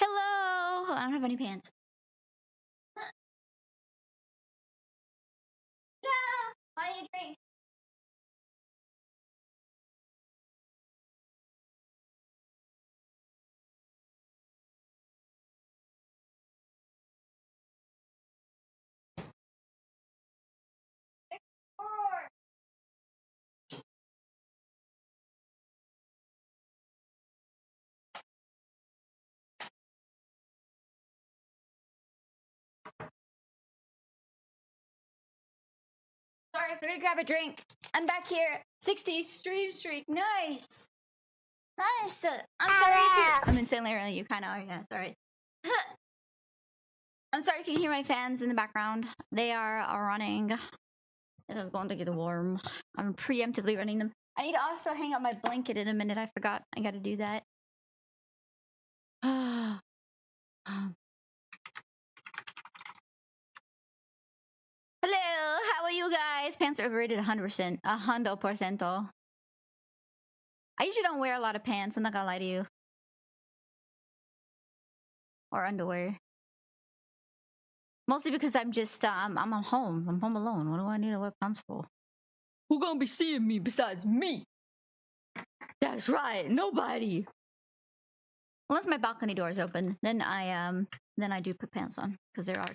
Hello! I don't have any pants. Yeah! Buy a drink. Sorry, I forgot to grab a drink. I'm back here. 60 stream streak. Nice. Nice. I'm sorry if you... I'm insanely early. You kind of are. Yeah, sorry. I'm sorry if you hear my fans in the background. They are running. It is going to get warm. I'm preemptively running them. I need to also hang up my blanket in a minute. I forgot. I got to do that. Hello, how are you guys? Pants are overrated 100%. 100%. I usually don't wear a lot of pants, I'm not gonna lie to you. Or underwear. Mostly because I'm just, I'm home. I'm home alone. What do I need to wear pants for? Who gonna be seeing me besides me? That's right, nobody. Unless my balcony door is open, then I do put pants on. Because there are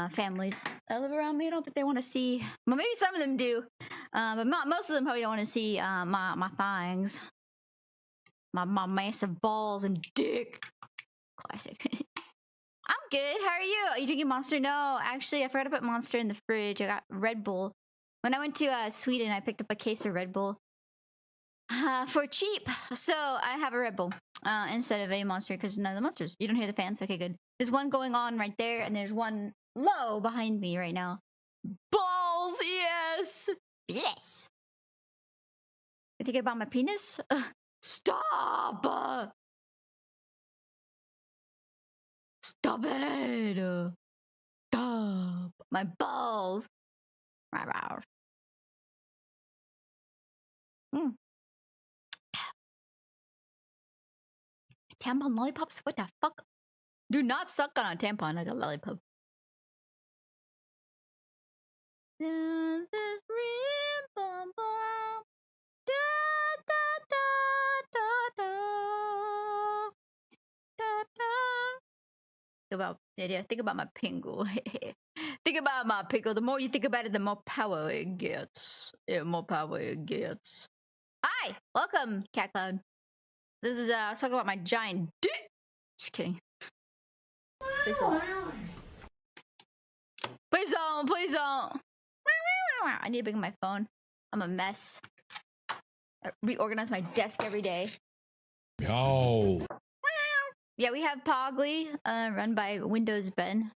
families that live around me. I don't think they want to see. Well, maybe some of them do, but most of them probably don't want to see my thighs, my massive balls and dick. Classic. I'm good. How are you? Are you drinking Monster? No, actually, I forgot to put Monster in the fridge. I got Red Bull. When I went to Sweden, I picked up a case of Red Bull for cheap. So I have a Red Bull instead of a Monster because none of the Monsters. You don't hear the fans? Okay, good. There's one going on right there, and there's one low behind me right now. Balls, yes! Yes! You thinking about my penis? Stop! Stop it! Stop! My balls! Mm. Tampon lollipops? What the fuck? Do not suck on a tampon like a lollipop. This is real, bum, bum. Da, da, da, da, da. Da, da. Think about my pingle. Think about my pickle. The more you think about it, the more power it gets. Yeah, more power it gets. Hi, welcome, Cat Cloud. This is I was talking about my giant dick. Just kidding. Please don't. Please don't. Please don't. I need to bring my phone. I'm a mess. I reorganize my desk every day. No. Yeah, we have Pogly, run by Windows Ben.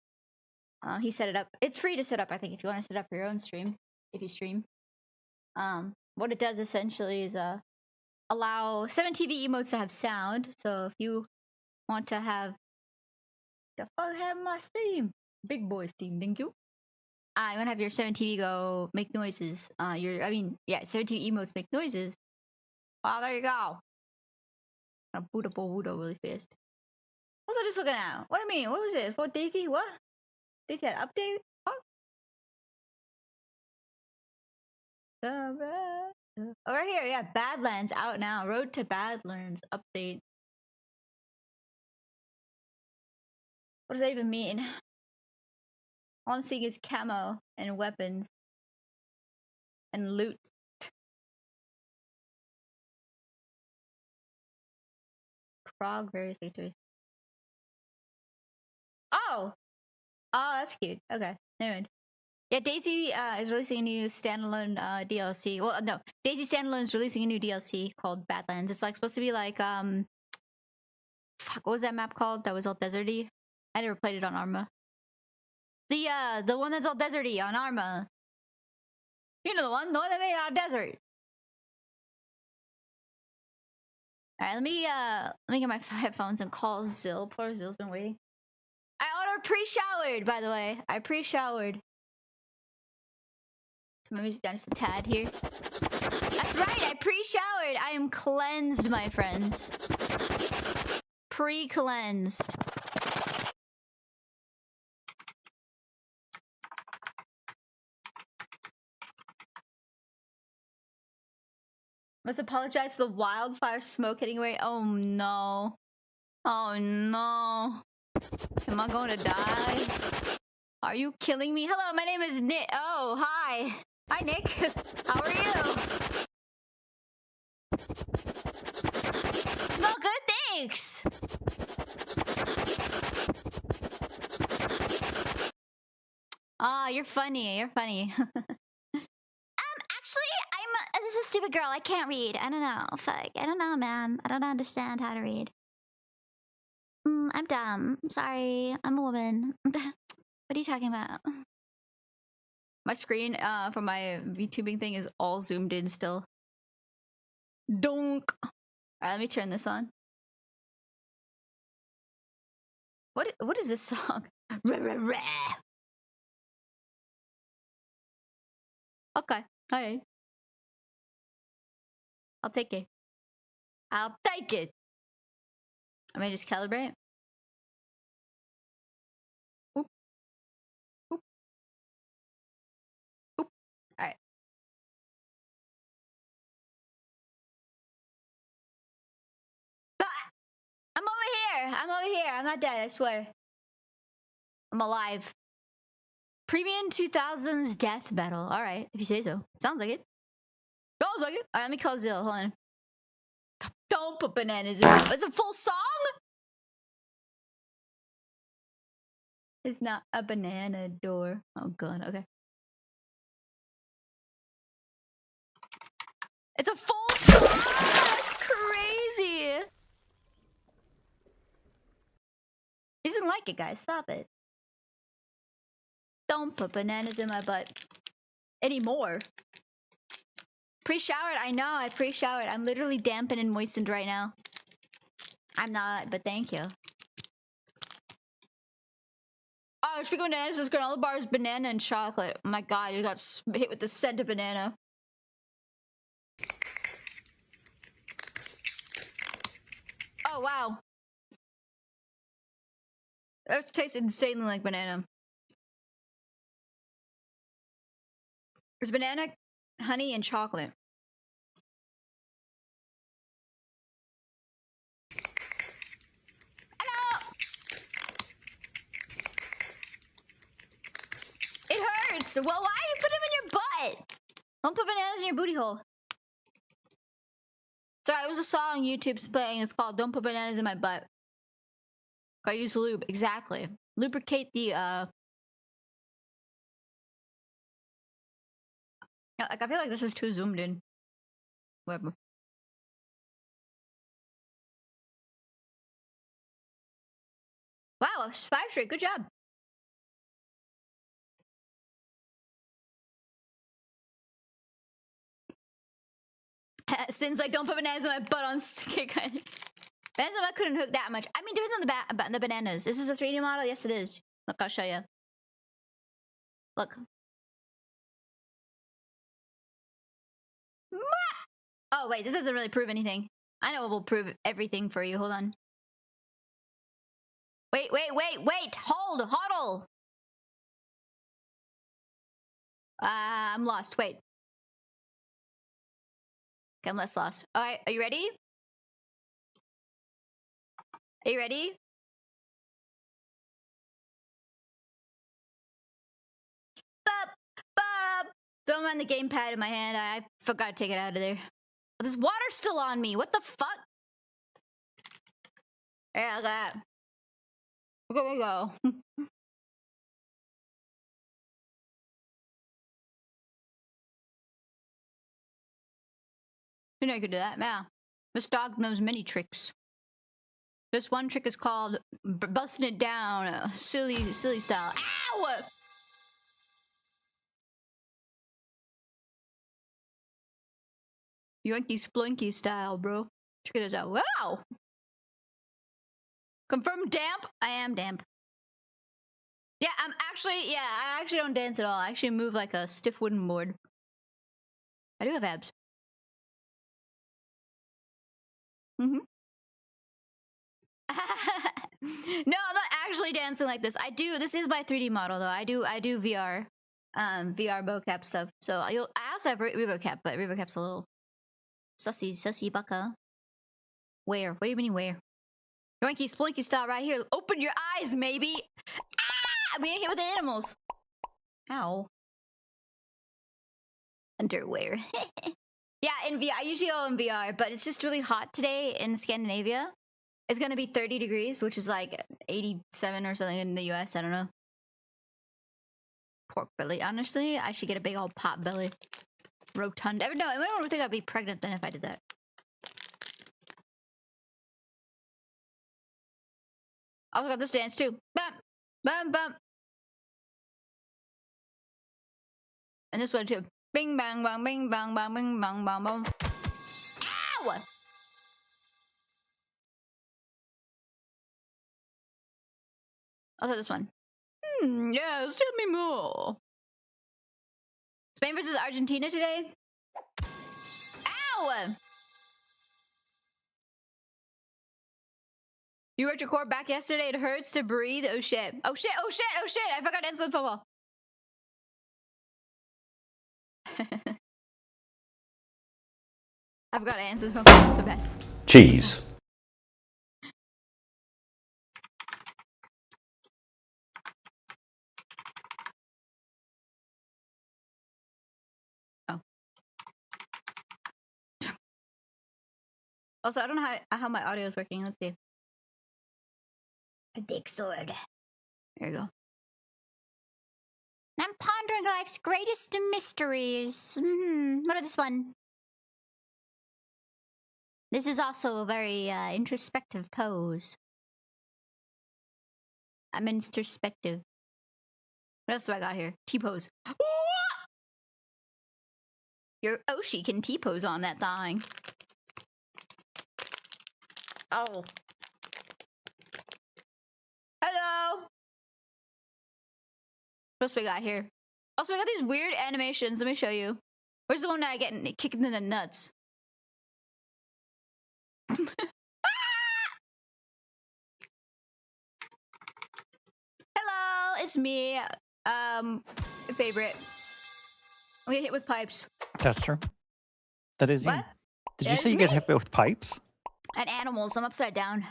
He set it up. It's free to set up, I think, if you want to set up your own stream. If you stream. What it does essentially is allow 7 TV emotes to have sound. So if you want to have the fuck have my Steam, big boy Steam, thank you. You want to have your 7 TV go make noises. 7 TV emotes make noises. Oh, there you go. I'll boot up Wudo really fast. What was I just looking at? What do you mean? What was it? For Daisy? What? Daisy had update? Huh? Over here, yeah, Badlands out now. Road to Badlands update. What does that even mean? All I'm seeing is camo and weapons and loot. Frog, various victories. Oh! Oh, that's cute. Okay, never mind. Yeah, Daisy is releasing a new standalone DLC. Well, no, Daisy Standalone is releasing a new DLC called Badlands. It's like supposed to be like fuck, what was that map called? That was all deserty. I never played it on Arma. The one that's all deserty on Arma. You know the one that made out of desert. All right, let me get my headphones and call Zill. Poor Zill's been waiting. I ordered pre-showered, by the way. I pre-showered. My music down just a tad here. That's right, I pre-showered. I am cleansed, my friends. pre-cleansed. Must apologize for the wildfire smoke hitting away. Oh no. Oh no. Am I going to die? Are you killing me? Hello, my name is Nick. Oh, hi. Hi, Nick. How are you? Smell good, thanks. Ah, you're funny. You're funny. Actually, this is a stupid girl. I can't read. I don't know. Fuck. I don't know, man. I don't understand how to read. I'm dumb. Sorry. I'm a woman. What are you talking about? My screen for my VTubing thing is all zoomed in still. Donk. Alright, let me turn this on. What is this song? Okay. Alright. I'll take it. I'll take it. I may just calibrate. Oop. Oop. Oop. Alright. Ah! I'm over here. I'm over here. I'm not dead, I swear. I'm alive. Premium 2000s death battle. Alright, if you say so. Sounds like it. Sounds like it. Alright, let me call Zill. Hold on. Don't put bananas in it. It's a full song? It's not a banana door. Oh god, okay. It's a full song! That's crazy! He doesn't like it, guys. Stop it. Don't put bananas in my butt. Anymore. Pre-showered? I know, I pre-showered. I'm literally dampened and moistened right now. I'm not, but thank you. Oh, speaking of bananas, this granola bar is banana and chocolate. Oh my god, you got hit with the scent of banana. Oh, wow. That tastes insanely like banana. There's banana, honey, and chocolate. It hurts! Well, why you put them in your butt? Don't put bananas in your booty hole. Sorry, it was a song YouTube's playing. It's called Don't Put Bananas in My Butt. I use lube. Exactly. Lubricate the, Yeah, like, I feel like this is too zoomed in. Whatever. Wow, 5 straight. Good job. Since, like, don't put bananas in my butt on kick. Bananas in my butt couldn't hook that much. I mean, depends on the bananas. This is a 3D model? Yes, it is. Look, I'll show you. Look. Oh, wait, this doesn't really prove anything. I know it will prove everything for you. Hold on. Wait. Hold. Hodl. I'm lost. Wait. Okay, I'm less lost. All right, are you ready? Are you ready? Bop. Don't mind the gamepad in my hand. I forgot to take it out of there. Oh, this water's still on me. What the fuck? Yeah, that. Look at me go. You know you could do that. Yeah. This dog knows many tricks. This one trick is called busting it down, silly style. Ow! Yoinky sploinky style, bro. Check this out. Wow! Confirm damp? I am damp. Yeah, I actually don't dance at all. I actually move like a stiff wooden board. I do have abs. No, I'm not actually dancing like this. I do. This is my 3D model though. I do VR, VR mocap stuff. So I also have RevoCap, but RevoCap's a little sussy bucka. Where? What do you mean where? Yoinky Splinky style right here. Open your eyes, maybe. Ah! I'm getting hit with the animals. Ow. Underwear. Yeah, in VR. I usually go in VR, but it's just really hot today in Scandinavia. It's gonna be 30 degrees, which is like 87 or something in the US. I don't know. Pork belly. Honestly, I should get a big old pot belly. Rotund. No, I don't think I'd be pregnant then if I did that. I also got this dance too. Bam! Bam! Bam! And this one too. Bing bang bang bing bang bang bing bang bang bang. Ow! Also this one. Yes, tell me more. Spain versus Argentina today? Ow! You worked your core back yesterday. It hurts to breathe. Oh shit. Oh shit. Oh shit. Oh shit. I forgot to answer the football. I forgot to answer the phone call. I'm so bad. Cheese. Oh. Also, I don't know how my audio is working. Let's see. A dick sword. There you go. I'm pondering life's greatest mysteries. What about this one? This is also a very introspective pose. I'm introspective. What else do I got here? T-pose. Your Oshi can T-pose on that thing. Oh. Hello. What else we got here? Also, we got these weird animations. Let me show you. Where's the one that I get kicked in the nuts? Hello, it's me. Favorite. We get hit with pipes. That's true. That is What? you. Did you say you get hit with pipes? And animals. I'm upside down.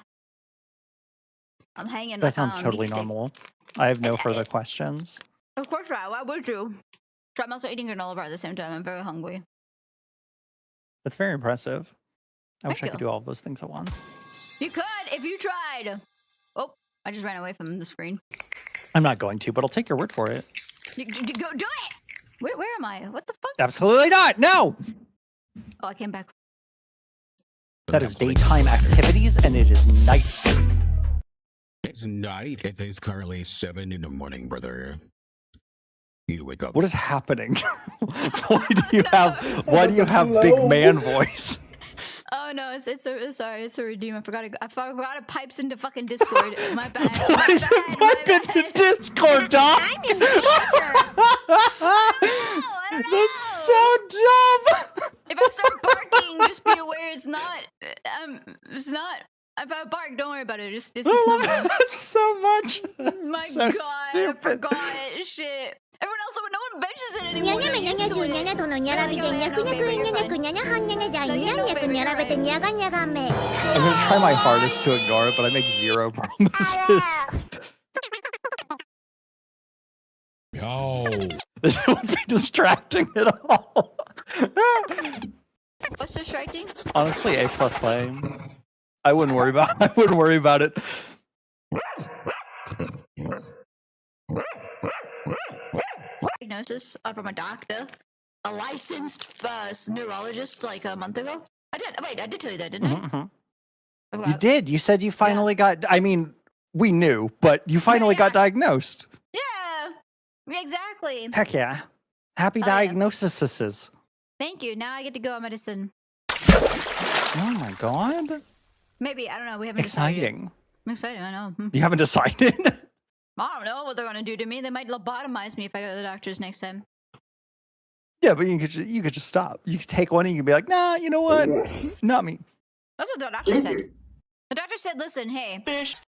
I'm hanging. That like sounds on a totally meat stick. normal. I have no further questions. Of course not. Why would you? So I'm also eating granola bar at the same time. I'm very hungry. That's very impressive. I wish I Thank could you. do all of those things at once. You could if you tried. Oh, I just ran away from the screen. I'm not going to, but I'll take your word for it. Go do it. Where am I? What the fuck? Absolutely not. No. Oh, I came back. That is daytime activities, and it is night. It's night. It is currently 7 in the morning, brother. You wake up. What is happening? Why do you have big man voice? Oh no, it's a redeem. I forgot it pipes into fucking Discord. My bad. Why is it pipe into Discord, Doc? I don't know. That's so dumb. If I start barking, just be aware it's not. It's not. If I bark, don't worry about it. Just I love ignore me. that so much. My So god, stupid. I forgot. Shit. Everyone else, no one benches it anymore. They're used to it. 77度のニャラビでニャクニャクイニャニャクニャニャハンニャニャダイニャニャクニャラベテニャガニャガメ I'm gonna try my hardest to ignore it, but I make zero promises. Yo. This won't be distracting at all. What's distracting? Honestly, A+ play. I wouldn't worry about it. Diagnosis from a doctor, a licensed neurologist, like a month ago. I did tell you that, didn't I? Mhm. I You forgot. did. You said you finally got. I mean, we knew, but you finally got diagnosed. Yeah, exactly. Heck yeah! Happy Oh, yeah. diagnoses. Thank you. Now I get to go on medicine. Oh my god! Maybe, I don't know. We haven't decided. Exciting. I'm excited. I know. You haven't decided. I don't know what they're gonna do to me. They might lobotomize me if I go to the doctors next time. Yeah, but you could just stop. You could take one and you could be like, nah, you know what? Not me. That's what the doctor said. The doctor said, "Listen, hey, if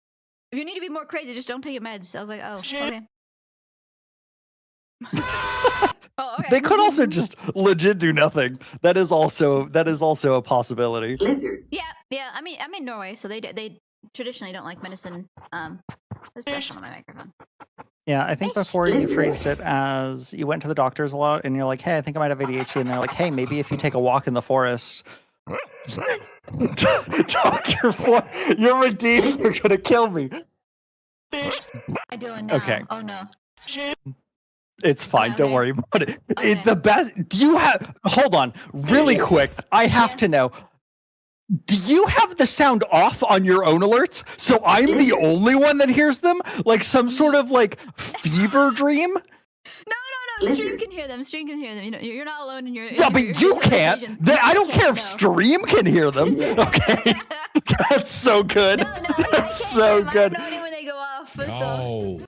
you need to be more crazy, just don't take your meds." I was like, "Oh, okay." Oh, okay. They could also just legit do nothing. That is also a possibility. Yeah. I'm in Norway, so they traditionally don't like medicine. There's dust on my microphone. Yeah, I think before you phrased it as you went to the doctors a lot and you're like, hey, I think I might have ADHD. And they're like, hey, maybe if you take a walk in the forest. Your redeems are going to kill me. I do it now. Okay. Oh, no. It's fine. Don't worry about it. Okay. The best. Do you have. Hold on. Really quick. I have to know. Do you have the sound off on your own alerts? So I'm the only one that hears them? Like some sort of like fever dream? No. Stream can hear them. You know, you're not alone in your. Yeah, but you can't. I don't care if Stream can hear them. Okay. That's so good. No, That's so good. I don't know when they go off. So. No.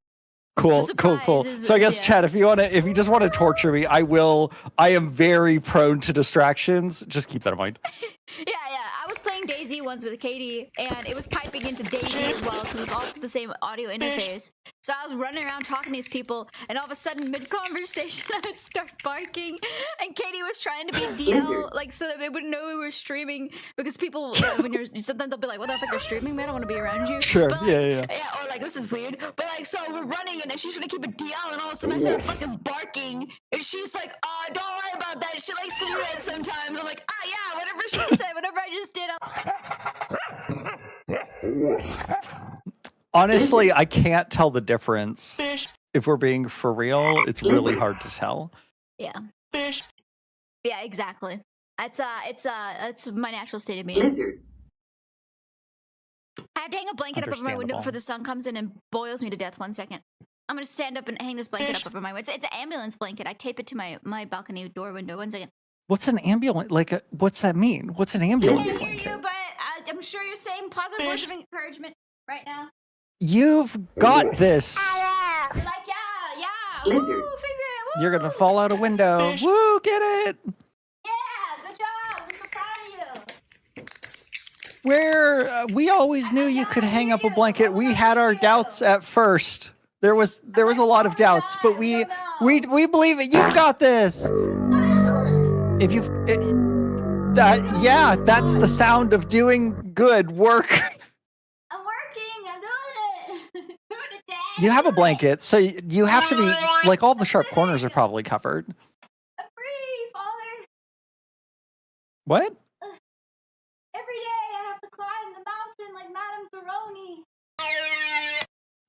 Cool. Surprise So I guess, yeah. Chad, if you just want to torture me, I will. I am very prone to distractions. Just keep that in mind. Yeah. I was playing Daisy once with Katie, and it was piping into Daisy as well, because it's all the same audio interface. So I was running around talking to these people, and all of a sudden, mid-conversation, I would start barking, and Katie was trying to be DL, like, so that they wouldn't know we were streaming, because people, you know, when you're, sometimes they'll be like, what the fuck, you're streaming, man? I don't want to be around you. Sure, But, yeah. Yeah, or like, this is weird. But like, so we're running, and then she's trying to keep it DL, and all of a sudden I start fucking barking, and she's like, don't worry about that. She likes to do that sometimes. I'm like, yeah, whatever she said, whatever I just did, Honestly, I can't tell the difference. If we're being for real, it's really hard to tell. Yeah. Yeah, exactly. It's my natural state of being. I have to hang a blanket up over my window before the sun comes in and boils me to death. 1 second. I'm gonna stand up and hang this blanket up over my window. It's an ambulance blanket. I tape it to my balcony door window. 1 second. What's an ambulance? Like, what's that mean? What's an ambulance I can't blanket? hear you, but I'm sure you're saying positive words of encouragement right now. You've got this. You're like, yeah. Woo, favorite. Woo. You're gonna fall out a window. Woo, get it. Yeah, good job. I'm so proud of you. Where we always knew you could hang up a blanket. We had our doubts at first. There was a lot of doubts, but we believe it. You've got this. If you that's the sound of doing good work. I'm working. I'm doing it. Doing it, Dad. You have a blanket, so you have to be like all the sharp corners are probably covered. I'm free, Father. What? Every day I have to climb the mountain like Madame Zeroni.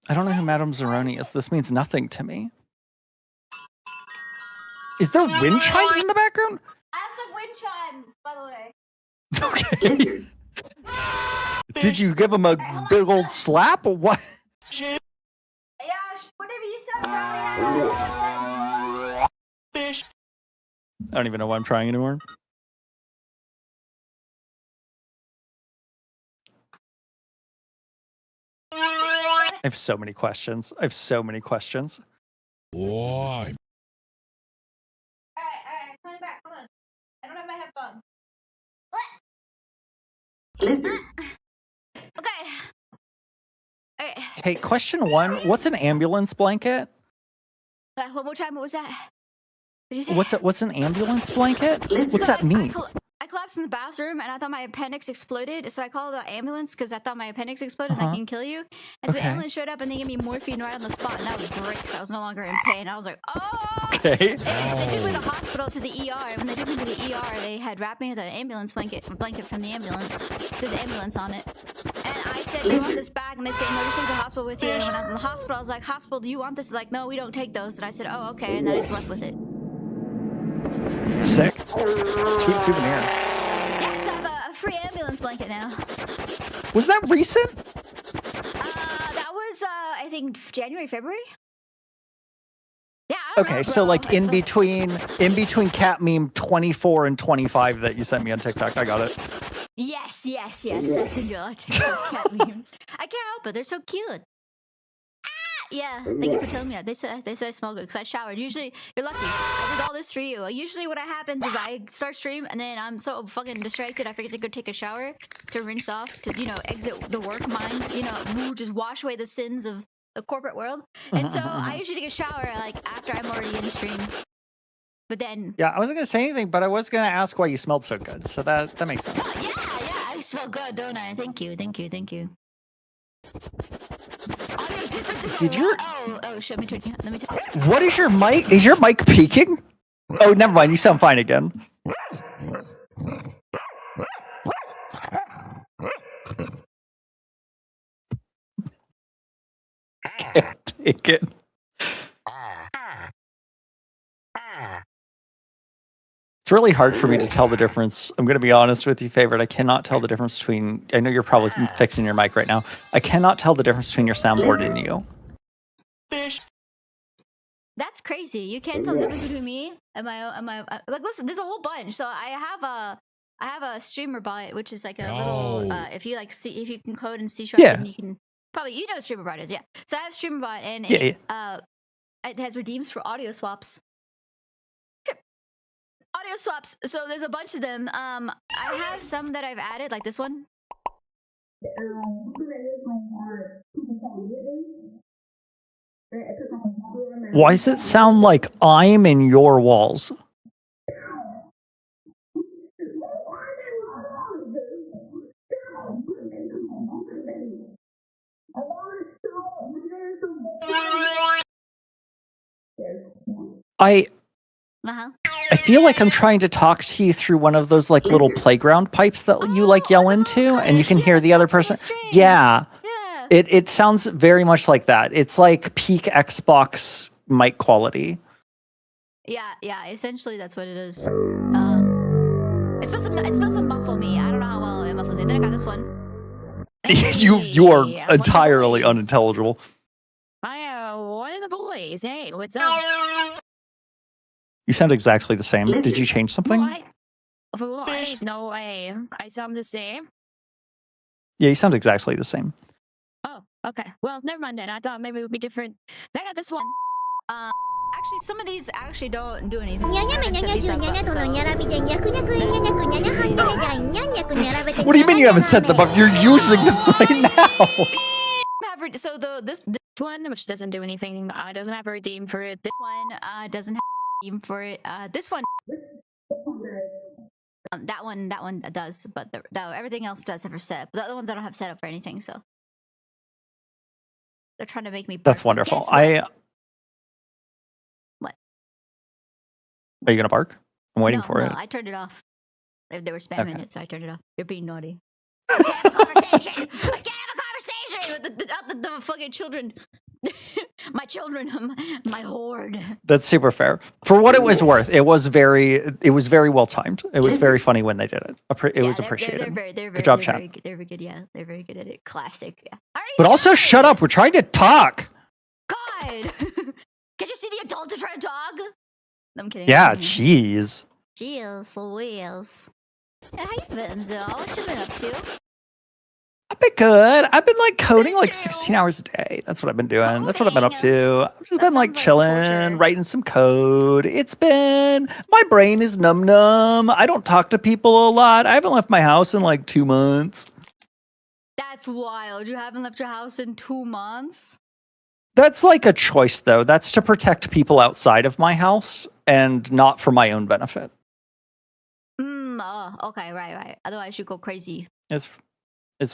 I don't know who Madame Zeroni is. This means nothing to me. Is there wind chimes in the background? I have some wind chimes, by the way. Okay. Did you give him a big old slap or what? Yeah, whatever you said, bro. I don't even know why I'm trying anymore. I have so many questions. Why? Alright, coming back. Hold on. I don't have my headphones. Okay. Alright. Hey, question 1. What's an ambulance blanket? One more time. What was that? What did you say? What's an ambulance blanket? What's that mean? I collapsed in the bathroom and I thought my appendix exploded, so I called the ambulance because I thought my appendix exploded and I can kill you. And so the ambulance showed up and they gave me morphine right on the spot, and that was great because I was no longer in pain. I was like, oh! Okay. So they took me to the hospital, to the ER. And when they took me to the ER, they had wrapped me with an ambulance blanket from the ambulance. It says ambulance on it. And I said, do you want this back? And they said, no, just take the hospital with you. And when I was in the hospital, I was like, hospital, do you want this? They're like, no, we don't take those. And I said, oh, okay. And then I just left with it. Sick. Sweet souvenir. Yeah, so I have a free ambulance blanket now. Was that recent? That was, I think, January, February? Yeah, I don't know, Okay, so bro. like in between cat meme 24 and 25 that you sent me on TikTok. I got it. Yes. I send you a lot of TikTok cat memes. I can't help it. They're so cute. Yeah, thank you for telling me that. They said I smell good because I showered. Usually, you're lucky. I did all this for you. Usually, what happens is I start stream and then I'm so fucking distracted. I forget to go take a shower to rinse off to exit the work mind. Just wash away the sins of the corporate world. And so I usually take a shower like after I'm already in the stream. But then Yeah, I wasn't gonna say anything, but I was gonna ask why you smelled so good. So that makes sense. yeah, I smell good, don't I? Thank you. Audio differences. Did your oh shit? Let me turn. What is your mic? Is your mic peaking? Oh, never mind. You sound fine again. Can't take it. It's really hard for me to tell the difference. I'm going to be honest with you, Favorite. I cannot tell the difference between... I know you're probably fixing your mic right now. I cannot tell the difference between your soundboard and you. That's crazy. You can't tell the difference between me and my like. Listen, there's a whole bunch. So I have a streamer bot, which is like a little. If you can code in C#, then you can probably what streamer bot is. Yeah. So I have streamer bot, and it has redeems for audio swaps. Audio swaps. So there's a bunch of them. I have some that I've added, like this one. Why does it sound like I'm in your walls? I feel like I'm trying to talk to you through one of those like little playground pipes that you like yell into, and you can hear the other person. Yeah. It sounds very much like that. It's like peak Xbox mic quality. Yeah. Essentially, that's what it is. It's supposed to muffle me. I don't know how well it muffles me. Then I got this one. You are entirely unintelligible. One of the boys. Hey, what's up? You sound exactly the same. Did you change something? What? No way. I sound the same. Yeah, you sound exactly the same. Oh, okay. Well, never mind then. I thought maybe it would be different. Then I got this one. Actually, some of these actually don't do anything. What do you mean you haven't set them up? You're using them right now. So this one, which doesn't do anything, doesn't have a redeem for it. This one doesn't have a redeem for it. This one. That one does, but everything else does have a setup. The other ones I don't have set up for anything, so they're trying to make me. That's wonderful. What? Are you gonna bark? I'm waiting for it. I turned it off. They were spamming it, so I turned it off. You're being naughty. I can't have a conversation. I can't have a conversation with the fucking children. My children, my horde. That's super fair. For what it was worth, it was very well timed. It was very funny when they did it. It was appreciated. Good job, chat. They're very good. Yeah, they're very good at it. Classic. Yeah. But also, shut up. We're trying to talk. God, can you see the adults are trying to talk? I'm kidding. Yeah, jeez. Jeez Louise. Hey, how you been, Zoe? What you been up to? I've been good. I've been like coding like 16 hours a day. That's what I've been doing. That's what I've been up to. I've just been like chilling, writing some code. My brain is numb. I don't talk to people a lot. I haven't left my house in like 2 months. That's wild. You haven't left your house in 2 months? That's like a choice though. That's to protect people outside of my house and not for my own benefit. Oh, okay, right. Otherwise you go crazy. It's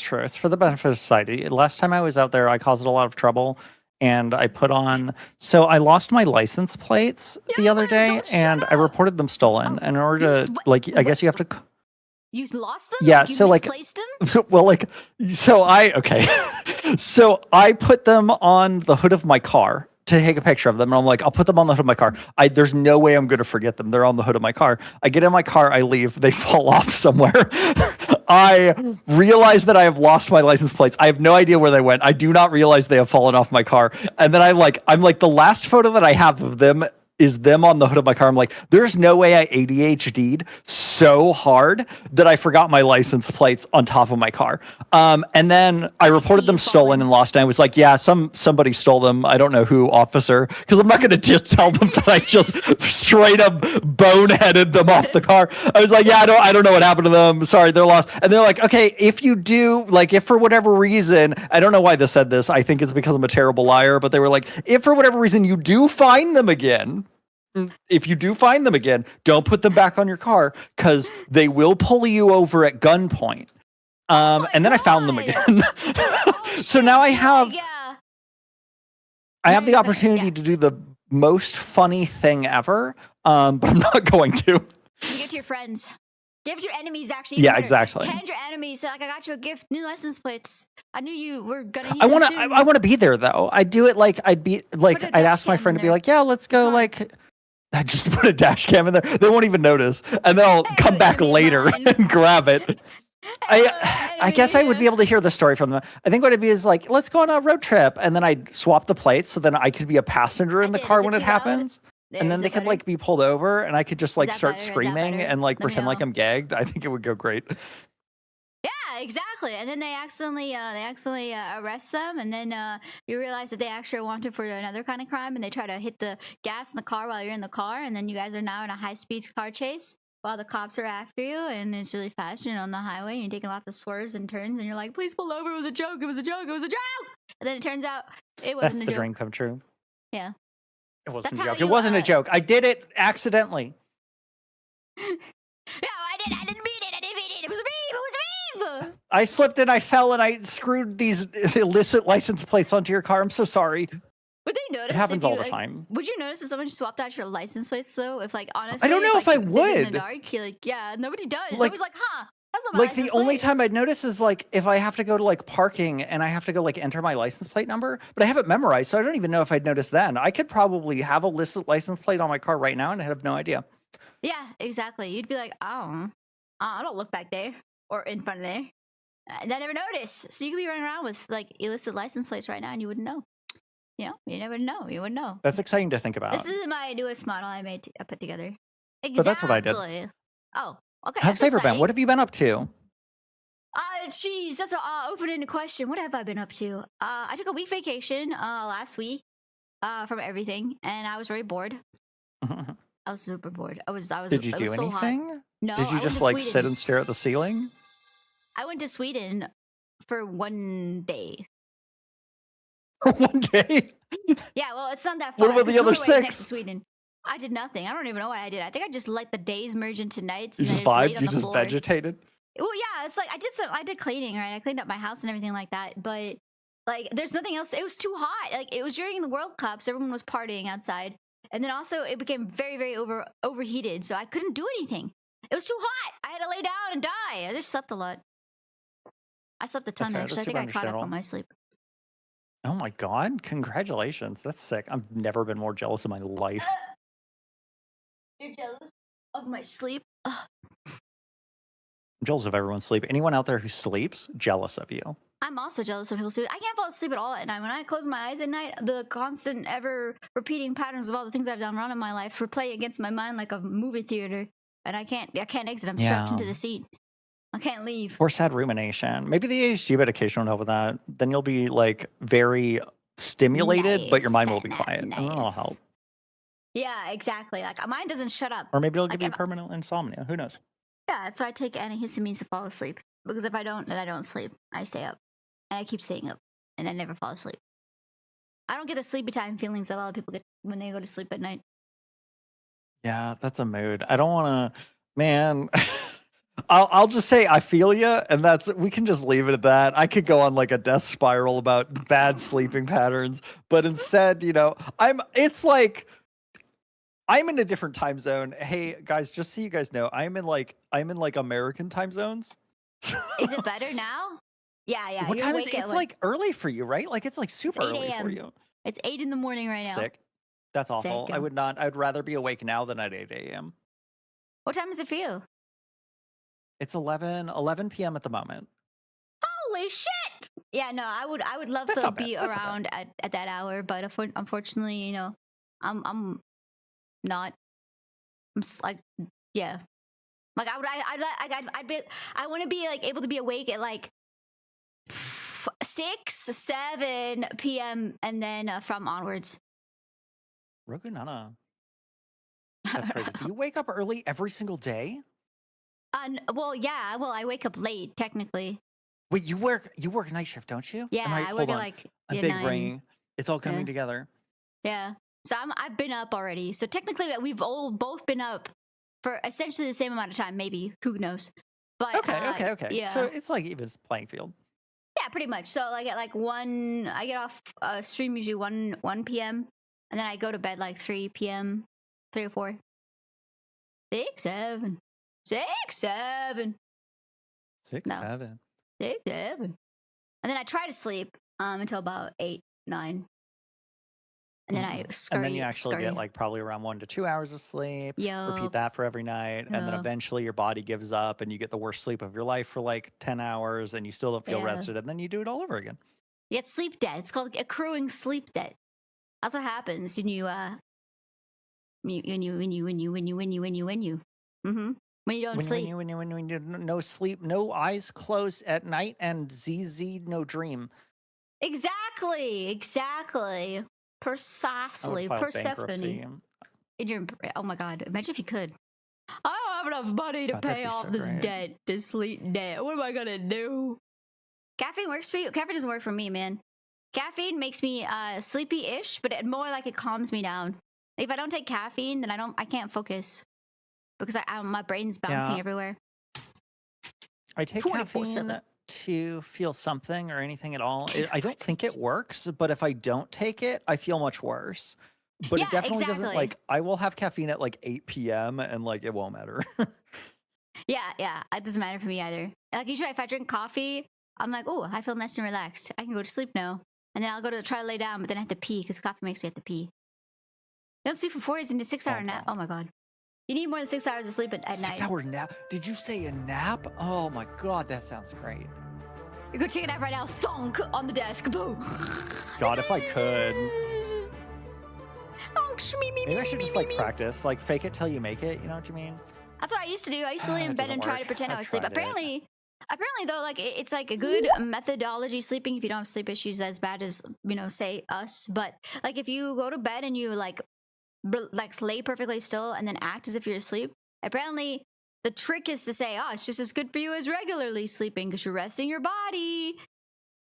true. It's for the benefit of society. Last time I was out there, I caused a lot of trouble, and I put on... So I lost my license plates the other day, and I reported them stolen. And in order to, I guess you have to... You lost them? Yeah, you misplaced them? So I put them on the hood of my car to take a picture of them. And I'm like, I'll put them on the hood of my car. There's no way I'm going to forget them. They're on the hood of my car. I get in my car, I leave, they fall off somewhere. I realize that I have lost my license plates. I have no idea where they went. I do not realize they have fallen off my car. And then I'm like, the last photo that I have of them is them on the hood of my car. I'm like, there's no way I ADHD'd so hard that I forgot my license plates on top of my car. And then I reported them stolen and lost. And I was like, yeah, somebody stole them. I don't know who, officer, because I'm not going to just tell them that I just straight up boneheaded them off the car. I was like, yeah, I don't know what happened to them. Sorry, they're lost. And they're like, okay, if you do, like, if for whatever reason, I don't know why they said this. I think it's because I'm a terrible liar, but they were like, if for whatever reason you do find them again, don't put them back on your car because they will pull you over at gunpoint. And then I found them again. So now I have the opportunity to do the most funny thing ever, but I'm not going to. You give it to your friends. Give it to your enemies, actually. Yeah, exactly. Hand your enemies. Like, I got you a gift, new license plates. I knew you were gonna need I want to be there though. I'd do it like I'd ask my friend to be like, yeah, let's go. Like, I just put a dash cam in there. They won't even notice, and then I'll come back later and grab it. I guess I would be able to hear the story from them. I think what it'd be is like, let's go on a road trip, and then I'd swap the plates, so then I could be a passenger in the car when it happens, and then they could like be pulled over, and I could just like start screaming and like pretend like I'm gagged. I think it would go great. Yeah, exactly. And then they accidentally arrest them, and then you realize that they actually are wanted for another kind of crime, and they try to hit the gas in the car while you're in the car, and then you guys are now in a high-speed car chase while the cops are after you, and it's really fast, you know, on the highway, and you're taking lots of swerves and turns, and you're like, please pull over, it was a joke, it was a joke, it was a joke! And then it turns out it wasn't That's a the joke. dream come true. Yeah. It wasn't a joke. It wasn't a joke. I did it accidentally. No, I didn't mean it. It was a meme. I slipped and I fell and I screwed these illicit license plates onto your car. I'm so sorry. Would they notice? It happens all the like, time. Would you notice if someone swapped out your license plates though? If like honestly, I don't know if I did it would. in the dark, like yeah, nobody does. Like, Nobody's like, huh? That's not my like license the only plate. time I'd notice is like if I have to go to like parking and I have to go like enter my license plate number, but I have it memorized, so I don't even know if I'd notice then. I could probably have a illicit license plate on my car right now and I have no idea. Yeah, exactly. You'd be like, oh, I don't look back there or in front of there. And I never notice. So you could be running around with like illicit license plates right now and you wouldn't know. You know, you never know. You wouldn't know. That's exciting to think about. This is my newest model I put together. Exactly. But that's what I did. Oh, okay. How's Favorite been? What have you been up to? Jeez, that's an open-ended question. What have I been up to? I took a week vacation last week from everything, and I was very bored. I was super bored. I was. Did you do anything? So no. Did you just like sit and stare at the ceiling? I went to Sweden for 1 day. For 1 day? Yeah, well, it's not that far. What about the other Norway is next 6? to Sweden. I did nothing. I don't even know what I did. I think I just let the days merge into nights. You just vibed? You just vegetated? Well, yeah, it's like I did cleaning, right? I cleaned up my house and everything like that, but like there's nothing else. It was too hot. Like it was during the World Cup, so everyone was partying outside. And then also it became very, very overheated, so I couldn't do anything. It was too hot. I had to lay down and die. I just slept a lot. I slept a ton, actually. I think I caught up on my sleep. Oh my god, congratulations. That's sick. I've never been more jealous in my life. You're jealous of my sleep? Ugh. I'm jealous of everyone's sleep. Anyone out there who sleeps, jealous of you. I'm also jealous of people sleep. I can't fall asleep at all at night. When I close my eyes at night, the constant, ever repeating patterns of all the things I've done wrong in my life replay against my mind like a movie theater, and I can't exit. I'm strapped into the seat. I can't leave. Or sad rumination. Maybe the ADHD medication will help with that. Then you'll be like very stimulated, but your mind will be quiet. And that'll help. Yeah, exactly. Like mine doesn't shut up. Or maybe it'll give you permanent insomnia. Who knows? Yeah, so I take antihistamines to fall asleep. Because if I don't, then I don't sleep. I stay up. And I keep staying up. And I never fall asleep. I don't get the sleepy time feelings that a lot of people get when they go to sleep at night. Yeah, that's a mood. I don't want to, man. I'll just say I feel you, and we can just leave it at that. I could go on like a death spiral about bad sleeping patterns, but instead, you know, it's like I'm in a different time zone. Hey guys, just so you guys know, I'm in like American time zones. Is it better now? Yeah. What time is it? It's like early for you, right? Like it's like super early for you. It's 8 in the morning right now. Sick. That's awful. I'd rather be awake now than at 8 a.m. What time is it for you? It's 11 p.m. at the moment. Holy shit! Yeah, no, I would love to be around at that hour, but unfortunately, you know, I'm not. Like, yeah. Like I want to be like able to be awake at like 6, 7 p.m. and then from onwards. Roku Nana. That's crazy. Do you wake up early every single day? Well, yeah. Well, I wake up late technically. Wait, you work night shift, don't you? Yeah, I work at like I'm big brain. It's all coming together. Yeah. So I've been up already. So technically, we've all both been up for essentially the same amount of time. Maybe, who knows? But okay. Yeah. So it's like even playing field. Yeah, pretty much. So like at like 1, I get off stream usually 1 p.m. and then I go to bed like 3 p.m. 3 or 4. 6, 7. 6, 7. 6, 7. 6, 7. And then I try to sleep until about 8, 9. And then I scurry. And then you actually get like probably around 1 to 2 hours of sleep. Repeat that for every night. And then eventually your body gives up and you get the worst sleep of your life for like 10 hours and you still don't feel rested. And then you do it all over again. You get sleep debt. It's called accruing sleep debt. That's what happens when you when you don't sleep. When you no sleep, no eyes closed at night, and ZZ no dream. Exactly. Precisely. Persephone. Oh my god, imagine if you could. I don't have enough money to pay off this debt, this sleep debt. What am I gonna do? Caffeine works for you? Caffeine doesn't work for me, man. Caffeine makes me sleepy-ish, but more like it calms me down. If I don't take caffeine, then I can't focus because my brain's bouncing everywhere. I take caffeine to feel something or anything at all. I don't think it works, but if I don't take it, I feel much worse. But it definitely doesn't, like, I will have caffeine at like 8 p.m. and like it won't matter. Yeah, it doesn't matter for me either. Like usually if I drink coffee, I'm like, oh, I feel nice and relaxed. I can go to sleep now. And then I'll go to try to lay down, but then I have to pee because coffee makes me have to pee. You don't sleep for 4 days into 6-hour nap. Oh my god. You need more than 6 hours of sleep at night. 6-hour nap? Did you say a nap? Oh my god, that sounds great. You're gonna take a nap right now. Thunk on the desk. Boom. God, if I could. Maybe I should just like practice, like fake it till you make it. You know what you mean? That's what I used to do. I used to lay in bed and try to pretend I was asleep. Apparently though, like it's like a good methodology sleeping if you don't have sleep issues as bad as, say us. But like if you go to bed and you like lay perfectly still and then act as if you're asleep, apparently the trick is to say, oh, it's just as good for you as regularly sleeping because you're resting your body.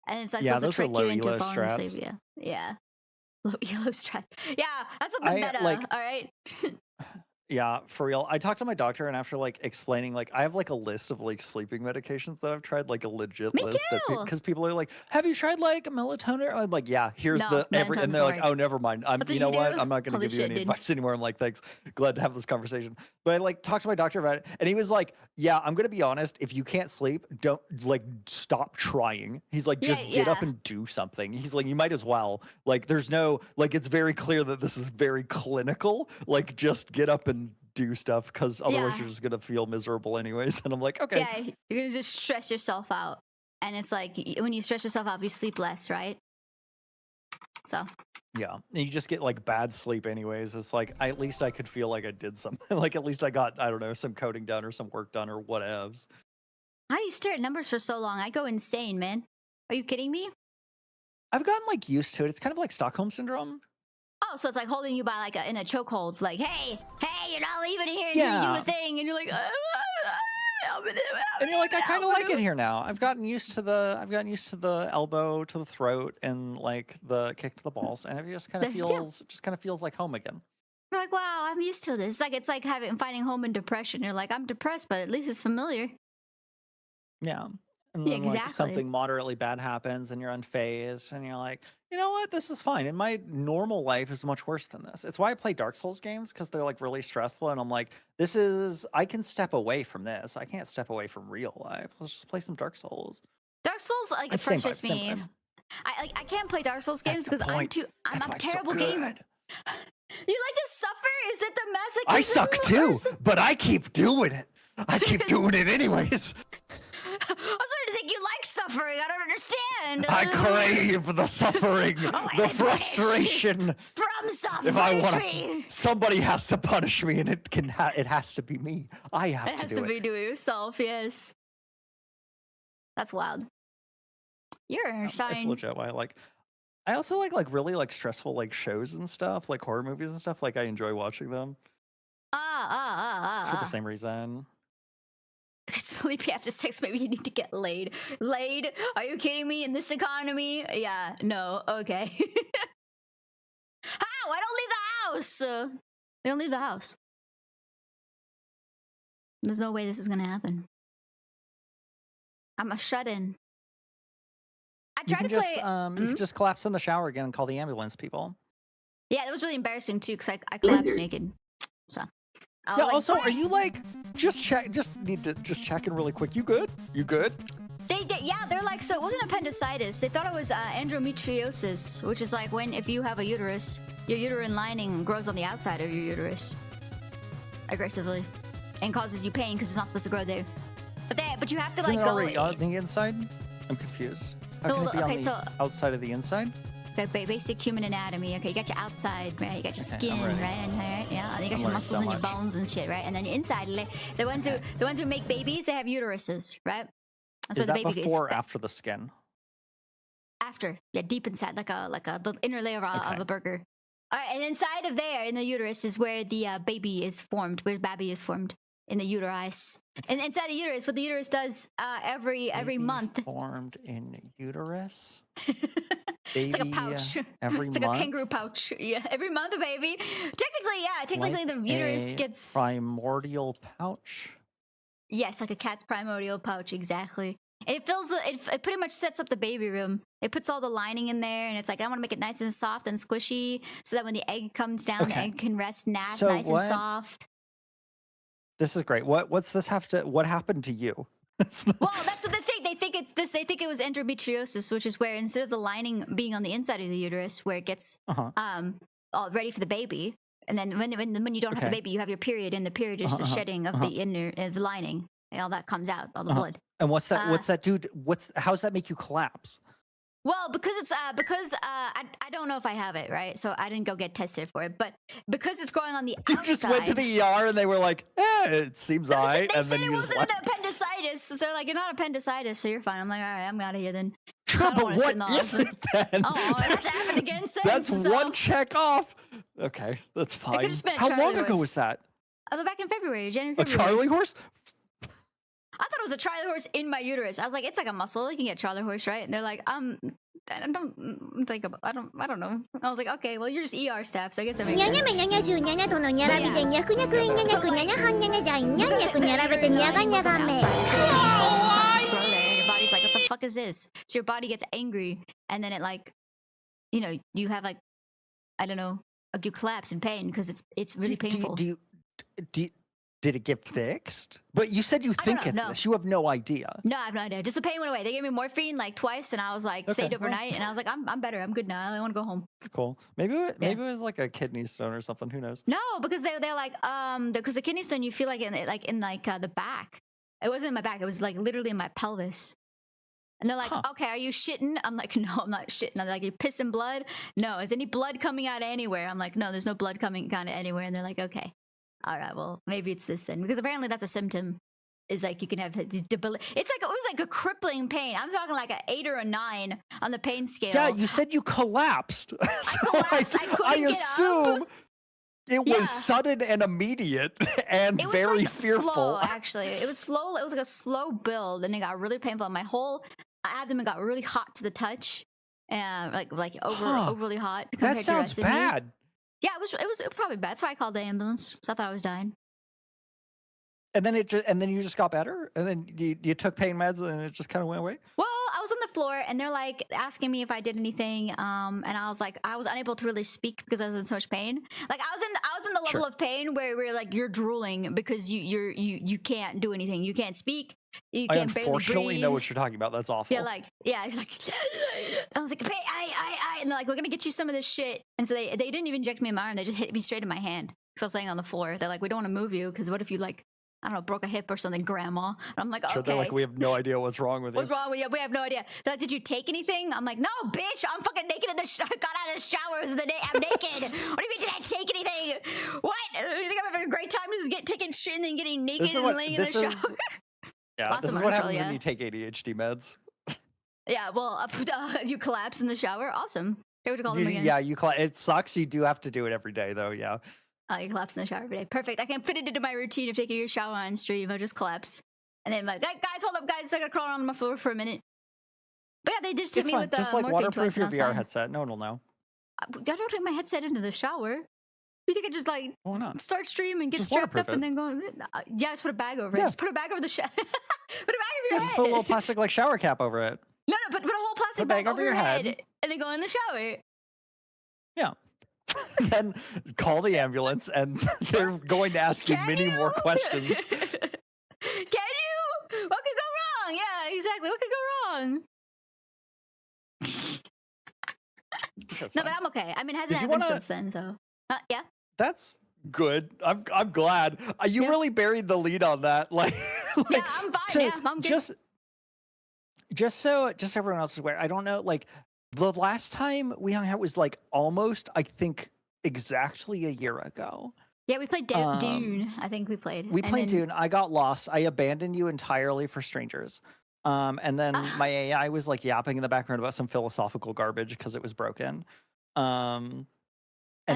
And it's like supposed to trick you into falling asleep. Yeah. Low elo strat. Yeah, that's a bit meta, all right? Yeah, for real. I talked to my doctor and after like explaining, like I have like a list of like sleeping medications that I've tried, like a legit list. Because people are like, have you tried like melatonin? I'm like, yeah, here's and they're like, oh, never mind. You know what? I'm not going to give you any advice anymore. I'm like, thanks. Glad to have this conversation. But I like talked to my doctor about it and he was like, yeah, I'm going to be honest. If you can't sleep, don't like stop trying. He's like, just get up and do something. He's like, you might as well. Like, there's no, like, it's very clear that this is very clinical. Like, just get up and do stuff because otherwise you're just gonna feel miserable anyways. And I'm like, okay, yeah, you're gonna just stress yourself out, and it's like when you stress yourself out you sleep less, right? So yeah, and you just get like bad sleep anyways. It's like at least I could feel like I did something. Like at least I got, I don't know, some coding done or some work done or whatevs. How you stare at numbers for so long? I go insane, man. Are you kidding me? I've gotten like used to it. It's kind of like Stockholm syndrome. Oh, so it's like holding you by like in a chokehold, like, hey, you're not leaving here until you do a thing, and you're like, and you're like, I kind of like it here now. I've gotten used to the elbow to the throat and like the kick to the balls, and it just kind of feels like home again. You're like, wow, I'm used to this. It's like finding home in depression. You're like, I'm depressed, but at least it's familiar. Yeah. And then like something moderately bad happens and you're unfazed and you're like, you know what, this is fine. And my normal life is much worse than this. It's why I play Dark Souls games, because they're like really stressful and I'm like, I can step away from this. I can't step away from real life. Let's just play some Dark Souls. Dark Souls like frustrates me. I can't play Dark Souls games because I'm a terrible gamer. You like to suffer? Is it the masochism? I suck too, but I keep doing it. I keep doing it anyways. I was starting to think you like suffering. I don't understand. I crave the suffering, the frustration. From stop If I punish want me. somebody has to punish me, and it has to be me. I have It to has do to it. be do it yourself. Yes. That's wild. You're That's shine. legit why I also like really like stressful like shows and stuff, like horror movies and stuff. Like I enjoy watching them. It's for the same reason. Get sleepy after sex. Maybe you need to get laid. Laid? Are you kidding me? In this economy? Yeah. No. Okay. How? I don't leave the house. I don't leave the house. There's no way this is gonna happen. I'm a shut-in. I You tried can to just play. you can just collapse in the shower again and call the ambulance people. Yeah, that was really embarrassing too, because I collapsed naked. So. I was Yeah. like, Also, are "Bang!" you like just need to check in really quick? You good? You good? Yeah, they're like, so it wasn't appendicitis. They thought it was endometriosis, which is like if you have a uterus, your uterine lining grows on the outside of your uterus aggressively and causes you pain because it's not supposed to grow there. But you have to Isn't like it go. already on the inside? I'm confused. How can it be on the outside of the inside? The basic human anatomy. Okay, you got your outside, right? You got your Okay, I'm skin, ready. right? And yeah, you got I'm your learning muscles so and your much. bones and shit, right? And then your inside, the ones who make babies, they have uteruses, right? That's Is where that the baby before or is. after the skin? After, yeah, deep inside, like the inner layer of Okay. a burger. All right, and inside of there, in the uterus, is where the baby is formed, where baby is formed in the uterus. And inside the uterus, what the uterus does every Baby month. formed in uterus. It's like a Baby, pouch. every It's like month? a kangaroo pouch. Yeah, every month, baby. Technically, yeah. Technically, Like the uterus a gets. primordial pouch. Yes, like a cat's primordial pouch, exactly. And it fills it pretty much sets up the baby room. It puts all the lining in there, and it's like I want to make it nice and soft and squishy, so that when the egg comes down, the Okay. egg can rest nice So and what- soft. This is great. What's this have to? What happened to you? Well, that's what they think. They think it's this. They think it was endometriosis, which is where instead of the lining being on the inside of the uterus, where it gets all ready for the baby, and then when you don't have the Okay. baby, you have your period, and the period is the shedding of the inner the lining, and all that comes out, all the blood. And what's that do? How's that make you collapse? Well, because it's I don't know if I have it, right? So I didn't go get tested for it, but because it's growing on the You outside. just went to the ER and they were like, it seems They alright, said and then it you just wasn't left. an appendicitis. So they're like, you're not appendicitis, so you're fine. I'm like, all right, I'm out of here then. Sure, I don't but wanna sit in the what is hospital. it then? Oh, it hasn't happened again since. That's so. one check off. Okay, that's fine. just been a How Charlie long ago horse. was that? Back in February, January, A February. Charlie horse? I thought it was a Charlie horse in my uterus. I was like, it's like a muscle. You can get Charlie horse, right? And they're like, I don't think about. I don't know. I was like, okay, well, you're just ER staff, so I guess that makes にゃ sense. にゃめにゃにゃじゅにゃにゃとのにゃらびでにゃくにゃくいにゃにゃくにゃにゃはんにゃにゃじゃいにゃにゃくにゃらべてにゃがにゃがめ Your body's like, what the fuck is this? So your body gets angry, and then it like, you have like, I don't know, like you collapse in pain because it's really painful. Did it get fixed? But you said you think know, it's no. this. You have no idea. No, I have no idea. Just the pain went away. They gave me morphine like twice, and I was like, stayed Okay, well. overnight, and I was like, I'm better. I'm good now. I want to go home. Cool. Maybe it was like a kidney stone or something. Who knows? No, because they're like because the kidney stone you feel like in the back. It wasn't in my back. It was like literally in my pelvis. And they're like, okay, are you shitting? I'm like, no, I'm not shitting. They're like, you pissing blood? No. Is any blood coming out anywhere? I'm like, no, there's no blood coming kind of anywhere. And they're like, okay, all right, well, maybe it's this then, because apparently that's a symptom. Is like you can have debility. It's like it was like a crippling pain. I'm talking like an 8 or a 9 on the pain scale. Yeah, you said you collapsed. collapsed. I couldn't get assume up. it Yeah. was sudden and immediate and It was very like fearful. slow, actually. It was slow. It was like a slow build, and it got really painful. My whole abdomen got really hot to the touch, and like overly hot. That compared to the sounds rest of me. bad. Yeah, it was probably bad. That's why I called the ambulance. So I thought I was dying. And then you just got better, and then you took pain meds, and it just kind of went away. Well, I was on the floor, and they're like asking me if I did anything, and I was like, I was unable to really speak because I was in so much pain. Like I was in the level Sure. of pain where we're like you're drooling because you can't do anything. You can't speak. You I can't barely unfortunately breathe. know what you're talking about. That's awful. Yeah, like it's like I was like, and they're like, we're gonna get you some of this shit. And so they didn't even inject me in my arm. They just hit me straight in my hand because I was laying on the floor. They're like, we don't want to move you because what if you like I don't know, broke a hip or something, grandma. And I'm like, Sure, okay. they're like, we have no idea what's wrong with you. What's wrong with you? We have no idea. They're like, did you take anything? I'm like, no, bitch. I'm fucking naked in the got out of the shower. I'm naked. What do you mean, did I take anything? What? You think I'm having a great time just taking shit and then getting naked and laying in the shower? Yeah, Awesome this is what Marshall, happens yeah. when you take ADHD meds. Yeah, well, you collapse in the shower. Awesome. What would you call them again? Yeah, it sucks. You do have to do it every day, though. Yeah. You collapse in the shower every day. Perfect. I can fit it into my routine of taking a shower on stream. I just collapse. And then like, hey, guys, hold up, guys. I gotta crawl on my floor for a minute. But yeah, they just hit It's me fine. with the Just like morphine waterproof twice, and your I was VR fine. headset. No one will know. I don't take my headset into the shower. You think I just like Why not? start stream and get Just strapped up waterproof and then go? Yeah, just put a bag over it. Yeah. Just put a bag over the shower. Put a bag over Yeah, your just head. put a little plastic like shower cap over it. No, put a whole plastic bag bag over your head and then go in the shower. Yeah. Then call the ambulance, and they're going to ask you many more questions. Can you? What could go wrong? Yeah, exactly. What could go wrong? That's No, fine. but I'm okay. I mean, it hasn't Did you happened wanna- since then, so yeah. That's good. I'm glad. You Yeah. really buried the lead on that. Like, Yeah, I'm fine. Yeah, I'm good. Just so everyone else is aware. I don't know. Like the last time we hung out was like almost, I think, exactly a year ago. Yeah, we played Dune. I think we played. We And played then- Dune. I got lost. I abandoned you entirely for strangers. And then my AI was like yapping in the background about some philosophical garbage because it was broken. And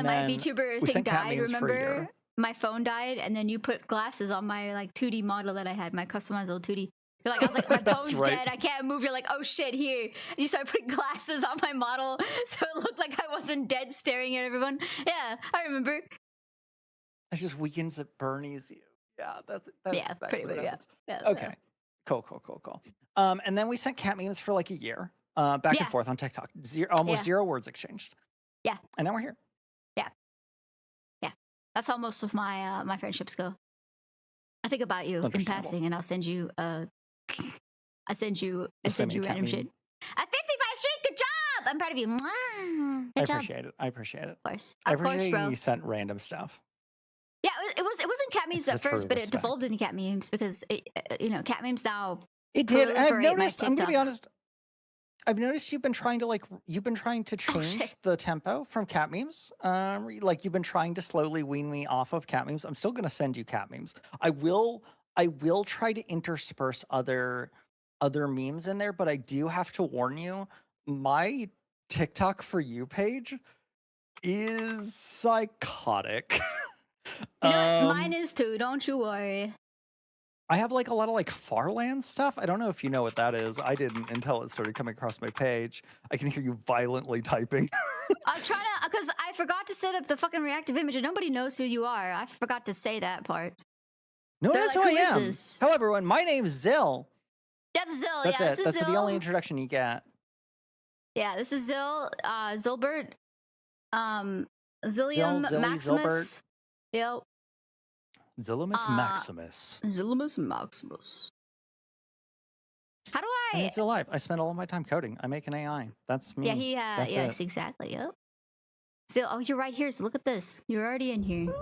my then VTuber we thing sent cat died. memes for a year. Remember, my phone died, and then you put glasses on my like 2D model that I had, my customized 2D. You're like, I was like, my That's phone's right. dead. I can't move. You're like, oh shit, here. And you started putting glasses on my model, so it looked like I wasn't dead, staring at everyone. Yeah, I remember. It's just weekends at Bernie's. Yeah, that's Yeah, pretty what much. Yeah. happens. Yeah. Okay. Cool. And then we sent cat memes for like a year, back Yeah. and forth on TikTok. Almost Yeah. 0 words exchanged. Yeah. And now we're here. That's how most of my my friendships go. I think about you in Understandable. passing, and I'll send you I send you send me a cat random meme. shit. At 55 street, good job. I'm proud of you. Mwah. I Good job. appreciate it. I appreciate it. Of course. I Of course, appreciate bro. you sent random stuff. Yeah, it wasn't cat memes It's at the first, but true it devolved into cat memes because cat memes now. It did. And I've proliferate my noticed. I'm gonna be TikTok. honest. I've noticed you've been trying to change shit. the tempo from cat memes. Like you've been trying to slowly wean me off of cat memes. I'm still gonna send you cat memes. I will try to intersperse other memes in there, but I do have to warn you, my TikTok for you page is psychotic. Mine is too. Don't you worry. I have like a lot of like Farland stuff. I don't know if you know what that is. I didn't until it started coming across my page. I can hear you violently typing. I'm trying to, because I forgot to set up the fucking reactive image, and nobody knows who you are. I forgot to say that part. No one They're knows like, who I "Who is am. this?" Hello, everyone. My name's Zill. That's Zill. That's yeah, it. this is That's Zill. the only introduction you get. Yeah, this is Zill. Zilbert. Zillium Zilly, Maximus. Yep. Zillimus Maximus. Zillimus Maximus. How do And I? he's alive. I spend all of my time coding. I make an AI. That's me. Yeah, he. That's Yes, it. exactly. Yep. Zill. Oh, you're right here. So look at this. You're already in here.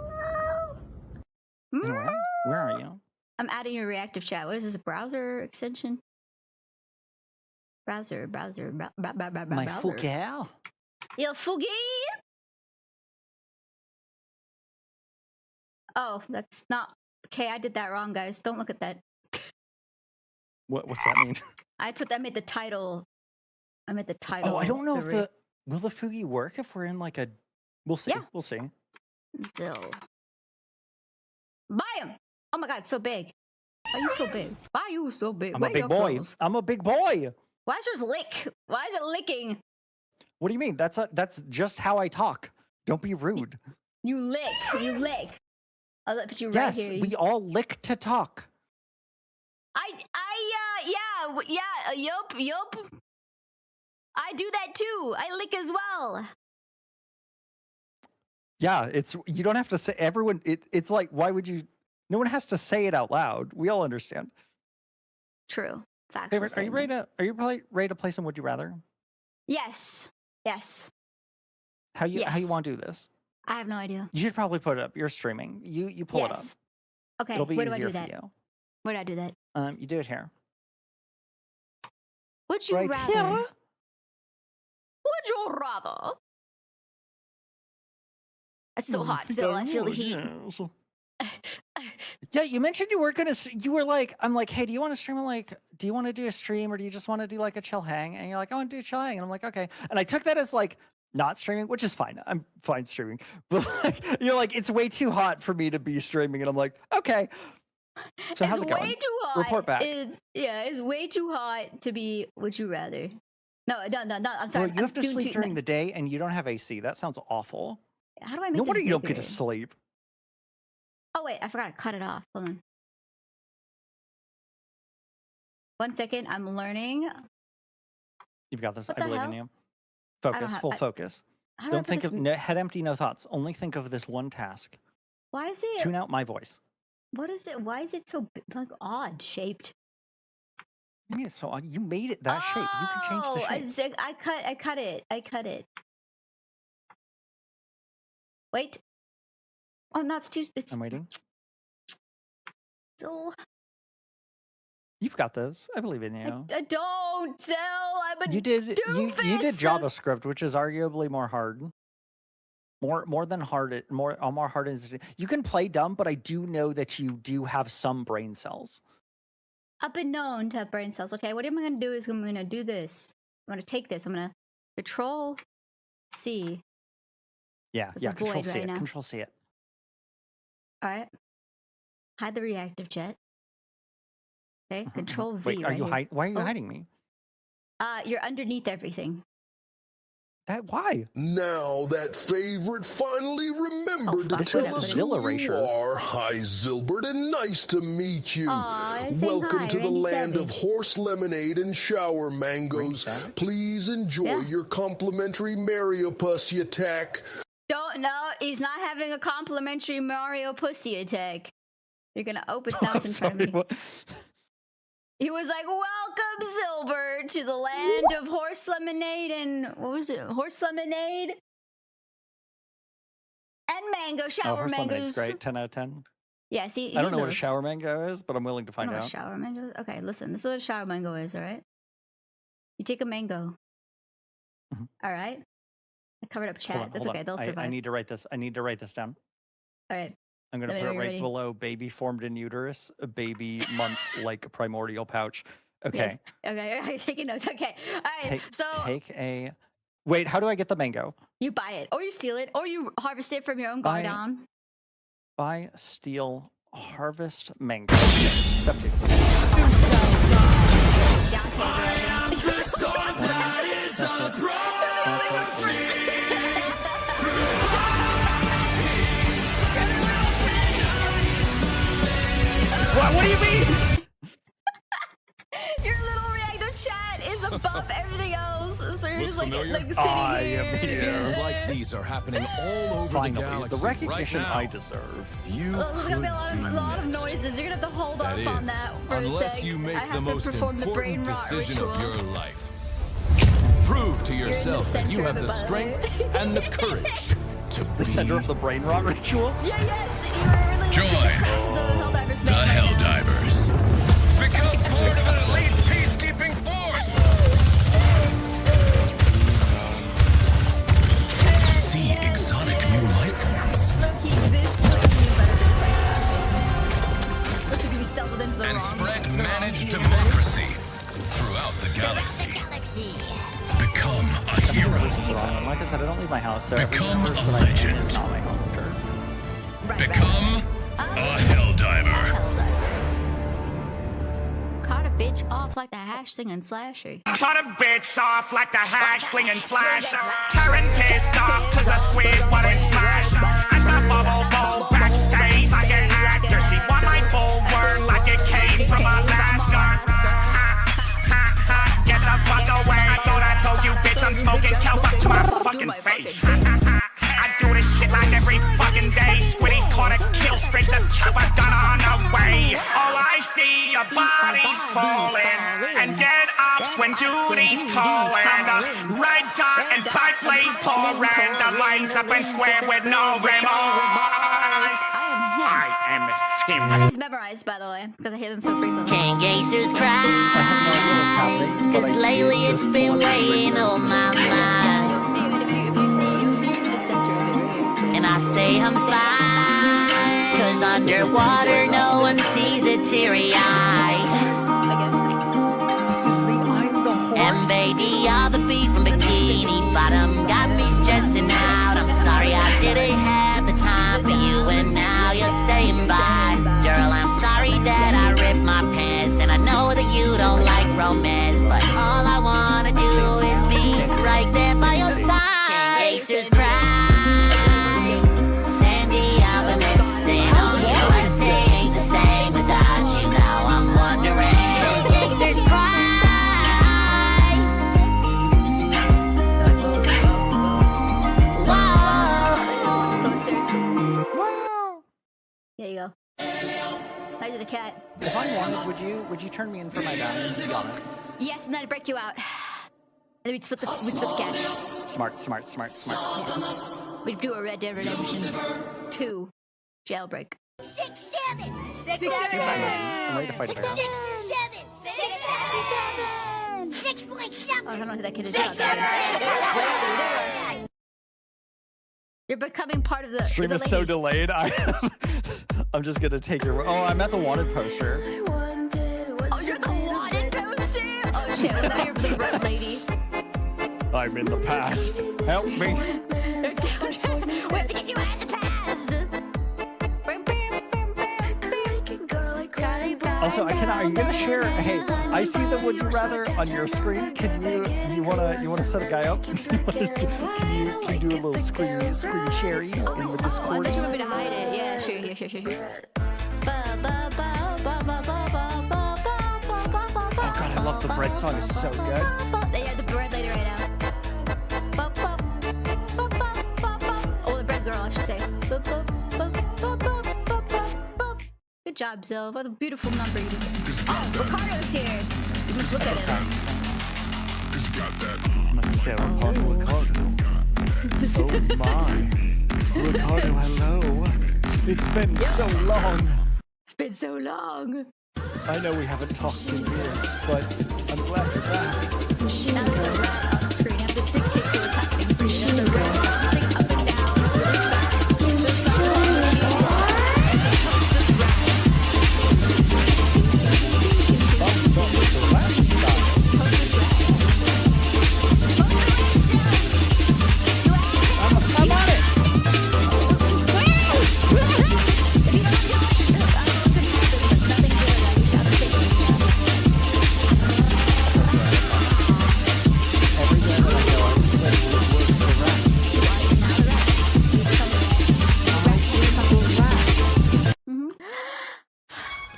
Where are you? I'm adding your reactive chat. What is this? A browser extension? Browser. My browser. full gal. Il Fugi. Oh, that's not okay. I did that wrong, guys. Don't look at that. What's that mean? I made the title. I made the title. Oh, I don't know if re- will the Fugi work if we're in like a. We'll see. Yeah. We'll see. Zill. Buy him. Oh my God, so big. Why are you so big? Why are you so big? I'm Where a are big your boy. clothes? I'm a big boy. Why is yours lick? Why is it licking? What do you mean? That's just how I talk. Don't be rude. You lick. You lick. I'll put you right Yes, here. we all lick to talk. Yup. I do that too. I lick as well. Yeah, you don't have to say everyone. It's like, why would you? No one has to say it out loud. We all understand. True. Factual Favorite, statement. are you ready to play some Would You Rather? Yes. Yes. How you Yes. want to do this? I have no idea. You should probably put it up. You're streaming. You pull it up. Yes. Okay, It'll be where do I easier do for that? you. Where do I do that? You do it here. Would you Right rather? here. Would you rather? It's so hot still. I feel the heat. Yeah, you mentioned you were gonna. You were like, I'm like, hey, do you want to stream? I'm like, do you want to do a stream or do you just want to do like a chill hang? And you're like, I want to do a chill hang. And I'm like, okay. And I took that as like not streaming, which is fine. I'm fine streaming. But like, you're like, it's way too hot for me to be streaming. And I'm like, okay. So how's it going? Way too hot. Report back. It's way too hot to be. Would you rather? No. I'm sorry. Well, you have to sleep during the day, and you don't have AC. That sounds awful. How do I make No this wonder you don't get bigger? to sleep. Oh wait, I forgot to cut it off. Hold on. 1 second. I'm learning. You've got this. What I the believe hell? in you. Focus. Full focus. How do I Don't put think this? of head empty, no thoughts. Only think of this one task. Why is it? Tune out my voice. What is it? Why is it so like odd shaped? I mean, it's so odd. You made it that shape. You can change the shape. I cut it. Wait. Oh, no, it's too. It's I'm waiting. still. You've got this. I believe in you. I don't tell. I'm a You did doofus. JavaScript, which is arguably more hard. More than hard. More hard is. You can play dumb, but I do know that you do have some brain cells. I've been known to have brain cells. Okay, what am I gonna do? Is I'm gonna do this. I'm gonna take this. I'm gonna Control C. Yeah. With the Control void C right it. now. Control C it. All right. Hide the reactive jet. Okay. Control V. Wait, are right you here. Why are you Oh. hiding me? You're underneath everything. Why? Now that favorite finally remembered to fuck, tell whatever. us Zilla who you erasure. are. Hi, Zilbert, and nice to meet you. Aw, saying Welcome hi, to the Randy land of Savage. horse lemonade and shower mangoes. Savage? Please enjoy Yeah. your complimentary Mario Pussy attack. No, he's not having a complimentary Mario pussy attack. You're gonna open sounds in front of me. What? He was like, "Welcome, Silver, to the land of horse lemonade and what was it? Horse lemonade and mango shower Horse lemonade's mangoes." great. 10 out of 10. Yeah, see, I don't know what a those. shower mango is, but I'm willing to I find don't know out. what a shower mango is. Okay, listen, this is what a shower mango is. All right, you take a mango. Mhm. All right, I covered up chat. Hold on, That's hold okay. on. They'll survive. I need to write this. I need to write this down. All right. I'm going to Let me put know it when right you're ready. below baby formed in uterus, a baby month like primordial pouch. Okay. Yes. Okay. Taking notes. Okay. All right. So Take a. Wait, how do I get the mango? you buy it, or you steal it, or you harvest it from your own Buy- garden. Buy, steal, harvest mango. Step 2. What do you mean? Your little reactive chat is above everything else, so you're Look just like familiar? sitting I here. am here. Scenes like these are happening all over Finally, the galaxy the recognition right now. I deserve. You Well, there's gonna be a could lot of next. noises. You're gonna have to hold That off on is, that for a unless sec. you I make have the to most perform the brain important rot decision ritual. of your life. Prove to You're in the yourself that you center have of it, the by the strength way. and the courage to The center of be the brain rot ritual? Yeah, yes, you're really Join the Helldivers the band right now. Helldivers. Become part of an elite peacekeeping force. See exotic new life forms Look, he exists. Look, he knew better than this. Look, if you stumbled into the and wrong. spread the wrong managed universe. democracy throughout the galaxy. Become a hero. This is the wrong one. Like I said, I don't leave my house, so every Become universe a that I'm in legend. is not my home turf. Right, Become a Helldiver. Caught a bitch off like the hash singing slasher. Cut a bitch off like the hash slinging slasher. Karen pissed off cause the squid wouldn't smash her. At the bubble bowl backstage like an actor. She want my bullworm like it came from Alaska. Get the fuck away. I thought I told you, bitch, I'm smoking kelp up to my fucking face. I do this shit like every fucking day. Squiddy caught a kill straight to chopper gun on the way. All I see are bodies falling and dead ops when Judy's calling. The red dot and pipe blade pouring. The lines up and square with no remorse. I am him. It's memorized, by the way, because I hear them so frequently. Can gangsters I cry? have no idea what's happening. but Cause I lately just it's been want to weighing remember. on my mind. You'll see it you'll see it in the center of it right here. And I say I'm fine. Cause underwater no one sees a teary eye. I guess. This is me. I'm the horse. And baby, all the beef from Bikini Bottom got me stressing out. I'm sorry I didn't have the time for you, and now you're saying bye. Girl, I'm sorry that I ripped my pants, and I know that you don't like romance, but all I wanna do is be right there by your side. Gangsters cry. Sandy, I've been missing on you. Everything ain't the same without you. Now I'm wondering. Gangsters cry. There you go. I do the cat. If I wanted, would you turn me in for my diamonds? To be honest. Yes, and then I'd break you out. And then we'd split the cash. Smart. We'd do a Red Dead Redemption 2 jailbreak. 6, 7, 6, You're 7, I'm ready to fight it out. 6.7. I don't know who that kid is. You're becoming part of the Stream is so delayed. I'm just gonna take your. Oh, I'm at the wanted poster. Oh, you're the wanted poster? Oh shit, was that the red lady? I'm in the past. Help me. We have to get you out of the past. Also, are you gonna share? Hey, I see the would you rather on your screen. Can you wanna set a guy up? can you do a little screen sharing in the Oh, I Discord? thought you wanted me to hide it. Yeah, sure. Oh god, I love the bread song. It's so good. Yeah, the bread lady right now. Oh, the bread girl, I should say. Good job, Zill. What a beautiful number you just. Oh, Ricardo's here. You must look at him. Must stare upon Ricardo. Oh my, Ricardo, hello. It's been so long. It's been so long. I know we haven't talked in years, but I'm glad you're back. Now there's a rat on the screen. I have to dictate to what's happening for you. There's a rat thing up and down really fast. I'm on it.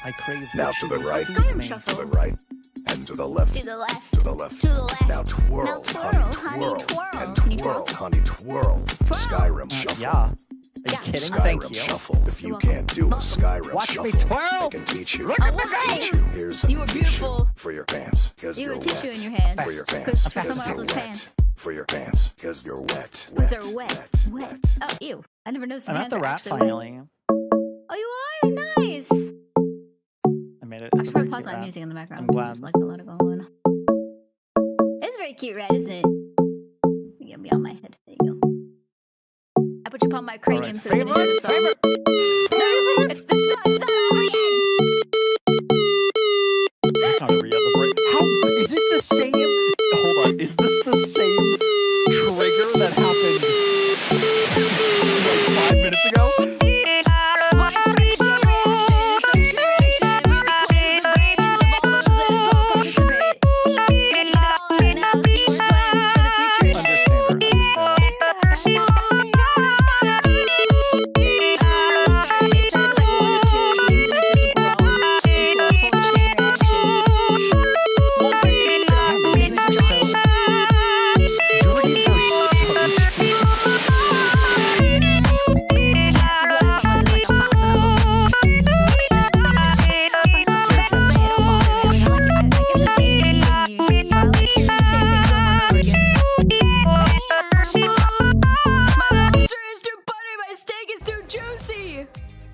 I crave Now to the right, Skyrim to shuffle. the right, and to the left, To the left. to the left. To the left. Now twirl, Now twirl, honey, honey, twirl, twirl. and Honey, twirl, twirl. honey, twirl. Skyrim shuffle. Yeah. Are you Yeah. kidding? Skyrim Thank you. shuffle. If you can't do a Skyrim Watch shuffle, me twirl. I can teach you. Look I at can me teach go. you. Here's a You are tissue beautiful. for your pants, because You you're have a tissue wet. in your hands. For your Because pants, because someone you're else's wet. pants. For your pants, because you're wet. Because they're wet. Oh, ew. I never noticed the I'm at hands the are rat actually wet. finally. Oh, you are? Nice. I made it. I It's a should very probably pause cute my rat. music in the background. I'm glad. There's like a lot of going on. It's a very cute rat, isn't it? Get me on my head. There you go. I put you upon my cranium Alright, so you can enjoy the song. favorite. No, it's not over yet. That's not over yet. The break. How is it the same? Hold on. Is this the same trigger that happened like 5 minutes ago? Well, it starts a chain reaction. It starts a chain reaction. We have to cleanse the brains of all those that participate. We have to get it all out now so we're cleansed for the future. Understand her.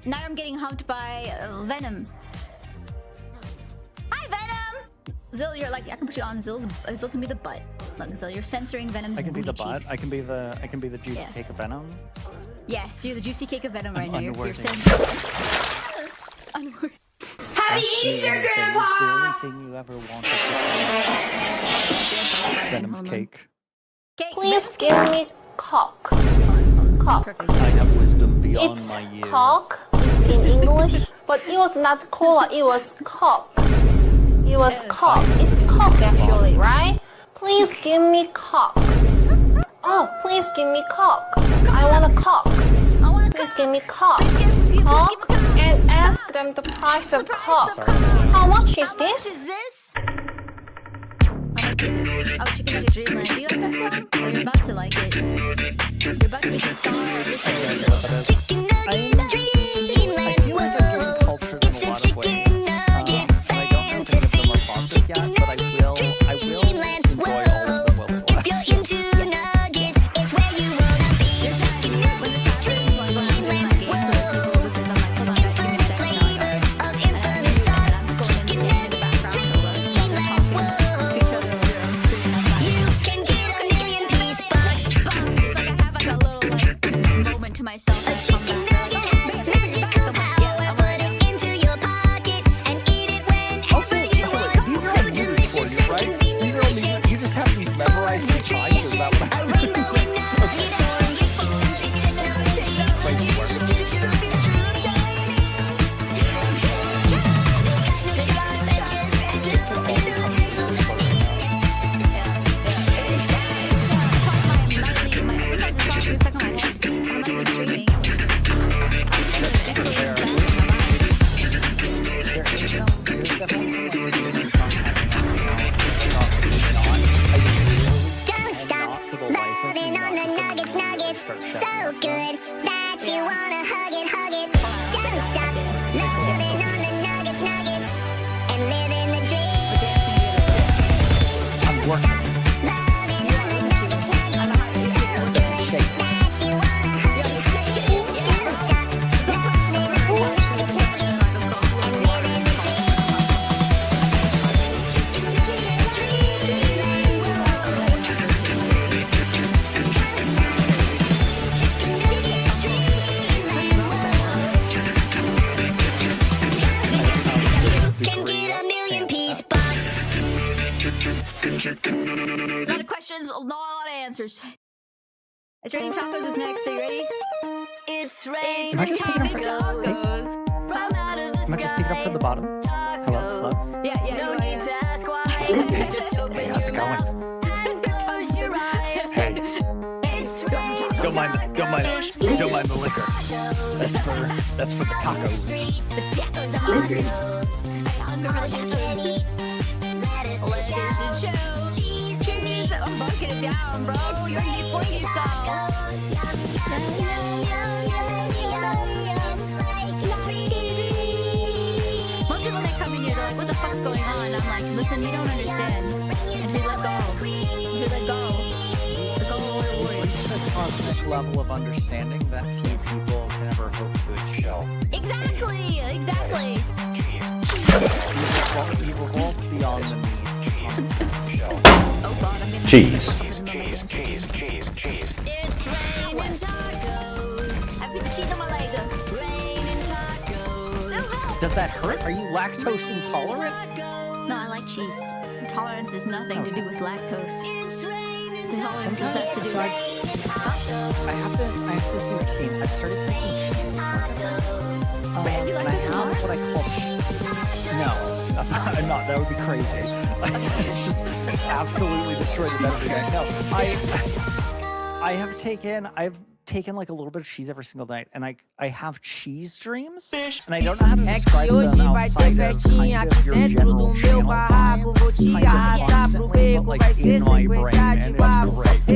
Now I'm getting humped by Venom. Hi, Venom! Zill, you're like, I can put you on Zill's. Zill can be the butt. Look, Zill, you're censoring Venom's I can be the booty butt. cheeks. I can be the juicy cake of Venom. Yes, you're the juicy cake of Venom right now. You're unworthy. censoring. Unworthy. Happy Easter, Grandpa! The only thing you ever wanted to Venom's cake. Please give me cock. Cock. Perfect. I have wisdom beyond It's my years. cock. It's in English, but it was not cola. It was cock. It was cock. It's cock actually, right? Please give me cock. Oh, please give me cock. I want a cock. Please give me cock. Cock and ask them the price of cock. How much is What is this? this? Oh, Chicken Nugget Dreamland. Do you like that song? Oh, you're about to like it. You're about to be the star of this episode. Chicken nugget dreamland. I feel like I'm getting cultured in a lot of ways. And I don't know if any of them are sponsored yet, but I will enjoy all of them while they're If you're into nuggets, it's where you wanna be. Chicken nugget dreamland. Infinite flavors of infinite sauce. Chicken nugget dreamland. You can get a million piece box. It's like I have like a little moment to myself. A chicken nugget has magical power. Put it into your pocket and eat it whenever you want. These are So all movies delicious for you, and right? convenient. These are all movies. You just have these memorized in time. Is that what A rainbow with nugget orange. Technology. Don't stop loving on the nuggets, nuggets. So good that you wanna hug it, hug it. Don't stop loving on the nuggets, nuggets. And living the dream. I'm working. Loving on the nuggets, nuggets. So good that you wanna hug it, hug it. Don't stop loving on the nuggets, nuggets. And living the can get a million piece box. A lot of questions, not a lot of answers. It's Raining Tacos is next. Are you ready? It's It's Am I just picking up Raining for Tacos. from out of the Am I just picking up from the bottom? Hello, hello. Yeah, yeah. No you need are, to ask why. Just open Hey, how's it your going? mouth and close your eyes. Hey, It's raining don't mind the liquor. That's for the tacos. the tacos are hungry. Lettuce, Lettuce and shows. Cheese. I'm bucking it down, bro. You're in these pointy style. Most people that come in here, they're like, what the fuck's going on? I'm like, listen, you don't understand. And they let go. They let go. Let go of warrior warriors. It's a cosmic level of understanding that few people can ever hope to excel. Exactly. Exactly. You've evolved beyond the need to constantly excel. Oh god, I'm getting Cheese. It's raining tacos. I put the cheese on my leg. Raining tacos. Does that hurt? Are you lactose intolerant? No, I like cheese. Tolerance is nothing to do with lactose. It's raining Tolerance has to do with... I have this new routine. I've started taking cheese. Wait, have you And I lactose have intolerant? what I call No, I'm not. That would be crazy. It's just absolutely destroyed the every day. No, I've taken like a little bit of cheese every single night, and I have cheese dreams, and I don't know how to describe them outside of kind of your general channel time, kind of constantly, but like in my brain, and it's great. When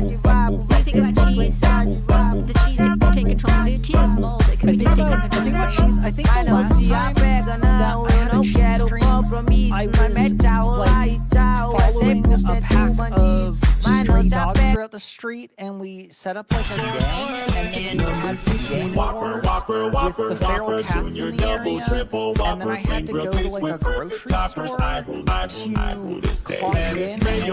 you think about cheese, the cheese to take control of your cheese is mold. It could be just taking control of your brain. I think the last time that I had a cheese dream, I was like following a pack of stray dogs throughout the street, and we set up like a gang, and then we had game war. with the feral cats in the area, and then I had to go to like a grocery store to clock in and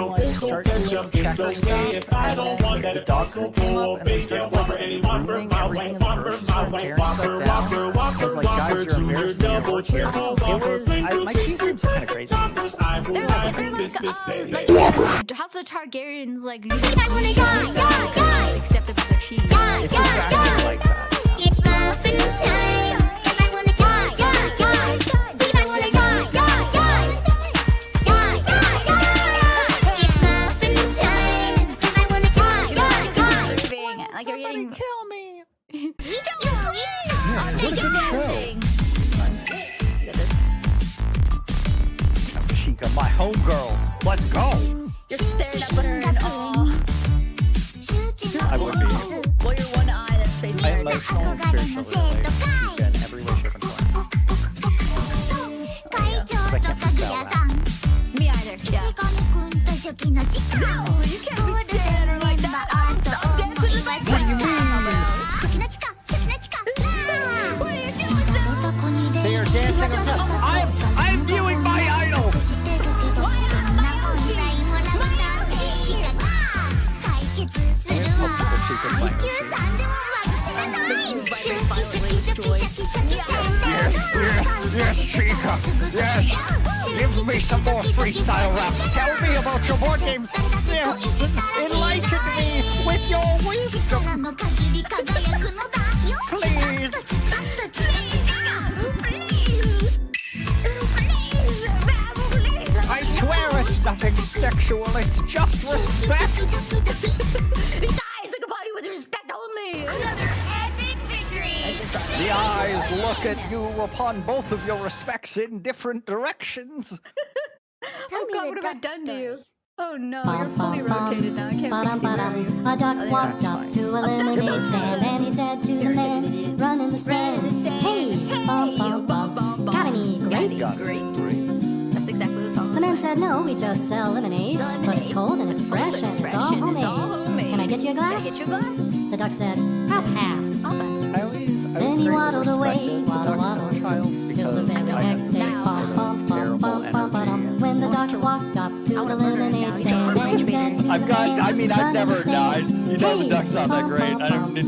like start doing checker stuff, and then the dog food came up and they started like grooming everything in the grocery store and tearing stuff down. I was like, guys, you're embarrassing me. My cheese creams are kind of crazy. How's the Targaryens like using except for the cheese? It's exactly like that. It's muffin time. If I wanna die, die, die. If I wanna die, die, die. Die, die, die. It's muffin time. If I wanna die, die, die. Like you're getting Kill me! Chica, my homegirl. Let's go! You're staring up at her in awe. I would be. Well, your one eye that's facing I her. emotionally and spiritually relate to Chica in every way, shape, and form. I can't resell that. Me either. Yeah. No, you can't be staring at her like that. What do you mean? What are you doing, Zoe? They are dancing around. I'm viewing my idol! Yes, Chica. Yes. Give me some more freestyle raps. Tell me about your board games. Yes. Enlighten me with your wisdom. Please. I swear it's nothing sexual. It's just respect. These eyes like a body with respect only. Another epic victory. The eyes look at you upon both of your respects in different directions. Oh God, what have I done to you? Oh no, you're fully rotated now. I can't fix you. Where are you? A duck walked up to a lemonade stand and he said to the man, run in the stand, hey, bum bum bum, got any grapes? That's exactly the song. The man said, no, we just sell lemonade, but it's cold and it's fresh and it's all homemade. Can I get you a glass? Can I get you a glass? The duck said, I'll pass. I'll pass. Then he waddled away, waddle, till the very next day. Bum, bum, bum, bum, bum, bum. When the duck walked up to the lemonade stand and he said to the man, I've never died. You know the duck's not that great.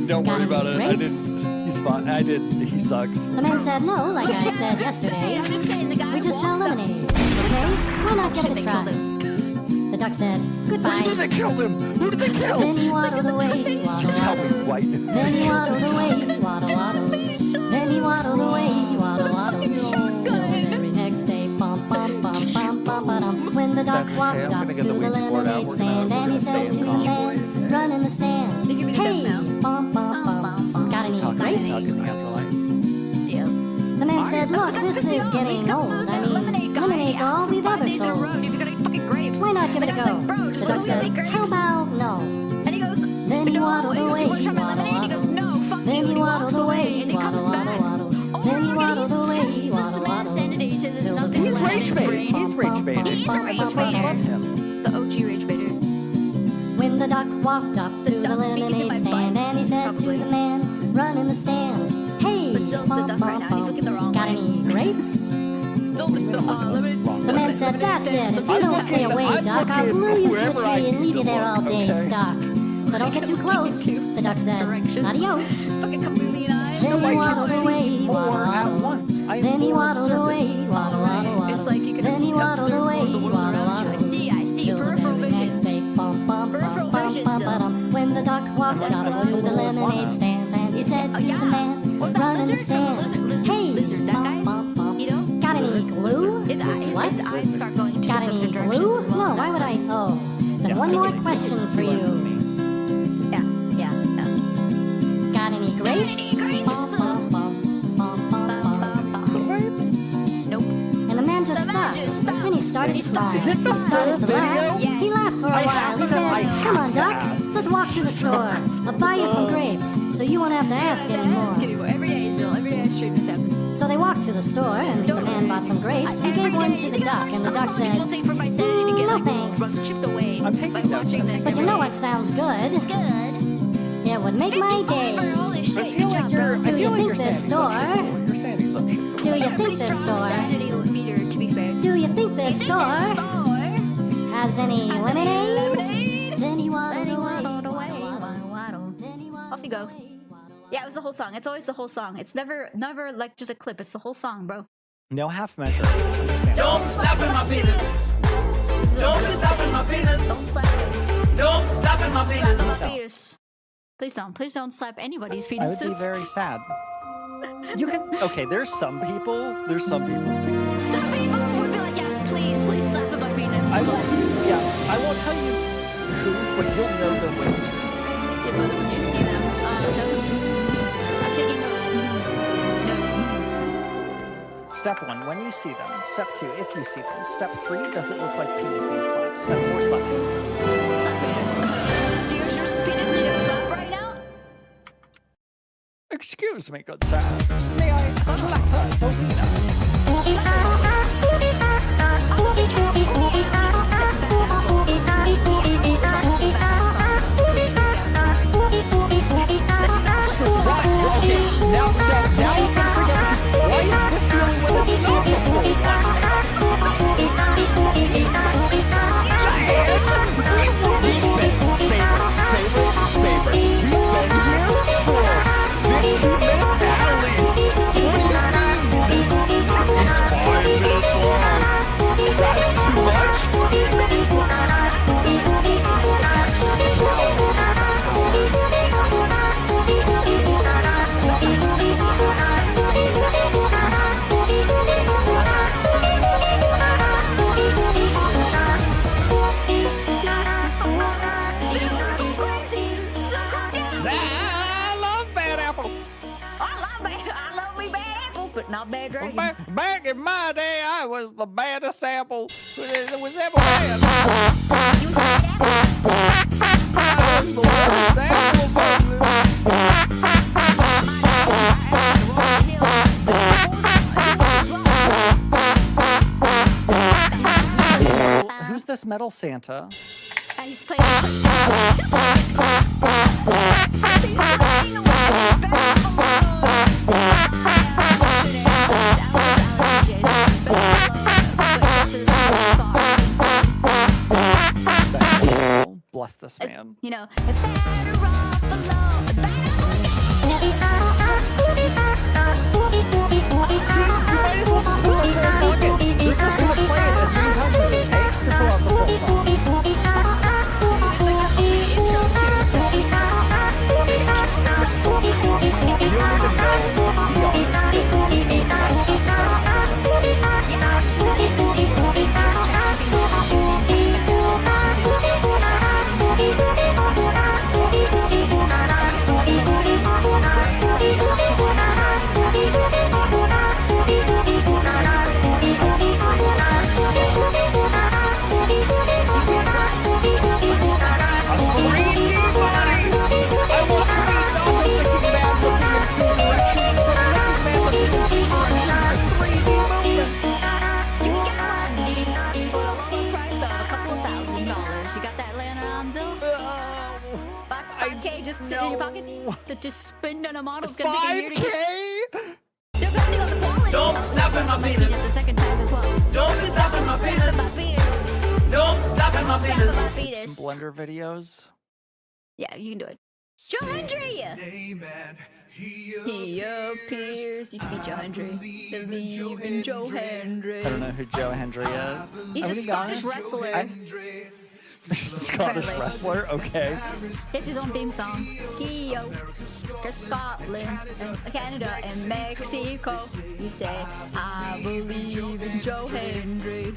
Don't worry about it. I didn't. He's fine. He sucks. The man said, no, like I said yesterday. I'm just saying the guy We just sell lemonade, okay? Why not give it a try? The duck said, goodbye. Who did they kill him? Who did they kill? Then he waddled away, waddle, Tell me, waddle. white. Then he waddled away, waddle, waddle. Then he waddled away, waddle, waddle. Till the very next day, bum, bum, bum, bum, bum, bum. When the duck walked up to the lemonade stand and he said to the man, run in the stand. Hey, bum, bum, bum. Got any grapes? The man said, look, this is getting old. I mean, lemonade's all we've ever sold. Why not give it a go? The duck said, how about no? And he goes, Then he waddled away, waddle, waddle. Then he waddled away, waddle, waddle, waddle. Then he waddled away, waddle, waddle. He's rage baiting. He's rage baiting. He's a rage That's why I love baiter. him. The OG rage baiter. When the duck walked up to the lemonade stand and he said to the man, run in the stand. Hey, But still, it's the bum, duck bum, right now. He's looking the wrong got way. any grapes? The man said, that's it. If you don't stay away, duck, I'll glue you to the tree and leave you there all day stuck. So don't get too close. The duck said, adios. Fucking chameleon eyes. Then he waddled away, waddle, At waddle. once. Then he waddled away, waddle, waddle, waddle. It's like you can Then he waddled observe away, the world waddle, around you. waddle. I see. Till the Peripheral very next vision. day, bum, bum, Peripheral bum, vision, bum, Zil. bum. When the duck walked up to the lemonade stand and he said to the man, What run in the lizard? stand. Lizard, Hey, lizard, that guy? bum, bum, You know? got any glue? His What? eyes start going into Got different any directions glue? as well. No, why would I? Oh, then one more question for you. Yeah. Got any grapes? Any grapes? Bum, bum, bum, bum, bum, bum. Grapes? Nope. And the man just stopped. Then he started to smile. Is this the He started full to laugh. video? He laughed for a while. He said, come on, Duck. Let's walk to the store. I'll buy you some grapes, so you won't have to ask anymore. Every day, Zil. Every day I stream this happens. So they walked to the store, and the man bought some grapes. He gave one to the duck, and the duck said, It'll take for my sanity to get no like thanks. chipped away. I'm taking by notes. watching this. But you know what sounds good? It's good. It would make my day. Holy shit. I feel like you're. Do you think this store? Your Sandy's unshakable. Do you think this store? Sanity meter, to be fair. Do you think this store has any lemonade? Then he waddled away. Off you go. Yeah, it was the whole song. It's always the whole song. It's never like just a clip. It's the whole song, bro. No half measure. Don't slap in my penis. Don't be slapping my penis. Don't slap it. Don't slap in my Slap penis. my fetus. Please don't slap anybody's I would be penises. very sad. You can. Okay, there's some people's penises. Some people would be like, yes, please slap at my penis. I won't. Yeah, I won't tell you who, but you'll know them when you see them. Yeah, but when you see them, no. I'm taking notes. Step 1, when you see them. Step 2, if you see them. Step 3, does it look like penis needs slap? Step 4, slap penis. Slap penis. Do your penis need a slap right now? Excuse me, good sir. May I slap her, Bovina? Now we can forget. Why is this the only one that's not the full one? We've been favorite. We've been here for 15 minutes at least. What do you mean? It's 5 minutes long. That's too much? But not bad dragon. Back in my day, I was the baddest apple there was ever had. I was the worst apple. Who's this metal Santa? He's playing. Bless this man. You know, it's better off alone. See, you might as well just put the full song in. They're just going to play it as many times as it takes to fill out the full song. You don't even know, to be Just sit in your pocket. Just spend on a model. It's gonna take a year to 5K? Depending on the quality. Don't snap in my penis. The second time as well. Don't be snapping my penis. Don't snap in my penis. Some Blender videos. Yeah, you can do it. Joe Hendry! He appears. You can be Joe Hendry. Believe in Joe Hendry. I don't know who Joe Hendry is. He's a Scottish wrestler. Scottish wrestler? Okay. It's his own theme song. Kyo, Scotland, Canada, and Mexico. You say, I believe in Joe Hendry.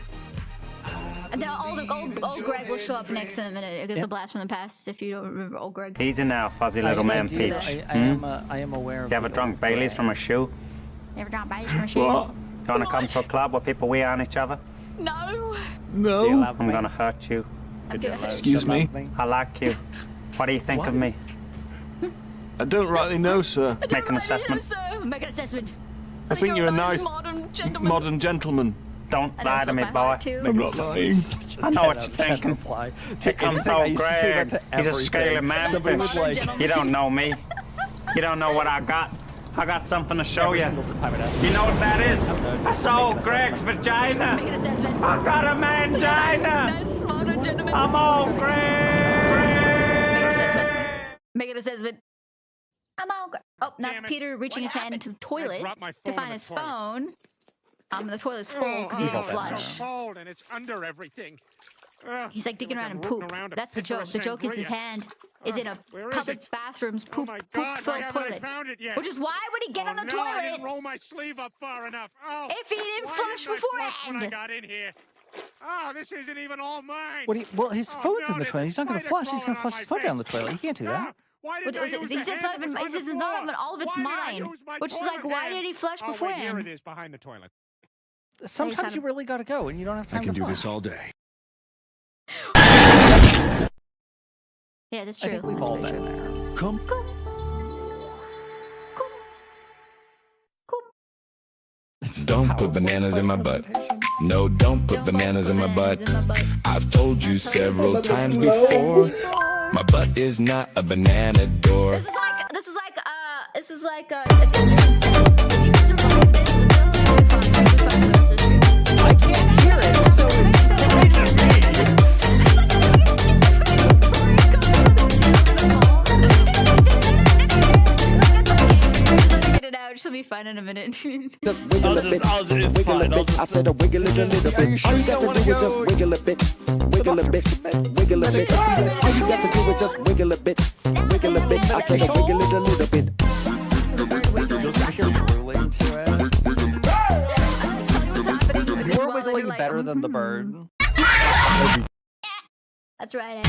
And then old Greg will show up next in a minute. It's a blast from the past if you don't remember old Greg. Easy now, fuzzy little man Peach. I am aware of You ever drunk Baileys from a shoe? You ever drunk Baileys from a shoe? Gonna come to a club where people wee on each other? No. I'm gonna hurt you. Excuse me? I like you. What do you think of me? I don't rightly know, sir. Make an assessment. Make an assessment. I think you're a nice modern gentleman. Don't lie to me, boy. I'm not lying. I know what you're thinking. Here comes old Greg. He's a scaly man. You don't know me. You don't know what I got. I got something to show you. Time it is. You know what that is? I saw Greg's vagina. Make an assessment. I got a mangina. That's modern gentleman. I'm all Greg. Make an assessment. I'm all good. Oh, now it's Peter reaching his hand into the toilet to find his phone. The toilet's full because he didn't flush. Cold and it's under everything. He's like digging around in poop. That's the joke. The joke is his hand is in a public bathroom's poop-filled toilet. Which is why would he get on the toilet? I didn't roll my sleeve up far enough. Oh, if he didn't flush beforehand. When I got in here. Oh, this isn't even all mine. Well, his phone's in the toilet. He's not going to flush. He's going to flush his phone down the toilet. He can't do that. He says it's not even all of it's mine. Which is like, why did he flush beforehand? Here it is behind the toilet. Sometimes you really got to go and you don't have time to flush. I can do this all day. Yeah, that's true. I think we've all been there. Come. Don't put bananas in my butt. No, don't put bananas in my butt. I've told you several times before. My butt is not a banana door. This is like a dangerous test. If you can survive this, this is really fun. I can't hear it, so it's it out. She'll be fine in a minute. Just wiggle a bit. Wiggle a bit. I said a wiggle it a little bit. All you got to do is just wiggle a bit. Wiggle a bit. Wiggle a bit. All you got to do is just wiggle a bit. Wiggle a bit. I said a wiggle it a little bit. You'll hear drooling to it. You're wiggling better than the bird. That's right.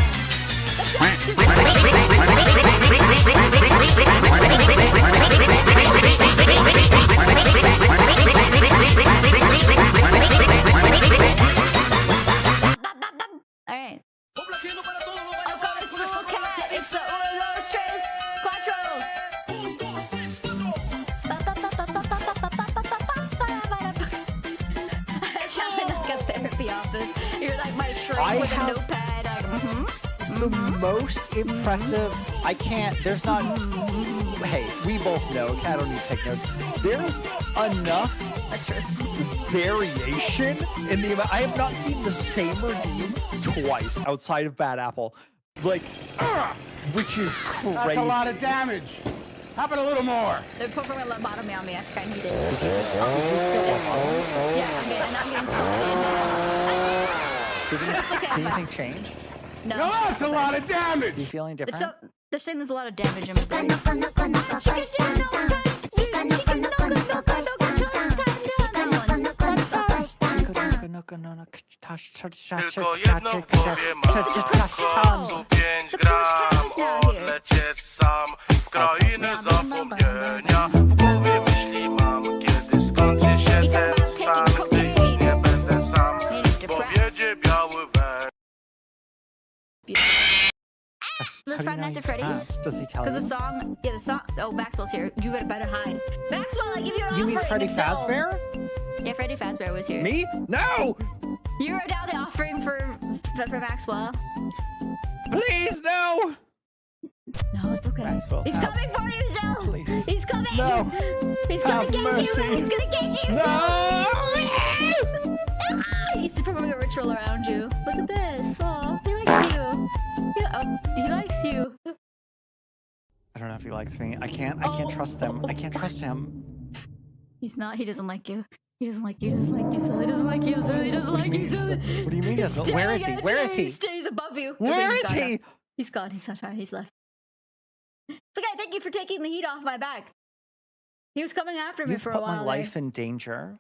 Alright. It's the little cat. It's the uno, dos, tres, cuatro. I sound like a therapy office. You're like my shrink with a notepad. The most impressive, there's not, hey, we both know, I don't need to take notes. There's enough variation in the amount. I have not seen the same redeem twice outside of Bad Apple. Like, which is crazy. That's a lot of damage. How about a little more? They're pouring a lobotomy on me. I think I need it. Yeah, I'm getting salty. Did anything change? No. That's a lot of damage. Do you feel any different? They're saying there's a lot of damage in my brain. Tylko jedno w głowie mam 105 gram odlecieć sam w krainę zapomnienia. W głowie myśli mam, kiedy skończy się ten stan, gdy już nie będę sam, bo wiedzie biały węż. Let's Five Nights at Freddy's. Does he tell you? Because the song, oh, Maxwell's here. You better hide. Maxwell, I give you an offering. You mean Freddy Fazbear? Yeah, Freddy Fazbear was here. Me? No! You wrote down the offering for Maxwell. Please, no! No, it's okay. Maxwell, he's coming for you, Zell! Please. He's coming! No! He's gonna get mercy. you! He's gonna get you, No! He's performing a ritual around you. Look at this. Oh, he likes you. He likes you. I don't know if he likes me. I can't trust him. I can't trust him. He's not. He doesn't like you. He doesn't like you. He doesn't like you, Sally. He doesn't like you, Sally. He doesn't like you, Sally. What do you mean he doesn't? Where is he? Where is he? He's above you. Where is he? He's gone. He's not tired. He's left. It's okay. Thank you for taking the heat off my back. He was coming after me for a while. You put my life in danger.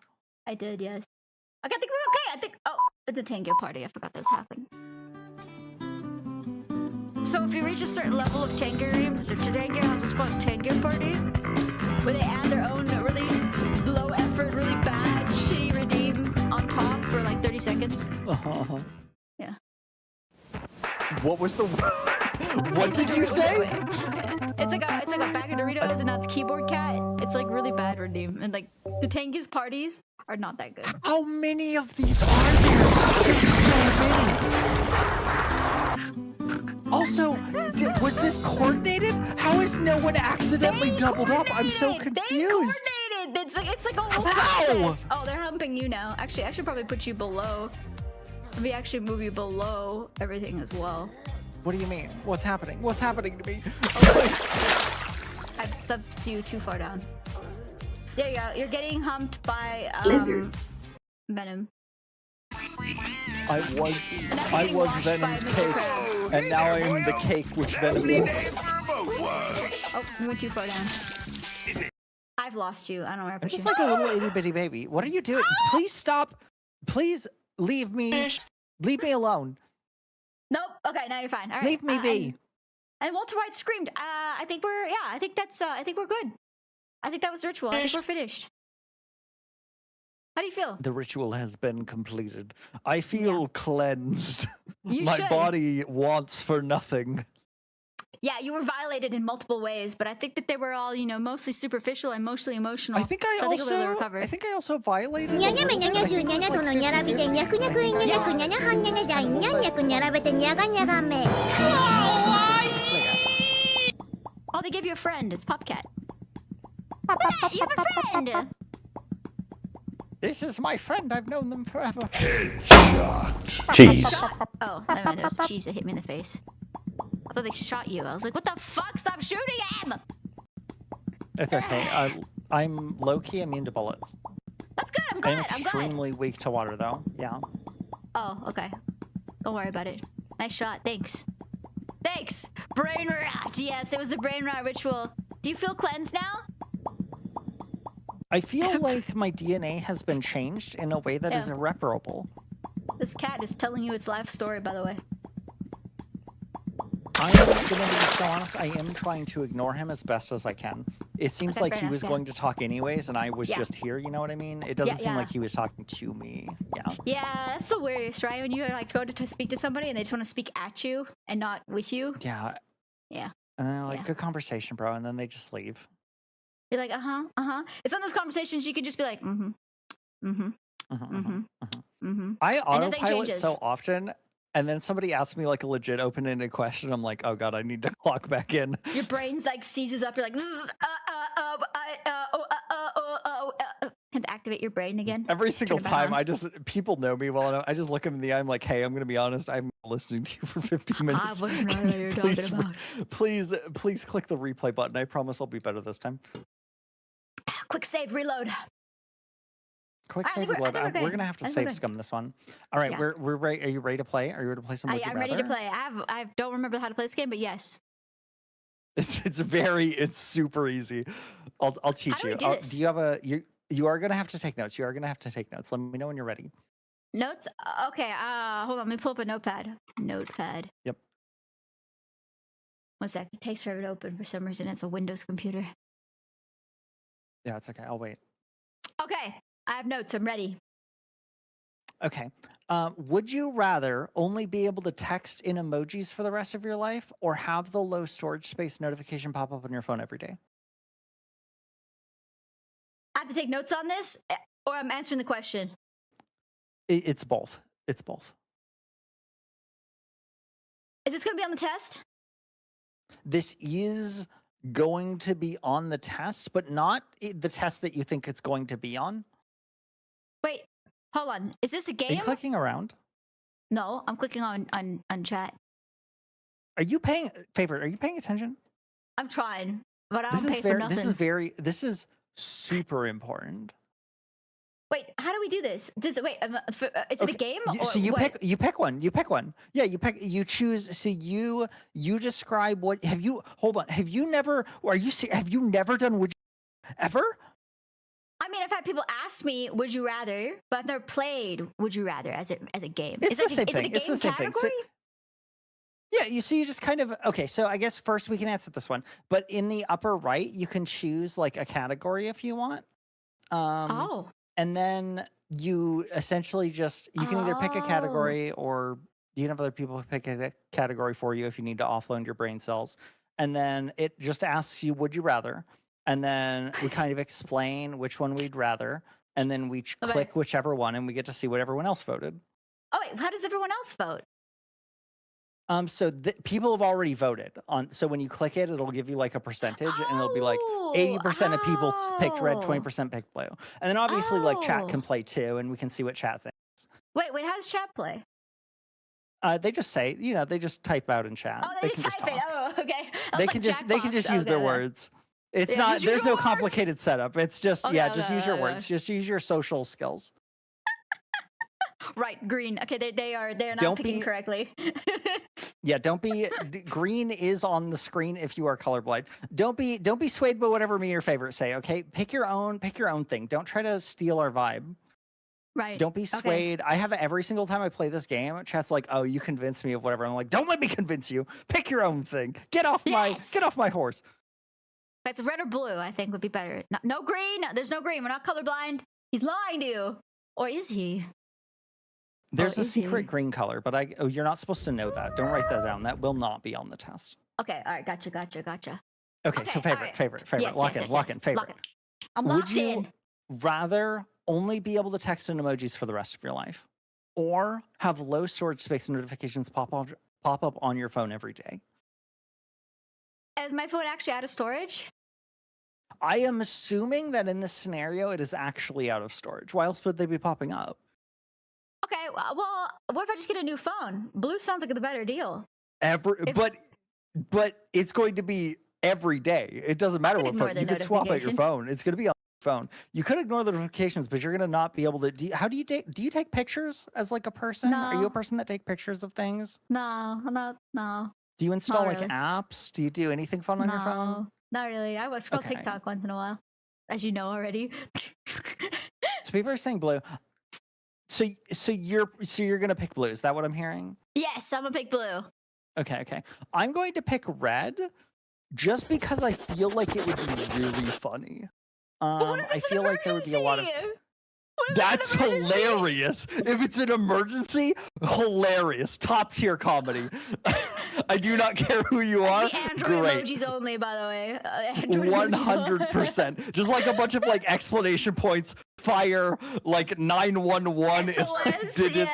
I did, yes. Okay, I think we're okay. I think. Oh, it's a tango party. I forgot that was happening. So if you reach a certain level of Tangariums, Tango has what's called Tango Party, where they add their own really low effort, really bad, shitty redeem on top for like 30 seconds. Yeah. What was the? What did you say? It's like a bag of Doritos, and that's Keyboard Cat. It's like really bad redeem, and like the Tangus parties are not that good. How many of these are there? There's so many. Also, was this coordinated? How is no one accidentally doubled up? I'm so confused. They coordinated. It's like a whole process. Oh, they're humping you now. Actually, I should probably put you below. Maybe actually move you below everything as well. What do you mean? What's happening? What's happening to me? I've stuffed you too far down. There you go. You're getting humped by Venom. I was Venom's cake, and now I am the cake which Venom is. Oh, you went too far down. I've lost you. I don't know where I put I'm just you. like a little itty bitty baby. What are you doing? Please stop. Please leave me. Leave me alone. Nope. Okay, now you're fine. All right. Leave me be. And Walter White screamed. I think we're I think that's I think we're good. I think that was the ritual. I think we're finished. How do you feel? The ritual has been completed. I feel cleansed. You My should. body wants for nothing. Yeah, you were violated in multiple ways, but I think that they were all, you know, mostly superficial and mostly emotional. I think I also violated. Oh, they gave you a friend. It's Popcat. You have a friend. This is my friend. I've known them forever. Cheese. Oh, never mind. There was cheese that hit me in the face. I thought they shot you. I was like, what the fuck? Stop shooting him! It's okay. I'm low-key immune to bullets. That's good. I'm glad. I'm I'm glad. extremely weak to water, though. Yeah. Oh, okay. Don't worry about it. Nice shot. Thanks. Thanks. Brain rot. Yes, it was the brain rot ritual. Do you feel cleansed now? I feel like my DNA has been changed in a way that is Yeah. irreparable. This cat is telling you its life story, by the way. I'm gonna be so honest, I am trying to ignore him as best as I can. It seems Okay, like fair he enough, was yeah. going to talk anyways, and I was Yeah. just here, you know what I mean? It doesn't seem yeah. like he was talking to me. Yeah. Yeah, that's the weirdest, right? When you like go to speak to somebody and they just want to speak at you and not with you. Yeah. Yeah. And then like, Yeah. good conversation, bro, and then they just leave. You're like, It's one of those conversations you can just be like, I And nothing autopilot changes. so often, and then somebody asks me like a legit open-ended question, I'm like, oh god, I need to clock back in. Your brain's like seizes up. You're like, and to activate your brain again. Every single Turn it back time, on. people know me well enough. I just look them in the eye. I'm like, hey, I'm gonna be honest. I'm listening to you for 15 minutes. I wouldn't know what you're talking about. Please click the replay button. I promise I'll be better this time. Quick save, reload. Quick I save think we're- I reload. think we're We're good. gonna have to I think save we're good. scum this one. All right, Yeah. we're ready. Are you ready to play? Are you ready to play some? Would You I'm ready to Rather? play. I don't remember how to play this game, but yes. It's super easy. I'll teach How do you. we do this? Do you have you are gonna have to take notes. You are gonna have to take notes. Let me know when you're ready. Notes? Okay, hold on. Let me pull up a notepad. Notepad. Yep. One sec. It takes forever to open for some reason. It's a Windows computer. Yeah, it's okay. I'll wait. Okay, I have notes. I'm ready. Okay. Would you rather only be able to text in emojis for the rest of your life, or have the low storage space notification pop up on your phone every day? I have to take notes on this, or I'm answering the question. It's both. It's both. Is this going to be on the test? This is going to be on the test, but not the test that you think it's going to be on. Wait, hold on. Is this a Are game? you clicking around? No, I'm clicking on chat. Are you paying favorite? Are you paying attention? I'm trying, but I This don't is pay for nothing. This is super important. Wait, how do we do this? Is it a game? Or So you what? pick one. You pick one. Yeah, you choose. So you describe what have you hold on. Have you never done would you ever? I mean, I've had people ask me, "Would you rather?" But I've never played "Would you rather" as a game. It's the same Is thing. it a It's game the same thing. category? Yeah, you just kind of okay. So I guess first we can answer this one, but in the upper right, you can choose like a category if you want. Oh. And then you essentially just you can either pick a category or you can have other people pick a category for you if you need to offload your brain cells. And then it just asks you, would you rather? And then we kind of explain which one we'd rather. And then we click whichever one and we get to see what everyone else voted. Oh wait, how does everyone else vote? So people have already voted on. So when you click it, it'll give you like a percentage, and it'll be like 80% of people picked red, 20% picked blue, and then obviously like chat can play too, and we can see what chat thinks. Wait, how does chat play? They just say, they just type out in chat. Oh, they just type it. Oh, okay. They can just use their words. It's not. There's no complicated setup. It's just just use your words. Just use your social skills. Right, green. Okay, they're not picking correctly. Yeah, don't be. Green is on the screen if you are colorblind. Don't be swayed by whatever me or favorite say. Okay, pick your own thing. Don't try to steal our vibe. Right. Don't be swayed. I have every single time I play this game, chat's like, "Oh, you convinced me of whatever." I'm like, "Don't let me convince you. Pick your own thing. Get off my horse." It's red or blue. I think would be better. No green. There's no green. We're not colorblind. He's lying to you, or is he? There's a secret green color, but you're not supposed to know that. Don't write that down. That will not be on the test. Okay. All right. Gotcha. Okay. So favorite. Yes, lock in. Favorite. Lock in. I'm locked in. Would you rather only be able to text in emojis for the rest of your life, or have low storage space notifications pop up on your phone every day? Is my phone actually out of storage? I am assuming that in this scenario, it is actually out of storage. Why else would they be popping up? Okay, well, what if I just get a new phone? Blue sounds like the better deal. But it's going to be every day. It doesn't matter what phone. You can swap out your phone. It's going to be on your phone. You could ignore the notifications, but you're going to not be able to. Do you take pictures as like a person? No. Are you a person that take pictures of things? No, I'm not. No. Do you install like apps? Do you do anything fun on your phone? Not really. I will scroll TikTok once in a while, as you know already. So people are saying blue. So you're gonna pick blue. Is that what I'm hearing? Yes, I'm gonna pick blue. Okay. I'm going to pick red, just because I feel like it would be really funny. I feel like there would be a lot of. That's hilarious. If it's an emergency, hilarious. Top tier comedy. I do not care who you are. The Android Great. emojis only, by the way. 100%. Just like a bunch of like explanation points, fire, like 911. SOS,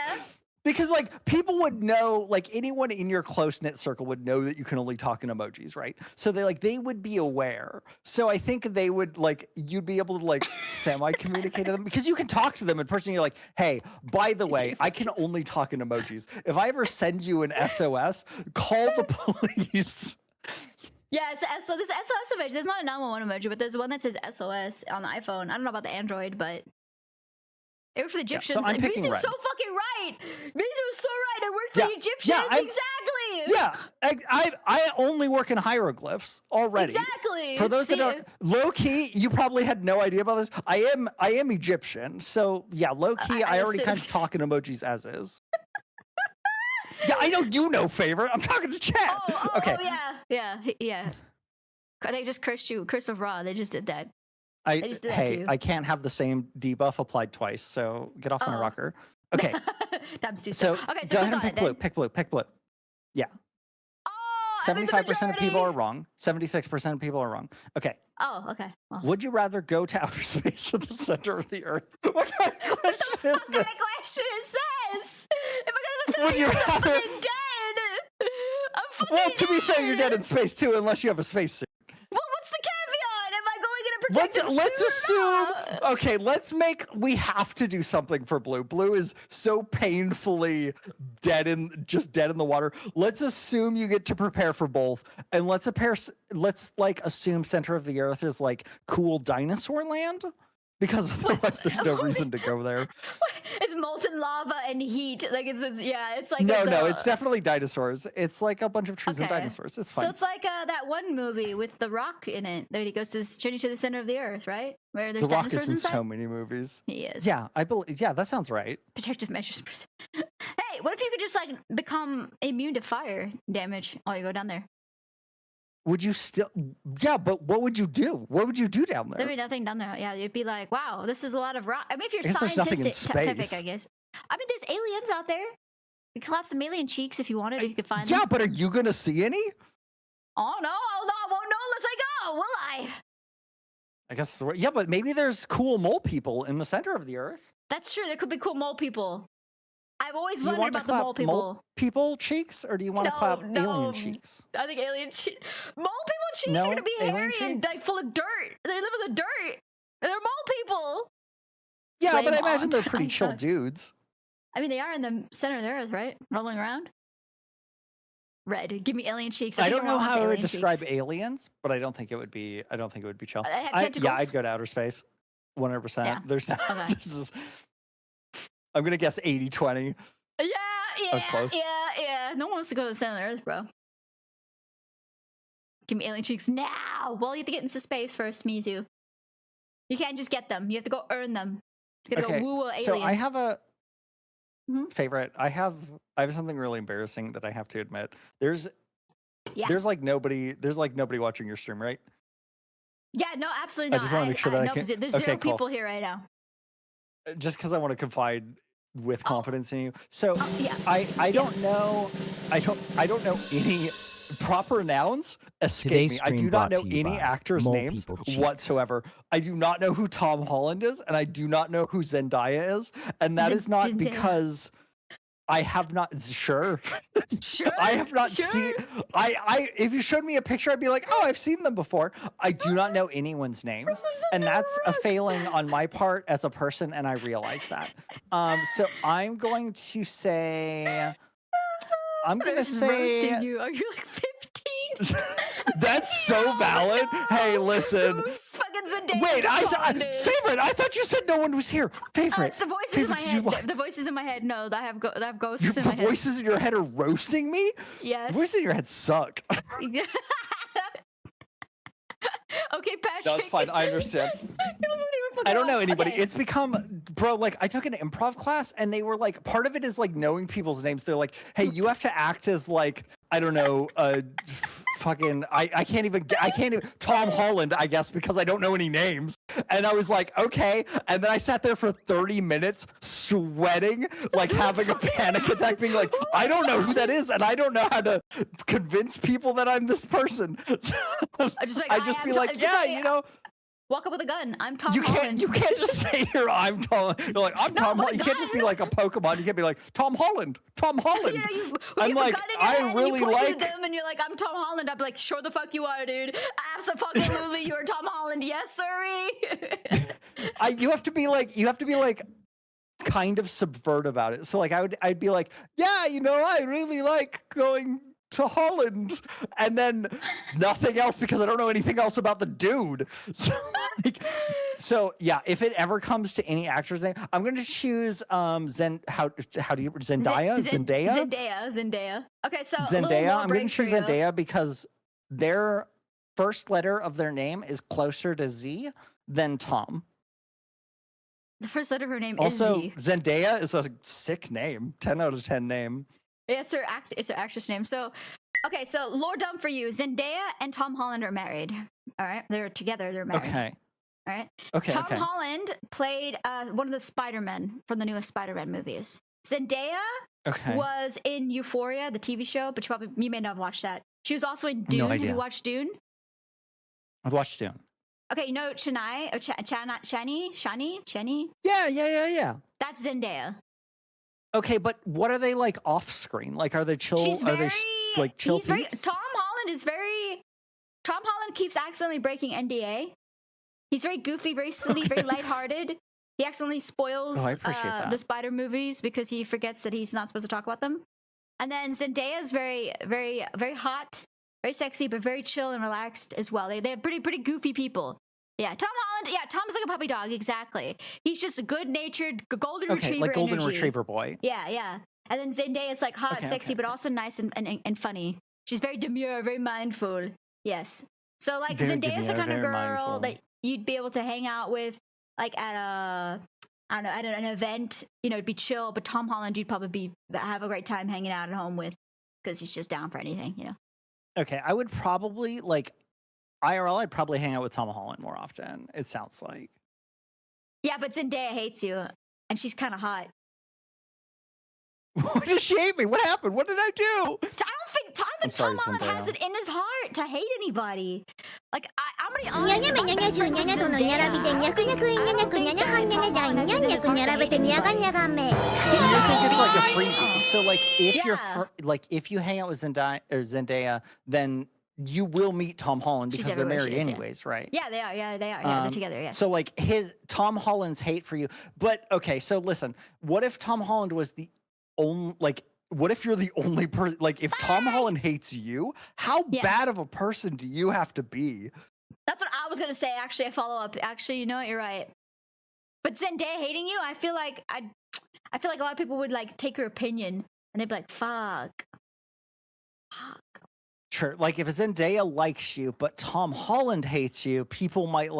Because like people would know, like anyone in your close knit circle would know that you can only talk in emojis, right? So they would be aware. So I think they would you'd be able to like semi communicate to them, because you can talk to them in person. You're like, hey, by the way, I can only talk in emojis. If I ever send you an SOS, call the police. Yes, so this SOS emoji, there's not a 911 emoji, but there's one that says SOS on the iPhone. I don't know about the Android, but it worked for the Egyptians. Yeah, so I'm picking red. So fucking right. Mizu was so right. It worked for the Egyptians. Exactly. Yeah, I only work in hieroglyphs already. Exactly. For those that don't, low key, you probably had no idea about this. I am Egyptian, so yeah, low key, I already kind of talk in emojis as is. Yeah, I know you know, favorite. I'm talking to chat. Okay. Oh, yeah. They just cursed you, curse of Ra. They just did that. I can't have the same debuff applied twice, so get off my rocker. Okay. So okay, go ahead and pick blue. Pick blue. Yeah. 75% of people are wrong. 76% of people are wrong. Okay. Oh, okay. Well. Would you rather go to outer space or the center of the Earth? What kind of question is this? What kind of question is this? If I go to the center Would you of the Earth, I'm rather... fucking dead. I'm fucking Well, to be dead. fair, you're dead in space too, unless you have a spacesuit. Well, what's the caveat? Am I going in a protective Let's suit assume. Okay, we have to do something for blue. Blue is so painfully dead in the water. Let's assume you get to prepare for both, and let's assume center of the Earth is like cool dinosaur land, because otherwise there's no reason to go there. It's molten lava and heat. Like it's like no, it's definitely dinosaurs. It's like a bunch of trees and dinosaurs. It's fine. So it's like that one movie with The Rock in it that he goes to this journey to the center of the Earth, right? Where there's The Rock dinosaurs is in inside. so many movies. He is. Yeah, I believe. Yeah, that sounds right. Protective measures. Hey, what if you could just like become immune to fire damage while you go down there? Would you still? Yeah, but what would you do? What would you do down there? There'd be nothing down there. Yeah, you'd be like, wow, this is a lot of rock. I mean, if you're there's nothing in scientific, space. I guess. I mean, there's aliens out there. You collapse some alien cheeks if you wanted. You could find them. Yeah, but are you gonna see any? Oh no, I won't know unless I go, will I? I guess. Yeah, but maybe there's cool mole people in the center of the Earth. That's true. There could be cool mole people. I've always Do you wondered want to about the mole clap people. people cheeks, or do you want to clap No, alien cheeks? I think alien mole people cheeks No? are gonna be Alien hairy and cheeks? like full of dirt. They live in the dirt. They're mole people. Yeah, but I Flame imagine on they're pretty time chill trucks. dudes. I mean, they are in the center of the earth, right? Rolling around. Red. Give me alien cheeks. I think don't know everyone wants how I would alien describe cheeks. aliens, but I don't think it would be. I don't think it would be chill. They have Yeah, tentacles? I'd go to outer space. 100%. Yeah. There's no. Okay. This is, I'm gonna guess 80-20. Yeah, was close. yeah. No one wants to go to the center of the earth, bro. Give me alien cheeks now. Well, you have to get into space first, Mizu. You can't just get them. You have to go earn them. You have to go woo a alien. So I have a Mhm. favorite. I have something really embarrassing that I have to admit. There's like nobody watching your stream, right? Yeah, no, absolutely I not. just wanna make sure that I no, can- there's Okay, zero cool. people here right now. Just because I want to confide with confidence in you. So yeah. I don't know any proper nouns escape Today's me. I stream do not brought know to you any by actors' Mole names People Cheeks. whatsoever. I do not know who Tom Holland is, and I do not know who Zendaya is, and that is not Zendaya. because I have not Sure. I have not seen I if you showed me a picture, I'd be like, oh, I've seen them before. I do not know anyone's names, and that's a failing on my part as a person, and I realize that. So I'm going to say I'm gonna Just say roasting you. Are you like 15? that's so valid. Hey, listen. Who's fucking Zendaya? Wait, Holland is? favorite. I thought you said no one was here. Favorite. It's the voices favorite, in my did you head. The voices in my head. No, I have ghosts Your in my head. voices in your head are roasting me? Yes. The voices in your head suck. Okay, Patrick. No, it's fine. I understand. I don't know anybody. It's become, bro, like I took an improv class and they were like, part of it is like knowing people's names. They're like, hey, you have to act as like, I don't know, fucking, I can't even, Tom Holland, I guess, because I don't know any names. And I was like, okay. And then I sat there for 30 minutes sweating, like having a panic attack, being like, I don't know who that is. And I don't know how to convince people that I'm this person. I'd just be like, yeah, you know. Walk up with a gun. I'm Tom You Holland. can't just say I'm Tom. You're like, I'm Tom Holland. You can't just be like a Pokemon. You can't be like Tom Holland. Tom Holland. Yeah, you I'm have like, a gun in your I hand really and you point like. at them and you're like, I'm Tom Holland. I'd be like, sure the fuck you are, dude. Absolutely, you're Tom Holland. Yes, sirree. You have to be like kind of subvert about it. So like I'd be like, yeah, you know, I really like going to Holland, and then nothing else because I don't know anything else about the dude. So yeah, if it ever comes to any actor's name, I'm going to choose how do you Zendaya? Zendaya. Okay, so Zendaya. I'm going to choose Zendaya. Zendaya because their first letter of their name is closer to Z than Tom. The first letter of her name Also, is Z. Zendaya is a sick name. 10 out of 10 name. Yeah, it's her actress name. So, okay, so lore dump for you. Zendaya and Tom Holland are married. All right, they're together. They're married. Okay. All right. Okay. Tom Holland played one of the Spider-Men from the newest Spider-Man movies. Zendaya was in Euphoria, the TV show, but you may not have watched that. She was also in Dune. No Have idea. you watched Dune? I've watched Dune. Okay, you know Chani or Shani? Yeah. That's Zendaya. Okay, but what are they like off screen? Like, are they chill? Like chill peeps? Tom Holland keeps accidentally breaking NDA. He's very goofy, very silly, very lighthearted. He accidentally spoils I appreciate that. the Spider movies because he forgets that he's not supposed to talk about them. And then Zendaya is very, very, very hot, very sexy, but very chill and relaxed as well. They're pretty goofy people. Yeah, Tom Holland. Yeah, Tom's like a puppy dog. Exactly. He's just a good-natured golden retriever. Like golden energy. retriever boy. Yeah. And then Zendaya is like hot, sexy, but also nice and funny. She's very demure, very mindful. Yes. So like Very Zendaya's the demure, kind of very girl mindful. that you'd be able to hang out with, like at an event. You know, it'd be chill. But Tom Holland, you'd probably have a great time hanging out at home with, because he's just down for anything. You know. Okay, I would probably like IRL. I'd probably hang out with Tom Holland more often. It sounds like. Yeah, but Zendaya hates you, and she's kind of hot. Why does she hate me? What happened? What did I do? I don't think Tom Holland Zendaya. has it in his heart to hate anybody. Like I'm gonna be にゃ honest. にゃめにゃにゃじゅにゃにゃどのにゃらびでにゃくにゃくいにゃにゃくにゃにゃはんにゃにゃだいにゃにゃくにゃ think it's like a freebie. So like if Yeah. you're if you hang out with Zendaya, then you will meet Tom Holland She's because they're everywhere, married she is, yeah. anyways, right? Yeah, they are. Yeah, they are. Yeah, they're together. Yeah. So like Tom Holland's hate for you. But okay, so listen, what if Tom Holland was the only what if you're the only person if Tom Holland hates you, how bad of a person do you have to be? That's what I was gonna say. Actually, I follow up. Actually, you know what? You're right. But Zendaya hating you, I feel like a lot of people would like take your opinion and they'd be like, "Fuck." Sure, like if Zendaya likes you, but Tom Holland hates you, people might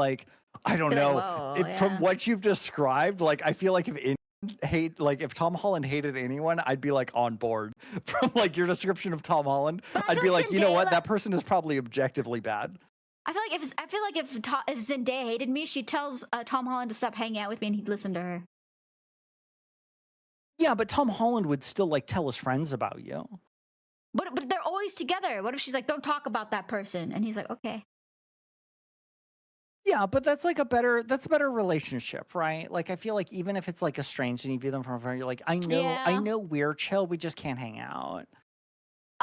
I don't Be like, know. "Whoa, From yeah." what you've described, I feel like if Tom Holland hated anyone, I'd be on board. From your description of Tom Holland, I'd be like, you know what, that person is probably objectively bad. I feel like if Zendaya hated me, she tells Tom Holland to stop hanging out with me, and he'd listen to her. Yeah, but Tom Holland would still tell his friends about you. But they're always together. What if she's like, "Don't talk about that person," and he's like, "Okay." Yeah, but that's a better relationship, right? I feel like even if it's a strange and you view them from afar, you're like, I know we're chill, we just can't hang out.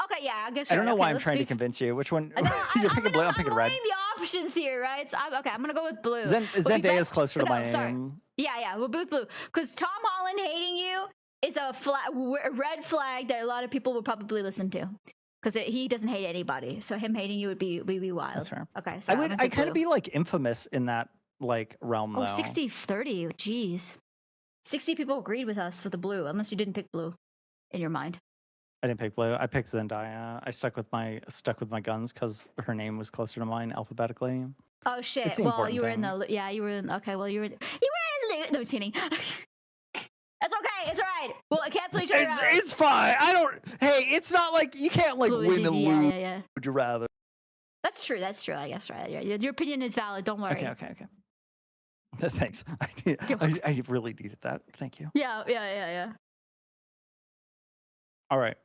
Okay, yeah, I guess. I don't know okay, why I'm trying to convince you. Which one? You're picking blue. I'm picking red. The options here, right? So I'm gonna go with blue. Zendaya is closer to my sorry. name. Yeah, we'll both blue. Because Tom Holland hating you is a red flag that a lot of people will probably listen to. Because he doesn't hate anybody, so him hating you would be wild. That's fair. Okay, so I kind of be infamous in that realm though. Oh, 60-30. Jeez. 60 people agreed with us for the blue, unless you didn't pick blue in your mind. I didn't pick blue. I picked Zendaya. I stuck with my guns because her name was closer to mine alphabetically. Oh shit! Well, you were in the you were in. Okay, well you were in. No, just kidding. It's okay. It's alright. We'll cancel each other out. It's fine. I don't. Hey, it's not you can't win and lose. Yeah. Would you rather? That's true. I guess right. Yeah, your opinion is valid. Don't worry. Okay. Thanks. I really needed that. Thank you. Yeah. All right.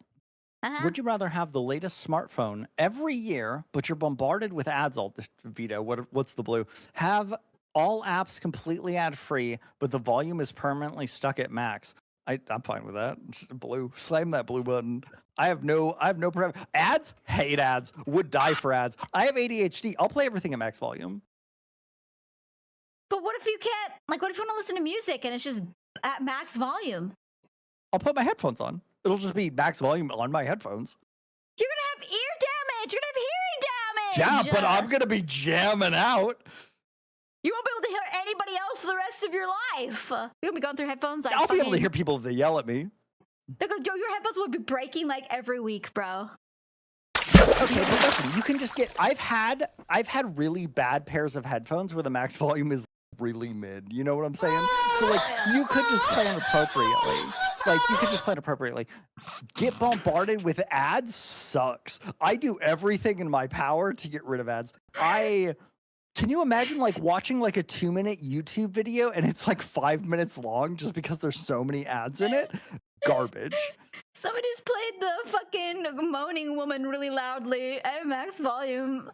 Would you rather have the latest smartphone every year, but you're bombarded with ads all the Vito? What's the blue? Have all apps completely ad-free, but the volume is permanently stuck at max. I'm fine with that. Blue. Slam that blue button. I have no ads? Hate ads. Would die for ads. I have ADHD. I'll play everything at max volume. But what if you can't what if you want to listen to music and it's just at max volume? I'll put my headphones on. It'll just be max volume on my headphones. You're gonna have ear damage. You're gonna have hearing damage. Yeah, but I'm gonna be jamming out. You won't be able to hear anybody else for the rest of your life. You're gonna be going through headphones. I'll be able to hear people if they yell at me. Your headphones would be breaking every week, bro. Okay, but listen, you can just get. I've had really bad pairs of headphones where the max volume is really mid. You know what I'm saying? So you could just plan appropriately. You could just plan appropriately. Get bombarded with ads sucks. I do everything in my power to get rid of ads. Can you imagine watching a 2-minute YouTube video and it's 5 minutes long just because there's so many ads in it? Garbage. Somebody just played the fucking moaning woman really loudly at max volume.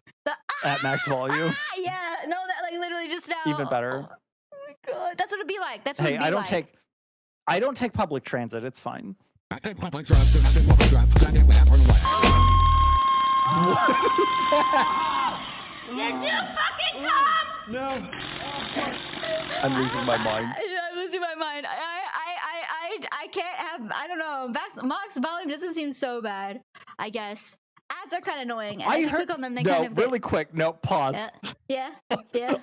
At max volume? Yeah, no, that literally just now. Even better. Oh my god, that's what it'd be like. That's what it'd be like. I don't take public transit. It's fine. I take public transit. I take public transit. I take my app on the way. What is that? Did you fucking come? No. I'm losing my mind. I'm losing my mind. I can't have. I don't know. Max volume doesn't seem so bad. I guess ads are kind of annoying. And if you click on them, they kind of really quick. No, pause. Yeah.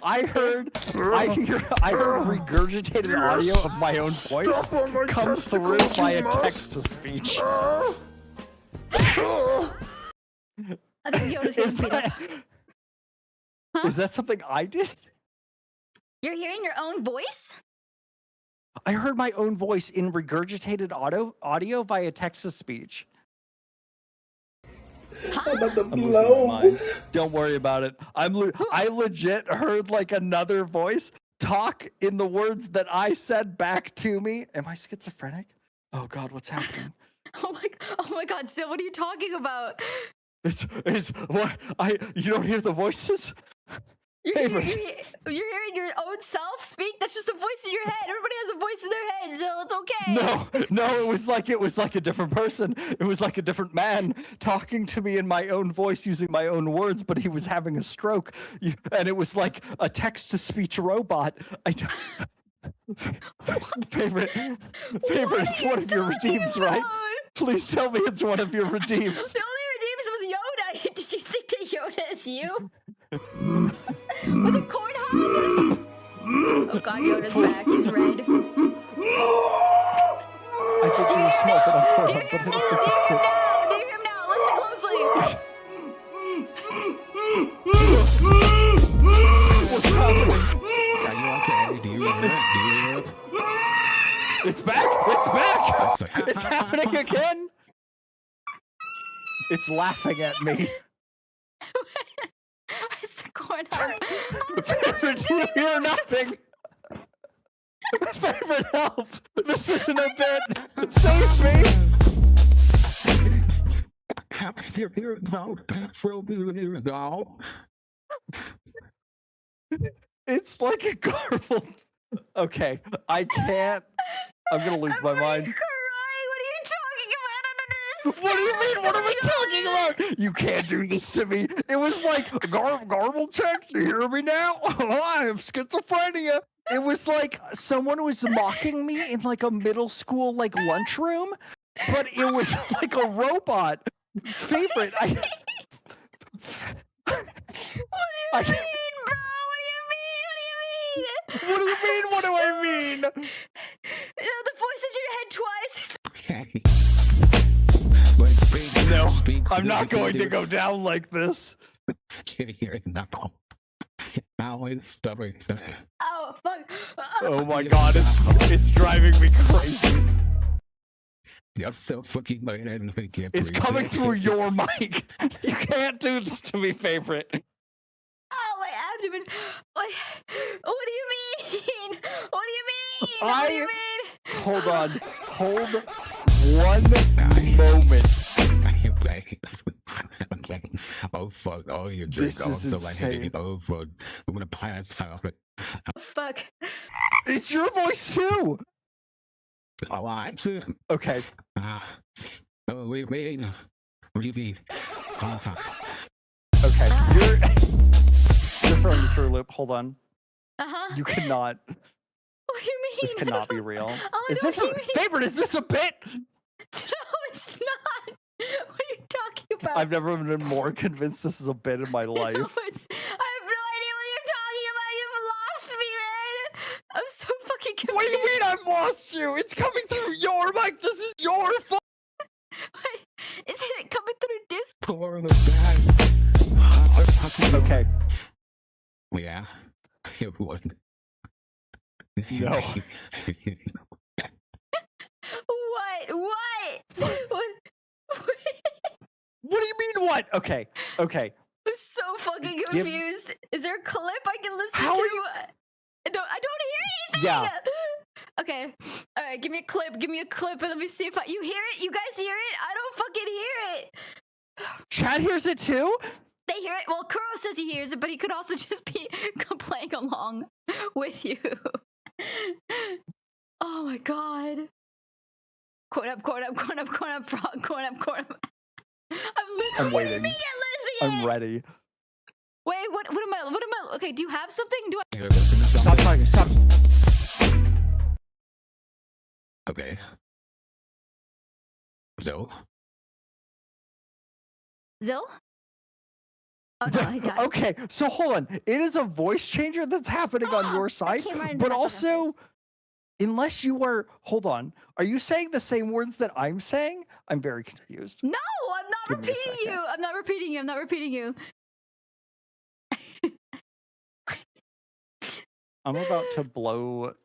I heard regurgitated audio of my own voice come through via text to speech. I think Yoda's getting beat up. Is that something I did? You're hearing your own voice? I heard my own voice in regurgitated audio via text to speech. I'm about to I'm losing blow. my mind. Don't worry about it. I legit heard another voice talk in the words that I said back to me. Am I schizophrenic? Oh God, what's happening? Oh my God, Sil, what are you talking about? It's what you don't hear the voices? You're hearing your own self speak. That's just a voice in your head. Everybody has a voice in their head, so it's okay. No, it was like a different person. It was like a different man talking to me in my own voice using my own words, but he was having a stroke, and it was like a text-to-speech robot. Favorite, it's one of your redeems, right? Please tell me it's one of your redeems. The only redeems was Yoda. Did you think that Yoda is you? Was it Cornhub? Oh god, Yoda's back. He's red. I did do a small bit on Cornhub, but I don't think it's sick. Do you hear him now? Listen closely. What's happening? Are you okay? Do you hear it? It's back! It's back! It's happening again! It's laughing at me. Where's the Cornhub? Favorite, do you hear nothing? Favorite, help! This isn't a bit! Save me! It's like a garbled. Okay, I can't. I'm gonna lose my mind. What do you mean? What are we talking about? You can't do this to me. It was like garbled text. You hear me now? I have schizophrenia. It was like someone was mocking me in like a middle school like lunchroom, but it was like a robot. His favorite. What do you mean, bro? What do you mean? What do I mean? The voice is in your head twice. No, I'm not going to go down like this. Oh fuck! Oh my god, it's driving me crazy. It's coming through your mic. You can't do this to me, favorite. Oh, my abdomen. What do you mean? What do you mean? What do you mean? Hold on. Hold one moment. Oh fuck! Oh, you drink. This is insane. Oh fuck! I'm gonna pass out. Oh, fuck! It's your voice too. Oh, I'm too. Okay. Oh wait. What do you mean? Oh fuck! Okay, you're throwing me through a loop. Hold on. You cannot. What do you mean? This cannot be real. Is this a favorite? Is this a bit? No, it's not. What are you talking about? I've never been more convinced this is a bit in my life. No, I have no idea what you're talking about. You've lost me, man. I'm so fucking confused. What do you mean I've lost you? It's coming through your mic. This is your fault. Wait, isn't it coming through Discord? Okay. Yeah. What? No. What do you mean what? Okay. I'm so fucking confused. Is there a clip I can listen to? Are you? I don't hear anything. Yeah. Okay. All right. Give me a clip. Give me a clip, and let me see if you hear it. You guys hear it? I don't fucking hear it. Chad hears it too. They hear it. Well, Kuro says he hears it, but he could also just be playing along with you. Oh my god. Quote up, frog, quote up. I'm waiting. I'm ready. Wait, what am I? Okay, do you have something? Do I? Stop talking. Stop. Okay. So. Zill? Oh, no, he died. Okay, so hold on. It is a voice changer that's happening on your side, but also, unless you are, hold on, are you saying the same words that I'm saying? I'm very confused. No, I'm not repeating you. I'm not repeating you. I'm about to blow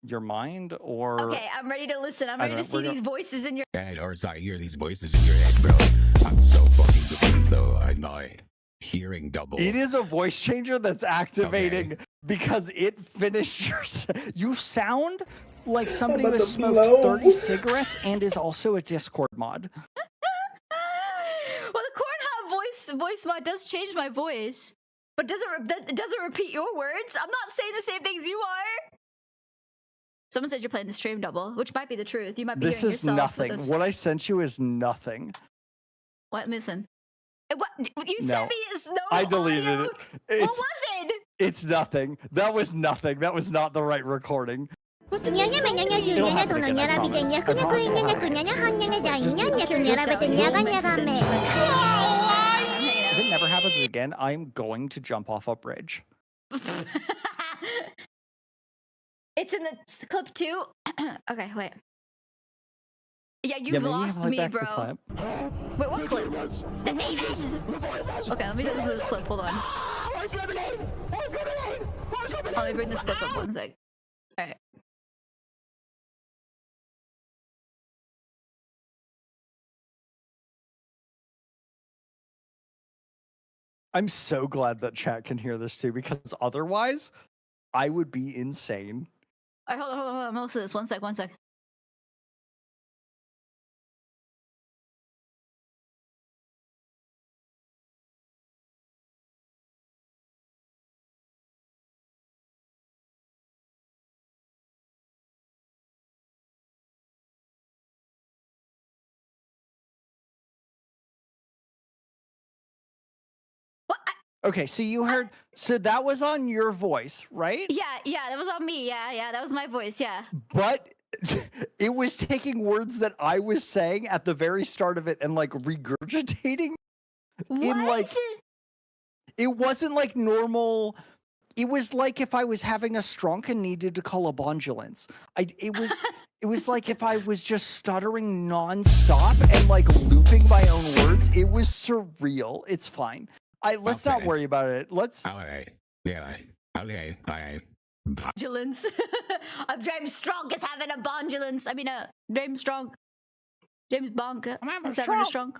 your mind, or okay, I'm ready to listen. I'm ready to see these voices in your head, or sorry, hear these voices in your head, bro. I'm so fucking confused, though. I'm not hearing double. It is a voice changer that's activating because it finished your. You sound like somebody who smoked 30 cigarettes and is also a Discord mod. Well, the Cornhub voice mod does change my voice. But it doesn't repeat your words. I'm not saying the same things you are. Someone said you're playing the stream double, which might be the truth. You might be This hearing is yourself. nothing. What I sent you is nothing. What? Listen. What you No. sent me is no. I deleted audio. it. What was it? It's nothing. That was nothing. That was not the right recording. What did you say? It'll happen again, I promise. I promise it'll happen. If it never happens again, I'm going to jump off a bridge. It's in the clip too. Okay, wait. Yeah, Yeah, you've maybe lost play me, back the bro. clip. Wait, what clip? The Davis. Okay, let me listen to this clip. Hold on. Let me bring this clip up 1 sec. All right. I'm so glad that chat can hear this too, because otherwise, I would be insane. All right, hold on. I'm gonna listen to this. 1 sec. 1 sec. Okay, so you heard. So that was on your voice, right? Yeah, that was on me. Yeah, that was my voice. Yeah. But it was taking words that I was saying at the very start of it and like regurgitating in like. It wasn't like normal. It was like if I was having a strunk and needed to call a bondulance. It was like if I was just stuttering nonstop and like looping my own words. It was surreal. It's fine. Let's not worry about it. Let's. Okay. Yeah. Okay. Bondulance. James Strong is having a bondulance. I mean, James Strong. James Bonk is having a strong.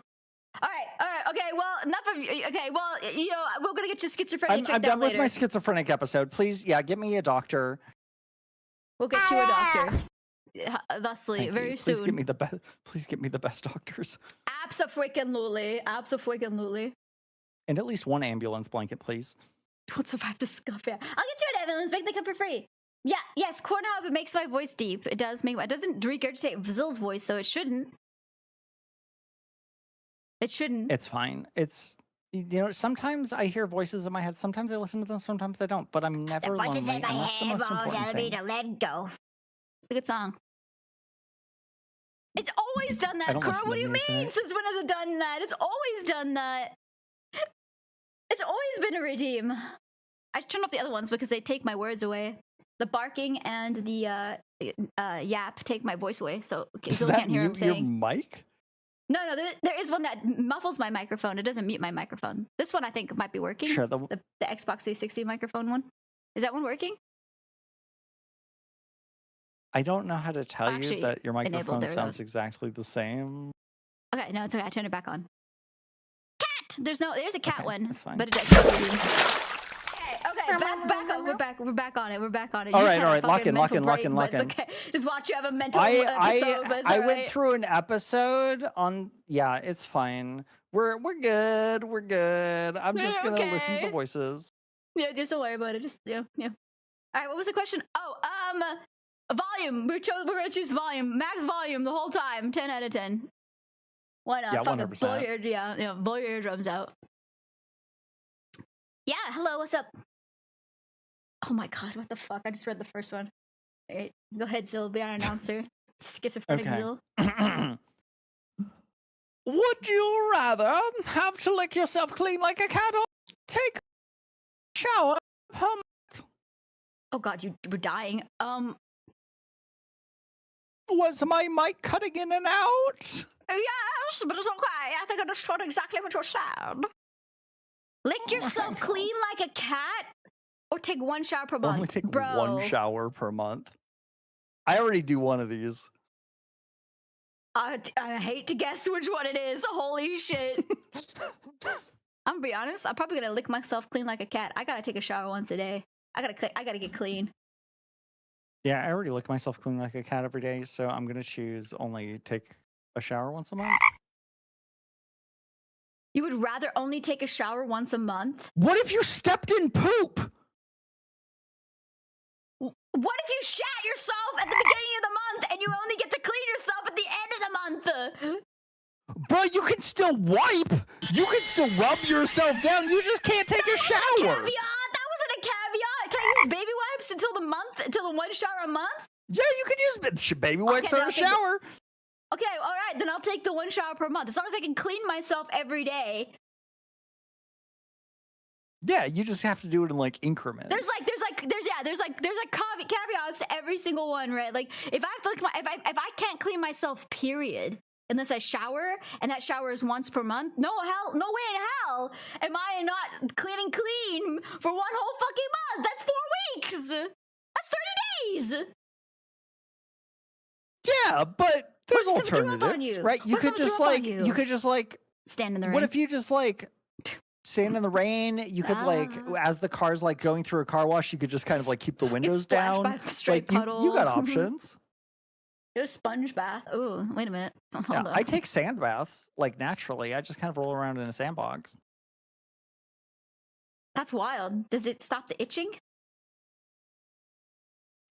All right. Okay. Well, enough of. Okay. Well, you know, we're gonna get you schizophrenia. I'm done with my schizophrenic episode. Please, yeah, get me a doctor. We'll get you a doctor. Thusly, Thank very you. soon. Please get me the best. Please get me the best doctors. Abso-freaking-lutely. Abso-freaking-lutely. And at least one ambulance blanket, please. Don't survive the scuff. Yeah, I'll get you an ambulance. Make the cup for free. Yeah. Yes. Cornhub. It makes my voice deep. It does make. It doesn't regurgitate Vazil's voice, so it shouldn't. It shouldn't. It's fine. It's, you know, sometimes I hear voices in my head. Sometimes I listen to them. Sometimes I don't. But I'm never lonely. Voices in my and that's the head most won't important tell me thing. to let go. It's a good song. It's always done I that, don't Kuro. listen What to do you music. mean? Since when has it done that? It's always done that. It's always been a redeem. I turn off the other ones because they take my words away. The barking and the yap take my voice away, so people can't hear him saying. Your mic? No, there is one that muffles my microphone. It doesn't mute my microphone. This one I think might be working. Sure. The Xbox 360 microphone one. Is that one working? I don't know how to tell Actually, you that your enabled, microphone there it sounds goes. exactly the same. Okay, no, it's okay. I turned it back on. Cat! There's a cat Okay, one, that's fine. but it does. Okay, back up. We're back on it. We're back on it. You All just right, had all a right. Lock fucking in, lock mental in, lock break, in, but lock in. it's okay. Just watch you have a mental episode, but it's I all went right. through an episode on. Yeah, it's fine. We're good. We're good. I'm just gonna listen to the okay. voices. Yeah, just don't worry about it. Just yeah. All right, what was the question? Oh, volume. We're gonna choose volume, max volume the whole time. 10 out of 10. Why not? Yeah, Fucking 100%. blow your eardrums out. Yeah. Hello. What's up? Oh my god, what the fuck? I just read the first one. All right, go ahead, Zil. Be our announcer. Schizophrenic Okay. Zil. Would you rather have to lick yourself clean like a cat or take a shower per month? Oh god, you were dying. Was my mic cutting in and out? Yes, but it's okay. I think I understood exactly what you said. Lick yourself clean like a cat, or take one shower per month. Only take Bro. one shower per month. I already do one of these. I hate to guess which one it is. Holy shit. I'm gonna be honest. I'm probably gonna lick myself clean like a cat. I gotta take a shower once a day. I gotta get clean. Yeah, I already lick myself clean like a cat every day, so I'm gonna choose only take a shower once a month. You would rather only take a shower once a month? What if you stepped in poop? What if you shat yourself at the beginning of the month and you only get to clean yourself at the end of the month? Bro, you can still wipe. You can still rub yourself down. You just can't take a shower. That wasn't a caveat. Can I use baby wipes until the one shower a month? Yeah, you can use baby wipes on a shower. Okay, all right, then I'll take the one shower per month. As long as I can clean myself every day. Yeah, you just have to do it in like increments. There's caveats to every single one, right? Like if I have to if I can't clean myself, period, unless I shower, and that shower is once per month, no way in hell am I not clean for one whole fucking month. That's 4 weeks. That's 30 days. Yeah, but there's alternatives, right? You could just like stand in the rain. What if you just like stand in the rain? You could like, as the car's like going through a car wash, you could just kind of like keep the windows down. Like you got options. Get a sponge bath. Oh, wait a minute. Yeah, I take sand baths like naturally. I just kind of roll around in a sandbox. That's wild. Does it stop the itching?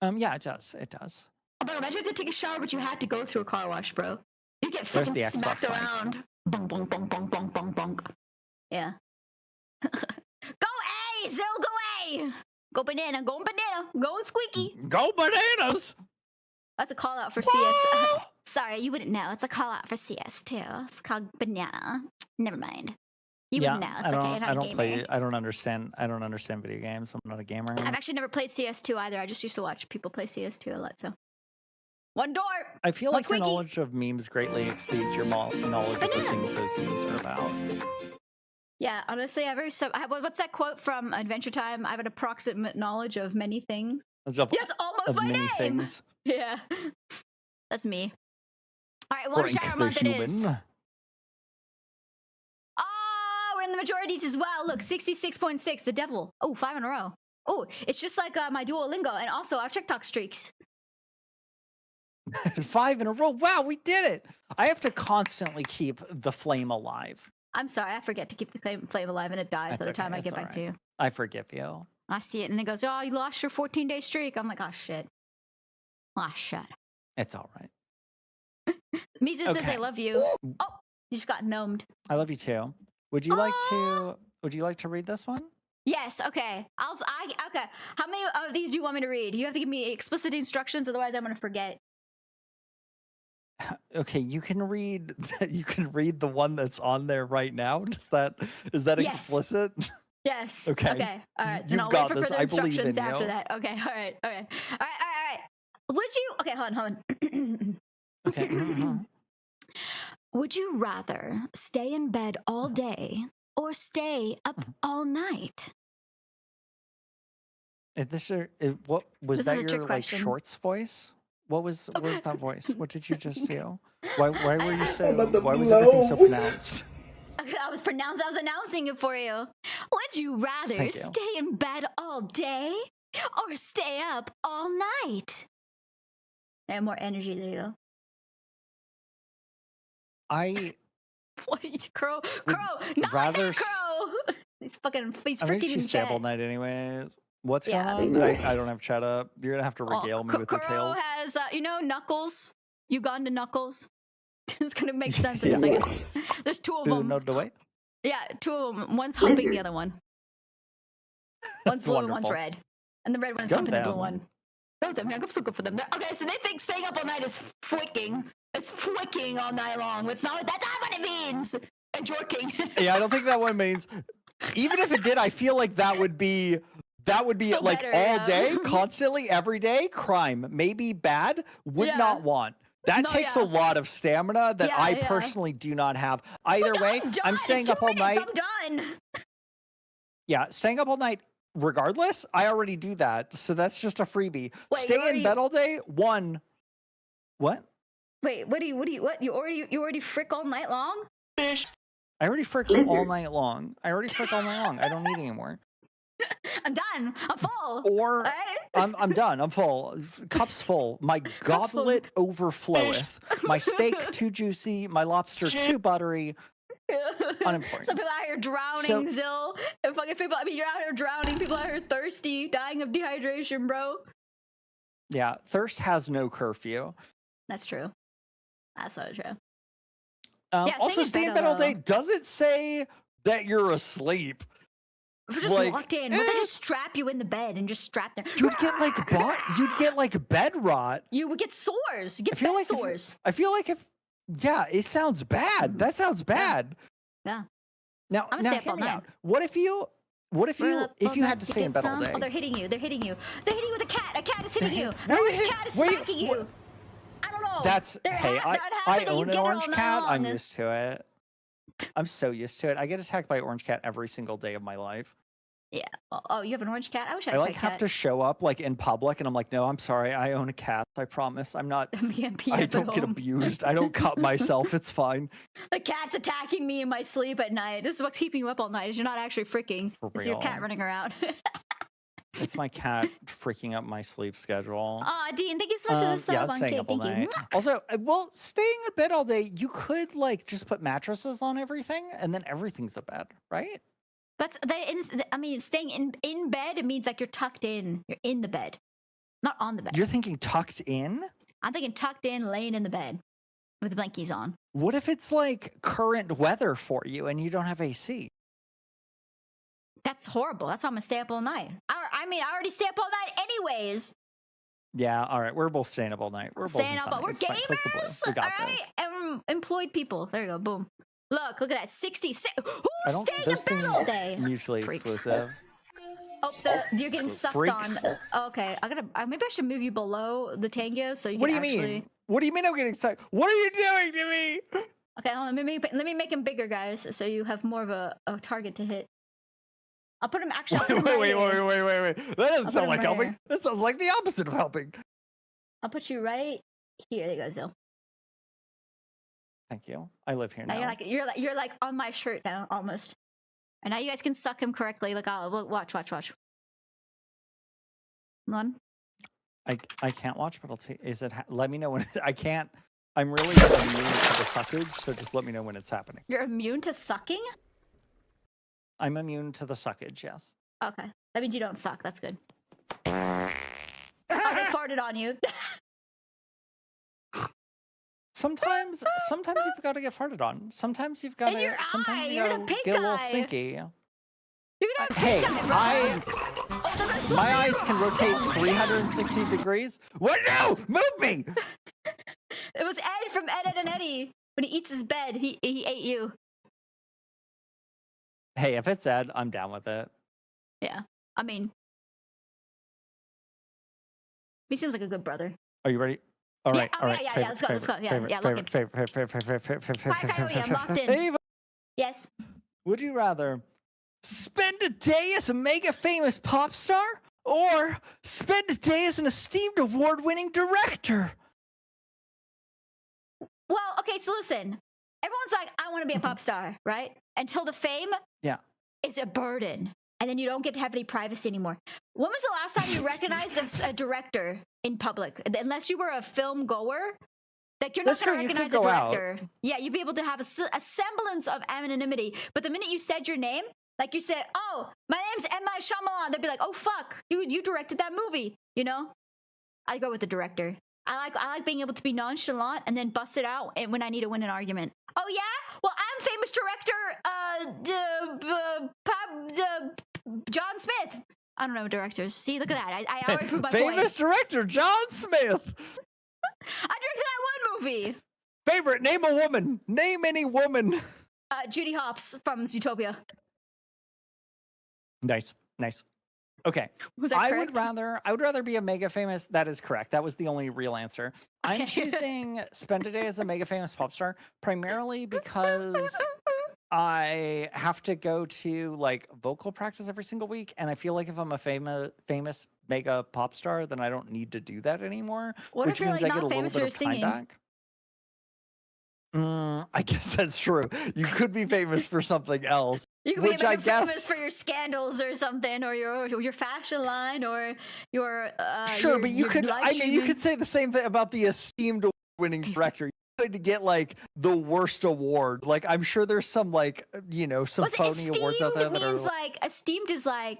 Yeah, it does. It does. Oh, bro, imagine you had to take a shower, but you had to go through a car wash, bro. You get fucking smacked around. Bonk, bonk, bonk, bonk, bonk, bonk, bonk. Yeah. Go A, Zill, go A. Go banana, go squeaky. Go bananas. That's a call out for CS. Sorry, you wouldn't know. It's a call out for CS too. It's called banana. Never mind. You wouldn't know. It's okay. You're not a gamer. I don't understand video games. I'm not a gamer. I've actually never played CS2 either. I just used to watch people play CS2 a lot. So one door. I feel like your knowledge of memes greatly exceeds your knowledge of the things those memes are about. Yeah, honestly, what's that quote from Adventure Time? I have an approximate knowledge of many things. That's almost my name. Things. Yeah, that's me. All right, one shower a month it is. Oh, we're in the majority as well. Look, 66.6. The devil. Oh, 5 in a row. Oh, it's just like my Duolingo and also our TikTok streaks. 5 in a row. Wow, we did it. I have to constantly keep the flame alive. I'm sorry, I forget to keep the flame alive and it dies by the time I get back to you. I forgive you. I see it and it goes, oh, you lost your 14-day streak. I'm like, oh, shit. Oh, shit. It's all right. Mizu says, I love you. Oh, you just got gnomed. I love you too. Would you like to read this one? Yes, okay. Okay. How many of these do you want me to read? You have to give me explicit instructions, otherwise I'm going to forget. Okay, you can read the one that's on there right now. Is that explicit? Yes. Okay. Okay. All right. Then You've I'll got wait for this. further I believe in instructions you. after that. Okay. All right. Would you? Okay, hold on. Okay. Would you rather stay in bed all day or stay up all night? What was that? Your like shorts voice? What was that voice? What did you just do? Why were you so? Why was everything so pronounced? I was announcing it for you. Would you rather stay in bed all day or stay up all night? I have more energy. There you go. What are you, Crow? Not rather Crow. He's freaking in stay up all night anyways. What's going on? I don't have chat up. You're gonna have to regale me with your tales. Crow has, Knuckles. Uganda Knuckles. It's gonna make sense in a second. There's 2 of them. Yeah, 2 of them. One's humping the other one. One's blue and one's red. And the red one's humping the blue one. Go them. I'm so good for them. Okay, so they think staying up all night is flicking. It's flicking all night long. That's not what it means. And jorking. Yeah, I don't think that one means. Even if it did, I feel like that would be still like better, all day, constantly, every day. Crime, maybe bad. Would not want. That takes a lot of stamina that I personally do not have. Either way, I'm staying up all night. I'm done. Yeah, staying up all night. Regardless, I already do that, so that's just a freebie. Stay in bed all day. What? Wait, what? You already frick all night long? I already frick all night long. I don't need anymore. I'm done. I'm full. Or I'm done. I'm full. Cup's full. My goblet overfloweth. My steak too juicy. My lobster too buttery. Unimportant. Some people out here drowning, Zill. And fucking people, I mean, you're out here drowning. People out here thirsty, dying of dehydration, bro. Yeah, thirst has no curfew. That's true. That's so true. Yeah, also, stay in bed all day. Does it say that you're asleep? If you're just locked in, would they just strap you in the bed and just strap there? You'd get like bed rot. You would get sores. You get bed sores. I feel like yeah, it sounds bad. That sounds bad. Yeah. Now, I'm gonna stay up all night. What if you had to stay in bed all day? Oh, they're hitting you. They're hitting you. They're hitting you with a cat. A cat is hitting you. An Wait, orange cat is smacking you. I don't know. I own an orange cat. I'm used to it. I'm so used to it. I get attacked by an orange cat every single day of my life. Yeah. Oh, you have an orange cat? I wish I had a like have to show up like in public, and I'm like, no, I'm sorry, I own a cat. I promise, I'm not. I don't get abused. I don't cut myself. It's fine. The cat's attacking me in my sleep at night. This is what's keeping you up all night. Is you're not actually freaking. It's your cat running around. It's my cat freaking up my sleep schedule. Dean, thank you so much for the sub on Kate. Thank you. Also, well, staying in bed all day, you could like just put mattresses on everything, and then everything's a bed, right? But I mean, staying in bed, it means like you're tucked in. You're in the bed, not on the bed. You're thinking tucked in? I'm thinking tucked in, laying in the bed with the blankies on. What if it's like current weather for you and you don't have AC? That's horrible. That's why I'm gonna stay up all night. I mean, I already stay up all night anyways. Yeah, all right. We're both staying up all night. We're staying both up. We're gamers. We got all right, this. Employed people. There you go. Boom. Look at that. 66. Who's staying in bed all day? Mutually exclusive. Oh, you're getting sucked Freaks. on. Okay, maybe I should move you below the tango so you What can do you actually... mean? What do you mean I'm getting sucked? What are you doing to me? Okay, hold on. Let me make him bigger, guys, so you have more of a target to hit. I'll put him actually. Wait. That doesn't sound like helping. That sounds like the opposite of helping. I'll put you right here. There you go, Zill. Thank you. I live here now. You're like on my shirt now, almost. And now you guys can suck him correctly. Like, watch. One. I can't watch, but I'll take. Is it? Let me know when. I can't. I'm really immune to the suckage, so just let me know when it's happening. You're immune to sucking? I'm immune to the suckage. Yes. Okay, that means you don't suck. That's good. Oh, they farted on you. Sometimes you've got to get farted on. Sometimes you've got to. Sometimes you got to get a little stinky. Hey, my eyes can rotate 360 degrees. What? No, move me! It was Ed from Ed, and Eddie. When he eats his bed, he ate you. Hey, if it's Ed, I'm down with it. Yeah, I mean, he seems like a good brother. Are you ready? All right, all right. Yeah. Let's go. Yeah, I'm locked in. Yes. Would you rather spend a day as a mega famous pop star or spend a day as an esteemed award-winning director? Well, okay, so listen. Everyone's like, I want to be a pop star, right? Until the fame is a burden. And then you don't get to have any privacy anymore. When was the last time you recognized a director in public? Unless you were a film goer, like you're not going to recognize a director. Yeah, you'd be able to have a semblance of anonymity. But the minute you said your name, like you said, oh, my name's M. Night Shyamalan, they'd be like, oh, fuck, you directed that movie, you know? I go with the director. I like being able to be nonchalant and then bust it out when I need to win an argument. Oh, yeah? Well, I'm famous director, John Smith. I don't know directors. See, look at that. I already proved my point. Famous director John Smith. I directed that one movie. Favorite, name a woman. Name any woman. Judy Hopps from Zootopia. Nice. Okay. Was that correct? I would rather be a mega famous. That is correct. That was the only real answer. I'm choosing spend a day as a mega famous pop star primarily because I have to go to like vocal practice every single week, and I feel like if I'm a famous mega pop star, then I don't need to do that anymore. What which if you're means like I get not a famous little for bit of time singing? back. I guess that's true. You could be famous for something else. You could be famous for your scandals or something, or your fashion line, or your sure, but you could. I mean, you could say the same thing about the esteemed winning director. going to get like the worst award. Like I'm sure there's some like some phony awards out there that means are like esteemed is like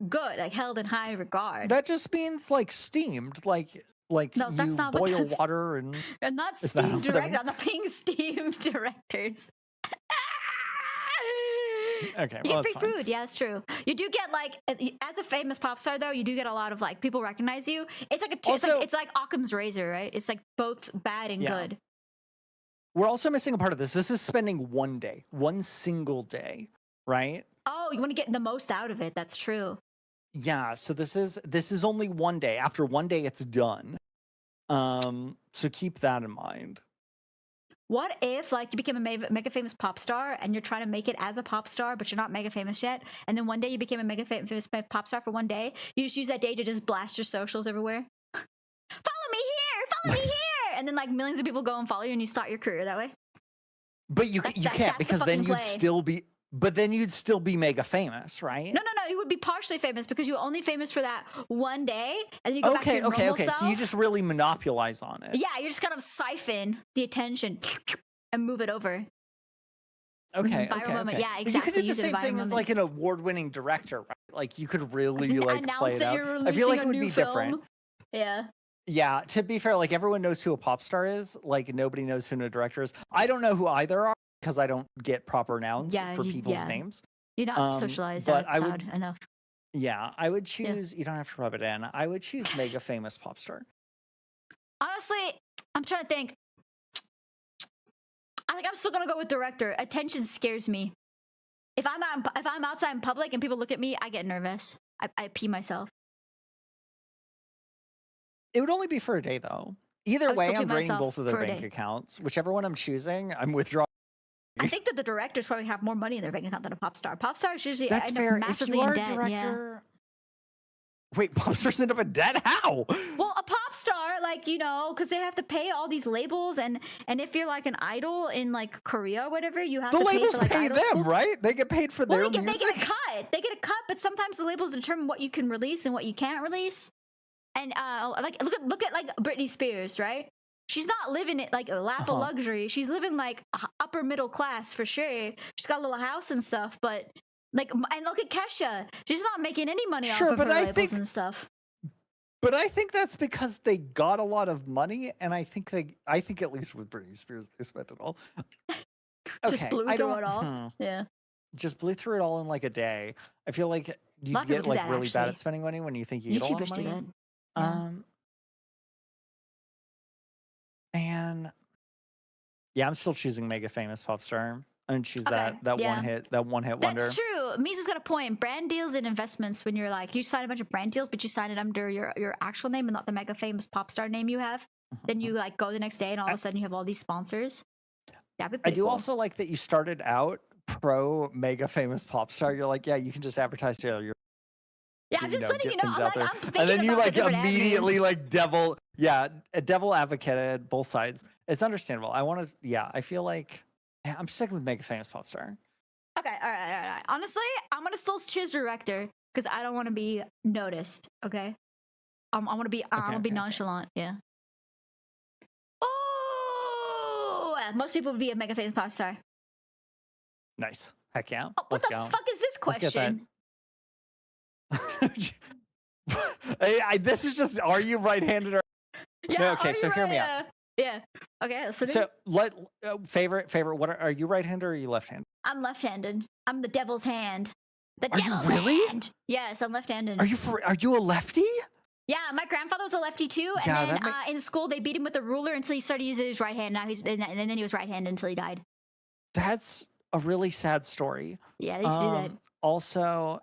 good, like held in high regard. that just means like steamed, like No, that's you not what boil that- water and I'm not Is that steam what that director. means? I'm not paying steam directors. okay, You well get that's free fine. food, yeah, it's true. You do get like, as a famous pop star though, you do get a lot of like people recognize you. It's like it's like Occam's razor, right? It's like both bad and Yeah. good. We're also missing a part of this. This is spending one single day, right? Oh, you want to get the most out of it. That's true. Yeah, so this is only one day. After one day, it's done. So keep that in mind. What if like you became a mega famous pop star and you're trying to make it as a pop star, but you're not mega famous yet, and then one day you became a mega famous pop star for one day? You just use that day to just blast your socials everywhere. Follow me here, and then like millions of people go and follow you, and you start your career that way. But you That's can't the because then fucking you'd play. still be. But then you'd still be mega famous, right? No, you would be partially famous because you're only famous for that one day, and then you go back to your normal self. So you just really monopolize on it. Yeah, you're just kind of siphon the attention and move it over. Okay. Viral Okay. moment. Okay. Yeah, But exactly. you could do the Use it same as a thing viral as moment. like an award-winning director, right? Like you could really like announce play it that out. you're I feel like releasing it a would new be film. different. Yeah. Yeah. To be fair, like everyone knows who a pop star is. Like nobody knows who a director is. I don't know who either are because I don't get proper nouns for people's names. You're not socialized but I outside would- enough. Yeah, I would choose. You don't have to rub it in. I would choose mega famous pop star. Honestly, I'm trying to think. I think I'm still gonna go with director. Attention scares me. If I'm outside in public and people look at me, I get nervous. I pee myself. It would only be for a day though. I Either would way, still I'm pee draining myself both of their for a bank day. accounts. Whichever one I'm choosing, I'm withdrawing. I think that the directors probably have more money in their bank account than a pop star. Pop stars usually That's end fair. up If massively you are in a debt. Yeah. director, wait, pop stars end up in debt? How? Well, a pop star, like, because they have to pay all these labels, and if you're like an idol in like Korea or whatever, you have The to pay labels for like pay idol them, school. right? They get paid for their Well, they music. get a cut. They get a cut, but sometimes the labels determine what you can release and what you can't release. And like look at like Britney Spears, right? She's not living it like a lap of luxury. She's living like upper middle class for sure. She's got a little house and stuff, but like, and look at Kesha. She's not making any money off of her labels and stuff. But I think that's because they got a lot of money, and I think at least with Britney Spears they spent it all. Just blew through it all. Yeah. Just blew through it all in like a day. I feel like you lot of people get do like that, really bad actually. at spending money when you think you get a lot of YouTubers do money. that. And yeah, I'm still choosing mega famous pop star. I'm gonna choose Okay, that yeah. one hit wonder. That's true. Misa's got a point. Brand deals and investments, when you're like, you sign a bunch of brand deals, but you sign it under your actual name and not the mega famous pop star name you have. Then you like go the next day and all of a sudden you have all these sponsors. That'd be I pretty do cool. also like that you started out pro mega famous pop star. You're like, yeah, you can just advertise to your Yeah, I'm just letting you get know. things I'm out like, there. I'm thinking And then you about the like different immediately avenues. like devil advocated both sides. It's understandable. I feel like I'm sticking with mega famous pop star. Okay, all right. Honestly, I'm gonna still choose director because I don't want to be noticed. Okay, I want to be nonchalant. Yeah. Oh, most people would be a mega famous pop star. Nice. Heck yeah. Oh, what Let's the go. fuck is this Let's get that. question? This is just, are you right-handed or? Yeah. No, okay, are so you hear me right? out. Yeah. Okay. So, So favorite. What are you right-handed or are you left-handed? I'm left-handed. I'm the devil's hand. The Are you devil's really? hand. Yes, I'm left-handed. Are you a lefty? Yeah, my grandfather was a lefty too, and Yeah, then that in school they beat him with a ruler until he started using his right hand. Now and then he was right-handed until he died. That's a really sad story. Yeah, they used to do that. Also,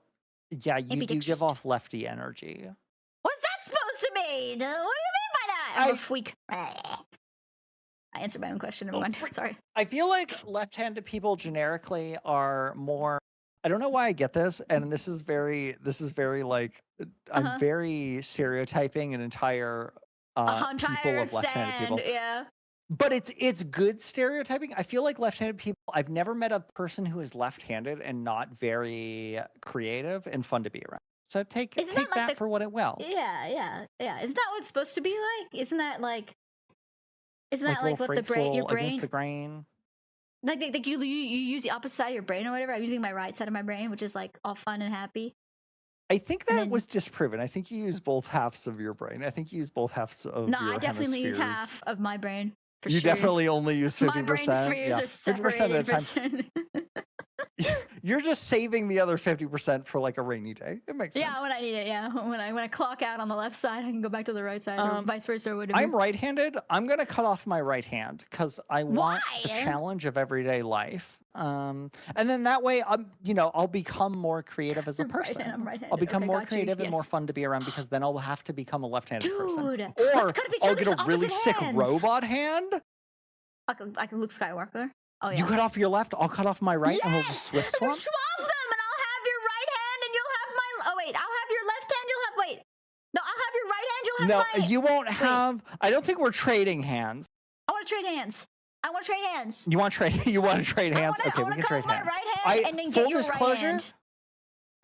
yeah, you do Ambidextrous. give off lefty energy. What's that supposed to mean? What do you mean by that? I'm a freak. I answered my own question. Never mind. Sorry. I feel like left-handed people generically are more. I don't know why I get this, and this is very like I'm very stereotyping an entire people of left-handed people. Yeah. But it's good stereotyping. I feel like left-handed people. I've never met a person who is left-handed and not very creative and fun to be around. So take that for what it will. Yeah. Isn't that what it's supposed to be like? Isn't that like Isn't that like little what the freaks, brain, your little against brain, the grain. like you use the opposite side of your brain or whatever. I'm using my right side of my brain, which is like all fun and happy. I think that then- was disproven. I think you use both halves of your brain. I think you use both halves of No, your I definitely use hemispheres. half of my brain. For You sure. definitely only use 50%. My brain spheres yeah. are 50% at a separated. time. You're just saving the other 50% for like a rainy day. It makes sense. Yeah, when I need it. Yeah, when I clock out on the left side, I can go back to the right side, or vice versa, or whatever. I'm right-handed. I'm gonna cut off my right hand because I want the challenge of everyday life. And then that way, I'll become more creative as a person. I'm right-handed. I'll become Okay, more got you, creative and more yes. fun to be around because then I'll have to become a left-handed person. Dude, Or let's cut off each I'll get other's a really opposite sick hands. robot hand. Like Luke Skywalker. Oh yeah. You cut off your left, I'll cut off my right, and we'll just swap. Swap them, and I'll have your right hand, and you'll have my. Oh wait, I'll have your left hand. You'll have wait. No, I'll have your right hand. You'll have my. No, you won't have. I don't think we're trading hands. I want to trade hands. I want to trade hands. You want to trade? You want to trade hands? Okay, we can trade my hands. right hand and then full get your disclosure, right hand.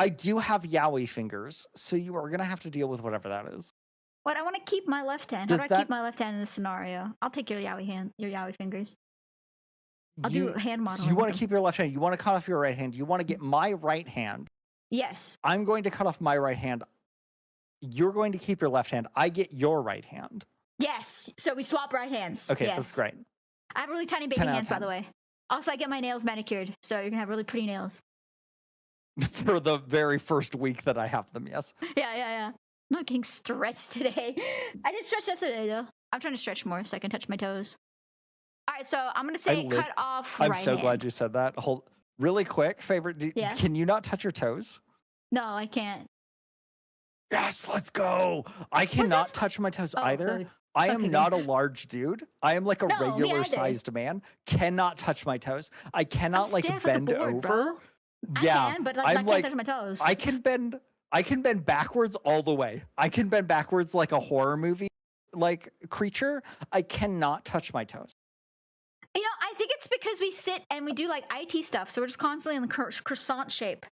I do have yaoi fingers, so you are gonna have to deal with whatever that is. What? I want to keep my left hand. How do I keep my left hand in this scenario? I'll take your yaoi hand, your yaoi fingers. I'll do hand modeling. You want to keep your left hand. You want to cut off your right hand. You want to get my right hand. Yes. I'm going to cut off my right hand. You're going to keep your left hand. I get your right hand. Yes. So we swap right hands. Okay, yes. that's great. I have really tiny baby 10 out of hands, by 10. the way. Also, I get my nails manicured, so you're gonna have really pretty nails. For the very first week that I have them, yes. Yeah. I'm not getting stretched today. I did stretch yesterday, though. I'm trying to stretch more so I can touch my toes. All right, so I'm gonna say cut off I'm right so hand. glad you said that. Hold, really quick, favorite. Yeah. Can you not touch your toes? No, I can't. Yes, let's go. I cannot touch my toes either. Food. I am Okay, not good. a large dude. I am like a No, me regular either. sized man. Cannot touch my toes. I cannot like stiff at the bend board, over. bro. Yeah, I can, but like, I'm I can't like touch my toes. I can bend backwards all the way. I can bend backwards like a horror movie like creature. I cannot touch my toes. You know, I think it's because we sit and we do like IT stuff, so we're just constantly in the croissant shape,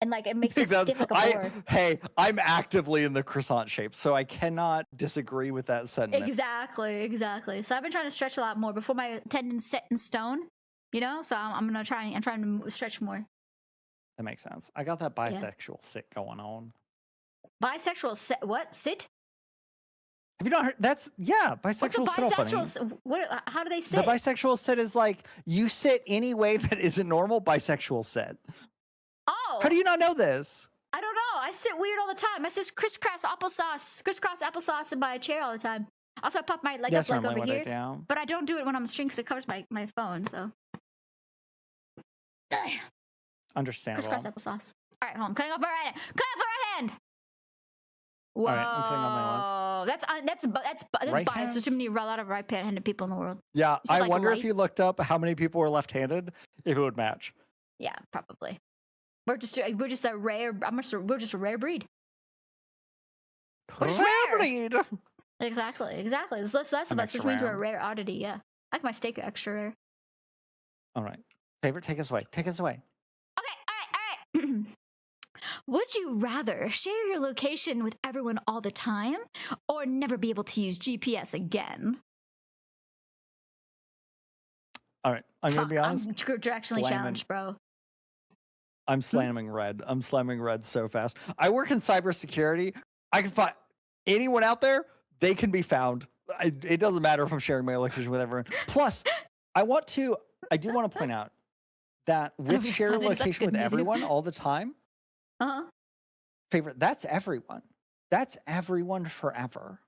and like it makes us stiff like a board. Hey, I'm actively in the croissant shape, so I cannot disagree with that sentiment. Exactly. So I've been trying to stretch a lot more before my tendons set in stone. You know, so I'm trying to stretch more. That makes sense. I got that bisexual sit going on. Bisexual sit? What sit? Have you not heard? That's bisexual What's a sit. bisexual? What? How do they sit? The bisexual sit is like you sit any way that isn't normal. Bisexual sit. Oh. How do you not know this? I don't know. I sit weird all the time. I sit crisscross applesauce in my chair all the time. Also, I pop my leg up like over here. But I don't do it when I'm streaming because it covers my phone. So. Understandable. Crisscross applesauce. All right, hold on. I'm cutting off my right hand. Cut off my right hand. Whoa. All right, I'm cutting off my left. That's Right biased. hands? There's too many a lot of right-handed people in the world. Yeah, You said, I like, wonder if light? you looked up how many people were left-handed, if it would match. Yeah, probably. We're just a rare. We're just a rare breed. We're just rare. breed. Exactly. So that's I'm about which extra means we're a rare. rare oddity. Yeah, I like my steak extra rare. All right, favorite, take us away. Take us away. All right. Would you rather share your location with everyone all the time, or never be able to use GPS again? All right, I'm gonna be honest. I'm directionally challenged, bro. I'm slamming red. I'm slamming red so fast. I work in cybersecurity. I can find anyone out there. They can be found. It doesn't matter if I'm sharing my location with everyone. Plus, I do want to point out that with share location with everyone all the time, favorite, that's everyone. That's everyone forever.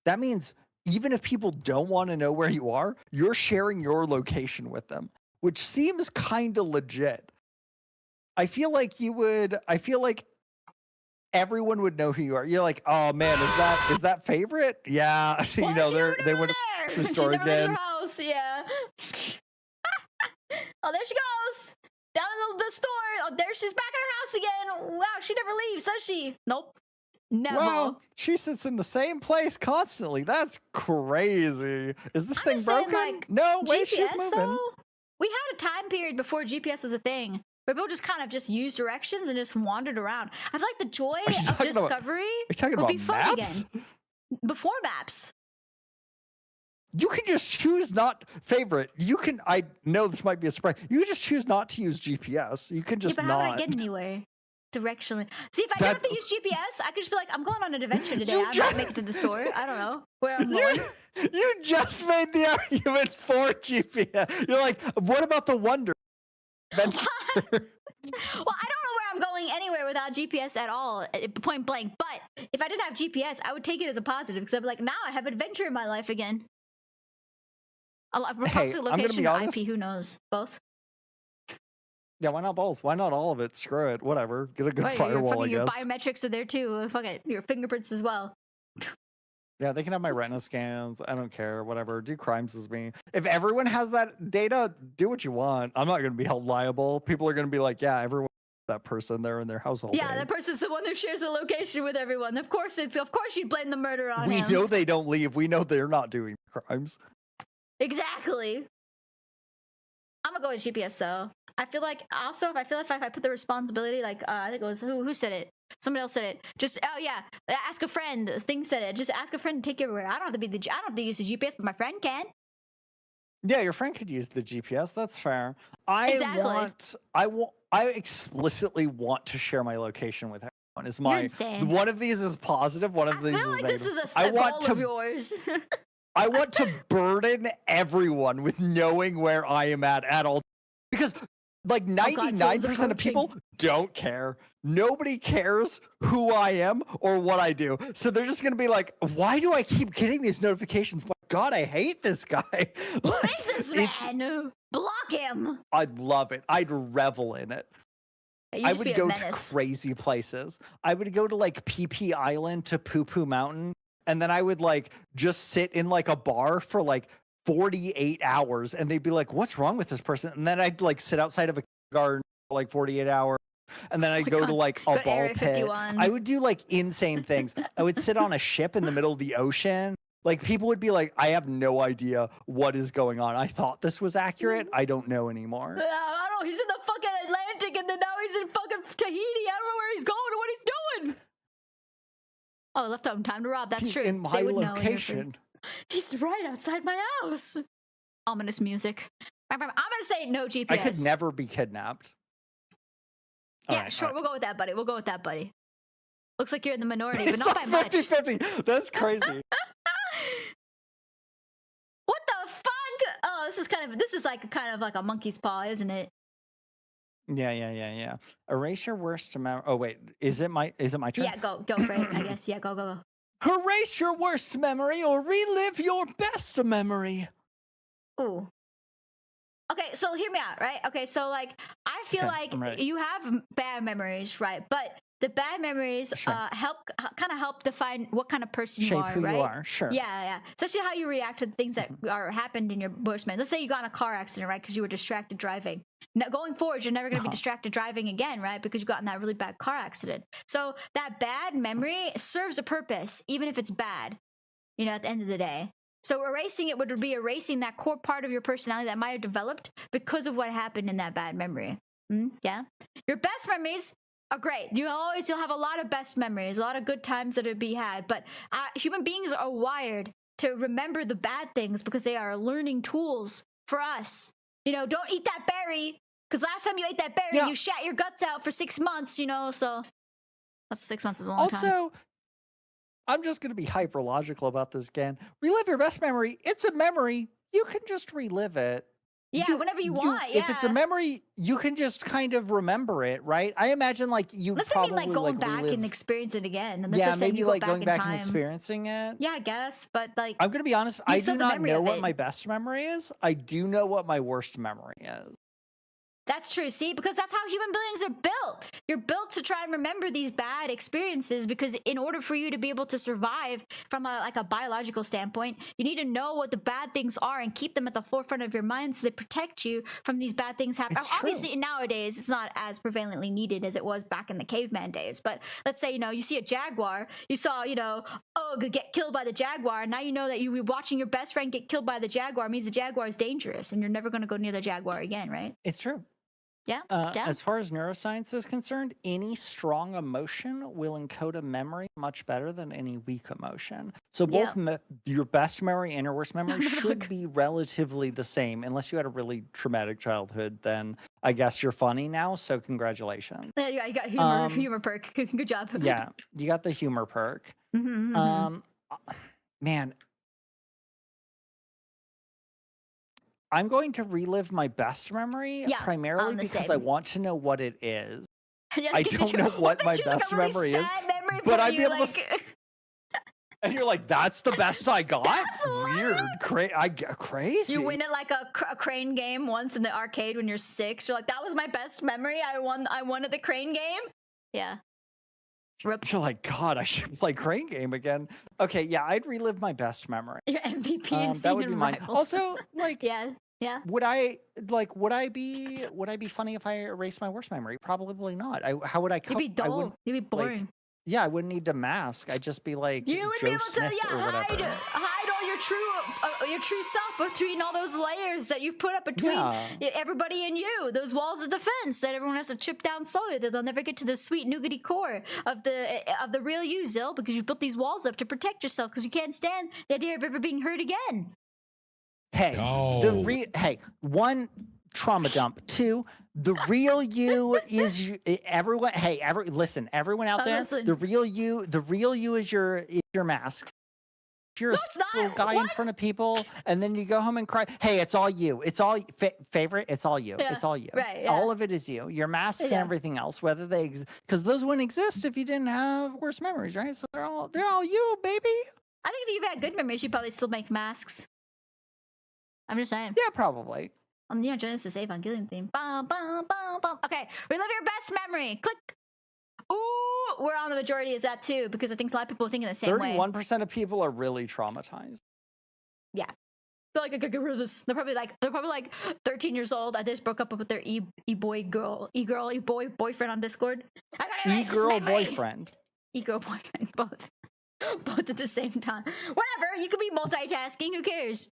That means even if people don't want to know where you are, you're sharing your location with them, which seems kind of legit. I feel like everyone would know who you are. You're like, oh man, is that favorite? Yeah, they went to the store again. House, yeah. Oh, there she goes down in the store. Oh, there she's back in her house again. Wow, she never leaves, does she? Nope, never. Wow, she sits in the same place constantly. That's crazy. Is this thing broken? No, wait, she's moving. Though, we had a time period before GPS was a thing, where people just kind of just used directions and just wandered around. I feel like the joy of discovery would be fun again. Before maps. You can just choose not favorite. You can. I know this might be a surprise. You can just choose not to use GPS. You can just but not. how would I get anywhere? Directionally. See, if I didn't have to use GPS, I could just be like, I'm going on an adventure today. I might make it to the store. I don't know where I'm going. You just made the argument for GPS. You're like, what about the wonder? Adventure? Well, I don't know where I'm going anywhere without GPS at all, point blank. But if I didn't have GPS, I would take it as a positive because I'd be like, now I have adventure in my life again. Hey, Location or IP, who knows? Both? Yeah, why not both? Why not all of it? Screw it. Whatever. Get a good firewall, I guess. Your biometrics are there too. Fuck it. Your fingerprints as well. Yeah, they can have my retina scans. I don't care. Whatever. Do crimes as me. If everyone has that data, do what you want. I'm not going to be held liable. People are going to be like, yeah, everyone that person there in their household. Yeah, that person's the one who shares a location with everyone. Of course you'd blame the murder on him. We know they don't leave. We know they're not doing crimes. Exactly. I'm gonna go with GPS though. I feel like if I put the responsibility, like I think it was who said it. Somebody else said it. Just ask a friend. Thing said it. Just ask a friend to take you everywhere. I don't have to use the GPS, but my friend can. Yeah, your friend could use the GPS. That's fair. I explicitly want to share my location with everyone. Is my one of these is positive. One of these is negative. This is a goal of yours. I want to burden everyone with knowing where I am at all, because like 99% of people don't care. Nobody cares who I am or what I do. So they're just going to be like, why do I keep getting these notifications? My God, I hate this guy. What is this man? Block him. I'd love it. I'd revel in it. I would go to crazy places. I would go to like PP Island to Poo Poo Mountain. And then I would like just sit in like a bar for like 48 hours and they'd be like, what's wrong with this person? And then I'd like sit outside of a garden for like 48 hours. And then I'd go to like a ball pit. I would do like insane things. I would sit on a ship in the middle of the ocean. Like people would be like, I have no idea what is going on. I thought this was accurate. I don't know anymore. I don't know. He's in the fucking Atlantic and then now he's in fucking Tahiti. I don't know where he's going or what he's doing. Oh, left him time to rob. That's He's true. in my location. He's right outside my house. Ominous music. I'm gonna say no GPS. I could never be kidnapped. Yeah, sure. We'll go with that, buddy. We'll go with that, buddy. Looks like you're in the minority, but It's not by much. 50-50. That's crazy. What the fuck? Oh, this is kind of like a monkey's paw, isn't it? Yeah. Erase your worst memory. Oh wait, is it my turn? Yeah, go for it. I guess. Yeah, go. Erase your worst memory or relive your best memory. Ooh. Okay, so hear me out, right? Okay, so like I feel like you have bad memories, right? But the bad memories help define what kind of person you are, who right? You are, sure. Yeah. Especially how you react to the things that happened in your worst memory. Let's say you got in a car accident, right? Because you were distracted driving. Now, going forward, you're never going to be distracted driving again, right? Because you got in that really bad car accident. So that bad memory serves a purpose, even if it's bad, at the end of the day. So erasing it would be erasing that core part of your personality that might have developed because of what happened in that bad memory. Yeah. Your best memories are great. You'll have a lot of best memories, a lot of good times that would be had. But human beings are wired to remember the bad things because they are learning tools for us. Don't eat that berry because last time you ate that berry, you shat your guts out for 6 months. So that's 6 months is a long time. Also, I'm just going to be hyper logical about this again. Relive your best memory. It's a memory. You can just relive it. Yeah, whenever you want. Yeah. If it's a memory, you can just kind of remember it, right? I imagine like you probably like going back and experience it again. Maybe like going back and experiencing it. Yeah, I guess. But like, I'm going to be honest. I do not know what my best memory is. I do know what my worst memory is. That's true. See, because that's how human beings are built. You're built to try and remember these bad experiences because in order for you to be able to survive from a biological standpoint, you need to know what the bad things are and keep them at the forefront of your mind so they protect you from these bad things happening. Obviously, nowadays, it's not as prevalently needed as it was back in the caveman days. But let's say, you see a jaguar, you saw, get killed by the jaguar. Now you know that you were watching your best friend get killed by the jaguar means the jaguar is dangerous and you're never going to go near the jaguar again, right? It's true. Yeah. As far as neuroscience is concerned, any strong emotion will encode a memory much better than any weak emotion. So both your best memory and your worst memory should be relatively the same, unless you had a really traumatic childhood. Then I guess you're funny now. So congratulations. Yeah, you got humor perk. Good job. Yeah, you got the humor perk. Man. I'm going to relive my best memory primarily because I want to know what it is. I don't know what my best memory is, but I'd be able to. And you're like, that's the best I got? Weird. Crazy. You win at like a crane game once in the arcade when you're 6. You're like, that was my best memory. I won at the crane game. Yeah. You're like, God, I should play crane game again. Okay, yeah, I'd relive my best memory. Your MVP and that would be mine. rivals. Also, like, yeah. Would I be funny if I erased my worst memory? Probably not. How would I cope? You'd be dull. You'd be boring. Like, yeah, I wouldn't need to mask. I'd just be like you would Joe be able Smith to or whatever. hide all your true self between all those layers that you've put up between everybody and you. Those walls of defense that everyone has to chip down slowly. That they'll never get to the sweet nougaty core of the real you, Zill, because you built these walls up to protect yourself because you can't stand the idea of ever being hurt again. Hey, one, trauma dump. 2, the real you is you. Everyone, listen, everyone out there, the real you is your mask. If you're a little guy in front of people, and then you go home and cry, hey, it's all you. It's all favorite. It's all you. Yeah. It's all you. Right, all of it is you. Your masks and everything else, whether they because those wouldn't exist if you didn't have worse memories, right? So they're all you, baby. I think if you've had good memories, you'd probably still make masks. I'm just saying. Yeah, probably. On the Genesis Evangelion theme. Bum, bum, bum, bum. Okay, relive your best memory. Click. Ooh, we're on the majority is that too, because I think a lot of people are thinking the same way. 31% of people are really traumatized. Yeah. They're like, I gotta get rid of this. They're probably like 13 years old. I just broke up with their e-boy boyfriend on Discord. I gotta E-girl boyfriend. E-girl boyfriend, both. Both at the same time. Whatever, you could be multitasking, who cares?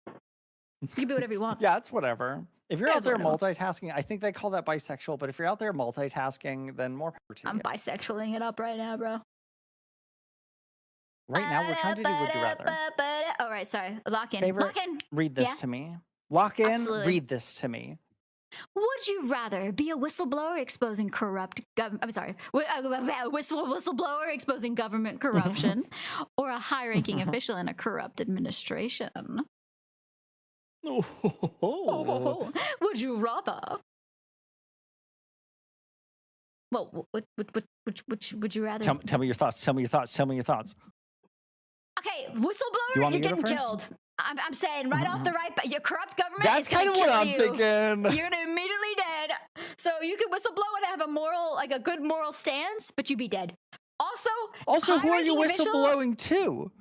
You can do whatever you want. Yeah, it's whatever. If you're out there multitasking, I think they call that bisexual, but if you're out there multitasking, then more power to you. I'm bisexualing it up right now, bro. Right now, we're trying to do Would You Rather. Oh, right, sorry. Lock in. Favorite, Lock in. Read this to me. Lock in, read this to me. Would you rather be a whistleblower exposing whistleblower exposing government corruption, or a high-ranking official in a corrupt administration? Would you rather? Well, would you rather? Tell me your thoughts. Tell me your thoughts. Okay, whistleblower, you're getting killed. I'm saying right off the right, your corrupt government. That's kind of what I'm thinking. You're gonna immediately dead. So you could whistleblow and have a good moral stance, but you'd be dead. Also, who are you whistleblowing to?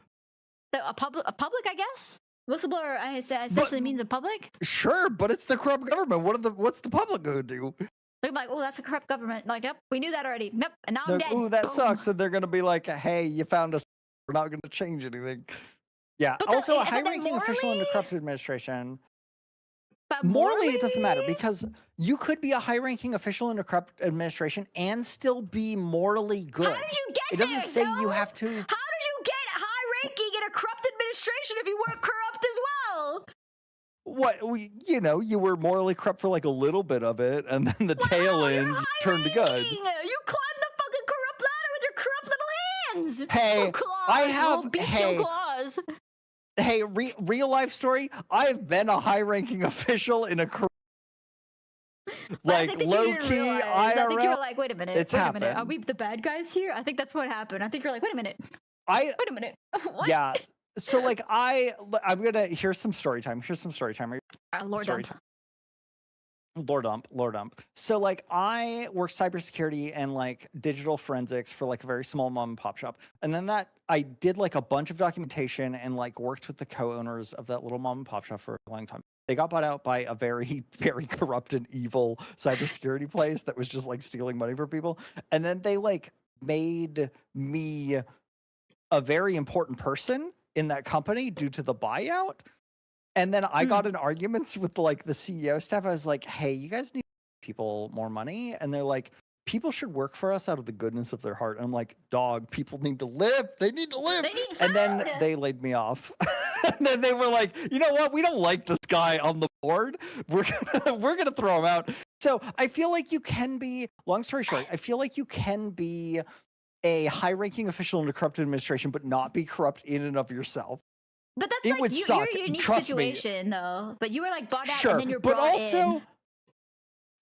A public, I guess. Whistleblower, essentially means a public. Sure, but it's the corrupt government. What's the public gonna do? They're like, oh, that's a corrupt government. Like, yep, we knew that already. Yep, and now I'm dead. Ooh, that sucks. And they're gonna be like, hey, you found us. We're not gonna change anything. Yeah. Also, a high-ranking official in the corrupt administration. But morally, it doesn't matter because you could be a high-ranking official in a corrupt administration and still be morally good. How did you get it doesn't say you have to. How did you get high-ranking in a corrupt administration if you weren't corrupt as well? What you were morally corrupt for like a little bit of it, and then the tail end turned to good. You climbed the fucking corrupt ladder with your corrupt little hands. Hey, claws, I have bestial claws. Hey, real life story. I've been a high-ranking official in a like low key IRL. I think you were like, wait a minute. It's happened. Are we the bad guys here? I think that's what happened. I think you're like, wait a minute. Wait a minute. What? Yeah. So like I'm gonna here's some story time. Lord dump. So like I work cybersecurity and like digital forensics for like a very small mom and pop shop. And then I did like a bunch of documentation and like worked with the co-owners of that little mom and pop shop for a long time. They got bought out by a very, very corrupt and evil cybersecurity place that was just like stealing money from people. And then they like made me a very important person in that company due to the buyout. And then I got in arguments with like the CEO staff. I was like, hey, you guys need people more money, and they're like, people should work for us out of the goodness of their heart. And I'm like, dog, people need to live. They need to live. They need and then food. they laid me off. And then they were like, you know what? We don't like this guy on the board. We're gonna throw him out. So I feel like you can be, long story short, I feel like you can be a high-ranking official in a corrupt administration, but not be corrupt in and of yourself. But that's It like would you're suck. a unique Trust me. situation, though. But you were like bought out, Sure, and then you're but brought also, in.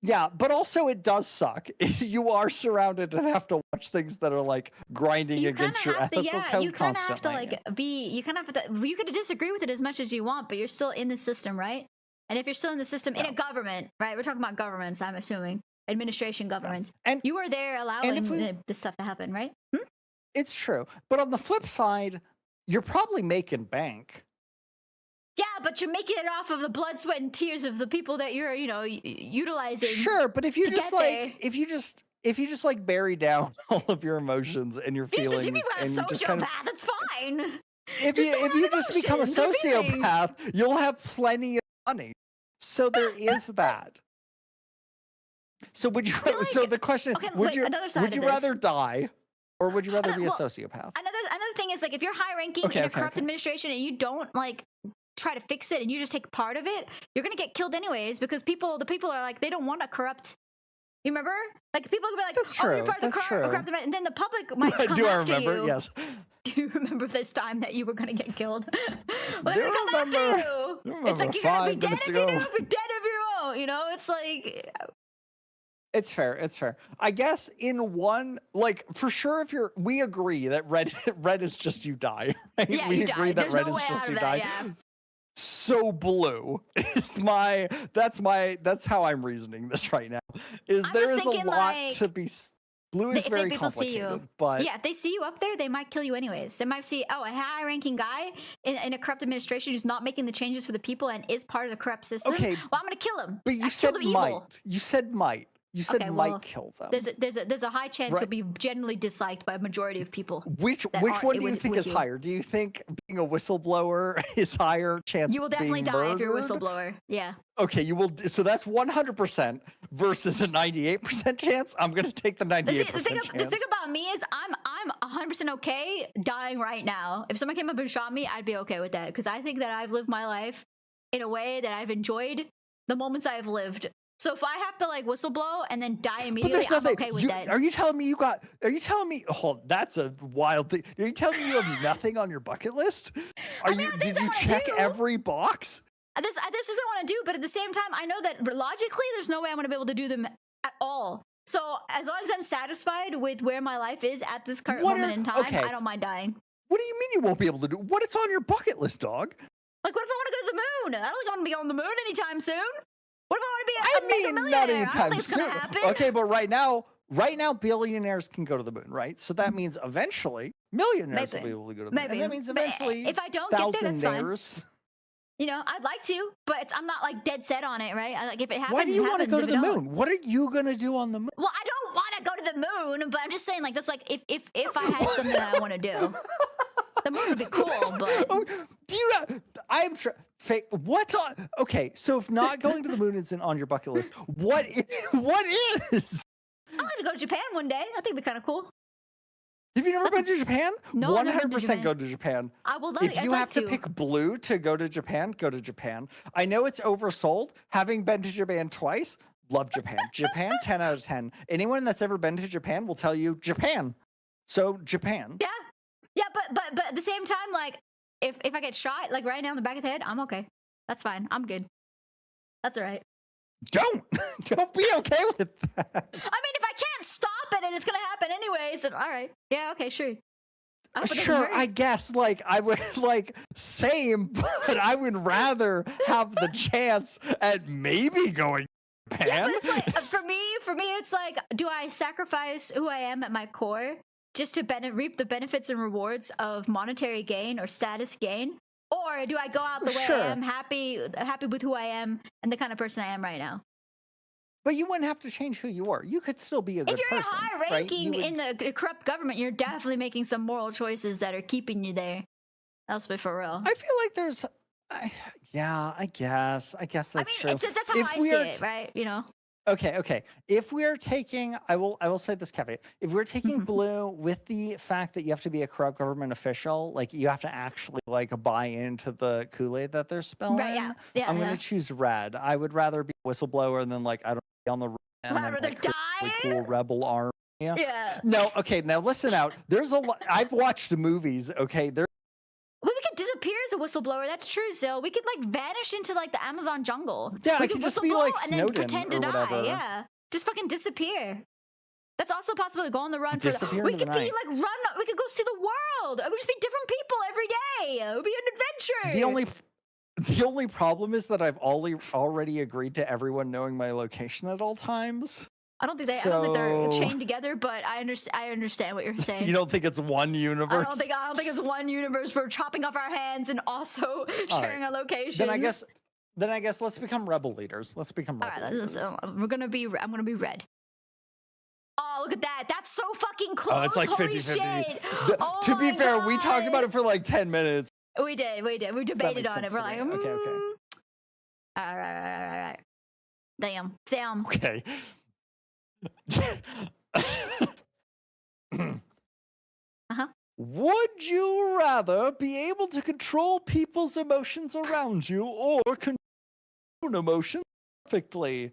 yeah, but also it does suck. You are surrounded and have to watch things that are like grinding You against kinda your have to, ethical yeah, code you kind of have to constantly. like be. You kind of have to. You could disagree with it as much as you want, but you're still in the system, right? And if you're still in the system, in a government, right? We're talking about governments. I'm assuming administration governments, and you are there allowing if we- this stuff to happen, right? It's true, but on the flip side, you're probably making bank. Yeah, but you're making it off of the blood, sweat, and tears of the people that you're, utilizing. Sure, but if you to just get there. like, if you just like bury down all of your emotions and your You're feelings, just a and you just kind of, sociopath. That's fine. if you just become a emotions, they're feelings. sociopath, you'll have plenty of money. So there is that. So would you? So the question: okay, would wait, you? another side Would you of this. rather die, or would you rather be a well, sociopath? Another thing is like if you're high ranking in a corrupt administration and you don't like try to fix it and you just take part of it, you're gonna get killed anyways because the people are like they don't want to corrupt. You remember? Like people will be like, That's "Oh, you're true, part of the that's corrupt true. administration," and then the public might come Do I after remember? you. Yes. Do you remember this time that you were gonna get killed? Well, Do they're gonna come after remember- you. do It's like remember you're gonna be 5 dead minutes if you do, ago. you're dead if you won't. You know, it's like It's fair. It's fair. I guess in one, like for sure, we agree that red is just you die. Right? yeah, we you agree die. that There's red no is way just out you of die. that. Yeah. So blue is that's how I'm reasoning this right now. Is I'm there just is a thinking, lot like, to be blue is if very people see you, complicated, but yeah, if they see you up there, they might kill you anyways. They might see, oh, a high-ranking guy in a corrupt administration who's not making the changes for the people and is part of the corrupt system. Okay, well, I'm gonna kill him. but you I said killed him evil. might. You said might. You said Okay, might well, kill them. There's a high chance Right. you'll be generally disliked by a majority of people. Which that one aren't do you with think is you. higher? Do you think being a whistleblower is higher chance? You will of definitely being die if you're a murdered? whistleblower. Yeah. Okay, you will. So that's 100% versus a 98% chance. I'm gonna take the 98% The chance. thing about me is I'm 100% okay dying right now. If someone came up and shot me, I'd be okay with that because I think that I've lived my life in a way that I've enjoyed the moments I've lived. So if I have to like whistleblow and then die But immediately, there's I'm nothing. okay with that. Are you telling me Are you telling me? Oh, that's a wild thing. Are you telling me you have nothing on your bucket list? Did you check every box? This is what I want to do, but at the same time, I know that logically, there's no way I'm going to be able to do them at all. So as long as I'm satisfied with where my life is at this current moment in time, I don't mind dying. What do you mean you won't be able to do? What it's on your bucket list, dog? Like, what if I want to go to the moon? I don't want to be on the moon anytime soon. What if I want to be a mega Not millionaire? I don't anytime think it's soon. going to happen. Okay, but right now, billionaires can go to the moon, right? So that means eventually millionaires will be able to go to the moon. And that means But eventually, if I don't get there, that's fine. thousandaires. You know, I'd like to, but I'm not like dead set on it, right? Like if it happens, Why do you want to go to the moon? What are you gonna do on the moon? Well, I don't want to go to the moon, but I'm just saying, like, that's like if I had something that I want to do, the moon would be cool. But do you? I'm fake. What's on? Okay, so if not going to the moon isn't on your bucket list, what is? I'd like to go to Japan one day. I think it'd be kind of cool. Have you never been to Japan? No, I've never been to 100% Japan. go to Japan. I will. If you have to pick blue to go to Japan, go to Japan. I know it's oversold. Having been to Japan twice, love Japan. Japan, 10 out of 10. Anyone that's ever been to Japan will tell you Japan. So Japan. Yeah, but at the same time, like if I get shot, like right now in the back of the head, I'm okay. That's fine. I'm good. That's all right. Don't be okay with that. I mean, if I can't stop it and it's gonna happen anyways, then all right. Yeah, okay, sure. I hope it doesn't Sure, hurt. I guess like I would like same, but I would rather have the chance at maybe going to Japan. Yeah, but it's like for me, it's like, do I sacrifice who I am at my core just to reap the benefits and rewards of monetary gain or status gain? Or do I go out the way I am, happy with who I am and the kind of person I am right now? But you wouldn't have to change who you are. You could still be a good If you're person. high ranking right? in the corrupt government, you're definitely making some moral choices that are keeping you there. That's for real. I feel like there's, I guess that's true. That's how I see it, right? You know. Okay. If we are taking, I will say this caveat. If we're taking blue with the fact that you have to be a corrupt government official, like you have to actually like buy into the Kool-Aid that they're spilling. Right, yeah, I'm gonna choose red. I would rather be a whistleblower than like I don't be on the and I'd then, rather like, die. really cool rebel army. Yeah. No, okay, now listen out. There's a lot I've watched movies, okay? We could disappear as a whistleblower. That's true, Sil. We could like vanish into like the Amazon jungle. Yeah, we I could just be like and then Snowden pretend to or die. whatever. Yeah, just fucking disappear. That's also possible to go on the run for. Disappear We into could the be night. like run. We could go see the world. It would just be different people every day. It would be an adventure. The only problem is that I've already agreed to everyone knowing my location at all times. I don't think they're chained together, but I understand what you're saying. You don't think it's one universe? I don't think it's one universe. We're chopping off our hands and also sharing our locations. Then I guess let's become rebel leaders. Let's become rebel leaders. I'm gonna be red. Oh, look at that. That's so fucking close. Oh, it's like Holy 50-50. shit. To be fair, we talked about it for like 10 minutes. We did. We debated on it. We're like, okay. All right. Damn. Sam. Okay. Would you rather be able to control people's emotions around you or control your own emotions perfectly?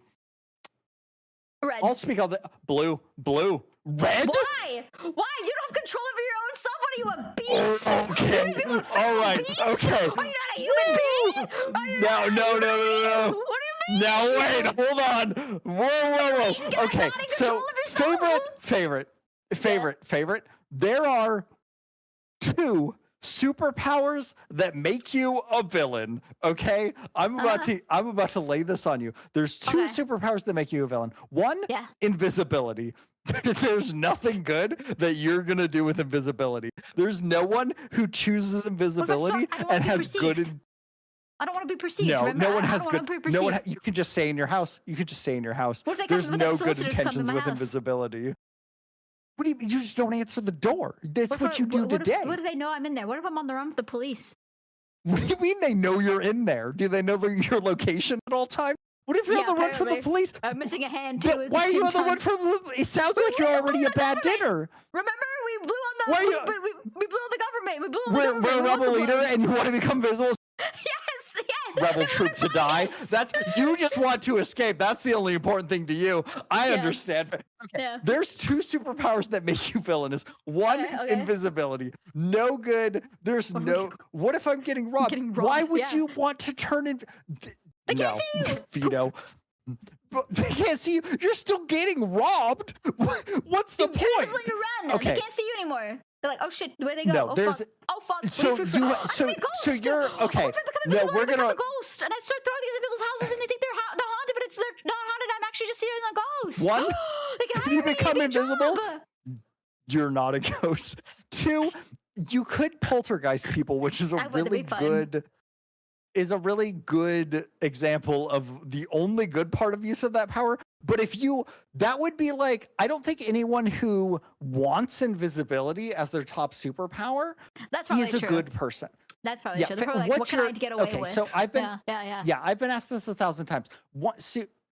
Red. I'll speak on the blue. Red? Why? You don't have control over your own self? What are you, a beast? Okay. All right. Beast? Okay. Are you not a human being? No. What do you mean? Now wait, hold on. Whoa. Okay, so favorite. There are 2 superpowers that make you a villain. Okay, I'm about to lay this on you. There's 2 superpowers that make you a villain. One, invisibility. There's nothing good that you're gonna do with invisibility. There's no one who chooses invisibility and has good. I don't want to be perceived. No, remember? no one has good. No one. You can just stay in your house. What if There's no good solicitors come to intentions my with house? invisibility. What do you? You just don't answer the door. That's what you do today. What if they know I'm in there? What if I'm on the run with the police? What do you mean they know you're in there? Do they know your location at all times? What if you're on the run from the police? I'm missing a hand too. Why are you on the run from the? It sounds like you're already a bad dinner. Remember, we blew on the. We blew on the government. We blew on the government. We're a rebel leader, and you want to become visible. Yes. Rebel troop to die. That's you just want to escape. That's the only important thing to you. I understand. Okay. Yeah. There's 2 superpowers that make you villainous. One, invisibility. No good. There's no. What if I'm getting robbed? Why would you want to turn in? They can't see you. Veto. But they can't see you. You're still getting robbed. What's the point? When you run, they can't see you anymore. They're like, oh shit, where they go? No, oh, there's. Fuck. Oh fuck. So you're okay. No, we're gonna. A ghost, and I start throwing these at people's houses, and they think they're haunted, but they're not haunted. I'm actually just seeing a ghost. One, they can if you become invisible, job. you're not a ghost. 2, you could poltergeist people, which is a really good example of the only good part of use of that power. But that would be like, I don't think anyone who wants invisibility as their top superpower is a good person. That's probably true. They're probably like, what can I get away with? So I've been, yeah, I've been asked this 1,000 times. What is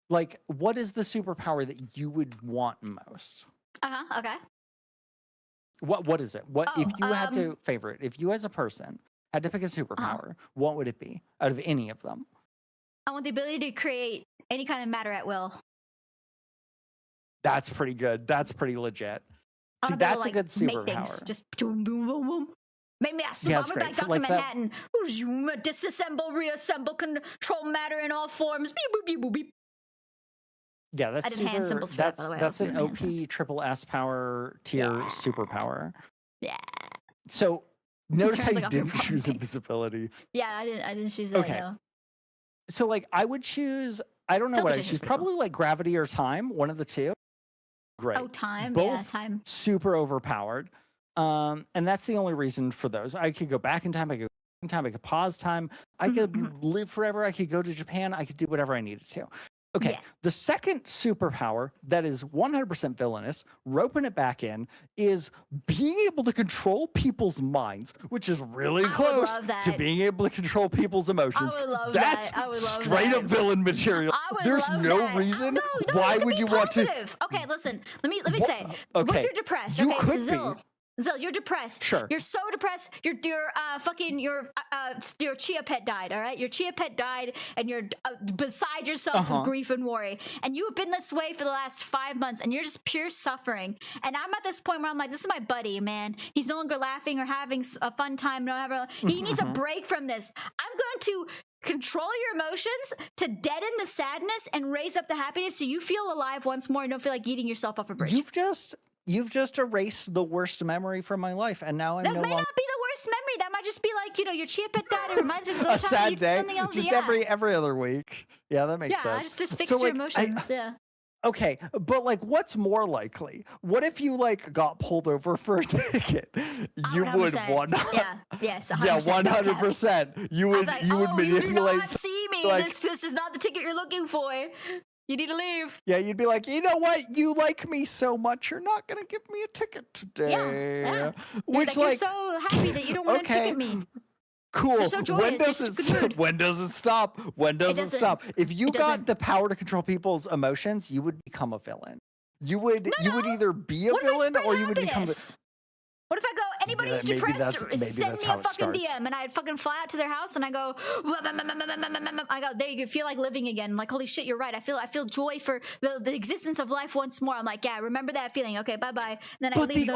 the superpower that you would want most? Okay. What is it? If you had to favorite? If you as a person had to pick a superpower, what would it be out of any of them? I want the ability to create any kind of matter at will. That's pretty good. That's pretty legit. See, that's a good superpower. Just boom, boom, boom, boom. Make me a superpower like Dr. Manhattan. Disassemble, reassemble, control matter in all forms. Beep, boop, beep, boop, beep. Yeah, that's that's an OP triple S power tier superpower. Yeah. So notice how you didn't choose invisibility. Yeah, I didn't choose that. Okay. So I would choose. I don't know what I choose. Probably like gravity or time. One of the 2. Great. Oh, time. Both time. Super overpowered. And that's the only reason for those. I could go back in time. I could go in time. I could pause time. I could live forever. I could go to Japan. I could do whatever I needed to. Okay, Yeah. the second superpower that is 100% villainous, roping it back in, is being able to control people's minds, which is really close to being able to control people's emotions. I would love That's that. I would love straight that. up villain material. I would There's love no that. reason No, why it could would be you want to. positive. Okay, listen. Let me What- say. okay, What if you're depressed? you Okay, could so be. Zil, you're depressed. Sure. You're so depressed. Your chia pet died. All right. Your chia pet died, and you're beside yourself with grief and worry. And you have been this way for the last 5 months, and you're just pure suffering. And I'm at this point where I'm like, this is my buddy, man. He's no longer laughing or having a fun time. He needs a break from this. I'm going to control your emotions to deaden the sadness and raise up the happiness, so you feel alive once more and don't feel like eating yourself off a bridge. You've just erased the worst memory from my life, and now I'm That no may longer not be the worst memory. That might just be like, your chia pet died. It reminds me of a the time sad you did day. something else. Just Yeah. every other week. Yeah, that makes sense. Yeah, just fix So, your like, emotions. Yeah. Okay, but like, what's more likely? What if you like got pulled over for a ticket? You would 100%. Yeah. Yes. 100%. Yeah, 100%. You would Like, you would you manipulate. do not see me. like- This is not the ticket you're looking for. You need to leave. Yeah, you'd be like, you know what? You like me so much, you're not gonna give me a ticket today. Yeah. Which you're so happy that you don't want to okay. ticket me. Cool. You're so joyous. When does You're it such a good mood. when does it stop? When does it doesn't. stop? If you It got doesn't. the power to control people's emotions, you would become a villain. You would either be a What if I villain spread or you would become happiness? What if I go, anybody who's maybe depressed, that's send me how a it fucking starts. DM, and I fucking fly out to their house, and I go, I go, there you go, feel like living again. Like, holy shit, you're right. I feel joy for the existence of life once more. I'm like, yeah, remember that feeling. Okay, bye bye. Then I But leave.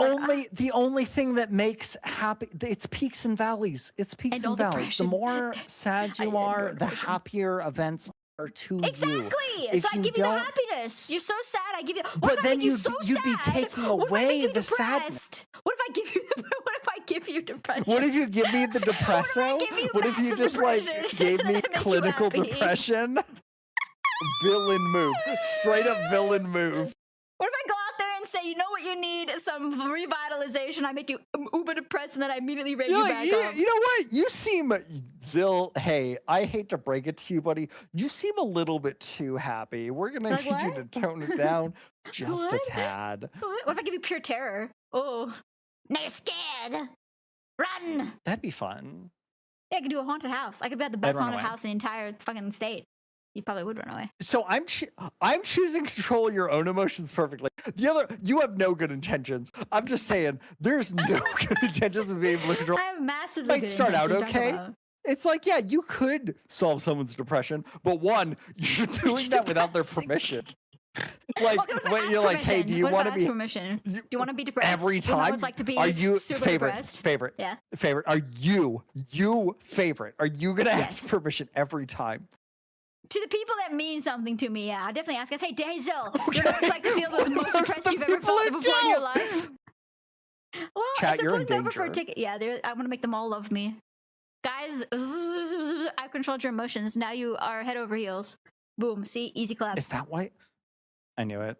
the only thing that makes happy, it's peaks and valleys. It's peaks And and, all valleys. The depression. more sad you are, the happier events are to you. Exactly. If So I you give you the don't- happiness. You're so sad. I give you. What But if I then make you you'd so you'd be sad? taking What if I make away you the sadness. depressed? What if I give you? What if I give you depression? What if you give me the depresso? give you What if you massive just depression like gave and me then I make you clinical happy? depression? Villain move. Straight up villain move. What if I go out there and say, you know what you need? Some revitalization. I make you uber depressed, and then I immediately raise You're you like, back you, up. you know what? You seem, Zill, hey, I hate to break it to you, buddy. You seem a little bit too happy. We're going to Like need you to what? tone it down just a What? tad. What if I give you pure terror? Oh, now you're scared. Run. That'd be fun. Yeah, I could do a haunted house. I could be at the I'd best run haunted away. house in the entire fucking state. You probably would run away. So I'm choosing control of your own emotions perfectly. You have no good intentions. I'm just saying, there's no good intentions of being able to control. I have massively Might good start out intentions, talk okay. about. It's like, yeah, you could solve someone's depression, but one, you're doing that without their permission. Like, What if I when ask you're like, hey, permission? do you What if I want to ask be permission? Do you want to be depressed? every Do you know what time? it's like to be Are you super favorite? depressed? Favorite? Yeah. Favorite? Are you favorite? Are you gonna Yes. ask permission every time? To the people that mean something to me, yeah, I definitely ask. I say, hey, Zill, you know what it's like to feel the most depressed you've ever felt before in your life? Well, Chat, if they're you're in pulling me over for a danger. ticket, yeah, I want to make them all love me. Guys, I've controlled your emotions. Now you are head over heels. Boom. See, easy clap. Is that why? I knew it.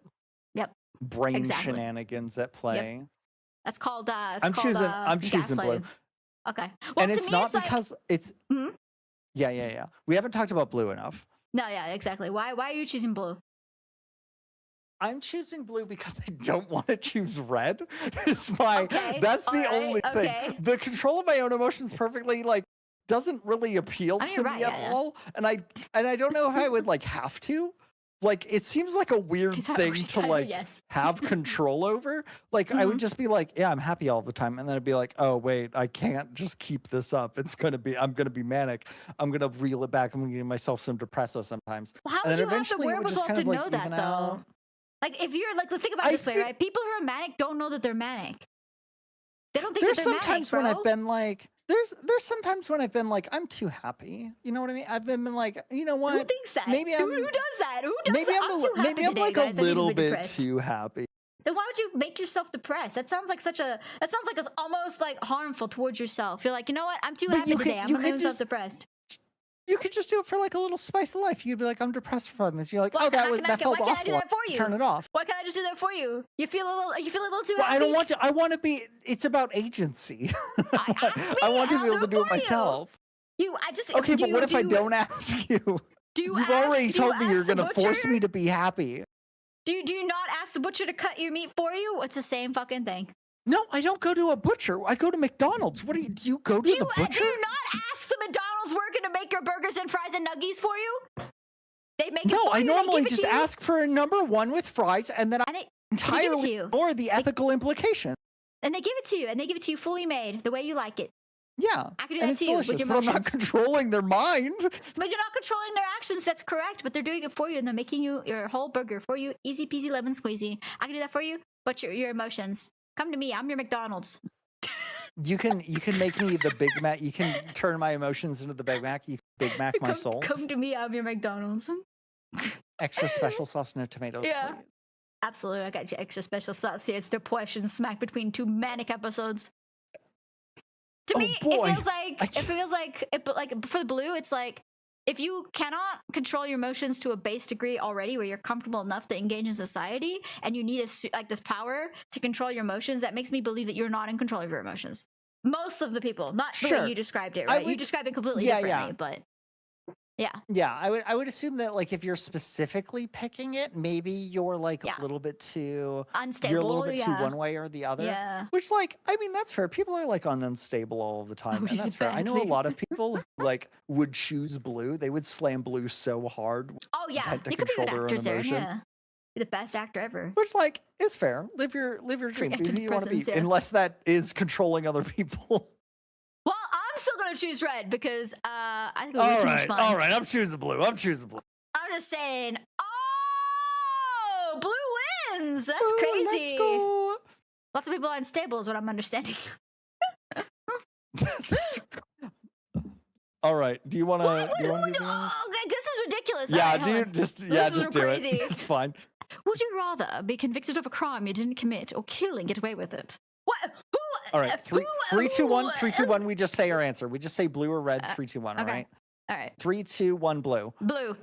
Yep. Brain Exactly. shenanigans at play. That's called. I'm choosing blue. gaslighting. Okay. Well, And to it's me, not it's like, because it's. Mhm. Yeah. We haven't talked about blue enough. no, yeah, exactly. Why are you choosing blue? I'm choosing blue because I don't want to choose red. It's my Okay, that's the alright, only okay. thing. The control of my own emotions perfectly like doesn't really appeal I mean, to you're me right, at yeah. all. And I don't know how I would like have to. Like it seems like a weird Is that thing right? to like Yes. have control over. Like I would Mhm. just be like, yeah, I'm happy all the time. And then I'd be like, oh wait, I can't just keep this up. I'm gonna be manic. I'm gonna reel it back. I'm gonna give myself some depresso sometimes. Well, how And would then you have the eventually it would just wherewithal kind to of like know that even though? out. Like, if you're like, think about I it this way, feel- right? People who are manic don't know that they're manic. They don't think There's that they're sometimes manic, when bro. I've been like, there's sometimes when I've been like, I'm too happy. You know what I mean? I've been like, you know what? Who thinks that? Maybe who I'm does that? Who does maybe that? I'm too happy maybe I'm today, like guys. a I need to little be bit depressed. too happy. Then why would you make yourself depressed? That sounds like it's almost like harmful towards yourself. You're like, you know what? I'm too But happy you could- today. I'm you gonna make could myself just- depressed. You could just do it for like a little spice of life. You'd be like, I'm depressed for 5 minutes. You're like, Why oh, that can't felt why can't I do awful. that for you? Turn it off. Why can't I just do that for you? You feel a little too Well, happy. I don't want to. I want to be. It's about agency. I want to be able to do it myself. I just Okay, do but what if I do- don't ask you? Do you You've ask, already do you told me ask you're the gonna force butcher? me to be happy. Do you not ask the butcher to cut your meat for you? It's the same fucking thing. No, I don't go to a butcher. I go to McDonald's. What do you go to the butcher? Do you not ask the McDonald's worker to make your burgers and fries and nuggies for you? They make it No, for I you, they normally give it just to you? ask for a number one with fries, and then I give it entirely to you. ignore the ethical implications. And they give it to you, and they give it to you fully made, the way you like it. Yeah, I can do and that it's to you with delicious, your but I'm not emotions. controlling their mind. But you're not controlling their actions. That's correct. But they're doing it for you, and they're making you your whole burger for you, easy peasy lemon squeezy. I can do that for you. But your emotions, come to me. I'm your McDonald's. You can make me the Big Mac. You can turn my emotions into the Big Mac. You can Big Mac my soul. Come to me. I'm your McDonald's. Extra special sauce, no tomatoes. Yeah. Please. Absolutely. I got you extra special sauce here. It's the portion smack between two manic episodes. To me, boy. it feels like for the blue, it's like if you cannot control your emotions to a base degree already, where you're comfortable enough to engage in society, and you need like this power to control your emotions, that makes me believe that you're not in control of your emotions. Most of the people, not the way you described it, right? You described it completely differently, but yeah. Yeah, I would assume that like if you're specifically picking it, maybe you're like a little bit too unstable. You're a little bit too one way or the other. Yeah. Which like I mean that's fair. People are like unstable all the time, and that's fair. I know a lot of people who like would choose blue. They would slam blue so hard. Oh yeah, to you could be control good their own actors there. emotion. Yeah, be the best actor ever. Which like is fair. Live your dream. Be who you want to be, Antidepressants, yeah. unless that is controlling other people. Well, I'm still gonna choose red because I think it would be All too much right, fun. all right. I'm choosing blue. I'm choosing blue. I'm just saying. Oh, blue wins. That's Ooh, crazy. let's go. Lots of people are unstable, is what I'm understanding. All right. Do you want to? Do you want to do this? Oh, this is ridiculous. Yeah, All right, hold dude. on. Just This is do crazy. it. It's fine. Would you rather be convicted of a crime you didn't commit, or kill and get away with it? What? Who? All right. Three, 2, 1. 3, 2, 1. We just say our answer. We just say blue or red. 3, 2, 1. All okay. right. All right. 3, 2, 1. Blue. Blue.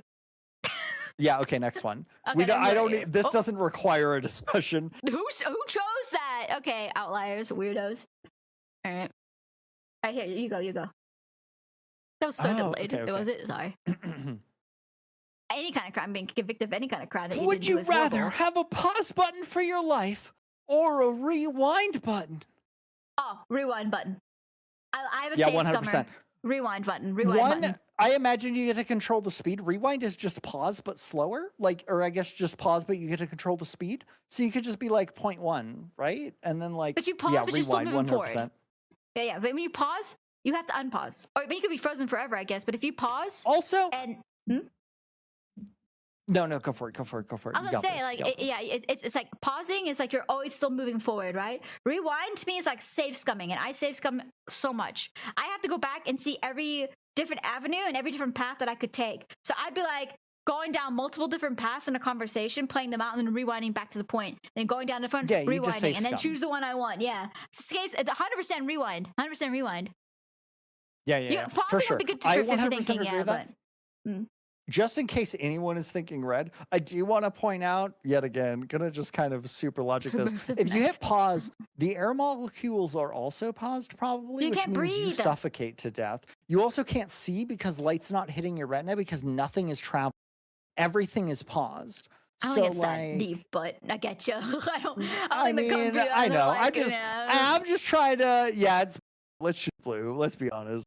Yeah. Okay. Next one. Okay, We don't. then I don't. blue. Need, this doesn't require a discussion. Who chose that? Okay, outliers, weirdos. All right. All right, here you go. You go. That was so delayed. okay. Was it? Sorry. Any kind of crime, being convicted of any kind of crime that you Would did you do is rather horrible. have a pause button for your life or a rewind button? Oh, rewind button. I have a Yeah, safe 100%. scummer. Rewind button. Rewind One, button. I imagine you get to control the speed. Rewind is just pause, but slower. Like, or I guess just pause, but you get to control the speed. So you could just be like 0.1, right? And then like, But you pause, yeah, but you're still rewind moving forward. 100%. Yeah. But when you pause, you have to unpause. Or you could be frozen forever, I guess. But if you pause, Also, and no, go for it. I was You gonna got say, this, like, you got this. it's like pausing is like you're always still moving forward, right? Rewind to me is like safe scumming, and I safe scum so much. I have to go back and see every different avenue and every different path that I could take. So I'd be like going down multiple different paths in a conversation, playing them out, and then rewinding back to the point, then going down the front, Yeah, you just rewinding, safe and then scum. choose the one I want. Yeah, it's 100% rewind. 100% rewind. Yeah, Pausing for sure. would be good I for 100% thinking, agree yeah, with that. but Just in case anyone is thinking red, I do want to point out yet again, gonna just kind of super logic this. If you hit pause, the air molecules are also paused probably, You which can't means you breathe. suffocate to death. You also can't see because light's not hitting your retina because nothing is traveling. Everything is paused. I don't So think it's that like, deep, but I get you. I don't I think the mean, computer- I don't know. like it, I'm just trying to. Yeah, it's. Let's choose blue. Let's be honest.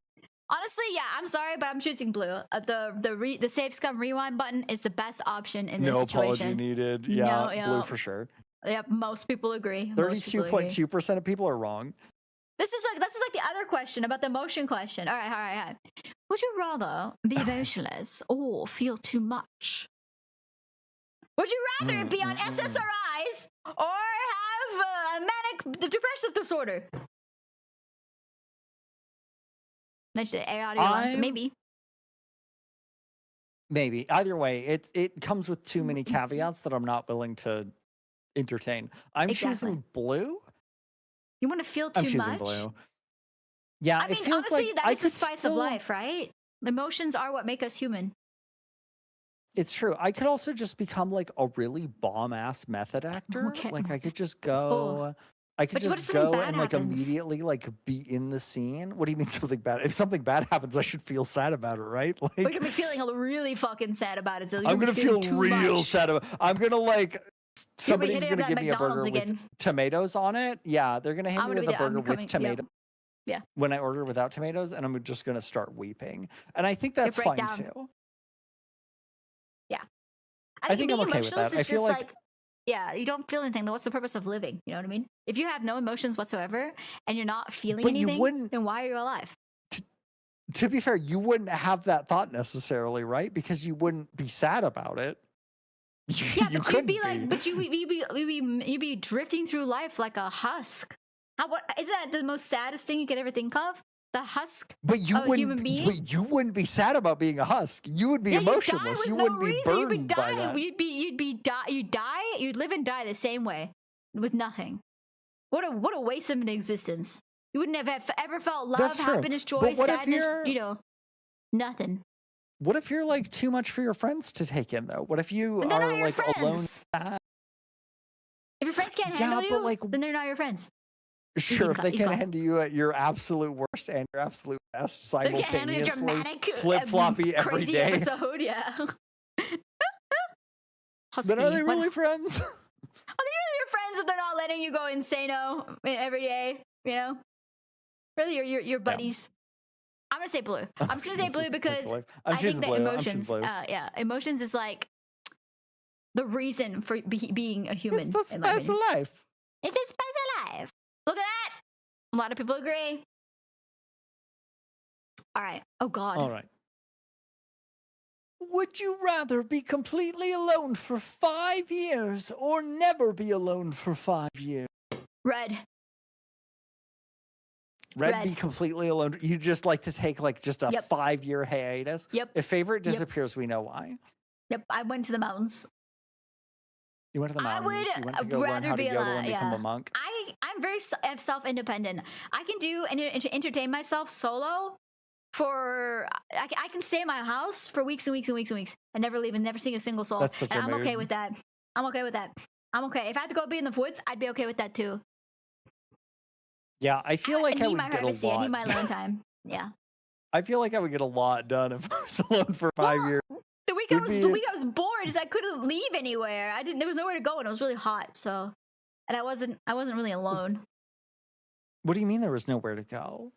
Honestly, yeah, I'm sorry, but I'm choosing blue. The save scum rewind button is the best option in this No situation. apology needed. Yeah, No, blue yeah. for sure. Yep, most people agree. Most people agree. 32.2% of people are wrong. This is like the other question about the emotion question. All right. Would you rather be emotionless or feel too much? Would you rather be on SSRIs or have a manic depressive disorder? Let's say audio ones, maybe. Maybe. Either way, it comes with too many caveats that I'm not willing to entertain. I'm choosing blue. You want to feel I'm too choosing much? blue. Yeah, I mean, it feels honestly, like that I is the could spice still, of life, right? Emotions are what make us human. It's true. I could also just become like a really bomb ass method actor. Okay. Like I could just go. I could But what if just something go bad and like happens? immediately like be in the scene. What do you mean something bad? If something bad happens, I should feel sad about it, right? But you're Like gonna be feeling really fucking sad about it. So you're I'm gonna be feel feeling too real much. sad about. I'm gonna like You're somebody's hitting gonna up give that me a burger McDonald's with again. tomatoes on it. Yeah, they're gonna hit I'm me gonna with be a there. I'm burger coming. with tomato. Yeah. When I order without tomatoes, and I'm just gonna start weeping. And I think You that's break fine down. too. Yeah. I think I'm being okay with emotionless that. I is feel just like yeah, you don't feel anything. Then what's the purpose of living? You know what I mean? If you have no emotions whatsoever and you're not feeling But you anything, wouldn't- then why are you alive? to be fair, you wouldn't have that thought necessarily, right? Because you wouldn't be sad about it. Yeah, you but couldn't you'd be like, but you'd be drifting through life like a husk. What isn't that the most saddest thing you could ever think of? The husk But you of a human wouldn't. being. But you wouldn't be sad about being a husk. You would be Yeah, emotionless. You no wouldn't be reason. You'd burdened be by dying. that. You'd live and die the same way with nothing. What a waste of an existence. You wouldn't have ever felt love, That's true. happiness, joy, But what if sadness. you're- You know, nothing. What if you're like too much for your friends to take in though? What if you And they're are not your like alone? friends. If your friends can't handle Yeah, you, but like then they're not your friends. sure, if they he's can gone. handle you at your absolute worst and your absolute best They can't handle your simultaneously, dramatic, flip floppy every crazy day. episode. Yeah. Then are they What- really friends? Are they really your friends if they're not letting you go insano every day? You know, really, your buddies. I'm gonna say blue. I'm just gonna say blue because I'm I think choosing that blue. I'm emotions. choosing blue. Yeah, emotions is like the reason for being a human. It's the in my spice of opinion. life. It's a spice of life. Look at that. A lot of people agree. All right. Oh God. All right. Would you rather be completely alone for 5 years or never be alone for 5 years? Red. Red, be completely alone. You just like to take like just a Yep. 5-year hiatus. Yep. If favorite Yep. disappears, we know why. Yep. I went to the mountains. You went to the I mountains. would You went to go learn rather how to be yodel alive. and become Yeah. a monk. I'm very self-independent. I can do and entertain myself solo for I can stay in my house for weeks and weeks and weeks and weeks and never leave and never see a single soul. That's such and a I'm okay mood. with that. I'm okay with that. I'm okay. If I had to go be in the woods, I'd be okay with that too. Yeah, I feel like I need would my get a privacy. I need my lot. alone time. Yeah. I feel like I would get a lot done if I was alone for 5 years. The week Would the week I was bored is I couldn't leave anywhere. There was nowhere to go and it was really hot. So, and I wasn't really alone. What do you mean there was nowhere to go?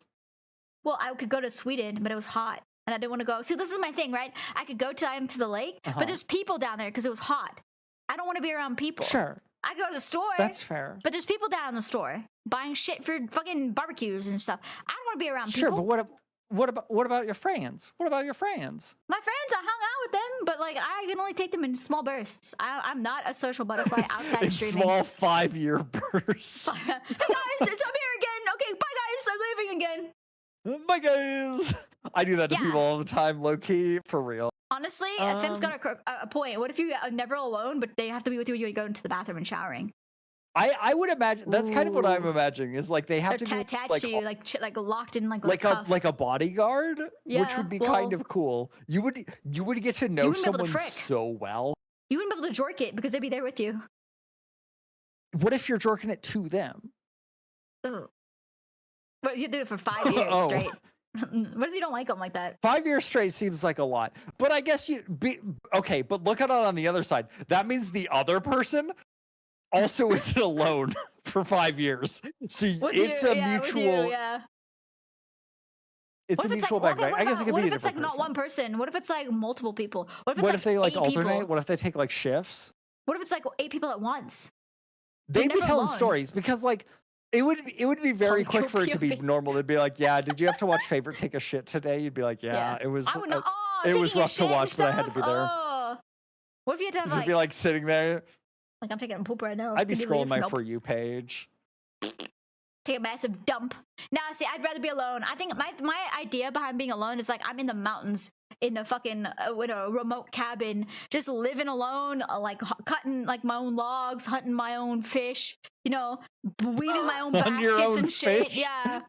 Well, I could go to Sweden, but it was hot, and I didn't want to go. See, this is my thing, right? I could go down to the lake, but there's people down there because it was hot. I don't want to be around people. Sure. I go to the store. That's fair. But there's people down in the store buying shit for fucking barbecues and stuff. I don't want to be around Sure, people. but what about your friends? What about your friends? My friends, I hung out with them, but like I can only take them in small bursts. I'm not a social butterfly outside In streaming. small 5-year bursts. Hey guys, I'm here again. Okay, bye guys, I'm leaving again. Bye guys. I do that to people all the time, low key, for real. Honestly, Fem's got a point. What if you are never alone, but they have to be with you when you go into the bathroom and showering? I would imagine that's kind of what I'm Ooh. imagining is like they have They're to be attached like, to you, like locked in like a like cuff. a bodyguard, which Yeah, would be well- kind of cool. You would get to know wouldn't be able to someone frick. so well. You wouldn't be able to jork it because they'd be there with you. What if you're jerking it to them? Ugh. What if you do it for 5 years Oh. straight? What if you don't like them like that? 5 years straight seems like a lot, but I guess okay. But look at it on the other side. That means the other person also isn't alone for 5 years. So With it's you, a yeah, with you, mutual. yeah. It's What a if it's mutual like, background. okay, I guess it could what be if a it's like different not one person? What if it's like multiple people? What if it's What like if they like 8 alternate? people? What if they take like shifts? What if it's like 8 people at once? They'd be never telling alone. stories because like it would be very Oh, quick for it to be pew, pew. normal. They'd be like, yeah, did you have to watch Favorite take a shit today? You'd be like, yeah, it was. I would know. Oh, it was taking a rough to shit and watch, but I had to stuff? be there. Oh. What if you had to have Just like, be like sitting there. like I'm taking a poop right now? I'd be Can you scrolling leave? my Nope. For You page. Take a massive dump. Nah, see, I'd rather be alone. I think my idea behind being alone is like I'm in the mountains in a fucking with a remote cabin, just living alone, like cutting like my own logs, hunting my own fish, you know, weeding my own On your baskets own and shit. fish? Yeah,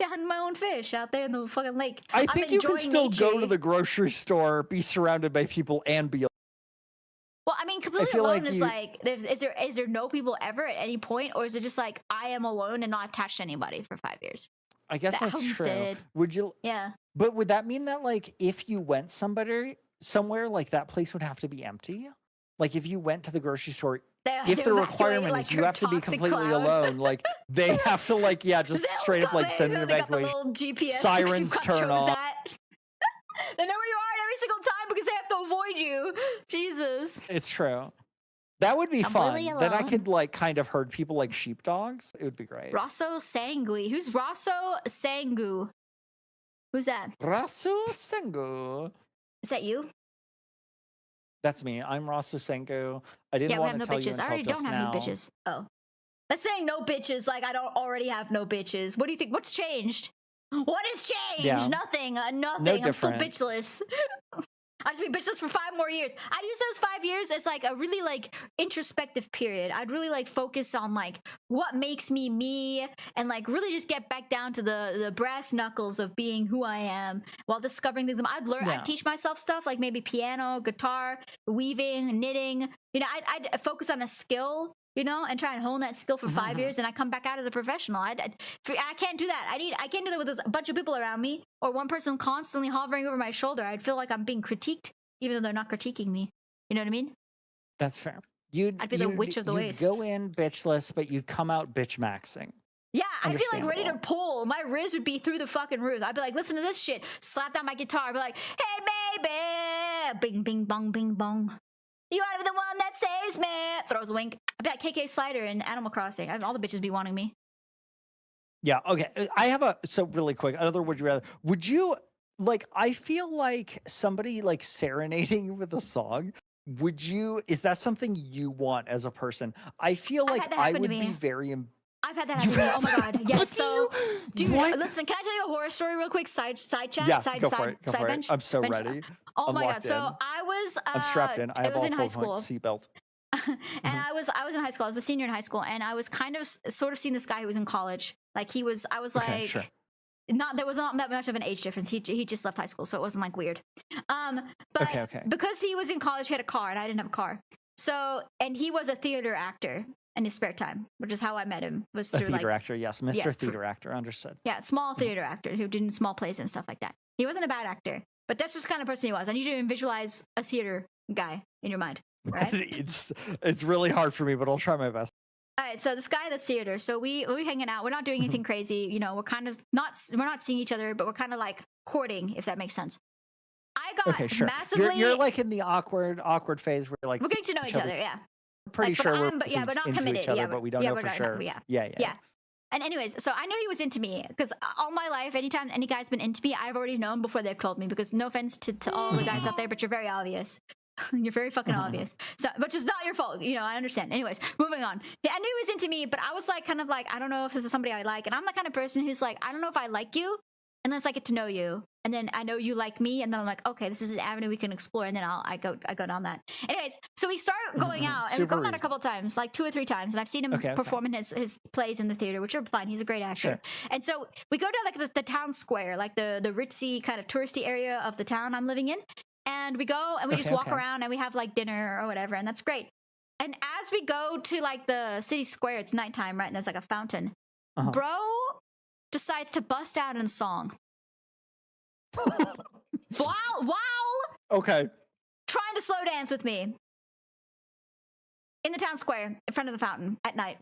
hunting my own fish out there in the fucking lake. I I'm think you can enjoying still go to nature. the grocery store, be surrounded by people, and be. Well, I mean, completely feel alone like is you- like, is there no people ever at any point, or is it just like I am alone and not attached to anybody for 5 years? I guess That that's homestead. true. Would you? Yeah. But would that mean that like if you went somewhere, like that place would have to be empty? Like if you went to the grocery store, if the requirement is you have to be completely alone, like they have to like just straight up like send an They got the evacuation. little GPS Sirens turn off. They know where you are every single time because they have to avoid you. Jesus. It's true. That would be I'm fun. really Then I alone. could like kind of herd people like sheepdogs. It would be great. Rosso Sangui. Who's Rosso Sangu? Who's that? Rasu Sengu. Is that you? That's me. I'm Rasu Sengu. I didn't Yeah, we want have to no tell you bitches. I until already just don't have now. any bitches. Oh. That's saying no bitches like I don't already have no bitches. What do you think? What's changed? What has changed? Yeah. Nothing. Nothing. No I'm still difference. bitchless. I'd just be bitchless for 5 more years. I'd use those 5 years as like a really like introspective period. I'd really like focus on like what makes me me and like really just get back down to the brass knuckles of being who I am while discovering things. I'd learn, Yeah. I'd teach myself stuff like maybe piano, guitar, weaving, knitting. You know, I'd focus on a skill, you know, and try and hone that skill for 5 years, and I come back out as a professional. I can't do that. I can't do that with a bunch of people around me or one person constantly hovering over my shoulder. I'd feel like I'm being critiqued, even though they're not critiquing me. You know what I mean? That's fair. I'd be the witch of the you'd waste. go in bitchless, but you'd come out bitch maxing. Yeah, I'd be like ready to Understandable. pull. My riz would be through the fucking roof. I'd be like, listen to this shit. Slap down my guitar. I'd be like, hey baby, bing bing bong bing bong. You want to be the one that saves me? Throws a wink. I'd be like KK Slider in Animal Crossing. All the bitches be wanting me. Yeah. Okay. I have so really quick. Another would you rather? Would you like? I feel like somebody like serenading you with a song. Would you? Is that something you want as a person? I feel I've like had that I happen to would me. be very. I've had that happen to me. Oh my god. Yes. So, dude, What? listen. Can I tell you a horror story real quick? Side chat. Yeah. Side Go side for it. Go side for it. bench. I'm so bench. ready. Oh I'm my god. locked So in. I was. I'm strapped in. I it have was all in high my school. seatbelt. And I was in high school. I was a senior in high school, and I was kind of sort of seeing this guy who was in college. Like I was Okay, like, sure. there was not that much of an age difference. He just left high school, so it wasn't like weird. But Okay. because he was in college, he had a car, and I didn't have a car. So, and he was a theater actor in his spare time, which is how I met him. Was A through theater like actor, yes, Mr. yeah, Theater Actor, understood. yeah, small theater actor who did small plays and stuff like that. He wasn't a bad actor, but that's just the kind of person he was. I need you to visualize a theater guy in your mind, right? it's really hard for me, but I'll try my best. All right, so this guy that's theater. So we're hanging out. We're not doing anything crazy. You know, we're kind of we're not seeing each other, but we're kind of like courting, if that makes sense. I got Okay, sure. massively. You're like in the awkward phase where you're like we're getting to know each other. Yeah. pretty Like, but sure we're but yeah, but not into committed. each other, Yeah, but we don't yeah, know we're for not- sure. yeah. Yeah. Yeah. And anyways, so I knew he was into me because all my life, anytime any guy's been into me, I've already known before they've told me. Because no offense to all the guys out there, but you're very obvious. You're very fucking obvious. So, which is not your fault. You know, I understand. Anyways, moving on. Yeah, I knew he was into me, but I was like, kind of like, I don't know if this is somebody I like. And I'm the kind of person who's like, I don't know if I like you unless I get to know you. And then I know you like me, and then I'm like, okay, this is an avenue we can explore, and then I go down that. Anyways, so we start going out, and we've gone out a couple of times, like 2 or 3 times, and I've seen him perform in his plays in the theater, which are fine. He's a great actor. Sure. And so we go down like the town square, like the ritzy kind of touristy area of the town I'm living in, and we go and we just walk around and we have like dinner or whatever, and that's great. And as we go to like the city square, it's nighttime, right? And there's like a fountain. Bro decides to bust out in a song. Wow. Okay. Trying to slow dance with me in the town square in front of the fountain at night.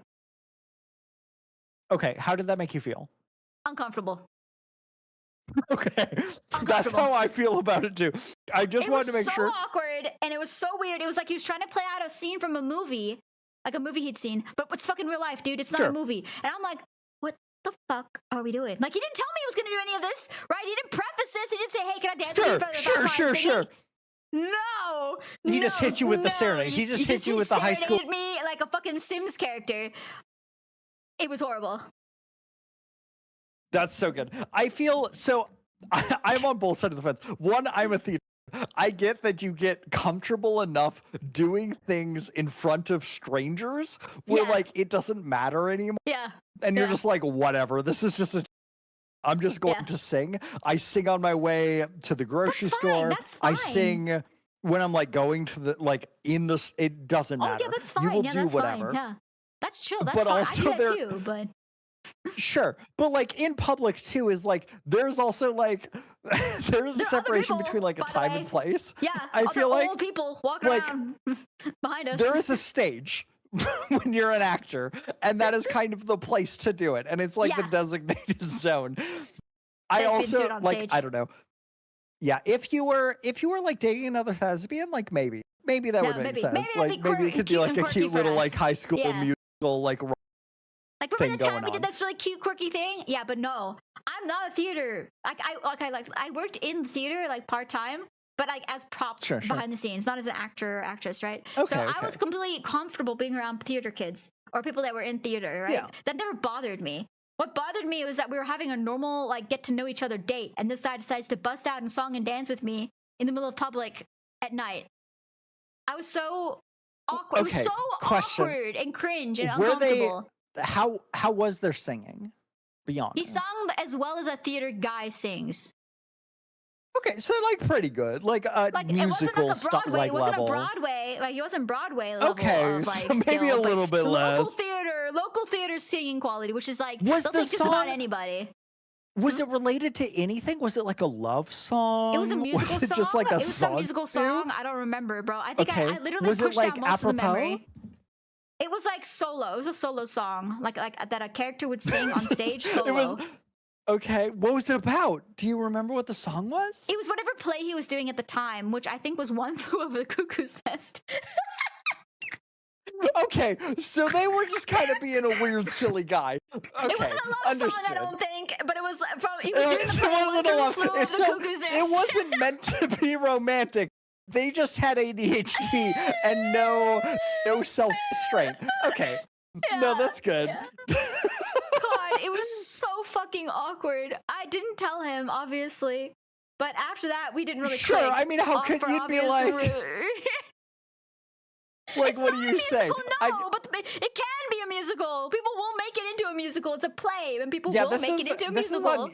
Okay. How did that make you feel? Uncomfortable. Okay. That's how I feel about it too. I just wanted to make sure. It was so awkward and it was so weird. It was like he was trying to play out a scene from a movie, like a movie he'd seen, but it's fucking real life, dude. It's not a movie. And I'm like, what the fuck are we doing? Like, he didn't tell me he was going to do any of this, right? He didn't preface this. He didn't say, hey, can I dance with you in front of the fountain while I'm singing? No. He just hit you with the serenade. He just hit you with the high school. He serenaded me like a fucking Sims character. It was horrible. That's so good. I feel so. I'm on both sides of the fence. One, I'm a theater. I get that you get comfortable enough doing things in front of strangers where like it doesn't matter anymore. Yeah. And you're just like, whatever. This is just I'm just going to sing. I sing on my way to the grocery store. That's I fine. sing when I'm like going to the like in this, it doesn't matter. Oh yeah, that's fine. You will yeah, do that's whatever. fine. Yeah, that's chill. That's But fine. also I do that too. But sure, but like in public too is like there's also like there's a separation between like a time and place. Yeah, I feel like old people walking like, around behind us. there is a stage when you're an actor, and that is kind of the place to do it, and it's like the designated zone. I also like stage. I don't know. Yeah, if you were like dating another thespian, like maybe that would make sense. Like maybe it could be like a cute little like high school musical like. Like remember the time we did this really cute quirky thing? Yeah, but no, I'm not a theater. I worked in theater like part time, but like as prop behind the scenes, not as an actor or actress, right? So I was completely comfortable being around theater kids or people that were in theater, right? Yeah. That never bothered me. What bothered me was that we were having a normal like get to know each other date, and this guy decides to bust out and song and dance with me in the middle of public at night. I was so awkward. It was so awkward and cringe and uncomfortable. How was their singing? Beyond he sung as well as a theater guy sings. Okay, so like pretty good, like musical stuff, like it wasn't level. A Broadway, like it wasn't Broadway level. Okay, of, like, so maybe skill, a little bit less. Local theater singing quality, which is like was they'll the think just about anybody. Was it related to anything? Was it like a love song? It was a musical was it song. Just like a it was song some musical song. I don't remember, bro. I think I literally was pushed it like out most apropos? of the memory. It was like solo. It was a solo song, like that a character would sing on stage solo. It was, okay, what was it about? Do you remember what the song was? It was whatever play he was doing at the time, which I think was One Flew Over the Cuckoo's Nest. Okay, so they were just kind of being a weird, silly guy. Okay, it wasn't a love song, I don't think, but it was from. He was doing the play One Flew Over the Cuckoo's Nest. It wasn't meant to be romantic. They just had ADHD and no self-restraint. Okay, no, that's good. Yeah. God, it was so fucking awkward. I didn't tell him, obviously, but after that, we didn't really. Sure, click I mean, how could you be like? Like, it's what do you say? No, but it can be a musical. People will make it into a musical. It's a play, and people will make it into a musical.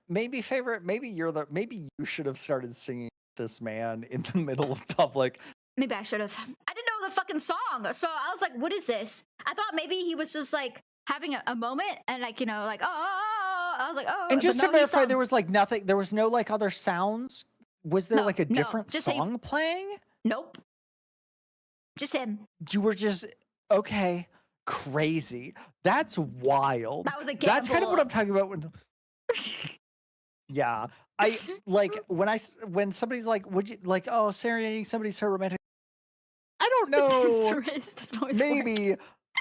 Maybe favorite. Maybe you should have started singing this man in the middle of public. Maybe I should have. I didn't know the fucking song, so I was like, "What is this?" I thought maybe he was just like having a moment, and like like I was like, "Oh." And just to verify, there was like nothing. There was no like other sounds. Was there like a different song playing? Nope. Just him. You were just okay. Crazy. That's wild. That was a gamble. That's kind of what I'm talking about. Yeah, I like when somebody's like, "Would you like?" Oh, serenading somebody's so romantic. I don't know. Maybe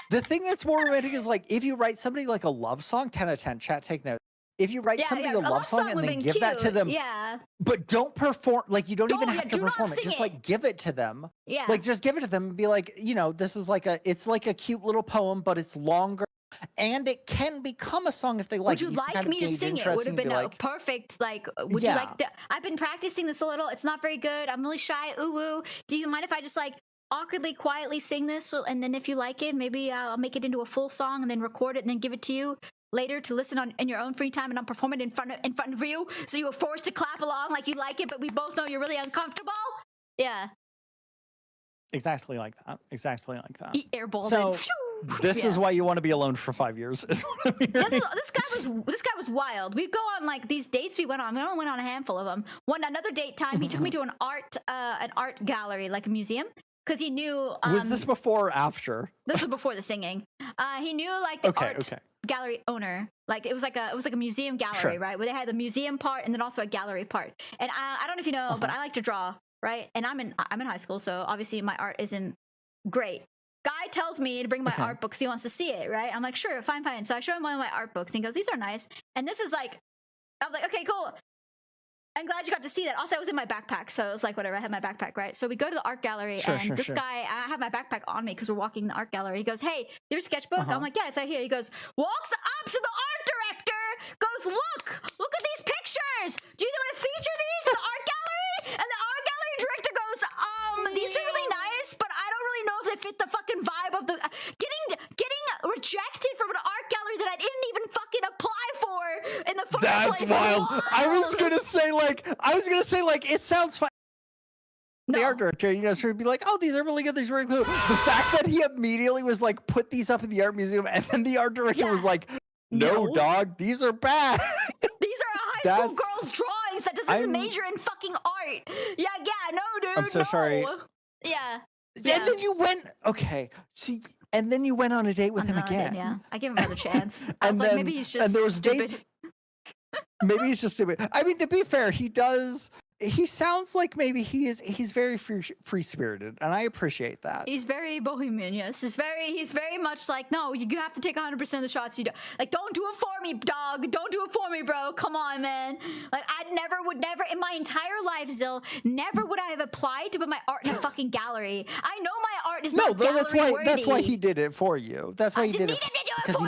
the thing that's more romantic is like if you write somebody like a love song. 10 out of 10. Chat, take note. If you write somebody a love song and then give that to them, but don't perform, like you don't even have to perform it. Just like give it to them. Yeah. Like just give it to them and be like, this is like it's like a cute little poem, but it's longer. And it can become a song if they like. Would you like me to sing it? Would have been like, perfect. Like, would you like that? I've been practicing this a little. It's not very good. I'm really shy. Ooh, woo. Do you mind if I just like awkwardly, quietly sing this? And then if you like it, maybe I'll make it into a full song and then record it and then give it to you later to listen on in your own free time, and I'll perform it in front of you, so you were forced to clap along like you like it, but we both know you're really uncomfortable. Yeah. Exactly like that. Exactly like that. He airballed so, it. This is why you want to be alone for 5 years. Is what I'm hearing. This guy was wild. We'd go on like these dates we went on. We only went on a handful of them. Another date time, he took me to an art gallery, like a museum, because he knew. Was this before or after? This was before the singing. He knew like the art gallery owner. Like it was like a museum gallery, right? Where they had the museum part and then also a gallery part. And I don't know if you know, but I like to draw, right? And I'm in high school, so obviously my art isn't great. Guy tells me to bring my art book because he wants to see it, right? I'm like, sure, fine. So I show him one of my art books and he goes, these are nice. And this is like, I was like, okay, cool. I'm glad you got to see that. Also, I was in my backpack, so it was like, whatever, I had my backpack, right? So we go to the art gallery, this guy, I have my backpack on me because we're walking in the art gallery. He goes, hey, your sketchbook? I'm like, yeah, it's right here. He goes, walks up to the art director, goes, look at these pictures. Do you want to feature these in the art gallery? And the art gallery director goes, these are really nice, but I don't really know if they fit the fucking vibe of the getting rejected from an art gallery that I didn't even fucking apply for in the first place. That's wild. I was gonna say like it sounds fine. the art director, sort of be like, oh, these are really good, these are really cool. The fact that he immediately was like, put these up in the art museum, and then the art director was like, no, dog, these are bad. These are high school girls' drawings. That doesn't major in fucking art. Yeah, no, dude. I'm so sorry. Yeah. And then you went, and then you went on a date with him again. Yeah, I gave him another chance. I was like, maybe he's just stupid. Maybe he's just stupid. I mean, to be fair, he sounds like maybe he's very free spirited, and I appreciate that. He's very bohemian, yes. He's very much like, no, you have to take 100% of the shots you do. Like, don't do it for me, dog. Don't do it for me, bro. Come on, man. Like, would never in my entire life, Zill, never would I have applied to put my art in a fucking gallery. I know my art is not gallery worthy. That's why he did it for you. That's why he did it because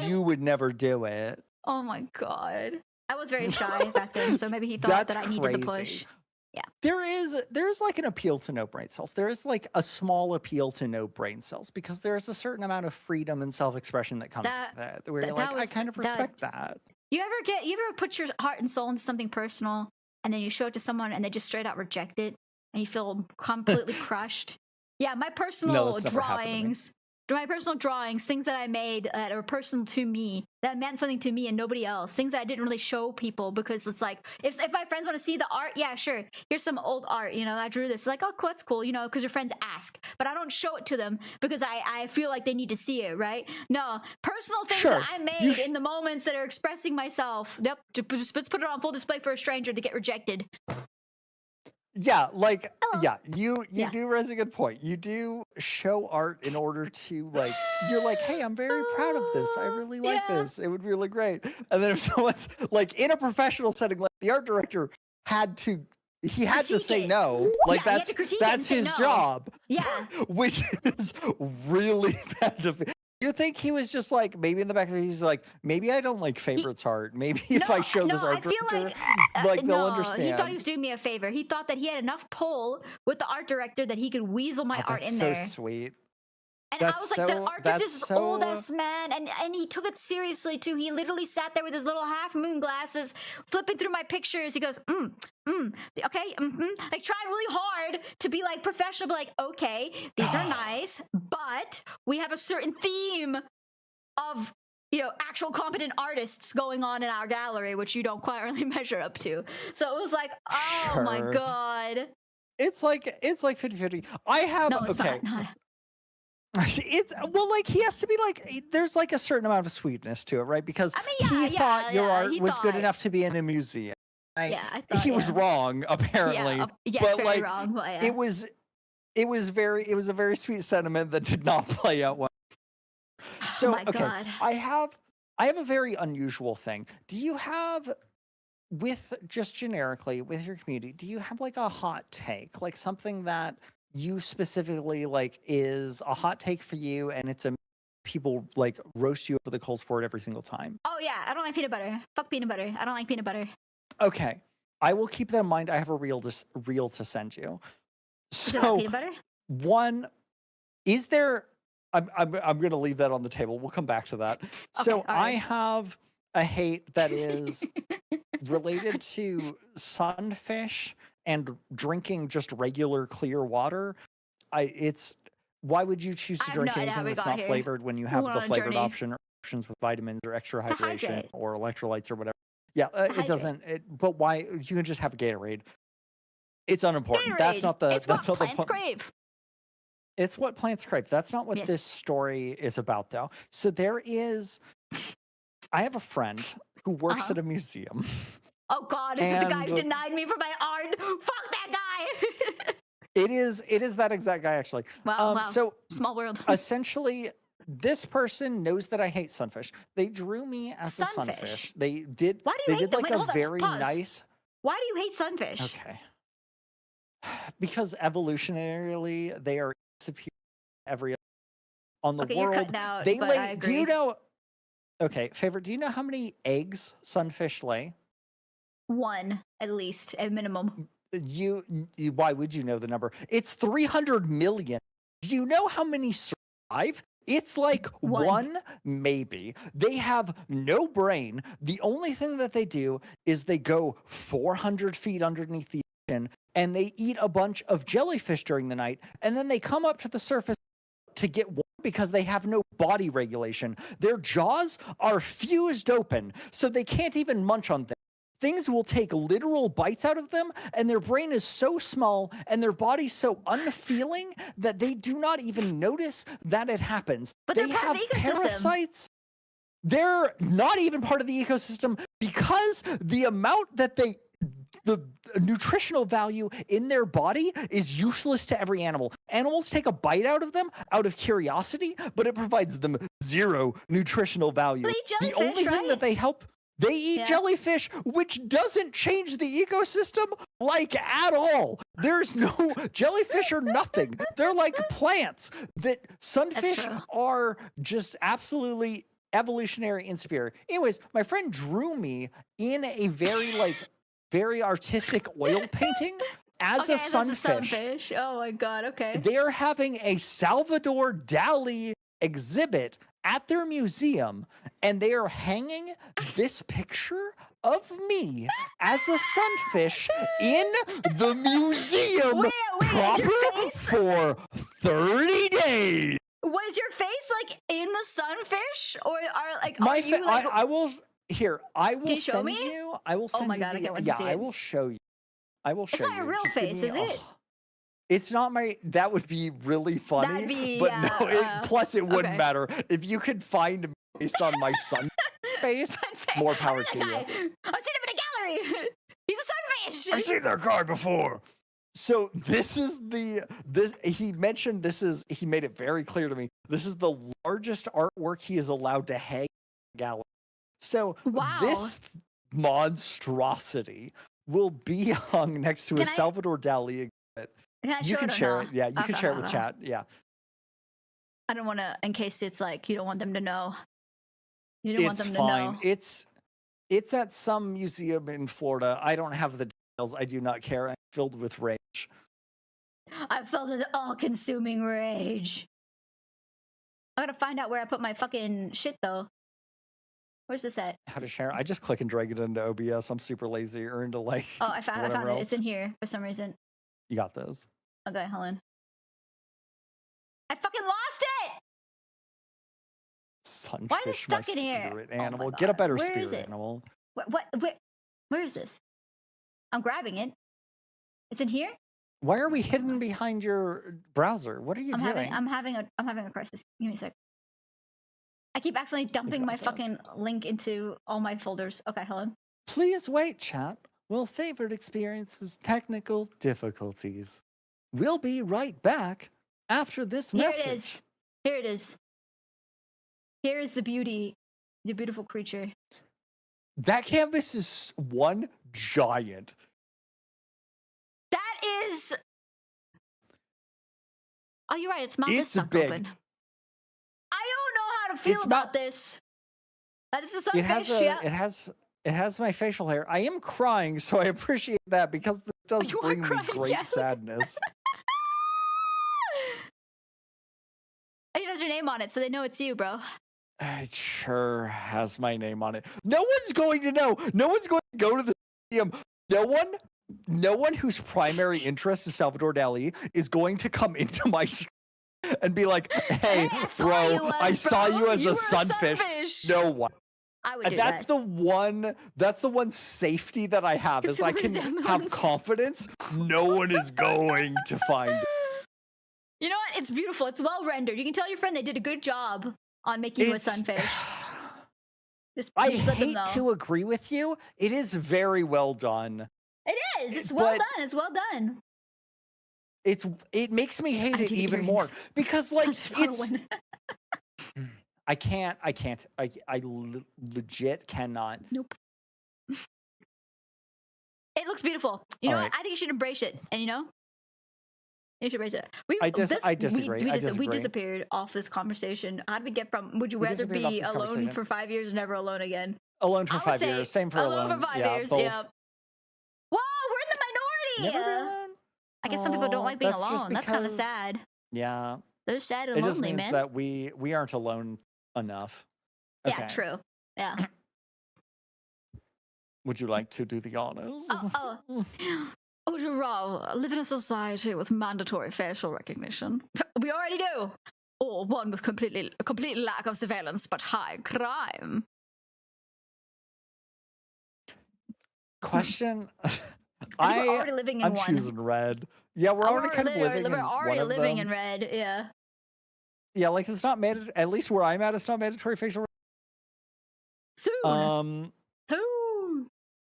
you would never do it. Oh my god. I was very shy back then, so maybe he thought that I needed the push. Yeah. There's like an appeal to no brain cells. There is like a small appeal to no brain cells because there's a certain amount of freedom and self-expression that comes with that. Where you're like, I kind of respect that. You ever put your heart and soul into something personal and then you show it to someone and they just straight out reject it and you feel completely crushed? Yeah, my personal drawings, things that I made that are personal to me, that meant something to me and nobody else, things that I didn't really show people because it's like, if my friends want to see the art, yeah, sure, here's some old art, I drew this. Like, oh, cool, that's cool, because your friends ask, but I don't show it to them because I feel like they need to see it, right? No, personal things that I made in the moments that are expressing myself. Yep, let's put it on full display for a stranger to get rejected. Yeah, you do raise a good point. You do show art in order to you're like, hey, I'm very proud of this. I really like this. It would be really great. And then if someone's like in a professional setting, like the art director had to say no. Like that's his job. Yeah. Which is really bad to feel. You think he was just like, maybe in the back of he's like, maybe I don't like Favorite's art. Maybe if I show this art director, they'll understand. He thought he was doing me a favor. He thought that he had enough pull with the art director that he could weasel my art in there. That's so sweet. And I was like, the art director's this old ass man, and he took it seriously too. He literally sat there with his little half moon glasses, flipping through my pictures. He goes, okay, like trying really hard to be like professional, but like, okay, these are nice, but we have a certain theme of actual competent artists going on in our gallery, which you don't quite really measure up to. So it was like, oh my god, it's like 50-50. I have not. It's he has to be like, there's like a certain amount of sweetness to it, right? Because he thought your art was good enough to be in a museum. Right? Yeah, I thought he was wrong apparently. But very wrong. But, it was a very sweet sentiment that did not play out well. So oh my God. I have a very unusual thing. Do you have, with just generically with your community, do you have like a hot take, like something that you specifically like is a hot take for you and it's a people like roast you over the coals for it every single time? Oh yeah, I don't like peanut butter. Fuck peanut butter. I don't like peanut butter. Okay, I will keep that in mind. I have a reel to send you. So peanut butter? One, is there? I'm going to leave that on the table. We'll come back to that. So I have a hate that is related to sunfish and drinking just regular clear water. Why would you choose to drink anything that's not flavored when you have the flavored options with vitamins or extra hydration or electrolytes or whatever? Yeah, it doesn't. But why? You can just have a Gatorade. It's unimportant. That's not the. It's what plants crave. It's what plants crave. That's not what this story is about, though. So I have a friend who works at a museum. Oh God, is it the guy who denied me for my art? Fuck that guy! It is that exact guy, actually. Wow, So small world. Essentially, this person knows that I hate sunfish. They drew me as a sunfish. They did. Why do you hate them? Like a very nice. Why do you hate sunfish? Okay. Because evolutionarily, they are superior to every on the world. You're cutting out, they but lay. I agree. Do you know? Okay, Favorite. Do you know how many eggs sunfish lay? 1 at least, at minimum. You why would you know the number? It's 300 million. Do you know how many survive? It's like 1 maybe. They have no brain. The only thing that they do is they go 400 feet underneath the and they eat a bunch of jellyfish during the night, and then they come up to the surface to get warm because they have no body regulation. Their jaws are fused open, so they can't even munch on things. Things will take literal bites out of them, and their brain is so small and their body's so unfeeling that they do not even notice that it happens. But they they're part have of the ecosystem. parasites. They're not even part of the ecosystem because the amount that the nutritional value in their body is useless to every animal. Animals take a bite out of them out of curiosity, but it provides them zero nutritional value. They eat The jellyfish, only thing that they eat jellyfish, which doesn't change the ecosystem like at all. There's no jellyfish or nothing. They're like plants. That sunfish are just absolutely evolutionary and superior. Anyways, my friend drew me in a very artistic oil painting as a sunfish. Oh my god, okay. They're having a Salvador Dali exhibit at their museum, and they are hanging this picture of me as a sunfish in the museum proper for 30 days. Was your face like in the sunfish, or I will here. I will Can you show send me? you. I will send Oh my you. god, I can't wait to see I it. will show you. I will show you. It's not your real Just give face, me- is it? It's not my. That would be really funny. That'd be, but yeah, no. Plus, it wouldn't okay. matter if you could find me based on my sun face. More power to you. I've seen him in a gallery. He's a sunfish. I've seen that guy before. So this is he mentioned this is, he made it very clear to me, this is the largest artwork he is allowed to hang in the gallery. So this monstrosity will be hung next to a Salvador Dali exhibit. Can I You show can it or share no? it. Yeah, you can share it with okay. chat. Yeah. I don't want to, in case it's like you don't want them to know. You don't want It's them fine. to know. It's at some museum in Florida. I don't have the details. I do not care. I'm filled with rage. I felt an all-consuming rage. I gotta find out where I put my fucking shit though. Where's this at? How to share? I just click and drag it into OBS. I'm super lazy, or into like. Oh, I found whatever it. else. It's in here for some reason. You got this. Okay, hold on. I fucking lost it. Sunfish, Why is it stuck my in here? spirit Oh my animal. Get a God. better Where spirit is it? animal. Where is this? I'm grabbing it. It's in here. Why are we hidden behind your browser? What are you doing? I'm having a crisis. Give me a sec. I keep accidentally dumping my fucking link into all my folders. Okay, hold on. Please wait, chat. Will Favorite experiences technical difficulties? We'll be right back after this Here message. it is. Here it is. Here is the beauty, the beautiful creature. That canvas is one giant. That is. Oh, you're right. It's mouth is It's stuck big. open. I don't know how to feel It's about this. That is a sunfish. It has my facial hair. I am crying, so I appreciate that because this does You are bring me crying, great yeah. sadness. It has your name on it, so they know it's you, bro. It sure has my name on it. No one's going to know. No one's going to go to the museum. No one whose primary interest is Salvador Dali is going to come into my stream and be like, "Hey, bro, I saw you as a sunfish." No one. I would And do that's that. the one safety that I have is It's I the can have resemblance. confidence. No one is going to find it. You know what? It's beautiful. It's well rendered. You can tell your friend they did a good job on making you a sunfish. I just let them hate know. to agree with you. It is very well done. It is. It's well but- done. It's well done. It makes me hate it Anti even more earrings. because like Such a fun it's one. I can't I legit cannot. Nope. It looks beautiful. You know Alright. what? I think you should embrace it. And you know, you should embrace it. I disagree. I We disagree. disappeared off this conversation. How did we get from? Would you We rather disappeared off be this alone conversation. for 5 years, never alone again? Alone for I would 5 say years. Same for alone. for 5 yeah, years. both. Yeah. Whoa, we're in the minority. Never be alone. I guess some people don't like being that's just alone. That's kind of because- sad. Yeah. They're sad and It just lonely, means man. that we aren't alone enough. Yeah, Okay. true. Yeah. Would you like to do the honors? Oh. Would you rather live in a society with mandatory facial recognition? We already do. Or one with a complete lack of surveillance but high crime. Question. I think we're already living in I'm one. choosing red. Yeah, we're already kind of living in We're already one of living them. in red, yeah. Yeah, like it's not mandatory. At least where I'm at, it's not mandatory facial. Soon.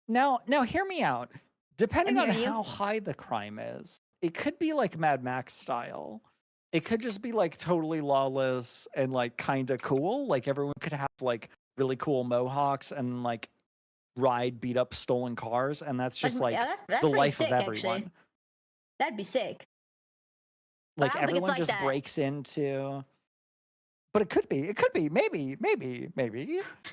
Now, hear me out. Depending on hearing you. how high the crime is, it could be like Mad Max style. It could just be like totally lawless and like kind of cool. Like everyone could have like really cool mohawks and like ride beat up stolen cars, and that's just like that's the pretty life sick, of everyone. Actually. That'd be sick. Like I don't think it's everyone like just that. breaks into. But it could be, maybe.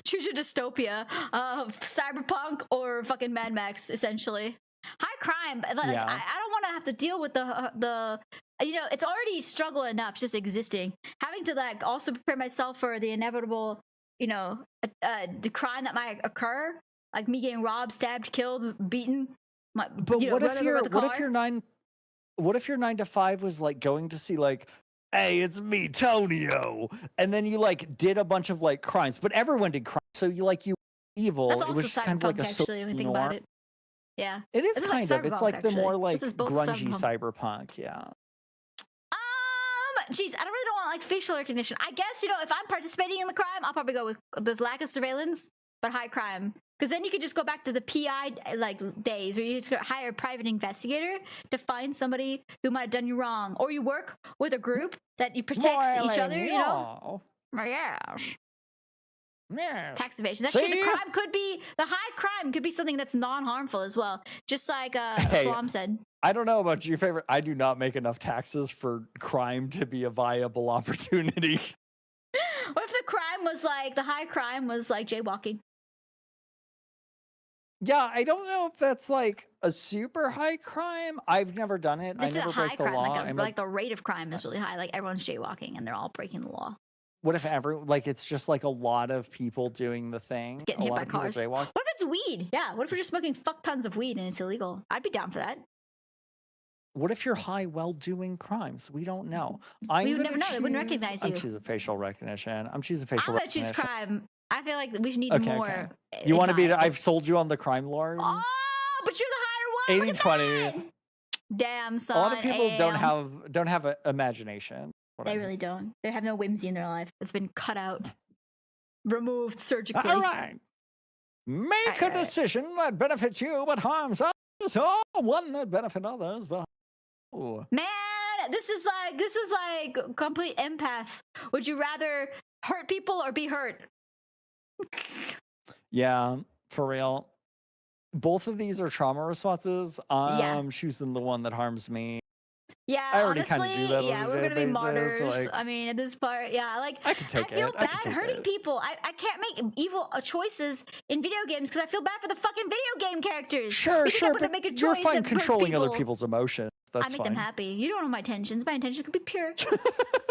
Choose your dystopia of cyberpunk or fucking Mad Max, essentially. High crime. Like, Yeah. I don't want to have to deal with the it's already struggle enough just existing. Having to like also prepare myself for the inevitable, the crime that might occur, like me getting robbed, stabbed, killed, beaten. But what if your 9 to 5 was like going to see like, hey, it's me, Tonio, and then you like did a bunch of like crimes, but everyone did crimes, so you evil. That's it also was just kind of like a actually, when you think about it. Yeah, it is this kind is of. It's like the more like this is both grungy cyberpunk. Yeah. Geez, I don't really don't want like facial recognition. I guess if I'm participating in the crime, I'll probably go with this lack of surveillance but high crime. Because then you could just go back to the PI days where you just hire a private investigator to find somebody who might have done you wrong, or you work with a group that you protects each other. Yes. Tax evasion. That's true. The high crime could be something that's non-harmful as well. Just like Salam said. I don't know about your favorite. I do not make enough taxes for crime to be a viable opportunity. What if the high crime was like jaywalking? Yeah, I don't know if that's like a super high crime. I've never done it. This I never is a high break the crime. law. Like the rate of crime is really high. Like everyone's jaywalking and they're all breaking the law. What if it's just like a lot of people doing the thing? Getting hit by cars. Jaywalk? What if it's weed? Yeah. What if we're just smoking fuck tons of weed and it's illegal? I'd be down for that. What if you're high while doing crimes? We don't know. We would never know. They wouldn't recognize you. I'm choosing facial recognition. I'm gonna choose crime. I feel like we should need more. Okay. You want to be? I've sold you on the crime lore. Oh, but you're the higher one. 80-20. Damn, son. A lot of people don't have an imagination. They really don't. They have no whimsy in their life. It's been cut out, removed surgically. All right. Make a decision that benefits you but harms others, or one that benefits others but. Ooh. Man, this is like complete empath. Would you rather hurt people or be hurt? Yeah, for real. Both of these are trauma responses. I'm choosing the one that harms me. Yeah, I already honestly, kind of do that yeah, we're gonna be martyrs. Like, I mean, at this part, yeah, like I can take I feel it. bad hurting people. I can't make evil choices in video games because I feel bad for the fucking video game characters. Sure, but make a you're choice fine that hurts controlling people. other people's emotions. That's I make fine. them happy. You don't know my intentions. My intentions could be pure. I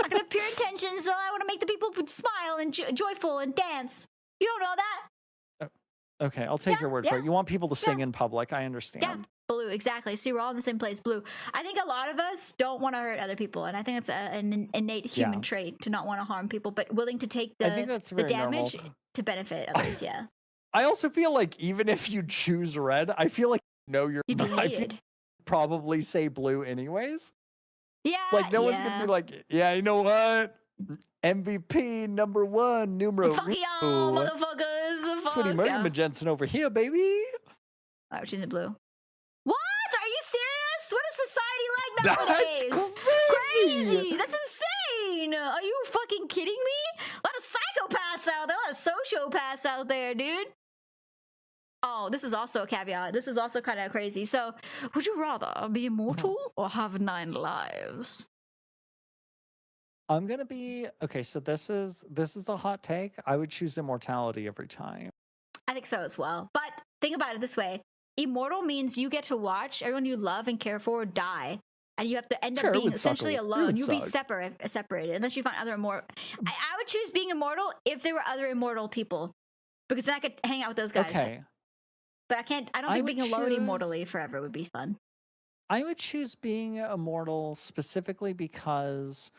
can have pure intentions, so I want to make the people smile and joyful and dance. You don't know that. Okay, I'll take your word for it. You want people to sing in public. I understand. Yeah, Blue, exactly. See, we're all in the same place. Blue. I think a lot of us don't want to hurt other people, and I think it's an innate human trait to not want to harm people, but willing to take the damage to benefit others. Yeah. I also feel like even if you choose red, I feel like you're you'd be hated. Probably say blue anyways. Yeah. Like no one's gonna be like, yeah, you know what? MVP #1, numero. Fuck y'all, motherfuckers. That's what he murdered Jensen over here, baby. Oh, she's in blue. What? Are you serious? What is society like nowadays? That's crazy. That's insane. Are you fucking kidding me? A lot of psychopaths out there. A lot of sociopaths out there, dude. Oh, this is also a caveat. This is also kind of crazy. So, would you rather be immortal or have 9 lives? I'm gonna be okay. So this is a hot take. I would choose immortality every time. I think so as well. But think about it this way: immortal means you get to watch everyone you love and care for die, and you have to end up being essentially alone. You'll be separated unless you find other immortal. I would choose being immortal if there were other immortal people, because then I could hang out with those guys. Okay. But I can't. I don't think being alone immortally forever would be fun. I would choose being immortal specifically because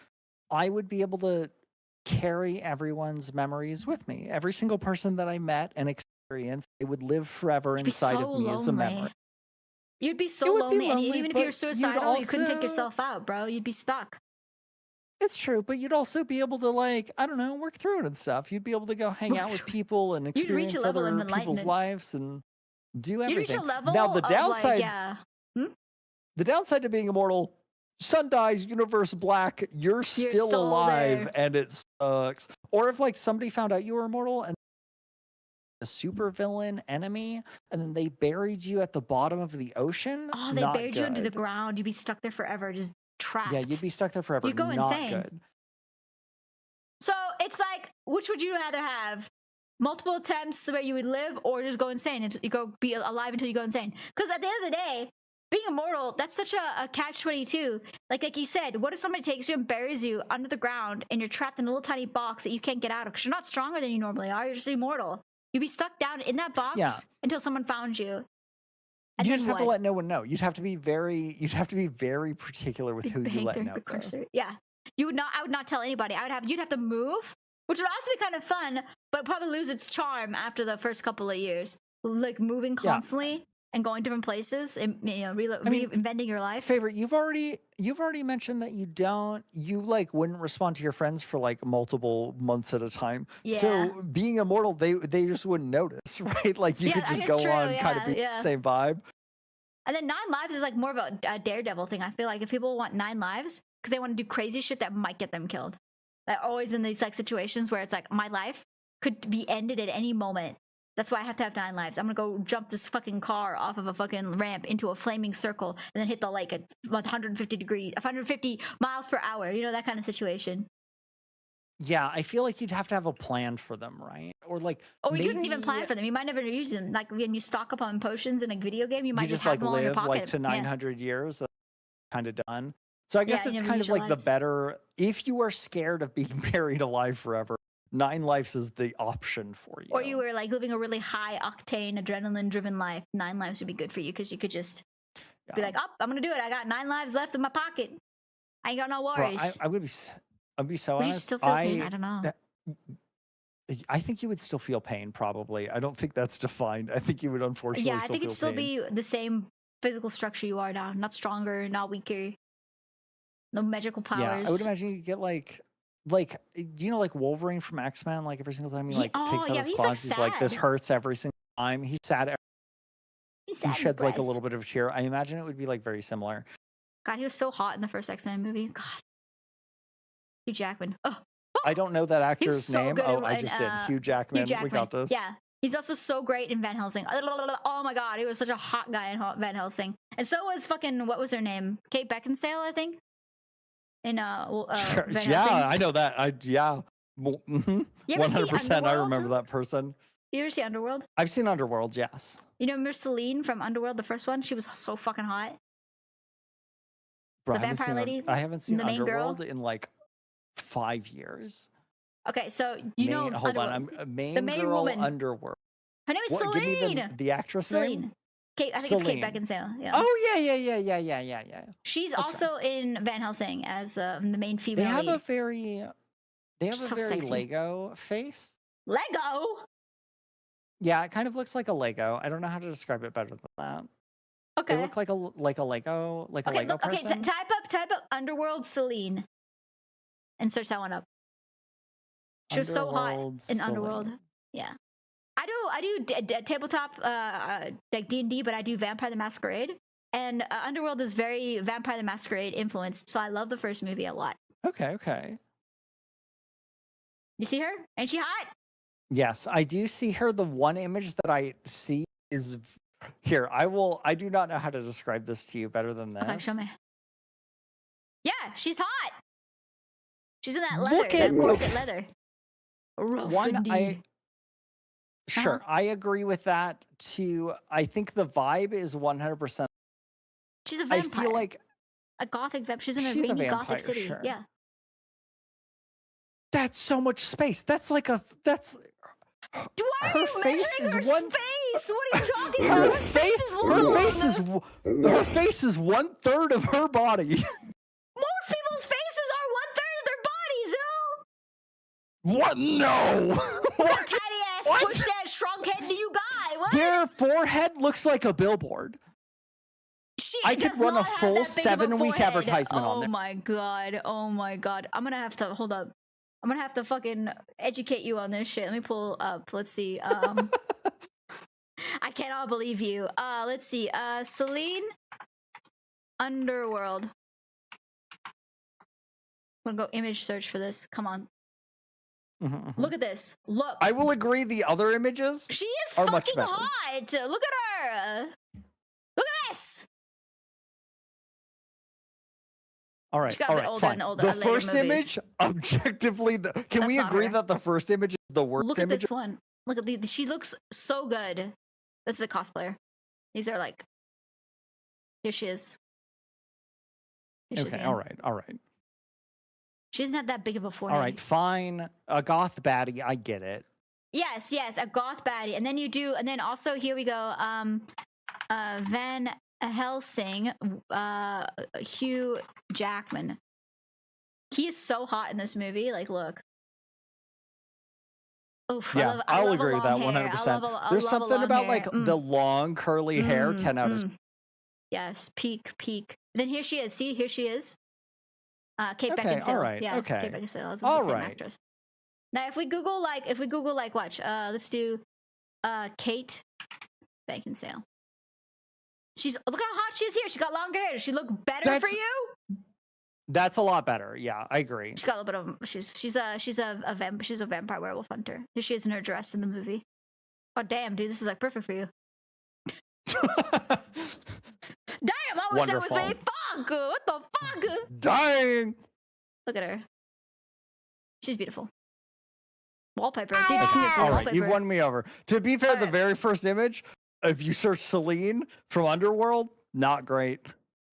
I would be able to carry everyone's memories with me. Every single person that I met and experienced, it would live forever You'd be inside so of me as a memory. lonely. You'd be so It would be lonely, and lonely, even if but you're you'd suicidal, you couldn't take also- yourself out, bro. You'd be stuck. It's true, but you'd also be able to, like, I don't know, work through it and stuff. You'd be able to go hang out with people and You'd reach a experience level other of people's enlightenment. lives and do You'd reach everything. a level Now, the of downside, like, yeah. the downside to being immortal, sun dies, universe black, you're still still alive, there. and it sucks. Or if, like, somebody found out you were immortal and a supervillain enemy, and then they buried you at the bottom of the ocean. Oh, they not buried you into the good. ground. You'd be stuck there forever, just trapped. Yeah, you'd be stuck there forever. You'd go not insane. good. So it's like, which would you rather have? Multiple attempts where you would live, or just go insane and you go be alive until you go insane? Because at the end of the day, being immortal, that's such a catch-22. Like you said, what if somebody takes you and buries you under the ground and you're trapped in a little tiny box that you can't get out of because you're not stronger than you normally are, you're just immortal. You'd be stuck down in that box until someone found you. And You then just have to what? let no one know. You'd have to be very particular with who you Hang let through know. the though. cursor. Yeah. You would not, I would not tell anybody. You'd have to move, which would also be kind of fun, but probably lose its charm after the first couple of years. Like moving constantly and going different places and reinventing your life. Favorite, you've already mentioned that you like wouldn't respond to your friends for like multiple months at a time. Yeah. So being immortal, they just wouldn't notice, right? Like you Yeah, could I just guess go true, on kind of be yeah. the same vibe. And then 9 lives is like more of a daredevil thing. I feel like if people want 9 lives because they want to do crazy shit that might get them killed. Like always in these like situations where it's like my life could be ended at any moment. That's why I have to have 9 lives. I'm gonna go jump this fucking car off of a fucking ramp into a flaming circle and then hit the lake at 150 miles per hour. You know, that kind of situation. Yeah, I feel like you'd have to have a plan for them, right? Or like, Or you couldn't even plan for them. You might never use them. Like when you stock up on potions in a video game, you might just have like them all in your live pocket. like to 900 years, that's kind of done. So I Yeah, guess you it's never kind use of your like lives. the better. If you are scared of being buried alive forever, 9 lives is the option for you. Or you were like living a really high octane, adrenaline driven life. 9 lives would be good for you because you could just be like, oh, I'm gonna do it. I got 9 lives left in my pocket. I ain't got no Bro, worries. I'd be so Would you honest. still feel pain? I don't know. I think you would still feel pain, probably. I don't think that's defined. I think you would unfortunately Yeah, I think feel it'd still pain. be the same physical structure you are now. Not stronger, not weaker. No magical powers. Yeah, I would imagine you get like like Wolverine from X-Men, like every single time he like takes out his he's, claws, he's like, this sad. hurts every single time. He's sad. He's He sad and sheds like a depressed. little bit of a tear. I imagine it would be like very similar. God, he was so hot in the first X-Men movie. God. Hugh Jackman. Oh, I don't know that he was actor's so name. good Oh, in, I just did. Hugh Jackman. We got this. Yeah. He's also so great in Van Helsing. Oh my god, he was such a hot guy in Van Helsing. And so was fucking, what was her name? Kate Beckinsale, I think. In Sure. Van Yeah, Helsing. I know that. You ever see 100%. I Underworld? remember that person. You ever see Underworld? I've seen Underworld, yes. You know, remember Celine from Underworld, the first one? She was so fucking hot. Bro, The vampire lady? I haven't seen The main girl? Underworld in like 5 years. Okay, so you know Hold on, Underworld. I'm main, The main girl woman. Underworld. Her name is What, give me Celine. the actress Celine. name? Kate, I think it's Kate Celine. Beckinsale. Yeah. Oh yeah. She's That's also in Van Helsing as the main They female have lead. a very So very sexy. Lego face. Lego. Yeah, it kind of looks like a Lego. I don't know how to describe it better than that. Okay. They look like a Lego Okay, Lego okay. person. Type up Underworld Celine, and search that one up. She was so hot Underworld in Underworld. Celine. Yeah. I do tabletop like D&D, but I do Vampire the Masquerade, and Underworld is very Vampire the Masquerade influenced. So I love the first movie a lot. Okay. You see her? Ain't she hot? Yes, I do see her. The one image that I see is here. I do not know how to describe this to you better than this. Okay, show me. Yeah, she's hot. She's in that Look leather, that at- corset leather. Rough One, indeed. Sure, I agree with that too. I think the vibe is 100%. She's a I vampire. feel like a gothic vampire. She's in a She's a rainy vampire, gothic city. sure. Yeah. that's so much space. That's like that's Why are her you face measuring is her one. face. What are you talking about? Her face is 1/3 of her body. Most people's faces are 1/3 of their bodies, Ooh. What? No. What tiny ass, squished ass, shrunk head do you got? What? Their forehead looks like a billboard. I could run a full 7-week advertisement on there. Oh my god. Oh my god. I'm gonna have to hold up. I'm gonna have to fucking educate you on this shit. Let me pull up. Let's see. I cannot believe you. Let's see. Celine Underworld. I'm gonna go image search for this. Come on. Look at this. Look. I will agree. The other images She is are fucking much better. hot. Look at her. Look at this. All right, She got all a bit right, older fine. and older The in later first movies. image, objectively, can we That's not agree her. that the first image is the worst Look at image? this one. Look at these. She looks so good. This is a cosplayer. These are like. Here she is. Here she is Okay, again. all right, all right. She doesn't have that big of a forehead. All right, fine. A goth baddie, I get it. Yes, yes, a goth baddie, and then you do, and then also here we go. Van Helsing, Hugh Jackman. He is so hot in this movie. Like, look. Oof, Yeah, I I'll love agree with that 100%. There's something about like the long curly hair. 10 out of 10. Yes, peak. Then here she is. See, here she is. Kate Okay, Beckinsale. all right, Yeah, okay. Kate Beckinsale. This is All the same right. actress. Now, if we Google like, watch. Let's do, Kate Beckinsale. Look how hot she is here. She got longer hair. Does she look better for you? That's a lot better. Yeah, I agree. She's got a little bit of. She's a vampire werewolf hunter. Here she is in her dress in the movie. Oh damn, dude, this is like perfect for you. Damn, I wish I was Wonderful. me. Fuck, what the fuck? Dying. Look at her. She's beautiful. Wallpaper. Dude, Okay, all right, wallpaper. you've won me over. To be fair, the very first image, if you search Celine from Underworld, not great.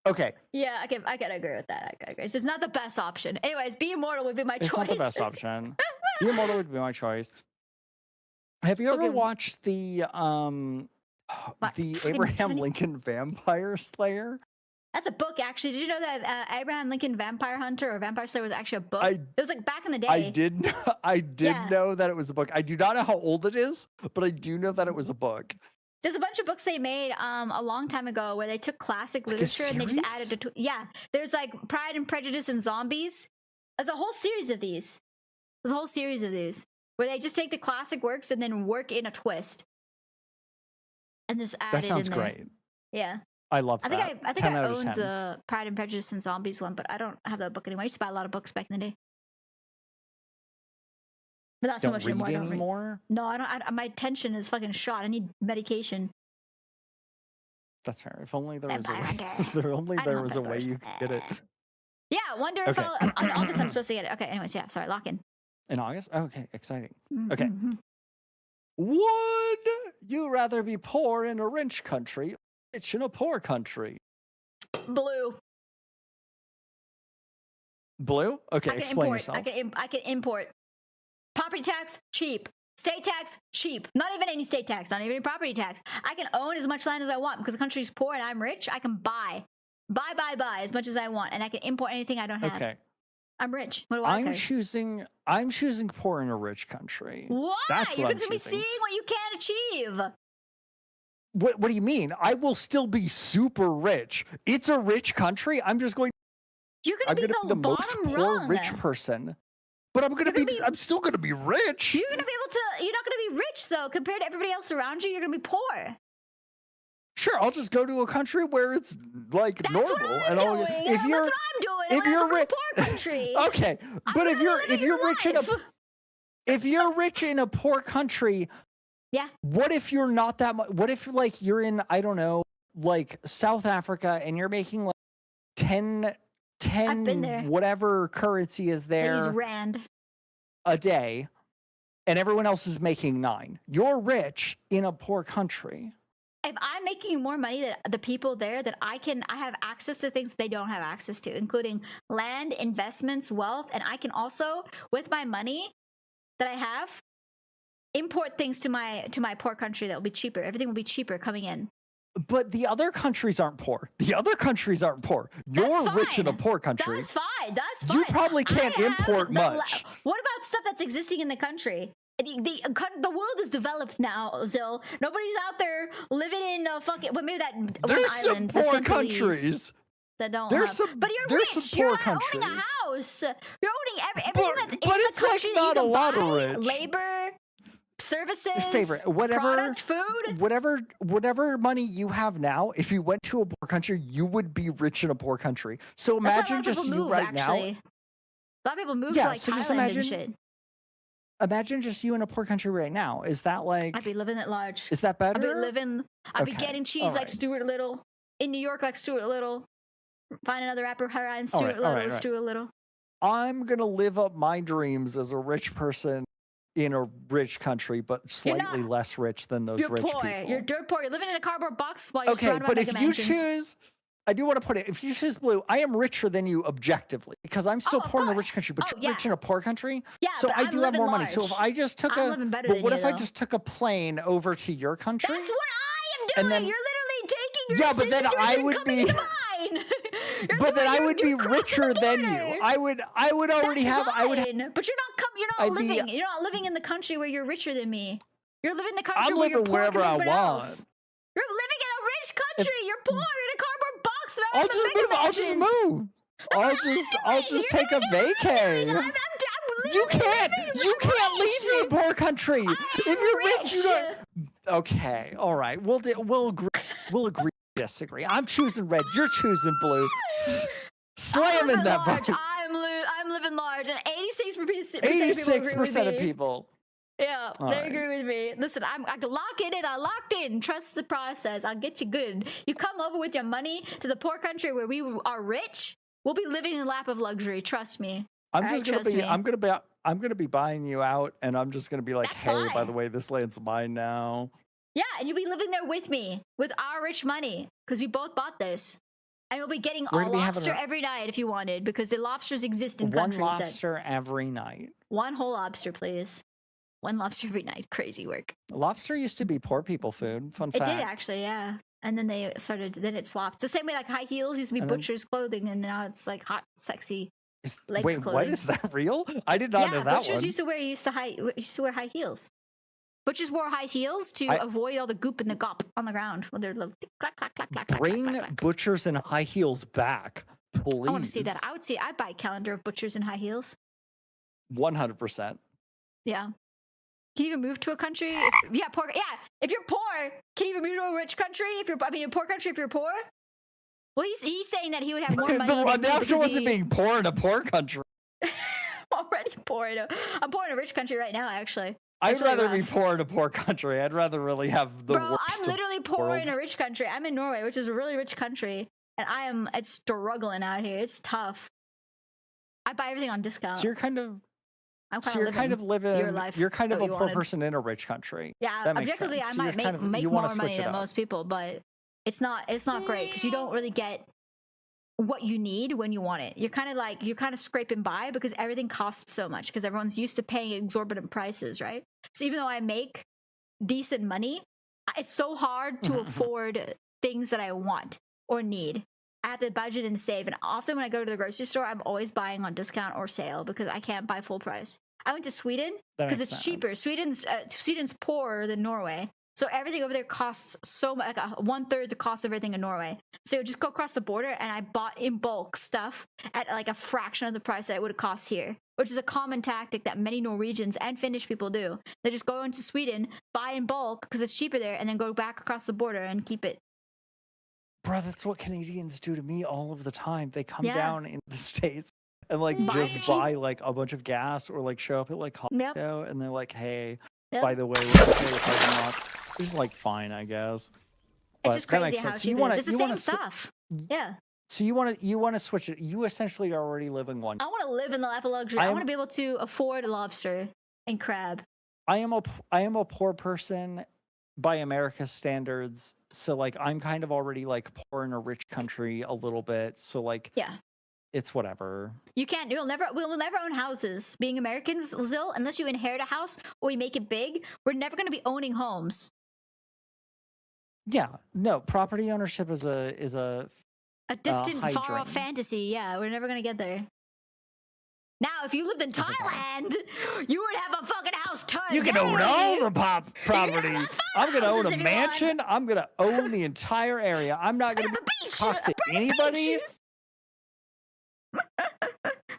Okay, Yeah, I can agree with that. I can agree. It's just not the best option. Anyways, Be Immortal would be my it's choice. not the best option. Be Immortal would be my choice. Have you ever Okay. watched the fucking Abraham 70 Lincoln Vampire Slayer? That's a book, actually. Did you know that Abraham Lincoln Vampire Hunter or Vampire Slayer was actually a book? I- It was like back in the day. I did Yeah. know that it was a book. I do not know how old it is, but I do know that it was a book. There's a bunch of books they made a long time ago where they took classic Like a literature and they just series? added to yeah. There's like Pride and Prejudice and Zombies. There's a whole series of these. There's a whole series of these where they just take the classic works and then work in a twist and just add That it sounds in there. great. Yeah. I love I that. think I 10 out of owned 10. the Pride and Prejudice and Zombies one, but I don't have that book anymore. I used to buy a lot of books back in the day. But not so Don't much read anymore. I don't read. anymore? No, I don't. My attention is fucking shot. I need medication. That's fair. If only there was a Vampire way. Hunter. If there only I there know was a way you could get it. Yeah, wonder if Okay. on August I'm supposed to get it. Okay, anyways, yeah, sorry, lock in. In August? Okay, exciting. Okay. Mhm. Would you rather be poor in a rich country or rich in a poor country? Blue. Blue? Okay, I can explain import. yourself. I can import. Property tax, cheap. State tax, cheap. Not even any state tax, not even any property tax. I can own as much land as I want because the country's poor and I'm rich. I can buy as much as I want, and I can import anything I don't have. Okay. I'm rich. What do I I'm care? choosing poor in a rich country. Why? That's You're what going to I'm be choosing. seeing what you can't achieve. What do you mean? I will still be super rich. It's a rich country. I'm just going You're I'm going to gonna be be the the most bottom poor rung. rich person. But I'm still gonna be rich. You're not going to be rich though. Compared to everybody else around you, you're going to be poor. Sure, I'll just go to a country where it's like That's normal, what I'm and doing. if you're That's what I'm doing. if I'm you're from a rich, poor country. okay, but if you're rich in a if you're rich in a poor country, yeah. What if you're not that much? What if like you're in I don't know like South Africa and you're making like 10 been there. whatever currency is He's there rand. a day, and everyone else is making 9. You're rich in a poor country. If I'm making more money than the people there, that I have access to things they don't have access to, including land, investments, wealth, and I can also, with my money that I have, import things to my poor country that will be cheaper. Everything will be cheaper coming in. But the other countries aren't poor. The other countries aren't poor. You're rich in a poor country. That's fine. That's fine. You probably can't import much. What about stuff that's existing in the country? The world is developed now, Zil. Nobody's out there living in fucking. Well, maybe that There's one some island, poor countries that don't. There's have, some. but you're There's rich. some poor You're countries. owning a house. You're owning everything that's in but the it's like country not that a you lot can of buy. rich. Labor, services, Favorite, whatever, product, food, whatever money you have now. If you went to a poor country, you would be rich in a poor country. So imagine just you right now. A lot of people move to like so just Thailand and shit. Imagine just you in a poor country right now. Is that like? I'd be living at large. Is that better? I'd be getting cheese like Stuart Little. In New York like Stuart Little. Find another rapper, Ryan Stuart Little, Stuart Little. I'm gonna live up my dreams as a rich person in a rich country, but slightly less rich than those rich poor. people. You're dirt poor. You're living in a cardboard box while you're Okay, surrounded but by if mega you mansions. choose, I do want to put it. If you choose blue, I am richer than you objectively because I'm still poor in a rich country, but you're rich in a poor country. Yeah, so but I I'm do have more money. So large. if I just took I'm living better but than what you, if I though. just took a plane over to your country? That's what I am doing. And then- You're literally taking your Yeah, but then sister's I and would coming be- to mine. But then I would be richer than you. I would already have. I would. But you're not living. You're not living in the country where you're richer than me. You're living in the country I'm where you're living poor wherever I compared to everybody else. want. You're living in a rich country. You're poor in a cardboard box. I'll just move. I'll just take a vacay. You can't leave your poor country. If you're rich, you don't. Okay, all right. We'll agree to disagree. I'm choosing red. You're choosing blue. Slam in that vote. I'm living large, and 86% 86% of people. Yeah, All they right. agree with me. Listen, I lock it in. I locked in. Trust the process. I'll get you good. You come over with your money to the poor country where we are rich. We'll be living in the lap of luxury. Trust me. I'm gonna be buying you out, and I'm just gonna be like, hey, by the way, this land's mine now. Yeah, and you'll be living there with me with our rich money because we both bought this. And you'll be getting We're a gonna be having lobster every night if you wanted because the lobsters exist in countries. One lobster every night. One whole lobster, please. One lobster every night. Crazy work. Lobster used to be poor people food. Fun It fact. did actually, yeah. And then then it swapped. The same way like high heels used to be And then- butcher's clothing, and now it's like hot, sexy leg Wait, clothing. what is that real? I did not know that butchers one. used to wear high heels. Butchers wore high heels to avoid all the goop and the gop on the ground when they're little clack clack clack clack. Bring butchers in high heels back, please. I want to see that. I'd buy a calendar of butchers in high heels. 100%. Yeah. Can you even move to a country? If you're poor, can you even move to a rich country? A poor country if you're poor? Well, he's saying that he would have more money. The option wasn't being poor in a poor country. Already poor. I'm poor in a rich country right now, actually. I'd rather be poor in a poor country. I'd rather really have the worst. I'm literally of poor in worlds. a rich country. I'm in Norway, which is a really rich country, and it's struggling out here. It's tough. I buy everything on discount. So you're kind of. I'm So you're kind of living. your life You're kind of that a you poor wanted. person in a rich country. Yeah, That makes objectively, sense. I So might you're make you wanna more money switch it than up. most people, but it's not great because you don't really get what you need when you want it. You're kind of scraping by because everything costs so much because everyone's used to paying exorbitant prices, right? So even though I make decent money, it's so hard to afford things that I want or need. I have to budget and save, and often when I go to the grocery store, I'm always buying on discount or sale because I can't buy full price. I went to Sweden That because makes it's cheaper. sense. Sweden's poorer than Norway, so everything over there costs so much, like 1/3 the cost of everything in Norway. So just go across the border, and I bought in bulk stuff at like a fraction of the price that it would cost here, which is a common tactic that many Norwegians and Finnish people do. They just go into Sweden, buy in bulk because it's cheaper there, and then go back across the border and keep it. Bro, that's what Canadians do to me all of the time. They come Yeah. down in the States and like Buy just cheap. buy like a bunch of gas or like show up at like Costco and they're like, hey, Yep. by the way, we're okay with parking lot. It's just like fine, I guess. It's just that crazy makes how sense. cheap So it is. It's the you same wanna stuff. Yeah. So you want to switch it. You essentially are already living one. I want to live in the lap of luxury. I want to be able to afford a lobster and crab. I am a poor person by America's standards. So like I'm kind of already like poor in a rich country a little bit. So like Yeah. it's whatever. You can't. We'll never own houses. Being Americans, Zil, unless you inherit a house or we make it big, we're never going to be owning homes. Yeah, no, property ownership is a distant, high far dream. off fantasy. Yeah, we're never going to get there. Now, if you lived in Thailand, you would have a fucking house ton. You can own all the property. I'm gonna own a if you mansion. I'm gonna own the entire area. I'm not gonna talk to anybody.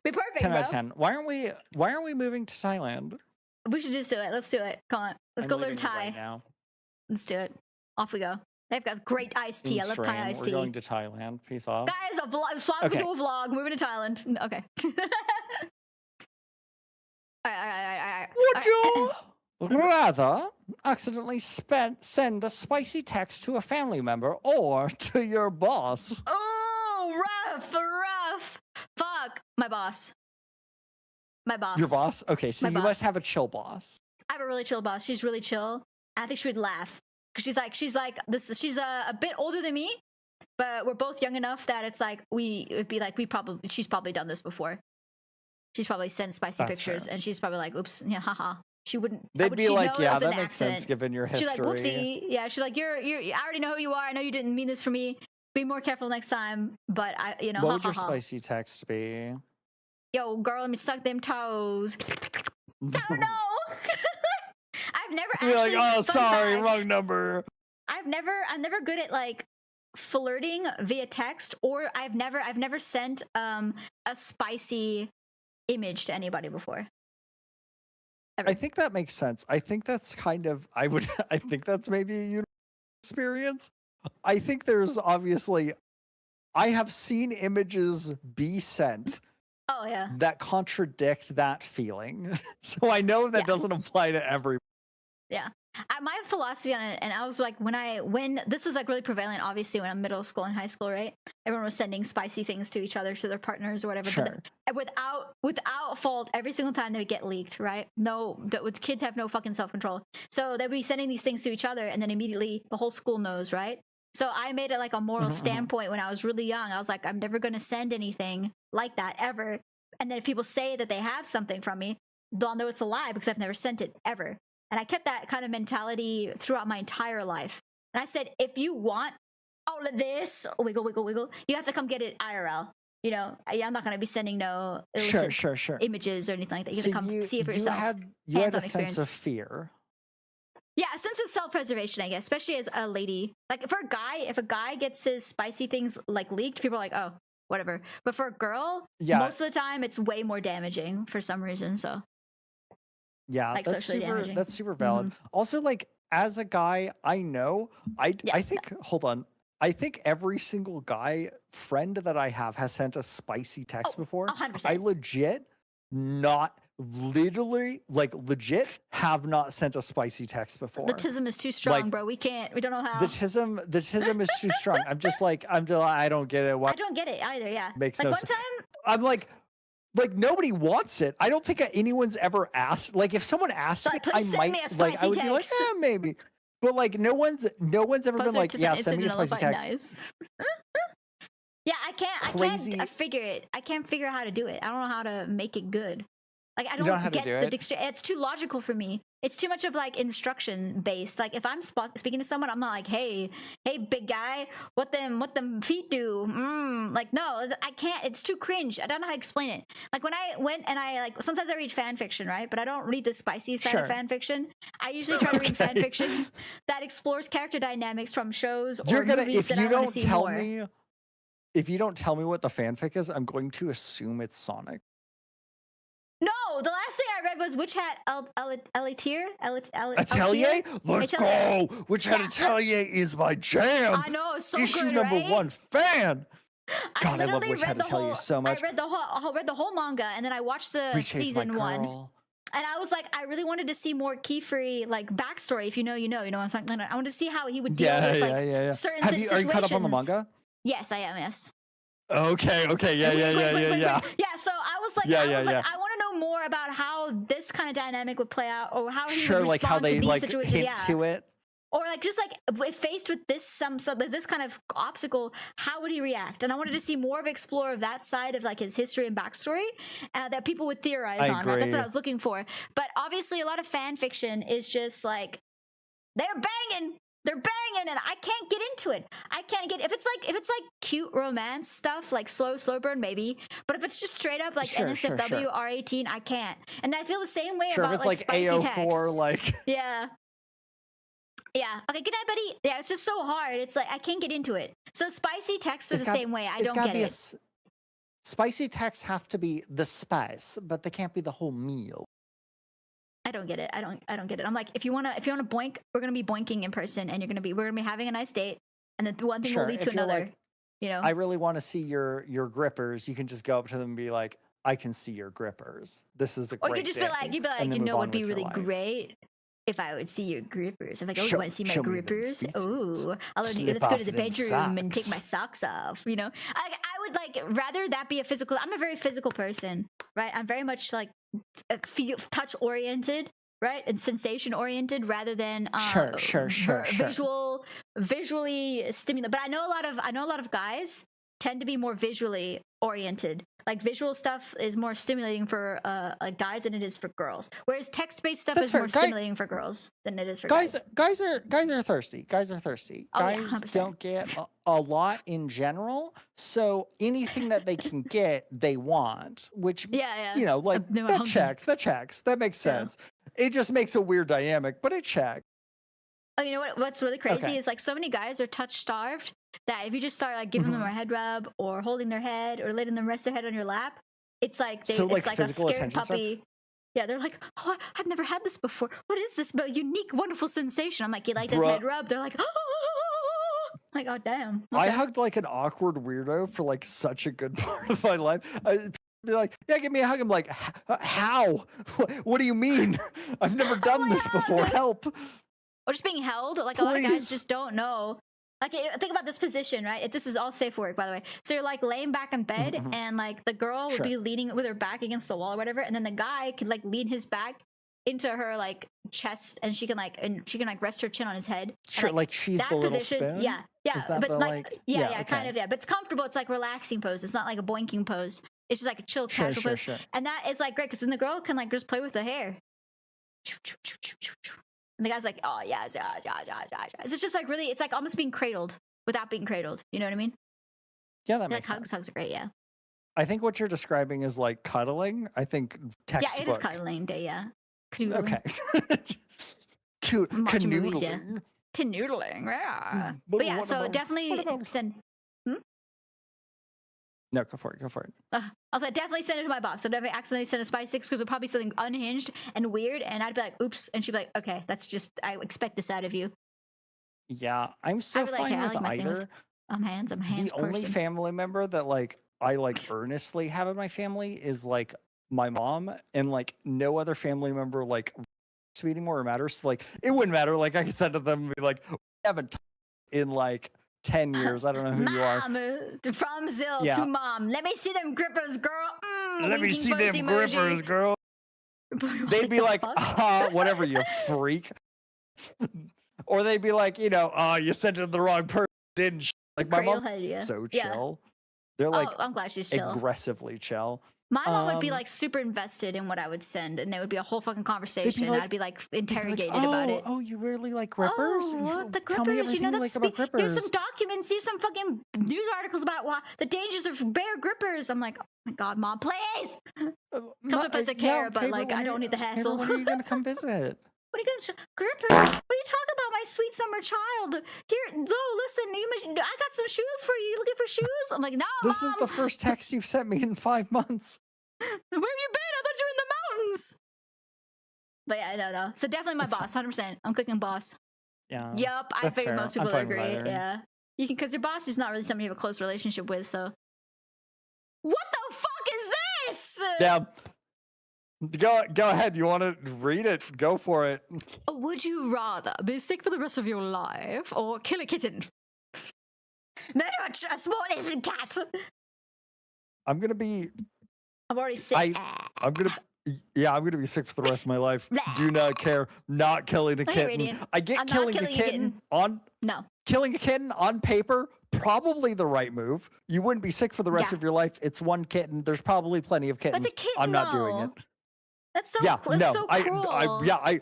Be perfect, 10 bro. out of 10. Why aren't we moving to Thailand? We should just do it. Let's do it. Come on. Let's I'm go learn leaving Thai. right now. Let's do it. Off we go. They've got great iced tea. I love Thai iced tea. We're going to Thailand. Peace off. Guys, a vlog. Swap to a vlog. Moving to Thailand. Okay. All right. Would you rather accidentally send a spicy text to a family member or to your boss? Oh, rough. Fuck. My boss. Your boss? Okay, so you must have a chill boss. I have a really chill boss. She's really chill. I think she would laugh because she's a bit older than me, but we're both young enough that it's like she's probably done this before. She's probably sent spicy pictures, and she's probably like, "Oops, yeah, haha." She wouldn't. They'd be like, "Yeah, that makes accident. sense given your history." She's like, "Whoopsie." Yeah, she's like, "You're. I already know who you are. I know you didn't mean this for me. Be more careful next time." But What would your spicy text be? Yo, girl, let me suck them toes. I don't know. I've never actually. You're like, "Oh, sorry, wrong number." I'm never good at like flirting via text, or I've never sent a spicy image to anybody before. I think that makes sense. I think that's kind of I think that's maybe a universal experience. I think there's obviously I have seen images be sent Oh yeah. that contradict that feeling. So I know that doesn't apply to everyone. Yeah. My philosophy on it, and I was like, when this was like really prevalent, obviously when I'm middle school and high school, right? Everyone was sending spicy things to each other, to their partners or whatever. Sure. But without fault, every single time they would get leaked, right? No, the kids have no fucking self-control. So they'd be sending these things to each other, and then immediately the whole school knows, right? So I made it like a moral standpoint when I was really young. I was like, I'm never going to send anything like that ever. And then if people say that they have something from me, they'll know it's a lie because I've never sent it ever. And I kept that kind of mentality throughout my entire life. And I said, if you want all of this, wiggle, wiggle, wiggle, you have to come get it IRL. You know, I'm not going to be sending no illicit images or anything like that. You have to come see it for yourself. You had a sense of fear. Yeah, a sense of self-preservation, I guess, especially as a lady. Like if a guy gets his spicy things like leaked, people are like, oh, whatever. But for a girl, most of the time it's way more damaging for some reason. So yeah, like that's super valid. Also, like as a guy, I know I think I think every single guy friend that I have has sent a spicy text before. 100%. I legit have not sent a spicy text before. The tism is too strong, like, bro. We don't know how. The tism is too strong. I don't get it. I don't get it either. Yeah. Makes like no one sense. time. I'm like nobody wants it. I don't think anyone's ever asked. Like if someone asked me, I might I would be like, maybe. But like no one's ever been like, yeah, send me a spicy text. Nice. Yeah, I can't figure it. I can't figure out how to do it. I don't know how to make it good. Like I don't get the dictionary. It's too logical for me. It's too much of like instruction based. Like if I'm speaking to someone, I'm not like, hey, big guy, what them feet do? Like no, I can't. It's too cringe. I don't know how to explain it. Like when I went and I like sometimes I read fan fiction, right? But I don't read the spicy side of fan fiction. I usually try to read fan fiction that explores character dynamics from shows or movies that I want to see more. If you don't tell me what the fanfic is, I'm going to assume it's Sonic. No, the last thing I read was Witch Hat Atelier. Atelier? Let's go! Witch Hat Atelier is my jam! I know, it's so Issue good, number right? 1 fan! God, I love Witch Hat Atelier so much. I read the whole manga, and then I watched the season 1. And I was like, I really wanted to see more Kiefer like backstory. If you know, you know what I'm talking about. I wanted to see how he would deal with certain situations. Are you caught up on the manga? Yes, I am. Yes. Okay. Yeah. Yeah. So I was like, I want to know more about how this kind of dynamic would play out, or how he would respond like how they to these like situations. hint to it. Or like just like if faced with this this kind of obstacle, how would he react? And I wanted to see more of explore of that side of like his history and backstory that people would theorize on. Right? That's what I was looking for. But obviously, a lot of fan fiction is just like they're banging, and I can't get into it. I can't get if it's like cute romance stuff, like slow burn maybe. But if it's just straight up like NSFW R18, I can't. And I feel the same way about if it's like spicy AO4, texts. like yeah. Yeah. Okay. Good night, buddy. Yeah. It's just so hard. It's like I can't get into it. So spicy texts are the same way. I don't get it. Spicy texts have to be the spice, but they can't be the whole meal. I don't get it. I don't get it. I'm like, if you wanna boink, we're gonna be boinking in person, and we're gonna be having a nice date, and then one thing will lead to another. Like, you know. I really want to see your grippers. You can just go up to them and be like, I can see your grippers. This is a great. Or you just be like, you know, what would be really great. If I would see your grippers, if you want to see my grippers, oh, let's go to the bedroom and take my socks off. You know, I would like rather that be a physical. I'm a very physical person, right? I'm very much like touch oriented, right, and sensation oriented rather than visually stimulated. But I know a lot of guys tend to be more visually oriented. Like visual stuff is more stimulating for guys than it is for girls. Whereas text-based stuff is more stimulating for girls than it is for guys. Guys are thirsty. Guys are thirsty. Oh, guys don't get a lot in general, so anything that they can get, they want. Which you know, like that checks. That makes sense. It just makes a weird dynamic, but it checks. Oh, you know what? What's really crazy is like so many guys are touch starved that if you just start like giving them a head rub or holding their head or letting them rest their head on your lap, it's like it's like a scared puppy. Yeah, they're like, oh, I've never had this before. What is this unique, wonderful sensation? I'm like, you like this head rub? They're like, oh, like, oh damn. Okay. I hugged like an awkward weirdo for like such a good part of my life. They're like, yeah, give me a hug. I'm like, how? What do you mean? I've never done this before. Help. Or just being held. Like a lot of guys just don't know. Like think about this position, right? This is all safe work, by the way. So you're like laying back in bed, and like the girl would be leaning with her back against the wall or whatever, and then the guy could like lean his back into her like chest, and she can like rest her chin on his head. Sure, like she's the little spoon. Yeah, but like kind of. But it's comfortable. It's like relaxing pose. It's not like a boinking pose. It's just like a chill, casual pose, and that is like great because then the girl can like just play with the hair. And the guy's like, oh, yeah. It's just like really, it's like almost being cradled without being cradled. You know what I mean? Yeah, that makes sense. Hugs are great, yeah. I think what you're describing is like cuddling. I think textbook. Yeah, it is cuddling day, yeah. Canoodling. Okay. Cute. Canoodling. Yeah. Canoodling, yeah. But yeah, so definitely send... No, go for it. I was like, definitely send it to my box. I'd definitely accidentally send a spicy six because it'd probably be something unhinged and weird, and I'd be like, oops, and she'd be like, okay, that's just I expect this out of you. Yeah, I'm so fine with either. I'm hands The person. only family member that like I like earnestly have in my family is like my mom, and like no other family member like to me anymore matters. So, like it wouldn't matter. Like I could send to them and be like, we haven't talked in like 10 years. I don't know who you are. From Zill to mom. Let me see them grippers, girl. Let me see them grippers, girl. They'd be like, whatever, you freak. Or they'd be like, you know, you sent it to the wrong person, didn't you? Like my mom so chill. They're like I'm glad she's chill. Aggressively chill. My mom would be like super invested in what I would send, and there would be a whole fucking conversation. Like, I'd be like interrogated about it. Oh, you really like grippers? Oh, the grippers. Tell me that's about grippers. Here's some documents. Here's some fucking news articles about the dangers of bear grippers. I'm like, oh my god, mom, please. Come to us to care, but like I don't need the hassle. When are you gonna come visit? What are you gonna grippers? What are you talking about, my sweet summer child? Here, no, listen, I got some shoes for you. You looking for shoes? I'm like, no, This Mom. is the first text you've sent me in 5 months. Where have you been? I thought you were in the mountains. But yeah, no. So definitely my boss, 100%. I'm cooking boss. Yeah. Yup, I figure most people agree. Yeah. You can, because your boss is not really somebody you have a close relationship with. So, what the fuck is this? Yeah. Go ahead. You want to read it? Go for it. Would you rather be sick for the rest of your life or kill a kitten? Murder a small innocent cat. I'm gonna be. I've already said. I'm gonna. Yeah, I'm gonna be sick for the rest of my life. Do not care. Not killing a Hey, kitten. Radiant. I get I'm not killing a killing a kitten kitten. on No. killing a kitten on paper. Probably the right move. You wouldn't be sick for the rest Yeah. of your life. It's one kitten. There's probably plenty of kittens. That's a kitten, I'm not doing though. it. That's so Yeah, that's no. so cruel.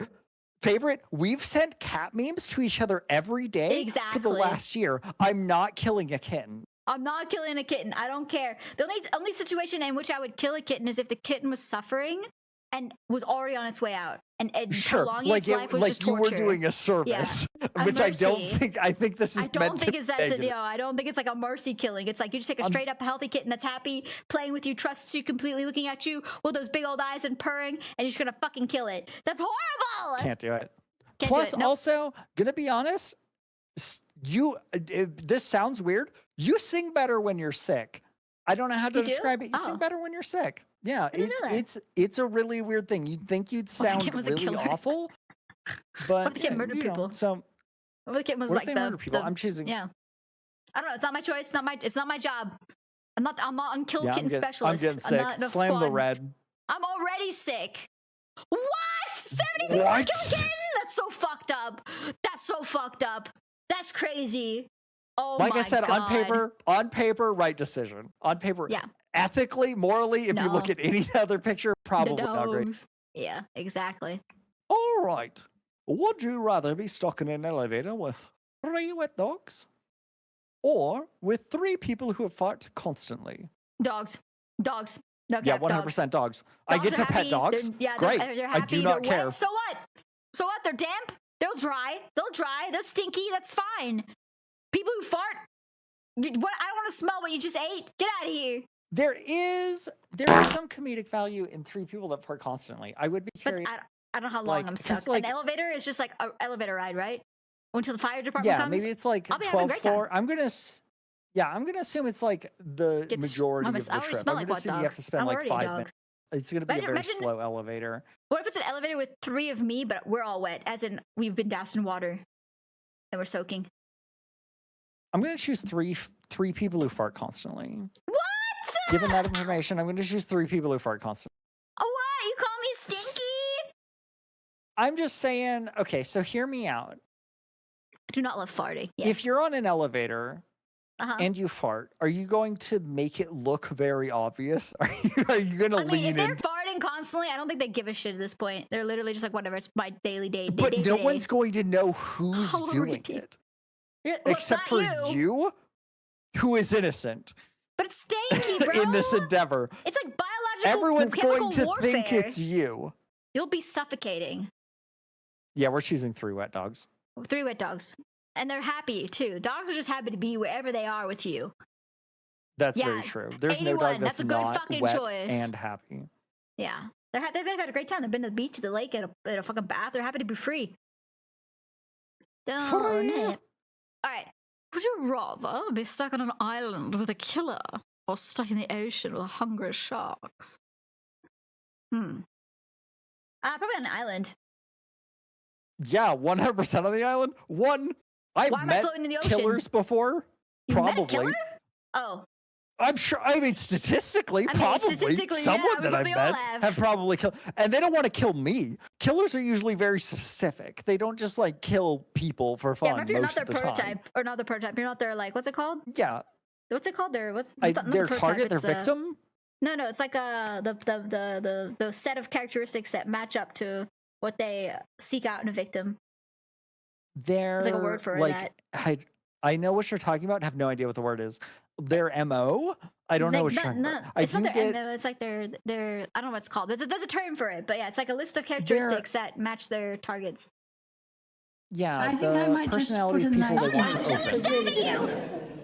Favorite, we've sent cat memes to each other every day for the Exactly. last year. I'm not killing a kitten. I'm not killing a kitten. I don't care. The only situation in which I would kill a kitten is if the kitten was suffering and was already on its way out, and Sure, prolonging like its life was just you torture. were doing a service, A which I don't mercy. think. I think this is I don't meant think to it's be that. negative. I don't think it's like a mercy killing. It's like you just take a straight up healthy kitten that's happy, playing with you, trusts you completely, looking at you with those big old eyes and purring, and you're just gonna fucking kill it. That's horrible. Can't do it. Can't Plus, do it. Nope. also, gonna be honest, this sounds weird. You sing better when you're sick. I don't know how to You do? describe it. You Oh. sing better when you're sick. Yeah, I didn't know that. it's a really weird thing. You'd think you'd What if the sound kid was a really killer? awful, but What if the kid murdered you know, people? so What if the kitten was what like if they the, murder people? the- I'm choosing. Yeah. I don't know. It's not my choice. It's not my job. I'm not on kill Yeah, kitten I'm specialist. getting sick. Not enough Slam the squad. red. I'm already sick. What? 70 people What? to kill a kitten? That's so fucked up. That's so fucked up. That's crazy. Oh Like my I said, God. on paper, right decision. On paper, Yeah. ethically, morally, if you look No. at any other picture, probably The not great. dogs. Yeah, exactly. All right. Would you rather be stuck in an elevator with 3 wet dogs or with 3 people who have fought constantly? Dogs. Dogs. No Yeah, cap, 100% dogs. I Dogs get are to happy. pet dogs. They're Great. happy. I do not They're care. wet. So what? So what? They're damp. They'll dry. They'll dry. They're stinky. That's fine. People who fart. What? I don't want to smell what you just ate. Get out of here. There is some comedic value in 3 people that fart constantly. I would be But curious. I don't know how long Like, I'm 'cause, stuck. like- An elevator is just like an elevator ride, right? Until the fire department Yeah, comes. maybe it's like I'll be having a 12 great time. floor. I'm gonna assume it's like the majority of the I already trip. smell I'm like gonna wet assume you dog. have to spend I'm like already 5 dog. minutes. It's gonna be a very Imagine- slow elevator. What if it's an elevator with 3 of me, but we're all wet, as in we've been doused in water and we're soaking? I'm gonna choose three people who fart constantly. What? Given that information, I'm gonna choose 3 people who fart constantly. Oh, what? You call me stinky? I'm just saying. Okay, so hear me out. I do not love farting. Yes. If you're on an elevator Uh-huh. and you fart, are you going to make it look very obvious? Are you gonna I mean, if lean they're in? farting constantly, I don't think they give a shit at this point. They're literally just like, whatever, it's my daily day. But day no to one's day. going to know who's doing Already. it, Yeah, well, except not for you, who is innocent But it's stinky, bro. in this endeavor. It's like biological Everyone's chemical going to warfare. think it's you. You'll be suffocating. Yeah, we're choosing 3 wet dogs. 3 wet dogs. And they're happy, too. Dogs are just happy to be wherever they are with you. That's Yeah, very true. There's no 81, dog that's that's a good not fucking wet choice. and happy. Yeah. They've had a great time. They've been to the beach, to the lake, at a fucking bath. They're happy to be free. Don't it? All right. Would you rather be stuck on an island with a killer or stuck in the ocean with hungry sharks? Probably on an island. Yeah, 100% on the island. I've Why am I met floating in the ocean? killers before. You met a Probably. killer? Oh. I'm sure. I mean, statistically, I mean, probably statistically, yeah, someone we that I've probably all met have. have probably killed, and they don't want to kill me. Killers are usually very specific. They don't just like kill people for fun. Yeah, but if you're not most their of the time. prototype, or not the prototype, you're not their, like, what's it called? Yeah, What's it called? Their, what's I, not the their prototype, target, their it's the- victim. No, it's like the set of characteristics that match up to what they seek out in a victim. Their like a word for like, I know what you're talking about. Have no idea what the word is. Their MO. I don't know what you're talking about. It's I not do their get MO, it's like their I don't know what it's called. There's a term for it, but yeah, it's like a list of characteristics that match their targets. yeah. I think the I might just personality put of a people they want knife to in open. Stabbing you.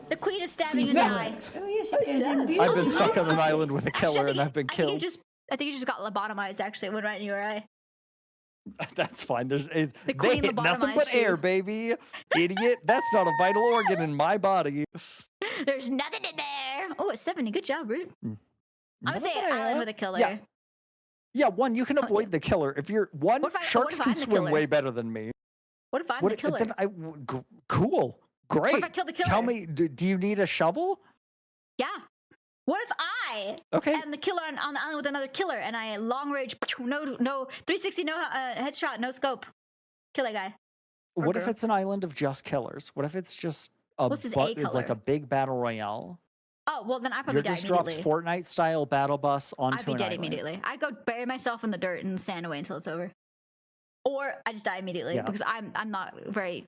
The queen is stabbing in the eye. Oh, yes, it is. And I've been beautiful. stuck on an island with a killer and I've been I think you killed. just got lobotomized. Actually, it went right in your eye. That's fine. They queen hit nothing but lobotomized you. air, baby. Idiot. That's not a vital organ in my body. There's nothing in there. Oh, it's 70. Good job, Root. I'm gonna say Yeah. island with a killer. Yeah. Yeah, one, you can avoid the killer. If you're one, What if I- sharks what if can I'm the swim killer? way better than me. What if I'm the killer? Then cool. Great. I kill the killer? Tell me, do you need a shovel? Yeah. What if I am the killer on the island with another killer, and I long range, no 360, no headshot, no scope, kill that guy? What if it's an island of just killers? What if it's just What's his A like a big battle royale? Oh well, then I probably You're die just dropped immediately. Fortnite style battle bus onto I'd be an dead island. immediately. I'd go bury myself in the dirt and stand away until it's over, or I just die immediately because I'm not very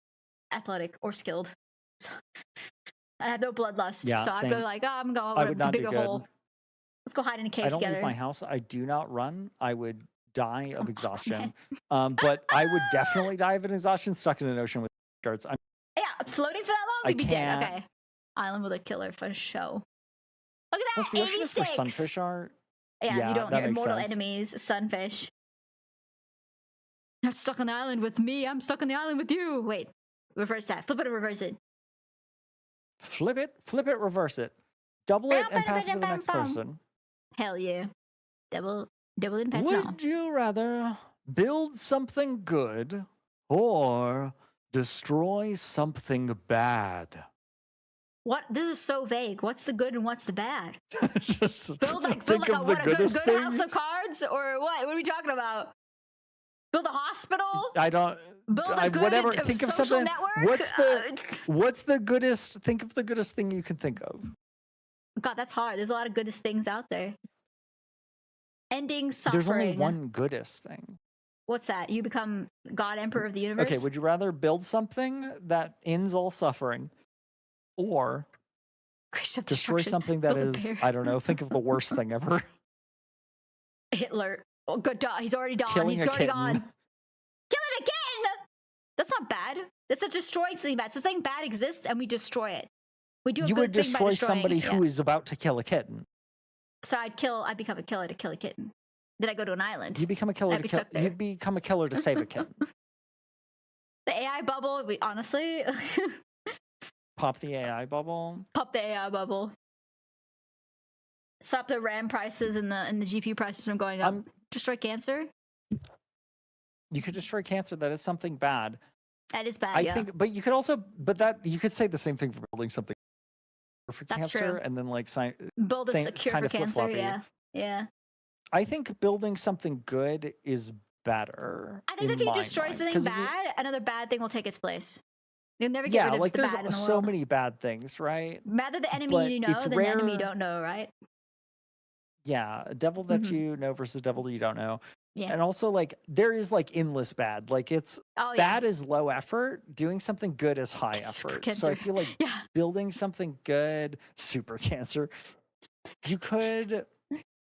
athletic or skilled. So, I have no bloodlust, Yeah, so I'd same. go like, oh, I'm going I to would the not do bigger good. hole. Let's go hide in a cave I don't together. leave my house. I do not run. I would die of exhaustion. But I would definitely die of an exhaustion stuck in an ocean with darts. Yeah, floating for that long, I we'd be dead. can't- Okay, island with a killer for show. Look at Plus, that, the ocean is where 86. sunfish are. Yeah, you don't. that Your makes immortal sense. enemies, sunfish. You're not stuck on the island with me. I'm stuck on the island with you. Wait, reverse that. Flip it and reverse it. Flip it, reverse it, double it, and pass it to the next person. Hell yeah, double and pass it on. Would you rather build something good or destroy something bad? What? This is so vague. What's the good and what's the bad? Just build like think a of the what, a good goodest thing. house of cards or what? What are we talking about? Build a hospital? I don't. Build a good whatever. Think of social something. network? What's the goodest? Think of the goodest thing you can think of. God, that's hard. There's a lot of goodest things out there. Ending suffering. There's only one goodest thing. What's that? You become God Emperor of the universe? Okay, would you rather build something that ends all suffering or destroy something that Build a is, bear. I don't know, think of the worst thing ever. Hitler. Oh, good. He's already gone. Killing He's a already kitten. gone. Killing a kitten! That's not bad. That's a destroying something bad. So something bad exists and we destroy it. We do a You good would thing by destroy destroying somebody it. who is about to kill a kitten. So I'd become a killer to kill a kitten. Then I go to an island. You become a killer I'd to be kill. stuck there. You'd become a killer to save a kitten. The AI bubble, we honestly Pop the AI bubble. pop the AI bubble. Stop the RAM prices and the GPU prices from going up. Destroy cancer. You could destroy cancer. That is something bad. That is bad. I yeah. think, but you could also, you could say the same thing for building something for That's cancer, true. and then like Build a saying- secure kind for of cancer. flip-floppy. Yeah. Yeah. I think building something good is better. I think in if you my destroy mind, something 'cause if you- bad, another bad thing will take its place. You'll never get yeah, rid of like the there's bad in the so world. many bad things, right? Rather the enemy but you know it's than the enemy you rare- don't know, right? Yeah, a devil that Mhm. you know versus devil you don't know. Yeah. And also like there is like endless bad. Like it's Oh, yeah. bad is low effort, doing something good is high effort. So I cancer. feel like Yeah. building something good, super cancer. You could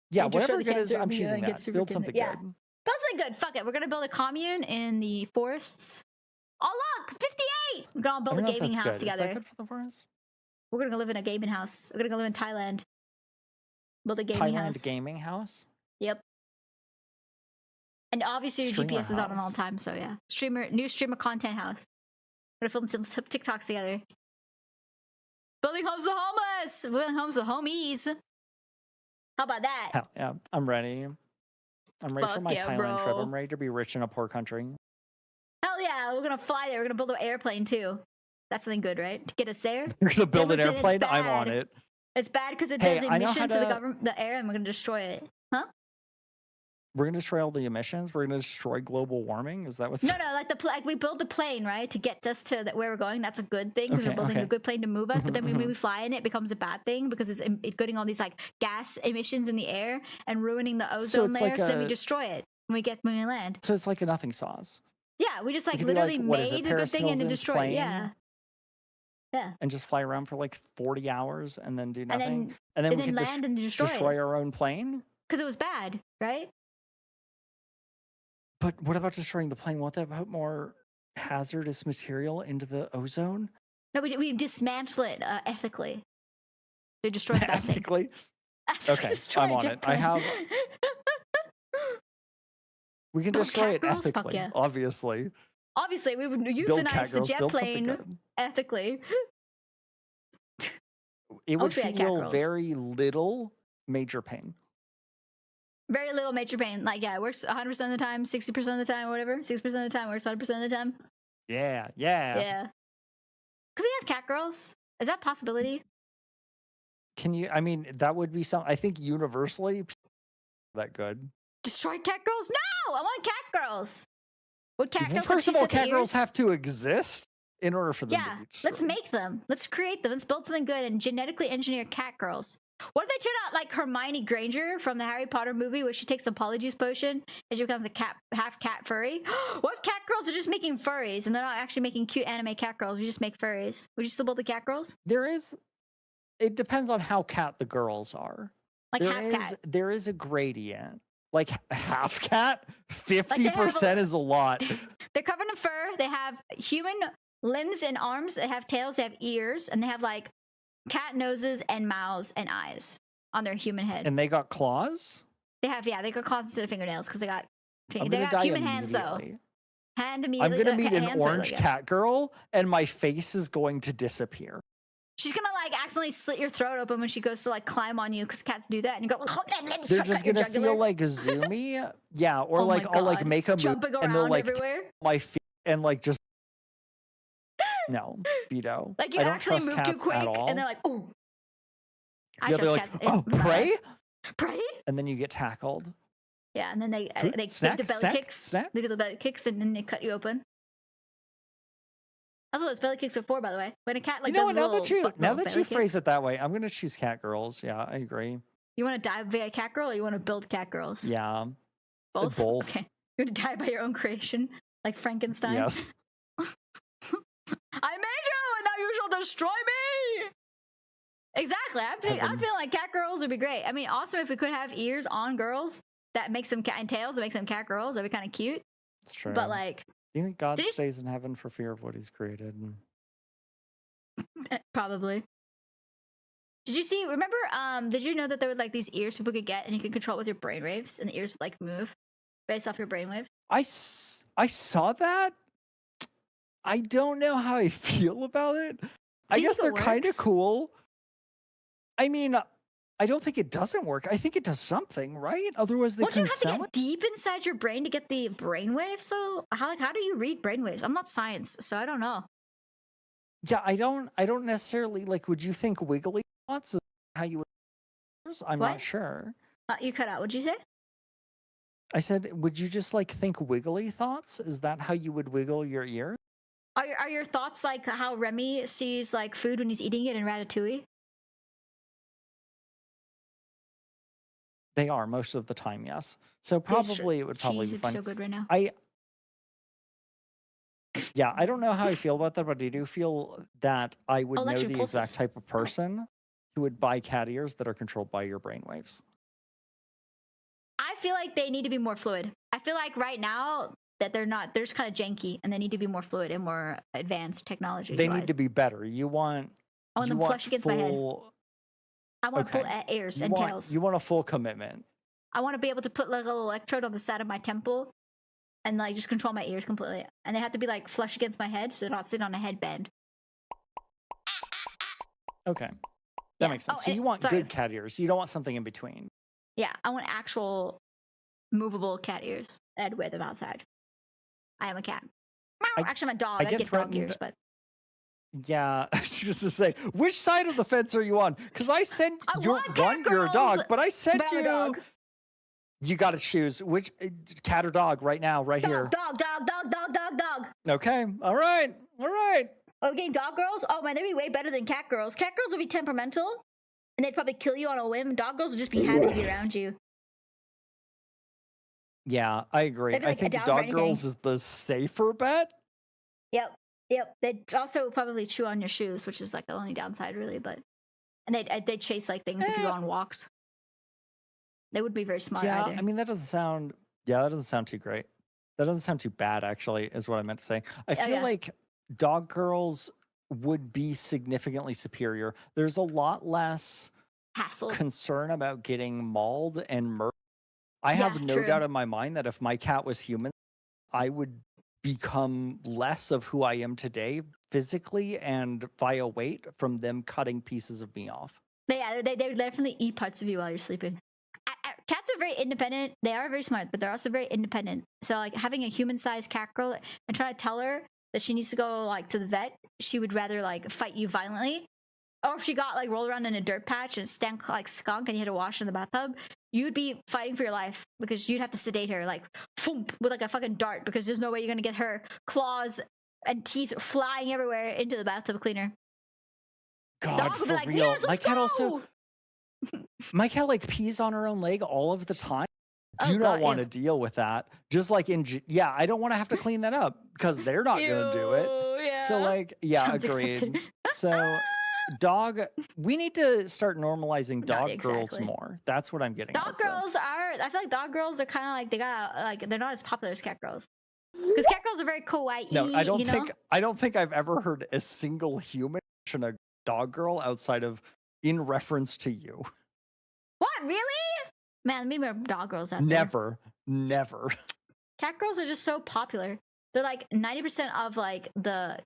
yeah, And destroy whatever the good is, cancer I'm and choosing get that. super Build cancer. something Yeah. good. Build something good. Fuck it. We're gonna build a commune in the forests. Oh look, 58. We're gonna I build don't a know if gaming that's house good. Is that together. good for the forest? We're gonna go live in a gaming house. We're gonna go live in Thailand. Build a gaming Thailand house. gaming house? Yep. And obviously your Streamer GPS is on at all house. time, so yeah. New streamer content house. We're gonna film some TikToks together. Building homes to the homeless! Building homes to the homies. How about that? Hell yeah, I'm ready. I'm ready for Fuck my yeah, Thailand trip. bro. I'm ready to be rich in a poor country. Hell yeah, we're gonna fly there. We're gonna build an airplane too. That's something good, right? To get us there. You're gonna build an it's airplane? I'm on bad. it. It's bad because it Hey, does I know how emissions to the to- government, the air, and we're gonna destroy it. Huh? We're gonna destroy all the emissions. We're gonna destroy global warming. Is that what's? No, like like we build the plane, right, to get us to where we're going. That's a good thing because Okay, we're building a okay. good plane to move us. But then when Mhm, we fly in, it becomes a bad thing because it's getting all these like gas emissions in the air and ruining the ozone it's layer. like So then we a- destroy it when we land. So it's like a nothing sauce, Yeah, we just like could be literally like, what is it, made a good Paris thing and then Hilton's destroy it. Yeah. plane? Yeah. and just fly around for like 40 hours and then do And nothing, then and then we and could land and destroy it our own plane. because it was bad, right? But what about destroying the plane? Won't that put more hazardous material into the ozone? No, we dismantle it ethically. We destroy the bad thing. Ethically? Ethically Okay, destroy I'm a on jet it. I have. plane. We can Build destroy it cat girls? Fuck ethically, yeah. obviously. Obviously, we would Build cat euthanize the girls, jet build something plane good. ethically. It would wish we had cat feel girls. very little major pain. Very little major pain. Like, yeah, it works 100% of the time, 60% of the time, whatever. 60% of the time works 100% of the time. Yeah. Yeah. Could we have cat girls? Is that a possibility? Can you? I mean, that would be some. I think universally, that good. Destroy cat girls? No, I want cat girls. Would cat Well, girls? first of all, cat girls have to exist in order for them to be let's destroyed. make them. Let's create them. Let's build something good and genetically engineer cat girls. What if they turn out like Hermione Granger from the Harry Potter movie, where she takes a polyjuice potion and she becomes a cat, half cat furry? What if cat girls are just making furries and they're not actually making cute anime cat girls? We just make furries. Would you still build the cat girls? It depends on how cat the girls are. Like half cat. There is a gradient. Like half cat, 50% is a lot. They're covered in fur. They have human limbs and arms. They have tails. They have ears, and they have like cat noses and mouths and eyes on their human head. And they got claws? They got claws instead of fingernails because they got die human hands though. Hand immediately. I'm gonna meet an hands orange cat girl, and my face is going to disappear. She's gonna like accidentally slit your throat open when she goes to like climb on you because cats do that, and you go. They're just gonna feel like zoomy, yeah, or like I'll like make a move and they'll like my feet and like just no veto. Like you actually move too quick, and they're like, "Oh, I trust like, cats." Oh, pray, pray, and then you get tackled. Yeah, and then they snack, do the belly kicks. They do the belly kicks, and then they cut you open. That's what those belly kicks are for, by the way. When a cat like now that you phrase it that way, I'm gonna choose cat girls. Yeah, I agree. You want to die via cat girl, or you want to build cat girls? Yeah, both. Okay, you want to die by your own creation, like Frankenstein. Yes. I made you, and now you shall destroy me. Exactly. I feel like cat girls would be great. I mean, awesome if we could have ears on girls that makes them cat and tails that makes them cat girls. That'd be kind of cute. It's true. But like. Do you think God stays in heaven for fear of what he's created? Probably. Did you see, remember, did you know that there were like these ears people could get and you could control it with your brainwaves and the ears like move based off your brainwave? I saw that. I don't know how I feel about it. I guess they're kind of cool. I mean, I don't think it doesn't work. I think it does something, right? Otherwise, they couldn't sell it. You have to get deep inside your brain to get the brainwaves, though. How do you read brainwaves? I'm not science, so I don't know. Yeah, I don't necessarily like. Would you think wiggly thoughts of how you would? I'm not sure. You cut out. What'd you say? I said, would you just like think wiggly thoughts? Is that how you would wiggle your ears? Are your thoughts like how Remy sees like food when he's eating it in Ratatouille? They are most of the time, yes. So probably it would probably be fun. So good right now. Yeah, I don't know how I feel about that, but I do feel that I would know the exact type of person who would buy cat ears that are controlled by your brainwaves. I feel like they need to be more fluid. I feel like right now that they're just kind of janky, and they need to be more fluid and more advanced technology. They need to be better. I want them flush against my head. I want full ears and tails. You want a full commitment. I want to be able to put like a little electrode on the side of my temple and like just control my ears completely. And they have to be like flush against my head so they're not sitting on a headband. Okay. That makes sense. So you want good cat ears. You don't want something in between. Yeah, I want actual movable cat ears. I'd wear them outside. I am a cat. Actually, I'm a dog. I'd get dog ears, but... Yeah, I was just to say, which side of the fence are you on? Because I sent you're a dog, but I sent you. You got to choose which cat or dog right now, right here. Dog. Okay, all right. Okay, dog girls. Oh man, they'd be way better than cat girls. Cat girls would be temperamental, and they'd probably kill you on a whim. Dog girls would just be happy to be around you. Yeah, I agree. I think dog girls is the safer bet. Yep. They'd also probably chew on your shoes, which is like the only downside, really. And they'd chase like things if you go on walks. They would be very smart. Yeah, either. I mean that doesn't sound. Yeah, that doesn't sound too great. That doesn't sound too bad, actually, is what I meant to say. I feel like dog girls would be significantly superior. There's a lot less hassle, concern about getting mauled and murdered. I have no doubt in my mind that if my cat was human, I would become less of who I am today physically and via weight from them cutting pieces of me off. They would definitely eat parts of you while you're sleeping. Cats are very independent. They are very smart, but they're also very independent. So like having a human-sized cat girl and trying to tell her that she needs to go like to the vet, she would rather like fight you violently. or if she got like rolled around in a dirt patch and stank like skunk and you had to wash in the bathtub, you'd be fighting for your life because you'd have to sedate her like foomp, with like a fucking dart because there's no way you're gonna get her claws and teeth flying everywhere into the bathtub cleaner. God, Dog would for be like, real. yes, My let's cat go! also. My cat like pees on her own leg all of the time. Do Oh, not God, want to ew. deal with that. Just like yeah, I don't want to have to clean that up because they're not gonna do it. Ew, So yeah. like, yeah, Sounds accepted. agreed. So dog, we need to start normalizing dog girls exactly. more. That's what I'm getting out Dog of this. girls are. I feel like dog girls are kind of like they got like they're not as popular as cat girls because cat girls are very kawaii. No, I don't you know? think I don't think I've ever heard a single human mention a dog girl outside of in reference to you. What, really? Man, maybe dog girls out there. Never. Cat girls are just so popular. They're like 90% of like the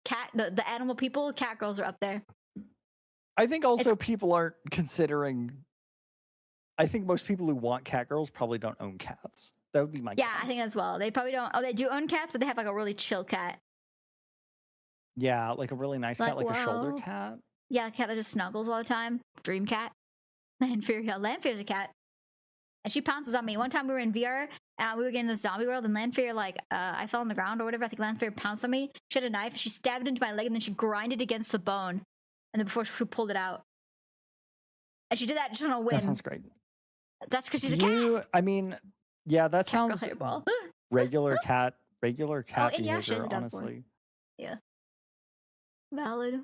animal people. Cat girls are up there. I think also people aren't considering. I think most people who want cat girls probably don't own cats. That would be my Yeah, guess. I think as well. They probably don't. Oh, they do own cats, but they have like a really chill cat. Yeah, like a really nice cat, like a shoulder whoa. cat. Yeah, a cat that just snuggles all the time. Dream cat. Lanfear, yeah, Lanfear's a cat. And she pounces on me. One time we were in VR and we were getting in the zombie world and Lanfear, like, I fell on the ground or whatever. I think Lanfear pounced on me. She had a knife. She stabbed into my leg and then she grinded against the bone. And then before she pulled it out. And she did that just on a whim. That sounds great. That's because she's a cat. I mean, yeah, that Cat sounds girl hairball. regular cat and behavior, Yasha is a dog boy. honestly. Yeah. Valid.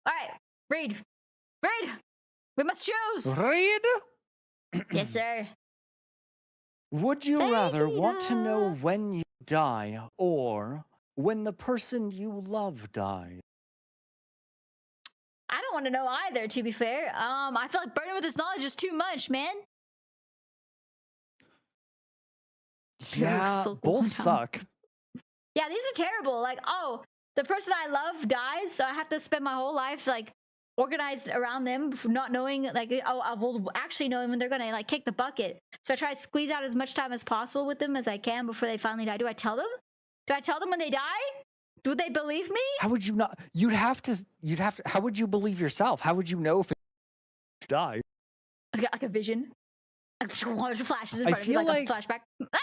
Alright, read. We must choose. Read? Yes, sir. Would you Take rather it want to know up. when you die or when the person you love dies? I don't want to know either, to be fair. I feel like burning with this knowledge is too much, man. Yeah, so both cool. suck. Yeah, these are terrible. Like, oh, the person I love dies, so I have to spend my whole life like organized around them, not knowing like, oh, I will actually know when they're gonna like kick the bucket. So I try to squeeze out as much time as possible with them as I can before they finally die. Do I tell them? Do I tell them when they die? Do they believe me? How would you not? You'd have to. How would you believe yourself? How would you know if it died? Like a vision. Flashes in I front of me feel like a flashback. Ah!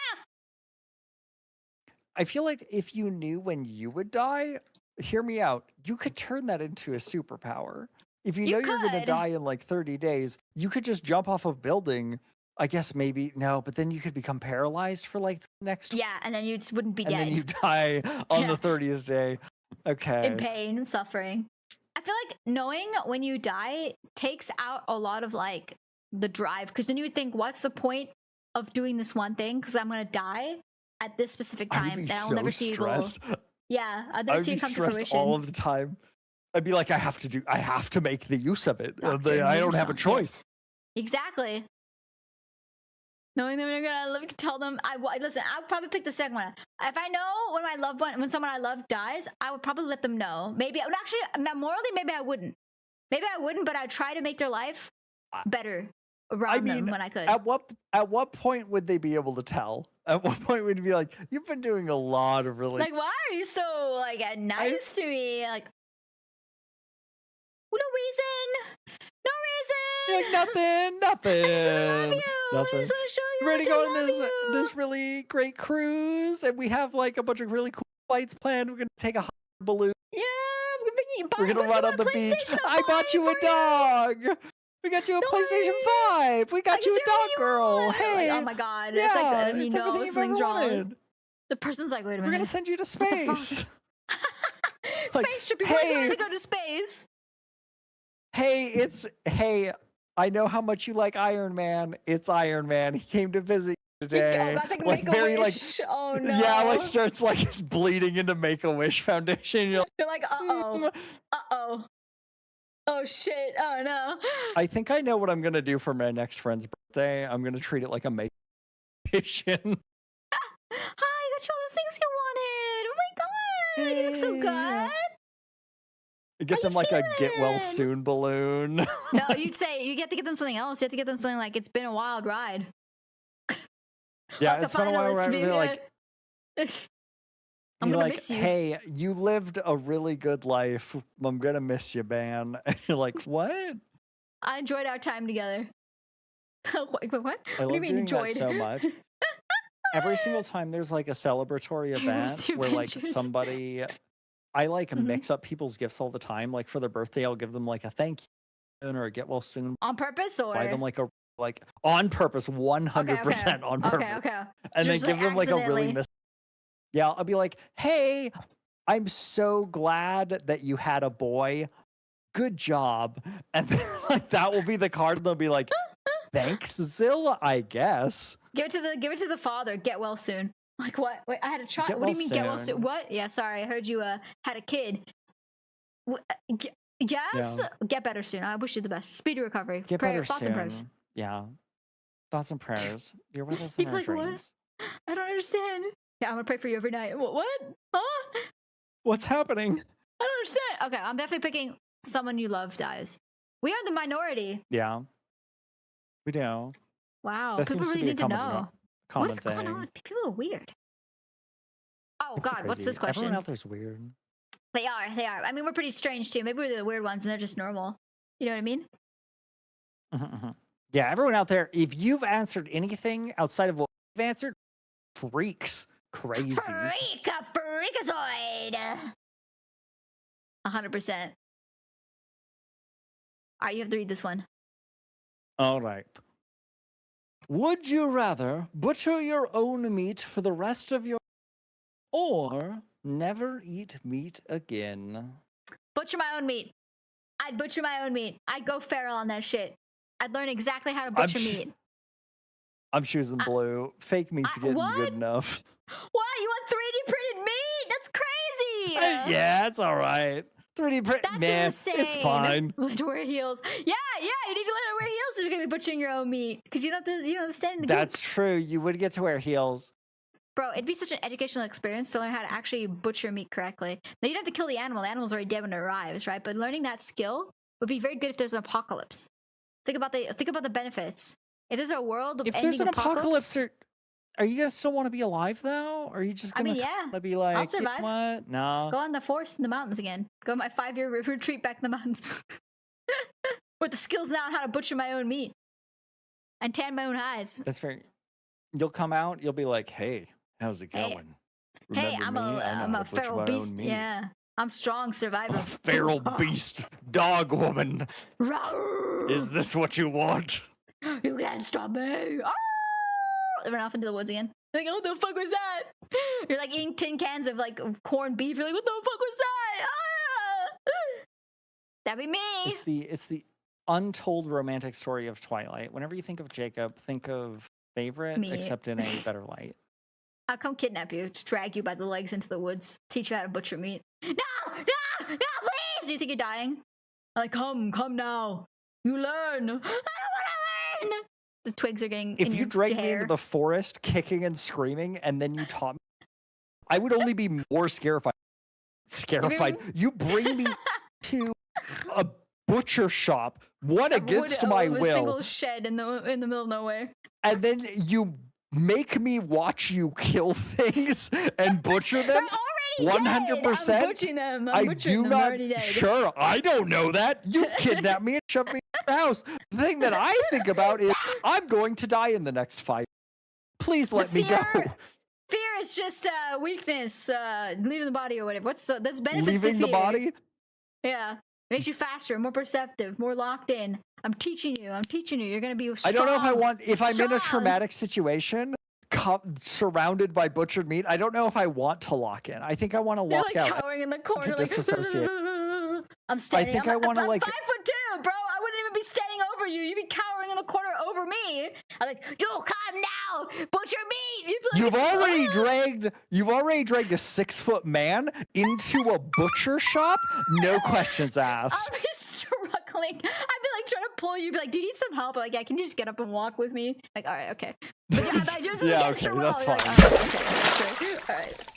I feel like if you knew when you would die, hear me out. You could turn that into a superpower. If you know you're gonna could. die in like 30 days, you could just jump off a building. I guess maybe no, but then you could become paralyzed for like the next. Yeah, and then you just wouldn't be and dead. then you die on Yeah. the 30th day. Okay. In pain and suffering. I feel like knowing when you die takes out a lot of like the drive, because then you would think, what's the point of doing this one thing? Because I'm gonna die at this specific I would time be that I'll so never see stressed. it. Yeah, I'll I never would see be it come to stressed fruition. all of the time. I'd be like, I have to make the use of it. Doctor, I make don't have a yourself, choice. yes. Exactly. Knowing that we're gonna tell them, listen. I would probably pick the second one. If I know when someone I love dies, I would probably let them know. Maybe I would actually, morally, maybe I wouldn't. Maybe I wouldn't, but I'd try to make their life better around them when I could. At what point would they be able to tell? At what point would you be like, you've been doing a lot of really Like, why are you so like nice to me? Like, no reason. No reason. You're like, nothing. I just really love you. Nothing. I just want to show you We're ready to how go much I on love this really great cruise, and we have like a bunch of really cool flights planned. We're gonna take a hot balloon. Yeah, We're gonna run on the beach. I bought you a dog. We got you a PlayStation 5. We got you a dog girl. Hey. Like, oh my god. Yeah, it's like, it's everything you've something's ever wrong. wanted. The person's like, wait a minute. We're gonna send you to What the fuck? space. Space trip. People always wanted to go to space. Hey, I know how much you like Iron Man. It's Iron Man. He came to visit you today. Oh, that's like Make-A-Wish. Oh no. Yeah, like starts like bleeding into Make-A-Wish Foundation. You're You're like, uh-oh. Oh shit. Oh no. I think I know what I'm gonna do for my next friend's birthday. I'm gonna treat it like a Make-A-Wish. Hi, I got you all those things you wanted. Oh my god. You look so good. Get them like a get well soon balloon. No, you'd say you get to get them something else. You have to get them something like it's been a wild ride. Yeah, Like it's been a while. finalist They're video. like, I'm Be gonna like, miss you. hey, you lived a really good life. I'm gonna miss you, man. And you're like, what? I enjoyed our time together. What? I What do you love mean doing enjoyed? that so much. Every single time there's like a celebratory Heroes event where like Adventures. somebody, I like mix up people's gifts all the time. Like for their birthday, I'll give them like a thank you or a get well soon. On purpose or? Buy them like on purpose, 100% on purpose. Okay. And then Just, give them like a really accidentally. Yeah, I'll be like, hey, I'm so glad that you had a boy. Good job. And then like that will be the card. They'll be like, thanks, Zilla, I guess. Give it to the father. Get well soon. Like what? Wait, I had a child. Get What do you well mean get well soon. soon? What? Yeah, sorry, I heard you had a kid. Yes. Yeah. Get better soon. I wish you the best. Speedy recovery. Get better Thoughts and prayers. soon. Yeah. Thoughts and prayers. You're with us in People our like, what? dreams. I don't understand. Yeah, I'm gonna pray for you every night. What? Huh? What's happening? I don't understand. Okay, I'm definitely picking someone you love dies. We are the minority. Yeah. We do. Wow. That People seems to really be a need to know. common What's going on? People are weird. Oh People God, what's crazy. this question? Everyone out there's weird. They are. They are. I mean, we're pretty strange too. Maybe we're the weird ones and they're just normal. You know what I mean? Yeah, everyone out there, if you've answered anything outside of what we've answered, freaks. Crazy. Freakazoid. 100%. All right, you have to read this one. All right. Would you rather butcher your own meat for the rest of your or never eat meat again? Butcher my own meat. I'd butcher my own meat. I'd go feral on that shit. I'd learn exactly how to butcher meat. I'm choosing blue. Fake meat's getting what? good enough. What? You want 3D printed meat? That's crazy. Yeah, it's all right. 3D print, That's man, insane. it's fine. Learn to wear heels. Yeah, you need to learn to wear heels if you're gonna be butchering your own meat because you don't stand in the That's true. You would get to wear heels. Bro, it'd be such an educational experience to learn how to actually butcher meat correctly. Now you don't have to kill the animal. The animal's already dead when it arrives, right? But learning that skill would be very good if there's an apocalypse. Think about the benefits. If there's a world of If ending there's an apocalypse, are you gonna still want to be alive though? Or are you just gonna be like, I'll survive. You know what? No. Go on the forest in the mountains again. Go on my 5-year retreat back in the mountains. With the skills now on how to butcher my own meat. And tan my own hides. That's fair. You'll come out, you'll be like, hey, how's it going? Hey, Remember me? I know I'm how a to butcher feral my own beast. meat. Yeah. I'm strong survivor. Feral beast, dog woman. Is this what you want? You can't stop me. They run off into the woods again. Like, what the fuck was that? You're like eating tin cans of like corned beef. You're like, what the fuck was that? That'd be me. It's the untold romantic story of Twilight. Whenever you think of Jacob, think of Favorite, Me. except in a better light. I'll come kidnap you, just drag you by the legs into the woods, teach you how to butcher meat. No, please! Do you think you're dying? I'm like, come now. You learn. I don't want to learn. The twigs are getting. If you dragged me into the forest, kicking and screaming, and then you taught me, I would only be more scarified. You bring me to a butcher shop, against my will, a single shed in the middle of nowhere, and then you make me watch you kill things and butcher them. 100%. I'm butchering them. I do not. Sure, I don't know that. You kidnapped me and shoved me in your house. The thing that I think about is I'm going to die in the next 5. Please let me go. Fear is just weakness, leaving the body or whatever. There's benefits leaving to fear. the body? Yeah. Makes you faster, more perceptive, more locked in. I'm teaching you. You're gonna be strong. I don't know if I'm in a traumatic situation, surrounded by butchered meat. I don't know if I want to lock in. I think I want to lock You're like out. cowering in the corner, to disassociate. I'm standing. I think I want to I'm like. 5'2", bro. I wouldn't even be standing over you. You'd be cowering in the corner over me. I'm like, you come now, butcher meat. You've already dragged a 6-foot man into a butcher shop. No questions asked. I'll be struggling. I'd be like trying to pull you. Be like, do you need some help? Like, yeah, can you just get up and walk with me? Like, all right, okay. But Yeah, okay, that's fine.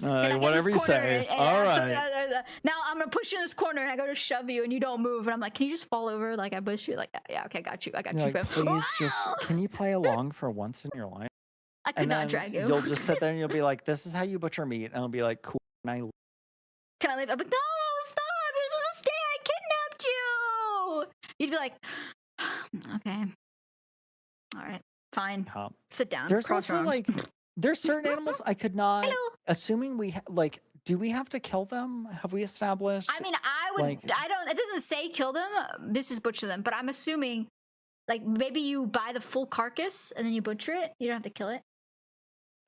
All right. Whatever you say. All right. Now I'm gonna push you in this corner, and I go to shove you, and you don't move, and I'm like, can you just fall over? Like I push you. Like, yeah, okay, got you. I got you. Like, please, can you play along for once in your life? I could not drag you. You'll just sit there and you'll be like, this is how you butcher meat. And I'll be like, cool. Can I leave? I'm like, no, stop! You're supposed to stay. I kidnapped you. You'd be like, okay, all right, fine. Sit down. There's cross your also arms. like, there's certain animals I could not. Hello. Assuming we like, do we have to kill them? Have we established? I mean, I would. like- I don't. It doesn't say kill them. This is butcher them. But I'm assuming, like, maybe you buy the full carcass and then you butcher it. You don't have to kill it.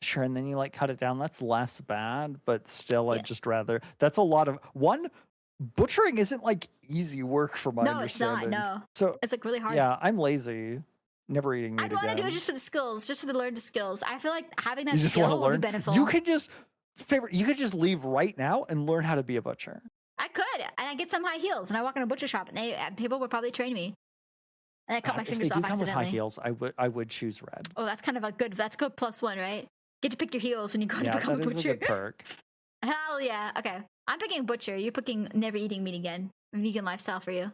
Sure, and then you like cut it down. That's less bad, but still, Yeah. I'd just rather. That's a lot of one. Butchering isn't like easy work for my No, it's not. understanding. No, So it's like really hard. yeah, I'm lazy. Never eating meat I'd want to do again. it just for the skills, just for the learned skills. I feel like having that You just skill want to would be learn. beneficial. You could just you could just leave right now and learn how to be a butcher. I could, and I get some high heels, and I walk in a butcher shop, and people would probably train me. And I cut my If fingers they off do come with high accidentally. heels, I would choose red. Oh, that's kind of a good. That's good +1, right? Get to pick your heels when you go to Yeah, become that a is a butcher. good perk. Hell yeah. Okay, I'm picking butcher. You're picking never eating meat again. Vegan lifestyle for you,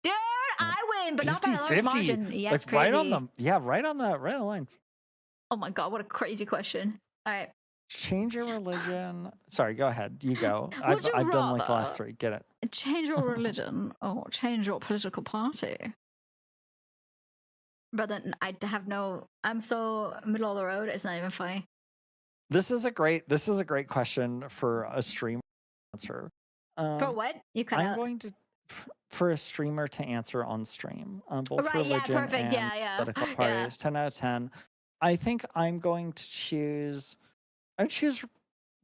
dude. I win, but not by a large 50-50. margin. Yeah, it's Like right on crazy. right on the line. Oh my god, what a crazy question. All right. Change your religion. Sorry, go ahead. You go. Would you I've done like the rather last three. Get it. Change your religion or change your political party? Brother, I have no. I'm so middle of the road. It's not even funny. This is a great question for a stream answer. For what? You cut I'm out. going to for a streamer to answer on stream on both Right, yeah, religion perfect, and yeah, yeah, political yeah. parties. 10 out of 10. I think I'm going to choose. I choose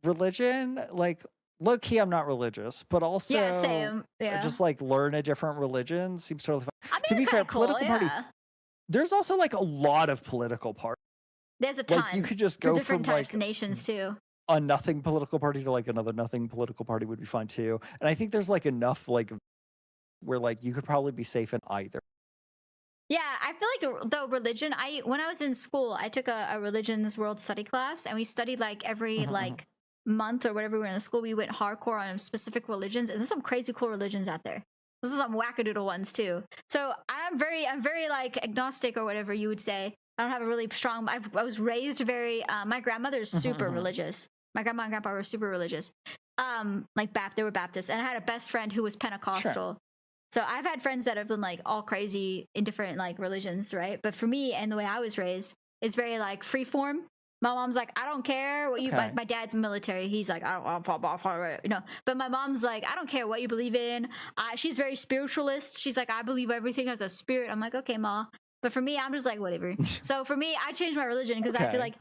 religion. Like low key, I'm not religious, but also Yeah, same. Yeah. just like learn a different religion seems totally fun. I mean, To be it's fair, kinda cool, political party. yeah. There's also like a lot of political parties. There's a ton. Like you could just for go different from types like of nations too. a nothing political party to like another nothing political party would be fine too. And I think there's like enough like where like you could probably be safe in either. Yeah, I feel like the religion. When I was in school, I took a religions world study class, and we studied like every like month or whatever we were in the school. We went hardcore on specific religions, and there's some crazy cool religions out there. There's some wackadoodle ones too. So I'm very like agnostic or whatever you would say. I don't have a really strong. I was raised very. My grandmother is super religious. My grandma and grandpa were super religious. Like they were Baptists, and I had a best friend who was Pentecostal. Sure. So I've had friends that have been like all crazy in different like religions, right? But for me and the way I was raised is very like freeform. My mom's like, I don't care what you. Okay. My dad's military. He's like, I don't, you know. But my mom's like, I don't care what you believe in. She's very spiritualist. She's like, I believe everything has a spirit. I'm like, okay, ma. But for me, I'm just like, whatever. So for me, I changed my religion because I feel like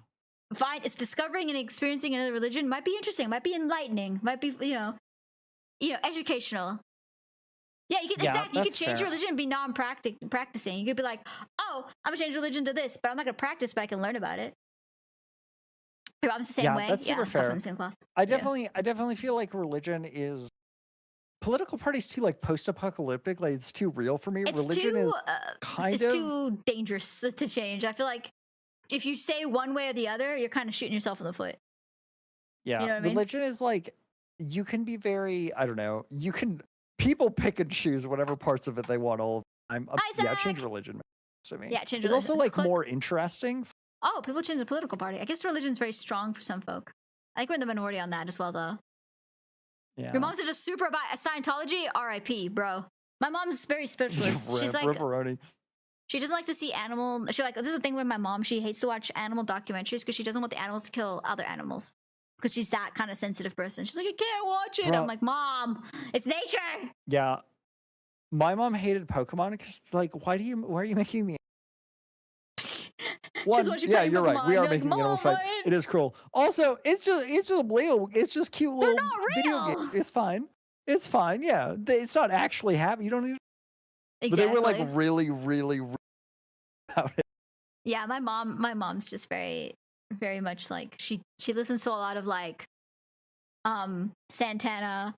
it's discovering and experiencing another religion might be interesting, might be enlightening, might be you know, educational. Yeah, you can exactly. You could change your religion and be non-practicing. You could be like, oh, I'm gonna change religion to this, but I'm not gonna practice, but I can learn about it. Your mom's the same way. That's super fair. From the same cloth. I definitely feel like religion is political parties too like post-apocalyptic. Like it's too real for me. It's Religion too, is it's too dangerous to change. I feel like if you say one way or the other, you're kind of shooting yourself in the foot. Yeah, you know what I mean? religion is like you can be very. I don't know. You can people pick and choose whatever parts of it they want. All of the time. Yeah, change religion. To me. Yeah, change It's religion. also like more interesting. Oh, people change the political party. I guess religion's very strong for some folk. I think we're in the minority on that as well, though. Yeah. Your mom's just super about Scientology. R.I.P. Bro. My mom's very spiritualist. She's like, Ripperoni. she doesn't like to see animal. She like this is the thing with my mom. She hates to watch animal documentaries because she doesn't want the animals to kill other animals. Because she's that kind of sensitive person. She's like, I can't watch it. Bro. I'm like, Mom, it's nature. Yeah. My mom hated Pokemon because like, why are you making me? One, yeah, you're right. We are making animals fight. It is cruel. Also, it's just real. It's just cute little video game. It's fine. It's fine. Yeah, it's not actually happy. You don't need. Exactly. But they were like really about it. Yeah, my mom's just very, very much like she listens to a lot of like, Santana,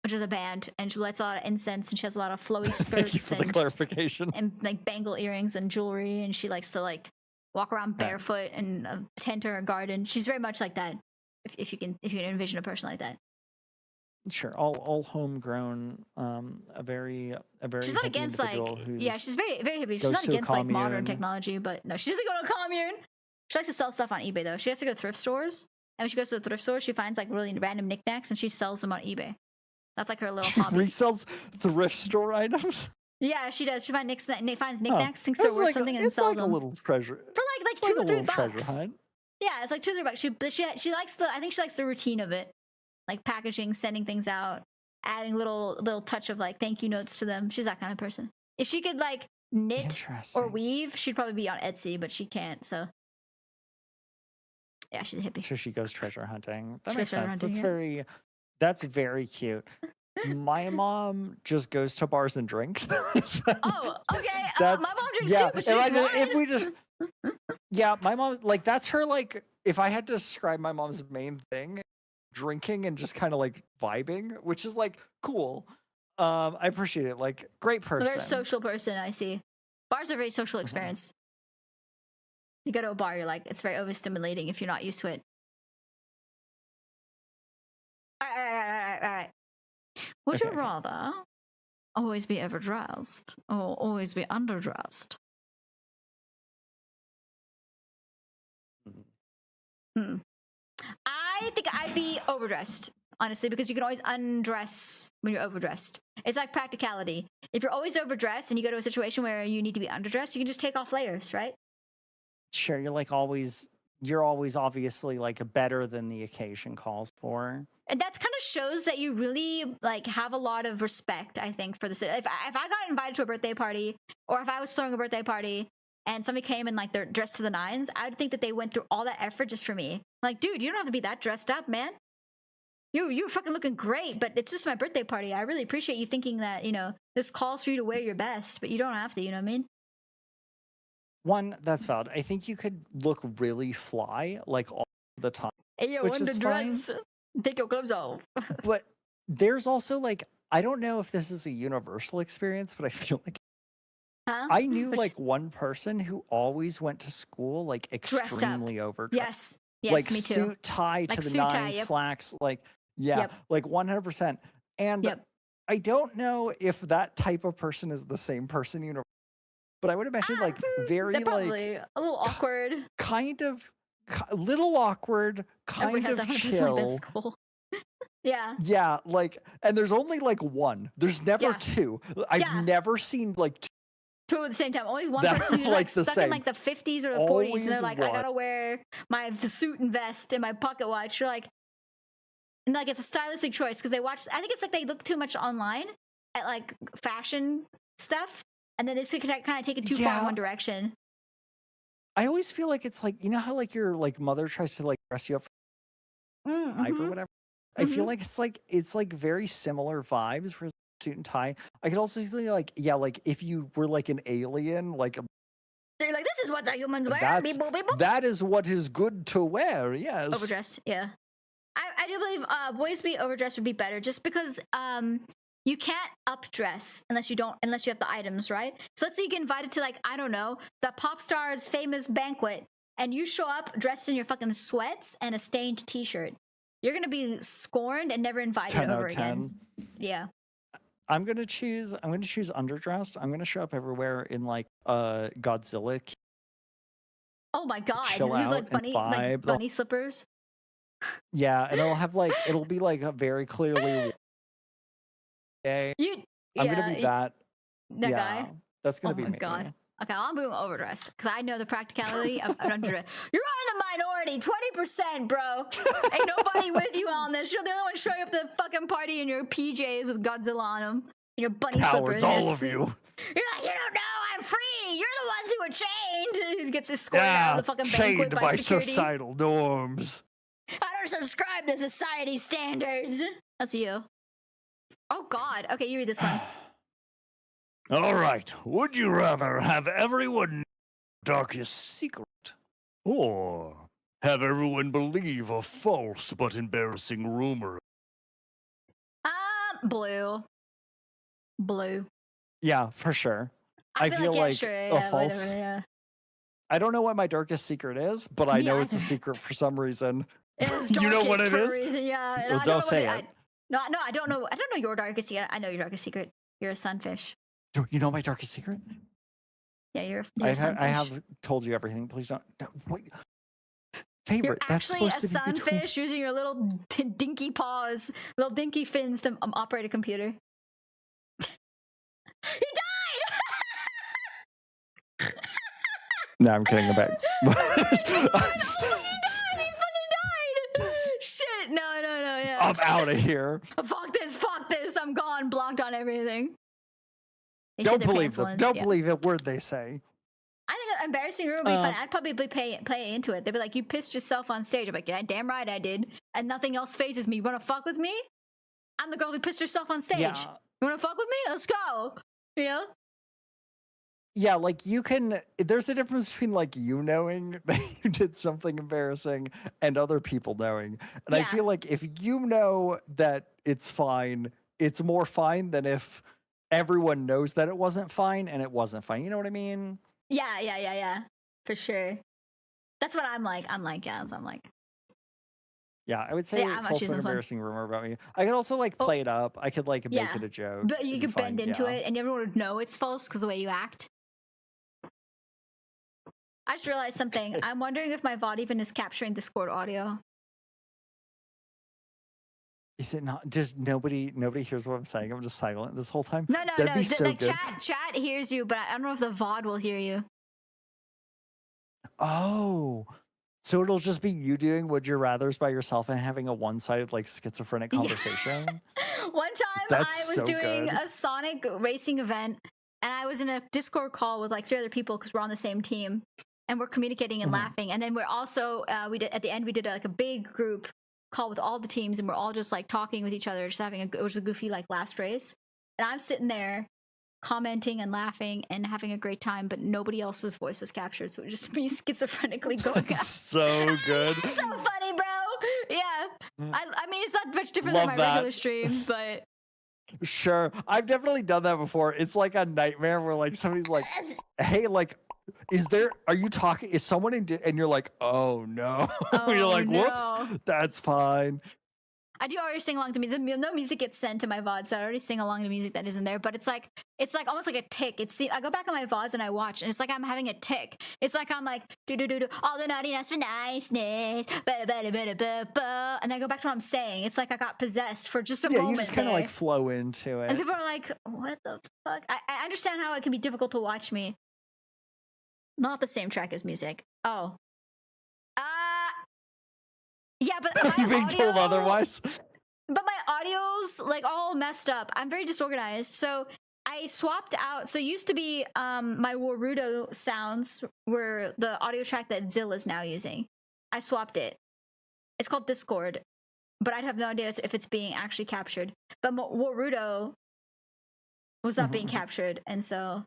which is a band, and she lights a lot of incense, and she has a lot of flowy Thank you skirts for the clarification. and like bangle earrings and jewelry, and she likes to like walk around barefoot and tend to her garden. She's very much like that. If you can envision a person like that. Sure, all homegrown. A very. She's not against like she's very very hippie. She's not against like modern technology, but no, she doesn't go to a commune. She likes to sell stuff on eBay though. She has to go to thrift stores And when she goes to the thrift store, she finds like really random knickknacks and she sells them on eBay. That's like her little hobby. Resells thrift store items. Yeah, she does. She finds knickknacks, thinks they're worth something, and it's sells like them a little treasure. for like It's 2 like or a 3 little treasure bucks. hunt. Yeah, it's like 2 or 3 bucks. She likes the. I think she likes the routine of it, like packaging, sending things out, adding little touch of like thank you notes to them. She's that kind of person. If she could like knit or weave, she'd probably be on Etsy, but she can't. So yeah, she's a hippie. So she goes treasure hunting. That She makes goes treasure sense. hunting, That's very cute. My mom just goes to bars and drinks. Oh, okay. My mom drinks too, but if we just yeah, my mom like that's her like if I had to describe my mom's main thing, drinking and just kind of like vibing, which is like cool. I appreciate it. Like great A person. very social person, I see. Bars are a very social experience. You go to a bar, you're like, it's very overstimulating if you're not used to it. Alright. Would you rather always be overdressed or always be underdressed? I think I'd be overdressed, honestly, because you can always undress when you're overdressed. It's like practicality. If you're always overdressed and you go to a situation where you need to be underdressed, you can just take off layers, right? Sure, you're always obviously like better than the occasion calls for. And that's kind of shows that you really like have a lot of respect, I think, for the city. If I got invited to a birthday party, or if I was throwing a birthday party and somebody came in like they're dressed to the nines, I would think that they went through all that effort just for me. Like, dude, you don't have to be that dressed up, man. You're fucking looking great, but it's just my birthday party. I really appreciate you thinking that, you know, this calls for you to wear your best, but you don't have to, you know what I mean? One, that's valid. I think you could look really fly like all the time. Hey, yo, which is fine. Take your clothes off. But there's also like I don't know if this is a universal experience, but I feel like I knew like one person who always went to school like extremely overdressed. Yes, like me too. Suit tie Like to the suit nine, tie, yep. slacks, like like 100%. And I don't know if that type of person is the same person universally, but I would imagine like very They're probably like a little awkward. kind of little awkward, kind Everybody of has that one person like that in chill. school. Yeah. Yeah, like, and there's only like one. There's never two. I've never seen like two at the same time. Only one that person who's are, like like, the stuck in same. like the 50s or the 40s, Always and they're like, I one. gotta wear my suit and vest and my pocket watch. You're like, and like it's a stylistic choice because they watch. I think it's like they look too much online at like fashion stuff, and then they kind of take it too far in one direction. I always feel like it's like, you know how like your like mother tries to like dress you up for life or whatever. I feel like it's like very similar vibes for suit and tie. I could also see like like if you were like an alien, like They're like, this is what the humans wear. that's, Beep, boop, beep, boop. that is what is good to wear. Yes. Overdressed, yeah. I do believe boys be overdressed would be better, just because you can't updress unless you have the items, right? So let's say you get invited to like, I don't know, the pop star's famous banquet, and you show up dressed in your fucking sweats and a stained t-shirt. You're gonna be scorned and never invited 10 out over of again. 10. Yeah. I'm gonna choose underdressed. I'm gonna show up everywhere in like Godzilla. Oh my god. Chill He was out like and bunny vibe. slippers. Yeah, and it'll be like a very clearly gay. I'm gonna be that. That guy. That's gonna Oh be my me. god. Okay, I'm moving overdressed because I know the practicality of underdressed. You're in the minority, 20%, bro. Ain't nobody with you on this. You're the only one showing up to the fucking party in your PJs with Godzilla on them, and your bunny Cowards, slippers. all of you. You're like, you don't know, I'm free. You're the ones who are chained. He gets escorted out of the fucking banquet by security. societal norms. I don't subscribe to society standards. That's you. Oh god. Okay, you read this one. All right. Would you rather have everyone know your darkest secret, or have everyone believe a false but embarrassing rumor? Blue. Yeah, for sure. I feel yeah, like sure, a yeah, false. whatever, yeah. I don't know what my darkest secret is, but I know it's a secret for some reason. You know what it is? Reason, yeah. Well, don't say it. No, I don't know. I don't know your darkest secret. I know your darkest secret. You're a sunfish. You know my darkest secret? Yeah, you're a sunfish. I have told you everything. Please don't. No, wait. Favorite, You're that's actually a supposed to be between. sunfish using your little dinky paws, little dinky fins to operate a computer. He died! No, I'm kidding. I'm back. He fucking died! Shit, no, yeah. I'm out of here. Fuck this, I'm gone, blocked on everything. They Don't shit their believe pants them. once, Don't yeah. believe a word they say. I think an embarrassing room would be fun. I'd probably play into it. They'd be like, you pissed yourself on stage. I'm like, yeah, damn right I did. And nothing else phases me. You wanna fuck with me? I'm the girl who pissed herself on stage. Yeah. You wanna fuck with me? Let's go. You know? Yeah, like you can. There's a difference between like you knowing that you did something embarrassing and other people knowing. And I feel like if you know that it's fine, it's more fine than if everyone knows that it wasn't fine and it wasn't fine. You know what I mean? Yeah. For sure. That's what I'm like. Yeah, that's what I'm like. Yeah, I would say Yeah, I'm false choosing but this one. embarrassing rumor about me. I could also like play it up. I could like make it a joke. But you It'd be could bend fine, into yeah. it and everyone would know it's false because the way you act. I just realized something. I'm wondering if my VOD even is capturing Discord audio. Is it not? Just nobody hears what I'm saying. I'm just silent this whole time. No. That'd be so Like good. chat hears you, but I don't know if the VOD will hear you. Oh, so it'll just be you doing Would You Rathers by yourself and having a one-sided like schizophrenic conversation. One time That's I was so doing good. a Sonic racing event and I was in a Discord call with like 3 other people because we're on the same team and we're communicating and laughing. And then we're also we did at the end we did like a big group call with all the teams and we're all just like talking with each other, just having it was a goofy like last race. And I'm sitting there commenting and laughing and having a great time, but nobody else's voice was captured, so it was just me schizophrenically going out. So good. So funny, bro. Yeah. I mean, it's not much different Love than my that. regular streams, but Sure, I've definitely done that before. It's like a nightmare where like somebody's like, "Hey, like, are you talking? Is someone in?" And you're like, "Oh no!" You're like, "Whoops, that's fine." I do already sing along to music. No music gets sent to my VOD, so I already sing along to music that isn't there. But it's like almost like a tick. I go back on my VODs and I watch, and it's like I'm having a tick. It's like I'm like do all the naughtiness for niceness, and I go back to what I'm saying. It's like I got possessed for just a moment. You just kind of like flow into it. And people are like, "What the fuck?" I understand how it can be difficult to watch me. Not the same track as music. Oh. Yeah, but Are you being told otherwise? But my audio's like all messed up. I'm very disorganized. So I swapped out. So it used to be my Warudo sounds were the audio track that Zill is now using. I swapped it. It's called Discord, but I'd have no idea if it's being actually captured. But Warudo was not being captured, and so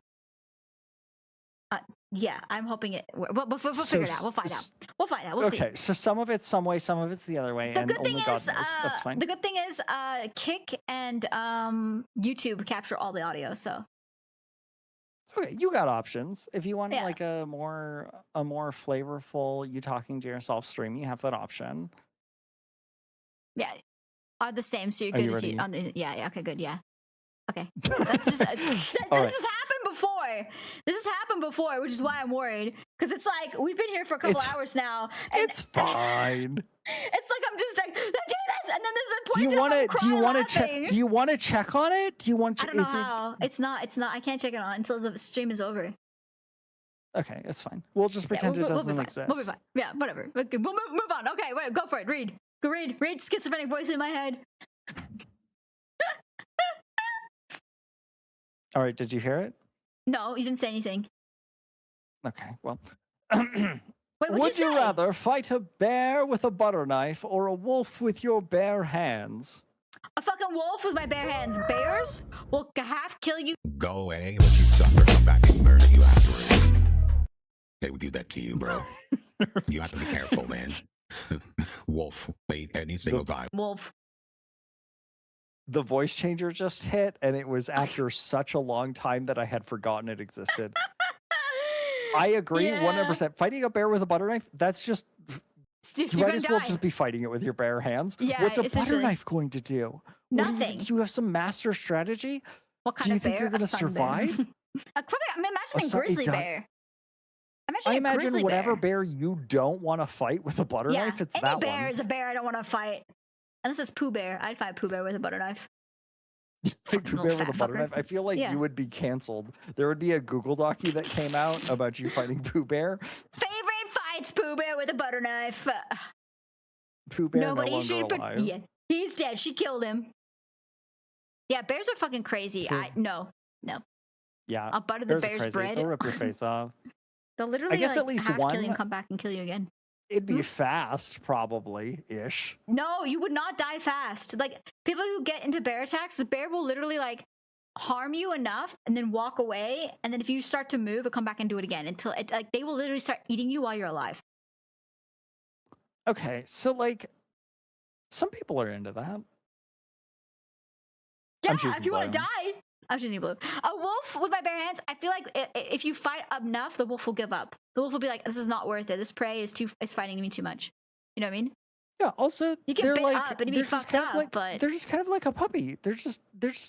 yeah, I'm hoping it. We'll figure it out. We'll find out. We'll find out. We'll see. Okay, so some of it's some way, some of it's the other way, and only God knows. That's fine. The good thing is, Kick and YouTube capture all the audio. So okay, you got options. If you want like a more flavorful you talking to yourself stream, you have that option. Yeah, are the same. So you're Are good you to see ready? on the okay, good, yeah. Okay, that's just this has happened before. This has happened before, which is why I'm worried. Because it's like we've been here for a couple hours now. And it's fine. It's like I'm just like the demons, and then there's a point. Do you want to check? Do you want to check on it? Do you want to? I don't know how. It's not. I can't check it on until the stream is over. Okay, it's fine. We'll just pretend it doesn't exist. We'll be fine. Yeah, whatever. Okay, we'll move on. Okay, wait, go for it. Read. Go read. Read schizophrenic voice in my head. All right, did you hear it? No, you didn't say anything. Okay, well. Wait, would you rather fight a bear with a butter knife or a wolf with your bare hands? A fucking wolf with my bare hands. Bears will half kill you. Go away, let you suffer, come back and murder you afterwards. They would do that to you, bro. You have to be careful, man. Wolf, wait, any single time. Wolf. The voice changer just hit, and it was after such a long time that I had forgotten it existed. I agree 100%. Fighting a bear with a butter knife, that's just... You might as well just be fighting it with your bare hands. Yeah, what's a butter knife going to do? Nothing. Do you have some master strategy? What kind do you of think bear? you're going to A sun survive? bear. I'm imagining grizzly bear. I imagine whatever bear you don't want to fight with a butter knife, it's that bear one. is a bear I don't want to fight. Unless it's Pooh Bear. I'd fight Pooh Bear with a butter knife. Pooh Bear with a butter knife. I feel like Yeah. you would be canceled. There would be a Google docu that came out about you fighting Pooh Bear. Favorite fights Pooh Bear with a butter knife. Pooh Bear Nobody no longer should alive. Yeah, he's dead. She killed him. Yeah, bears are fucking crazy. No. Yeah, I'll butter the bears are bear's crazy. bread. They'll rip your face off. They'll literally guess like, at least half kill you one- and come back and kill you again. It'd be fast, probably-ish. No, you would not die fast. Like, people who get into bear attacks, the bear will literally like harm you enough and then walk away, and then if you start to move, it'll come back and do it again until it, like, they will literally start eating you while you're alive. Okay, so like, some people are into that. Yeah, choosing if you want to blue. die, I'm choosing blue. A wolf with my bare hands, I feel like if you fight enough, the wolf will give up. The wolf will be like, this is not worth it. This prey is fighting me too much. You know what I mean? Yeah. Also, You get they're bit like up and you'd be they're just fucked kind of up, like but they're just kind of like a puppy. They're just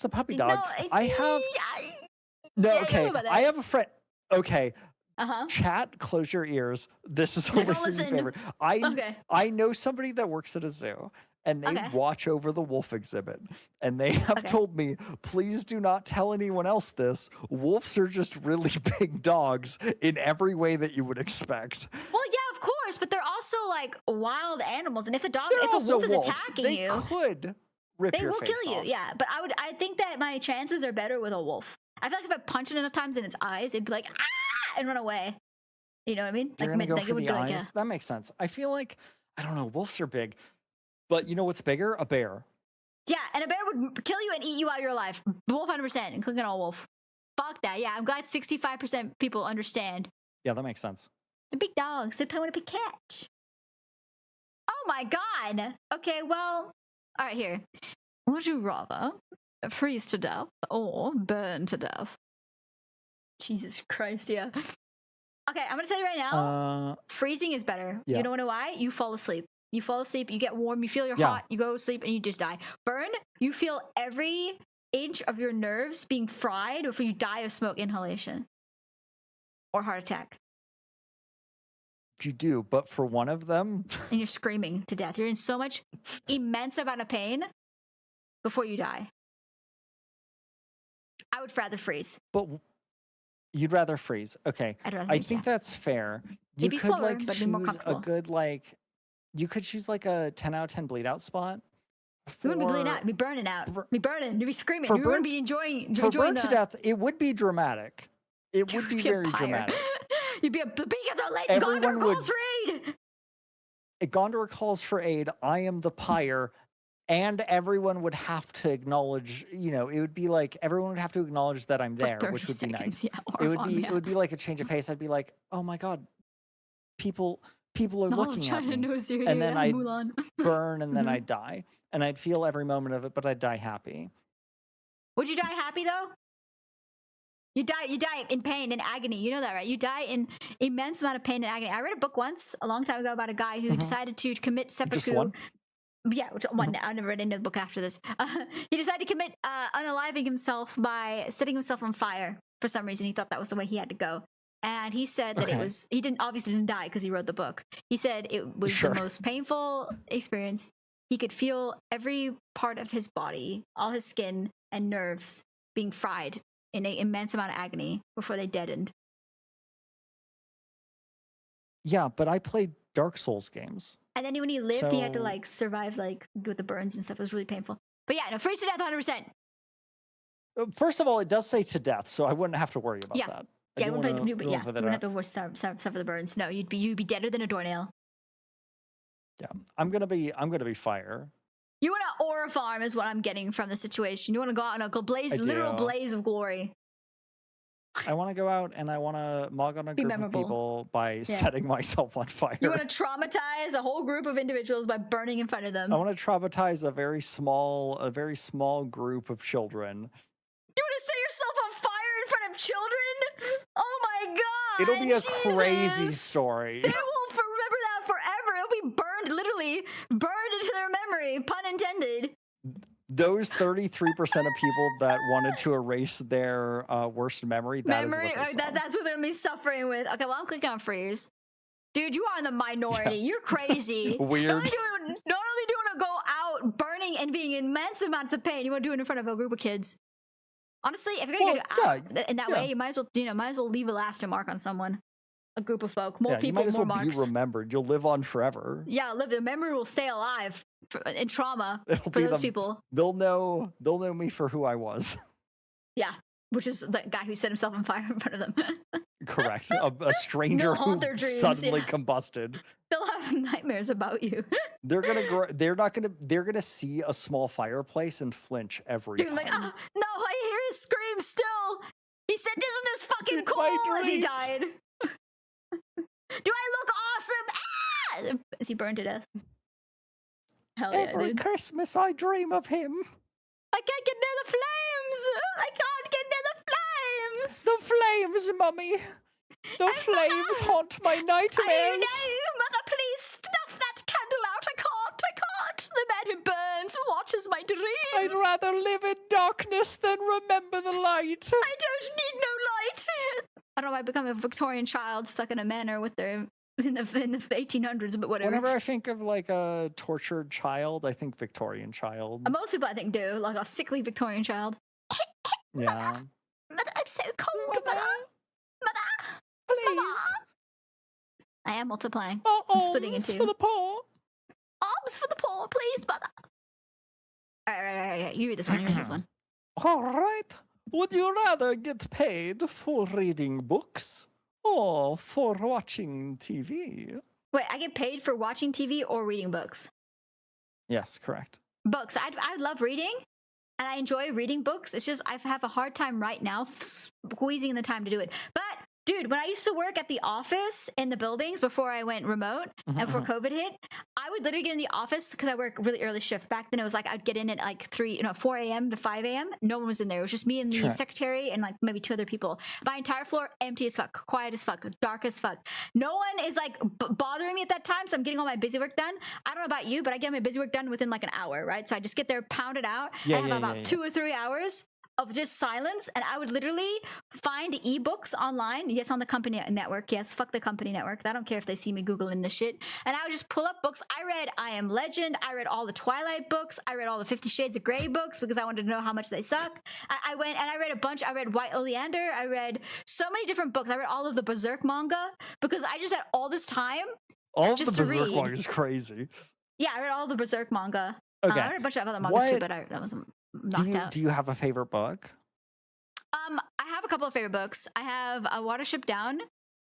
a puppy dog. No, I have yeah, I don't okay. know about that. I have a friend. Okay. Uh-huh. Chat, close your ears. This is I only don't for your listen. favorite. Okay. I know somebody that works at a zoo, and they Okay. watch over the wolf exhibit, and they have Okay. told me, please do not tell anyone else this. Wolves are just really big dogs in every way that you would expect. Well, yeah, of course, but they're also like wild animals, and if a They're wolf also is wolves. attacking They you, could rip they your will face kill you. off. Yeah, but I think that my chances are better with a wolf. I feel like if I punch it enough times in its eyes, it'd be like ah and run away. You know what I mean? You're Like, gonna go like for it would the go like eyes. That makes sense. I feel like I don't know. Wolves are big, but you know what's bigger? A bear. yeah, and a bear would kill you and eat you while you're alive. Wolf 100%, including a wolf. Fuck that. Yeah, I'm glad 65% people understand. Yeah, that makes sense. The big dogs, they play with a big cat. Oh my god. Okay, well, all right, here. Would you rather freeze to death or burn to death? Jesus Christ, yeah. Okay, I'm gonna tell you right now, freezing is better. yeah. You don't know why? You fall asleep. You fall asleep, you get warm, you feel you're Yeah. hot, you go to sleep, and you just die. Burn, you feel every inch of your nerves being fried before you die of smoke inhalation or heart attack. You do, but for one of them, And you're screaming to death. You're in so much immense amount of pain before you die. I would rather freeze. but you'd rather freeze. Okay, I'd rather I freeze, think yeah. that's fair. You It'd be could slower, like but it'd be more choose a comfortable. good like. You could choose like a 10 out of 10 bleed out spot. You wouldn't be bleeding for- out. You'd be burning out. You'd be burning. You'd be screaming. for You wouldn't burn- be enjoying For burn the... to death, it would be dramatic. It would be You'd very a pyre. dramatic. You'd be the beacon of the late Everyone Gondor would- calls for aid. Gondor calls for aid. I am the pyre. And everyone would have to acknowledge, you know, it would be like everyone would have to acknowledge that I'm For there, 30 which would be seconds, nice. yeah, It would horrifying, be yeah. it would be like a change of pace. I'd be like, oh my god, people are All of looking at China me. knows you're And here. then Yeah, I'd Mulan. burn and then Mhm. I'd die. And I'd feel every moment of it, but I'd die happy. Would you die happy though? You die in pain and agony. You know that, right? You die in immense amount of pain and agony. I read a book once, a long time ago, about a guy who decided to commit seppuku. Just one? Yeah, one. I never read into the book after this. He decided to commit unaliving himself by setting himself on fire for some reason. He thought that was the way he had to go. And he said that Okay. he obviously didn't die because he wrote the book. He said it was Sure. the most painful experience. He could feel every part of his body, all his skin and nerves being fried in an immense amount of agony before they deadened. Yeah, but I played Dark Souls games. And then when he lived, he had to So- like survive like with the burns and stuff. It was really painful. But yeah, no, freeze to death 100%. First of all, it does say to death, so I wouldn't have to worry about Yeah. that. Yeah, you wouldn't wanna- put don't yeah, put you that wouldn't out. have to suffer the burns. No, you'd be deader than a doornail. Yeah, I'm gonna be fire. You want to aura farm is what I'm getting from the situation. You want to go out in a I literal do. blaze of glory. I want to go out and I want to mog on a Be group memorable. of people by setting myself on fire. You want to traumatize a whole group of individuals by burning in front of them. I want to traumatize a very small group of children. You want to set yourself on fire in front of children? Oh my god! It'll be a Jesus! crazy story. They will remember that forever. It'll be burned, literally burned into their memory. Pun intended. those 33% of people that wanted to erase their worst memory, that's what that's what they're gonna be suffering with. Okay, well, I'm clicking on freeze. Dude, you are in the minority. You're crazy. Weird. Not only do you want to go out burning and being in immense amounts of pain, you want to do it in front of a group of kids. Honestly, if you're gonna go out in that way, you might as well, leave a lasting mark on someone, a group of folk, more people, you might as more well marks. be remembered. You'll live on forever. Yeah, the memory will stay alive in trauma It'll for be those people. They'll know me for who I was. Yeah, which is the guy who set himself on fire in front of them. Correct. A stranger who suddenly combusted. They'll have nightmares about you. They're gonna see a small fireplace and flinch every time. Like, oh, no, I hear his scream still. He said, "Isn't this fucking cool?" As he died. Do I look awesome? Ah! As he burned to death. Hell yeah, Every dude. Christmas I dream of him. I can't get near the flames. I can't get near the flames. The flames, mummy. The flames haunt my nightmares. Mother, please snuff that candle out. I can't. The man who burns watches my dreams. I'd rather live in darkness than remember the light. I don't need no light. I don't know why I become a Victorian child stuck in a manor with their in the 1800s, but whatever. Whenever I think of like a tortured child, I think Victorian child. Most people I think do, like a sickly Victorian child. Yeah. Mother, I'm so cold, mother. Please. Mama. I am multiplying. I'm splitting in two. Arms for the poor. Arms for the poor, please, mother. All right. You read this one. All right. Would you rather get paid for reading books or for watching TV? Wait, I get paid for watching TV or reading books? Yes, correct. Books. I love reading, and I enjoy reading books. It's just I have a hard time right now squeezing in the time to do it. But dude, when I used to work at the office in the buildings before I went remote and before COVID hit, I would literally get in the office because I work really early shifts. Back then it was like I'd get in at like 4 a.m. to 5 a.m. No one was in there. It was just me and the secretary and like maybe 2 other people. My entire floor empty as fuck, quiet as fuck, dark as fuck. No one is like bothering me at that time, so I'm getting all my busy work done. I don't know about you, but I get my busy work done within like an hour, right? So I just get there, pound it out. I have about 2 or 3 hours of just silence, and I would literally find ebooks online. Yes, on the company network. Yes, fuck the company network. I don't care if they see me Googling this shit. And I would just pull up books. I read I Am Legend. I read all the Twilight books. I read all the 50 Shades of Grey books because I wanted to know how much they suck. I went and I read a bunch. I read White Oleander. I read so many different books. I read all of the Berserk manga because I just had all this time. All of the Berserk manga is crazy. Yeah, I read all the Berserk manga. Okay. I read a bunch of other mangas too, but that was knocked out. Do you have a favorite book? I have a couple of favorite books. I have Watership Down.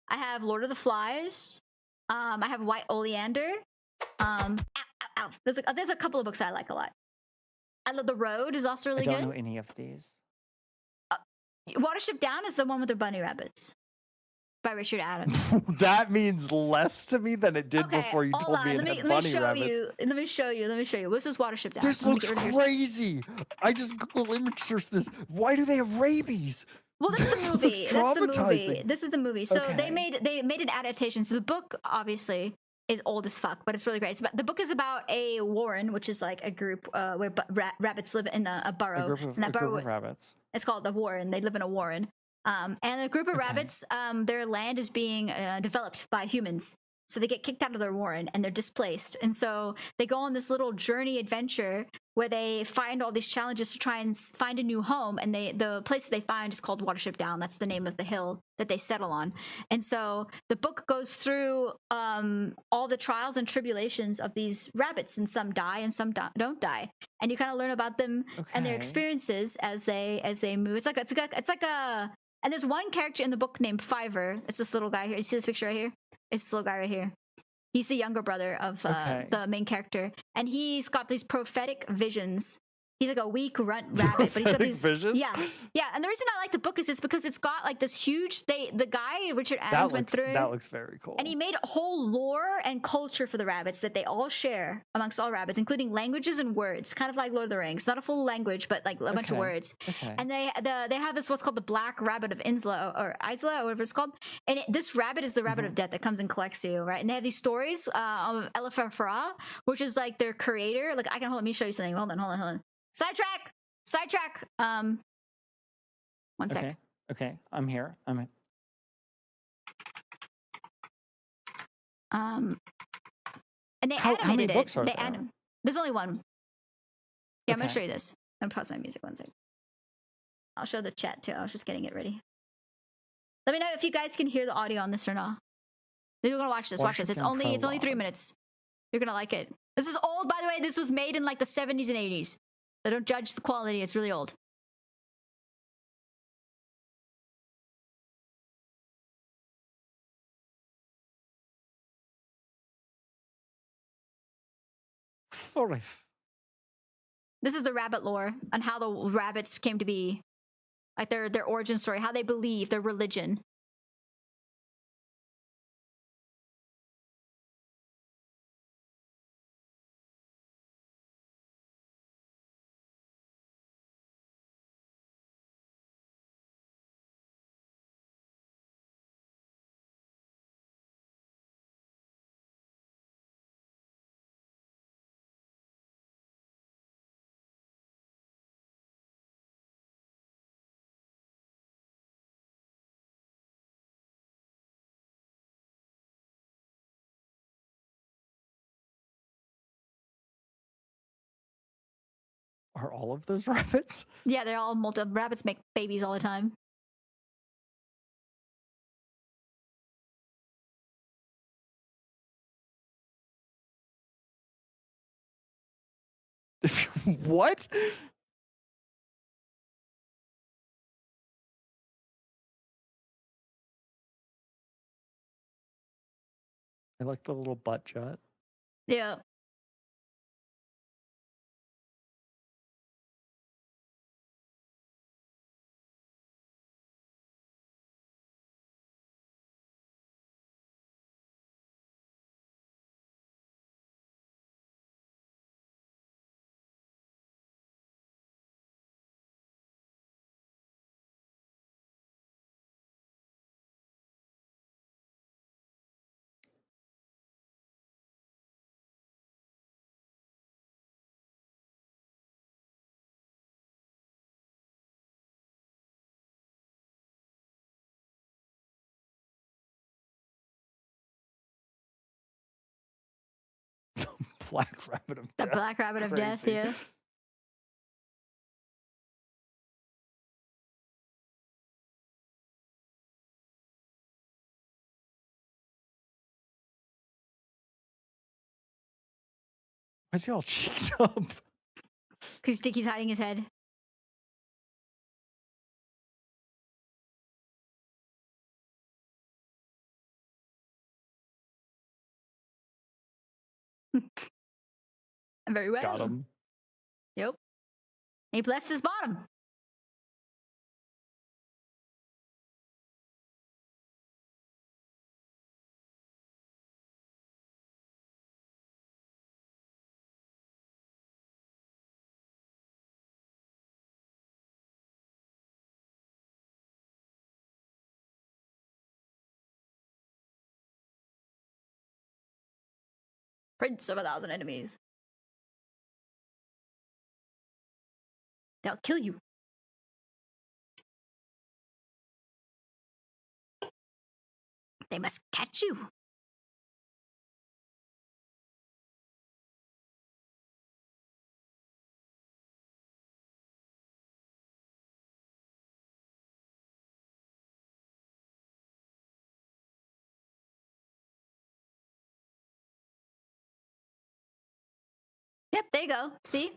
I have Lord of the Flies. I have White Oleander. There's a couple of books I like a lot. I love The Road is also really good. I don't know any of these. Watership Down is the one with the bunny rabbits by Richard Adams. That means less to me than it did before you told me it had bunny rabbits. Let me show you. This is Watership Down. This looks crazy. I just Google image search this. Why do they have rabies? Well, this is the movie. That's the movie. This is the movie. So they made an adaptation. So the book obviously is old as fuck, but it's really great. The book is about a warren, which is like a group where rabbits live in a burrow. A group of rabbits. It's called the warren. They live in a warren. And a group of rabbits, their land is being developed by humans. So they get kicked out of their warren and they're displaced. And so they go on this little journey adventure where they find all these challenges to try and find a new home. And the place they find is called Watership Down. That's the name of the hill that they settle on. And so the book goes through all the trials and tribulations of these rabbits, and some die and some don't die. And you kind of learn about them and their experiences as they move. It's like a and there's one character in the book named Fiver. It's this little guy here. You see this picture right here? It's this little guy right here. He's the younger brother of the main character. And he's got these prophetic visions. He's like a weak runt rabbit, but he's got these visions. Yeah. And the reason I like the book is because it's got like this huge. The guy Richard Adams went through. That looks very cool. And he made a whole lore and culture for the rabbits that they all share amongst all rabbits, including languages and words, kind of like Lord of the Rings. Not a full language, but like a bunch of words. And they have this what's called the Black Rabbit of Isla or whatever it's called. And this rabbit is the rabbit of death that comes and collects you, right? And they have these stories of Elefafra, which is like their creator. Like let me show you something. Hold on. Sidetrack. Sidetrack. One sec. Okay. Okay. I'm here. And they How animated many books it. are They there? There's only one. Yeah, I'm gonna Okay. show you this. I'm gonna pause my music one sec. I'll show the chat too. I was just getting it ready. Let me know if you guys can hear the audio on this or not. You're gonna watch this. Watch this. It's only 3 minutes. You're gonna like it. This is old, by the way. This was made in like the 70s and 80s. So don't judge the quality. It's really old. This is the rabbit lore and how the rabbits came to be. Like their origin story, how they believe, their religion. Are all of those rabbits? Yeah, they're all rabbits make babies all the time. What? I like the little butt jet. Yeah. Black rabbit of The death. black rabbit of death, Crazy. yeah. Why is he all cheeked up? Because Sticky's hiding his head. Very well. Got him. Yep. He blessed his bottom. Prince of 1,000 enemies. They'll kill you. They must catch you. Yep, there you go. See?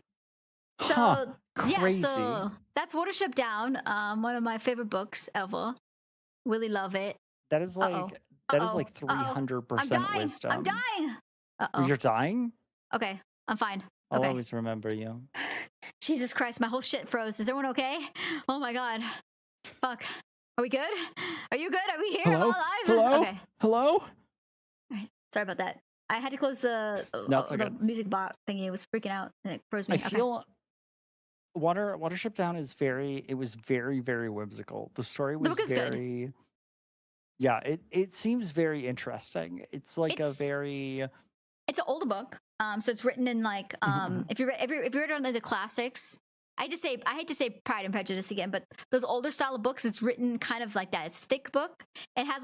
So, Huh, yeah, crazy. so that's Watership Down. One of my favorite books ever. Really love it. That is like Uh-oh. that is Uh-oh. like Uh-oh. 300% I'm dying. wisdom. I'm dying. Uh-oh. You're dying? Okay, I'm fine. I'll Okay. always remember you. Jesus Christ, my whole shit froze. Is everyone okay? Oh my god. Fuck. Are we good? Are you good? Are we here? Am I Hello? alive? Hello? Okay. Hello? Alright. Sorry about that. I had to close the That's the okay. music box thingy. It was freaking out and it froze me. I Okay. feel Watership Down is very very whimsical. The story The was book is good. very Yeah, it seems very interesting. It's like It's- a very It's an older book. So it's written in like if you read it on the classics, I hate to say Pride and Prejudice again, but those older style of books, it's written kind of like that. It's thick book. It has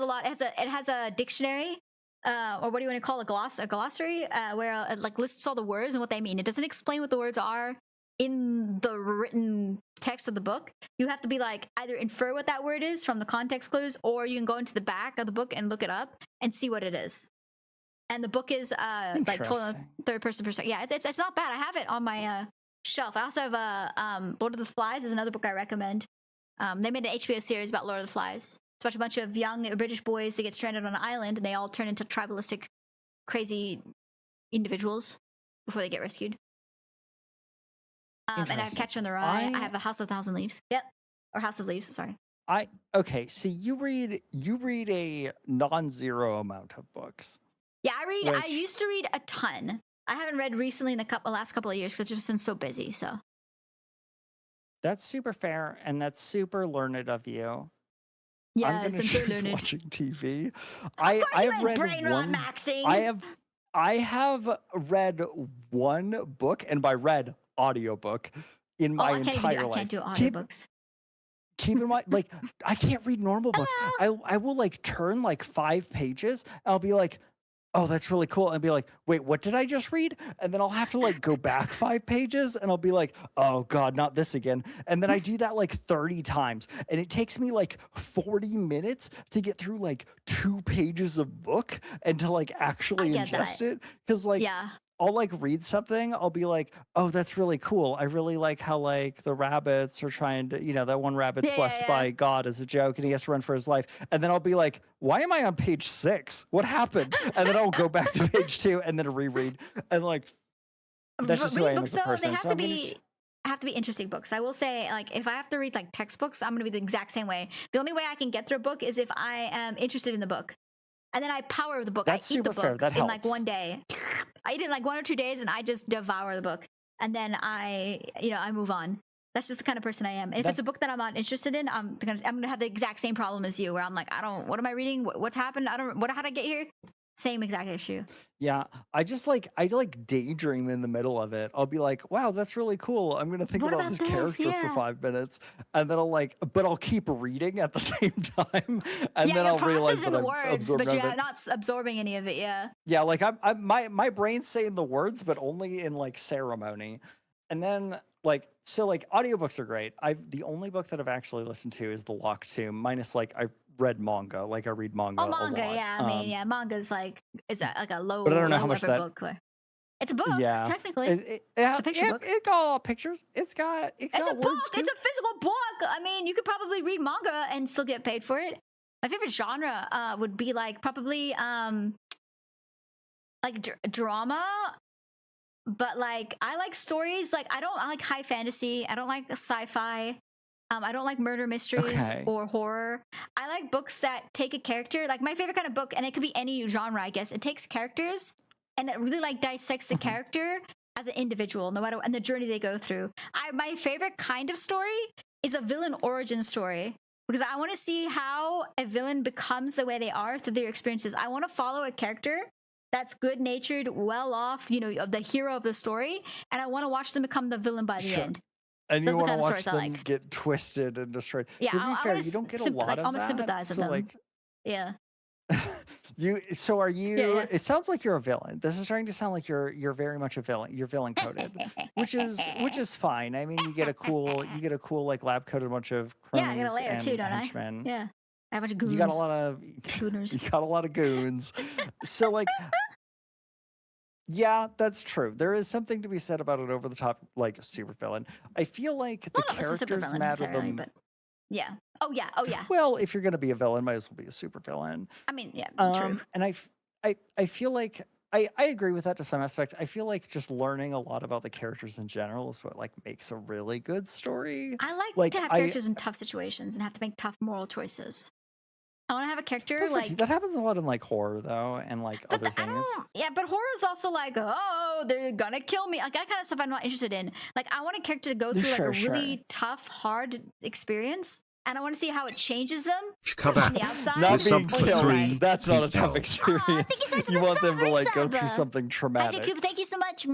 a dictionary, or what do you want to call a glossary, where it like lists all the words and what they mean. It doesn't explain what the words are in the written text of the book. You have to be like either infer what that word is from the context clues, or you can go into the back of the book and look it up and see what it is. And the book is like total third person perspective. Yeah, it's not bad. I have it on my shelf. I also have Lord of the Flies is another book I recommend. They made an HBO series about Lord of the Flies. It's about a bunch of young British boys that get stranded on an island, and they all turn into tribalistic, crazy individuals before they get rescued. And I have Catcher in the Rye. I have a House of a Thousand Leaves. Yep, or House of Leaves. Sorry. Okay. See, you read a non-zero amount of books. Yeah, I used to read a ton. I haven't read recently in the last couple of years because I've just been so busy. So that's super fair, and that's super learned of you. Yeah, I'm gonna choose watching TV. I have read one. I have read one book, and by read, audiobook, in my entire life. I can't do audiobooks. Keep in mind, like, I can't read normal books. I will like turn like 5 pages. And I'll be like, oh, that's really cool. And be like, wait, what did I just read? And then I'll have to like go back 5 pages and I'll be like, oh God, not this again. And then I do that like 30 times. And it takes me like 40 minutes to get through like 2 pages of book and to like actually ingest it. Because like, I'll like read something, I'll be like, oh, that's really cool. I really like how like the rabbits are trying to, that one rabbit's blessed by God as a joke and he has to run for his life. And then I'll be like, why am I on page 6? What happened? And then I'll go back to page 2 and then reread. And like, that's just who I am as a person. They have to be interesting books. I will say, like, if I have to read like textbooks, I'm gonna be the exact same way. The only way I can get through a book is if I am interested in the book. And then I power the book. I eat the book in like one day. I eat it in like 1 or 2 days, and I just devour the book. And then I move on. That's just the kind of person I am. And if it's a book that I'm not interested in, I'm gonna have the exact same problem as you, where I'm like, what am I reading? What's happened? How did I get here? Same exact issue. Yeah, I daydream in the middle of it. I'll be like, wow, that's really cool. I'm gonna think about this character for 5 minutes, and then I'll keep reading at the same time, and then I'll realize that I'm absorbing but you're not absorbing any of it. Yeah, like my brain's saying the words, but only in like ceremony, and then like audiobooks are great. The only book that I've actually listened to is The Locked Tomb, minus like I read manga. Like I read manga. Oh, manga, a lot. Yeah. I mean, manga's like like a low. But I don't know how much that book. It's a book. Yeah, technically. It's a picture book. It got a lot of pictures. It's a book. It's a physical book. I mean, you could probably read manga and still get paid for it. My favorite genre would be like probably like drama. But like I like stories. Like I like high fantasy. I don't like sci-fi. I don't like murder mysteries or horror. I like books that take a character. Like my favorite kind of book, and it could be any genre, I guess. It takes characters and it really like dissects the character as an individual, no matter and the journey they go through. My favorite kind of story is a villain origin story, because I want to see how a villain becomes the way they are through their experiences. I want to follow a character that's good-natured, well-off, the hero of the story, and I want to watch them become the villain by the end. And you want to watch them get twisted and destroyed. Yeah, to be fair, you don't get a lot of that. I'm sympathize with them. Like, yeah. So are you? Yeah. It sounds like you're a villain. This is starting to sound like you're very much a villain. You're villain coded, which is fine. I mean, you get a cool like lab coded bunch of cronies. Yeah, I got a layer too, don't henchmen. I? Yeah, I have a bunch of goons. You got a lot of gooners. You got a lot of goons. So like. Yeah, that's true. There is something to be said about an over-the-top, like, supervillain. I feel like the characters matter the most. Yeah. Oh, yeah. Well, if you're going to be a villain, might as well be a supervillain. I mean, yeah, true. And I feel like I agree with that to some aspect. I feel like just learning a lot about the characters in general is what like makes a really good story. I like to have characters in tough situations and have to make tough moral choices. I want to have a character that happens a lot in like horror though, and like other things. But horror is also like, oh, they're gonna kill me. Like that kind of stuff I'm not interested in. Like I want a character to go through like a really tough, hard experience, and I want to see how it changes them from the outside. Not being killed. That's not a tough experience. You want them to like go through something traumatic. Magic Cube, thank you so much.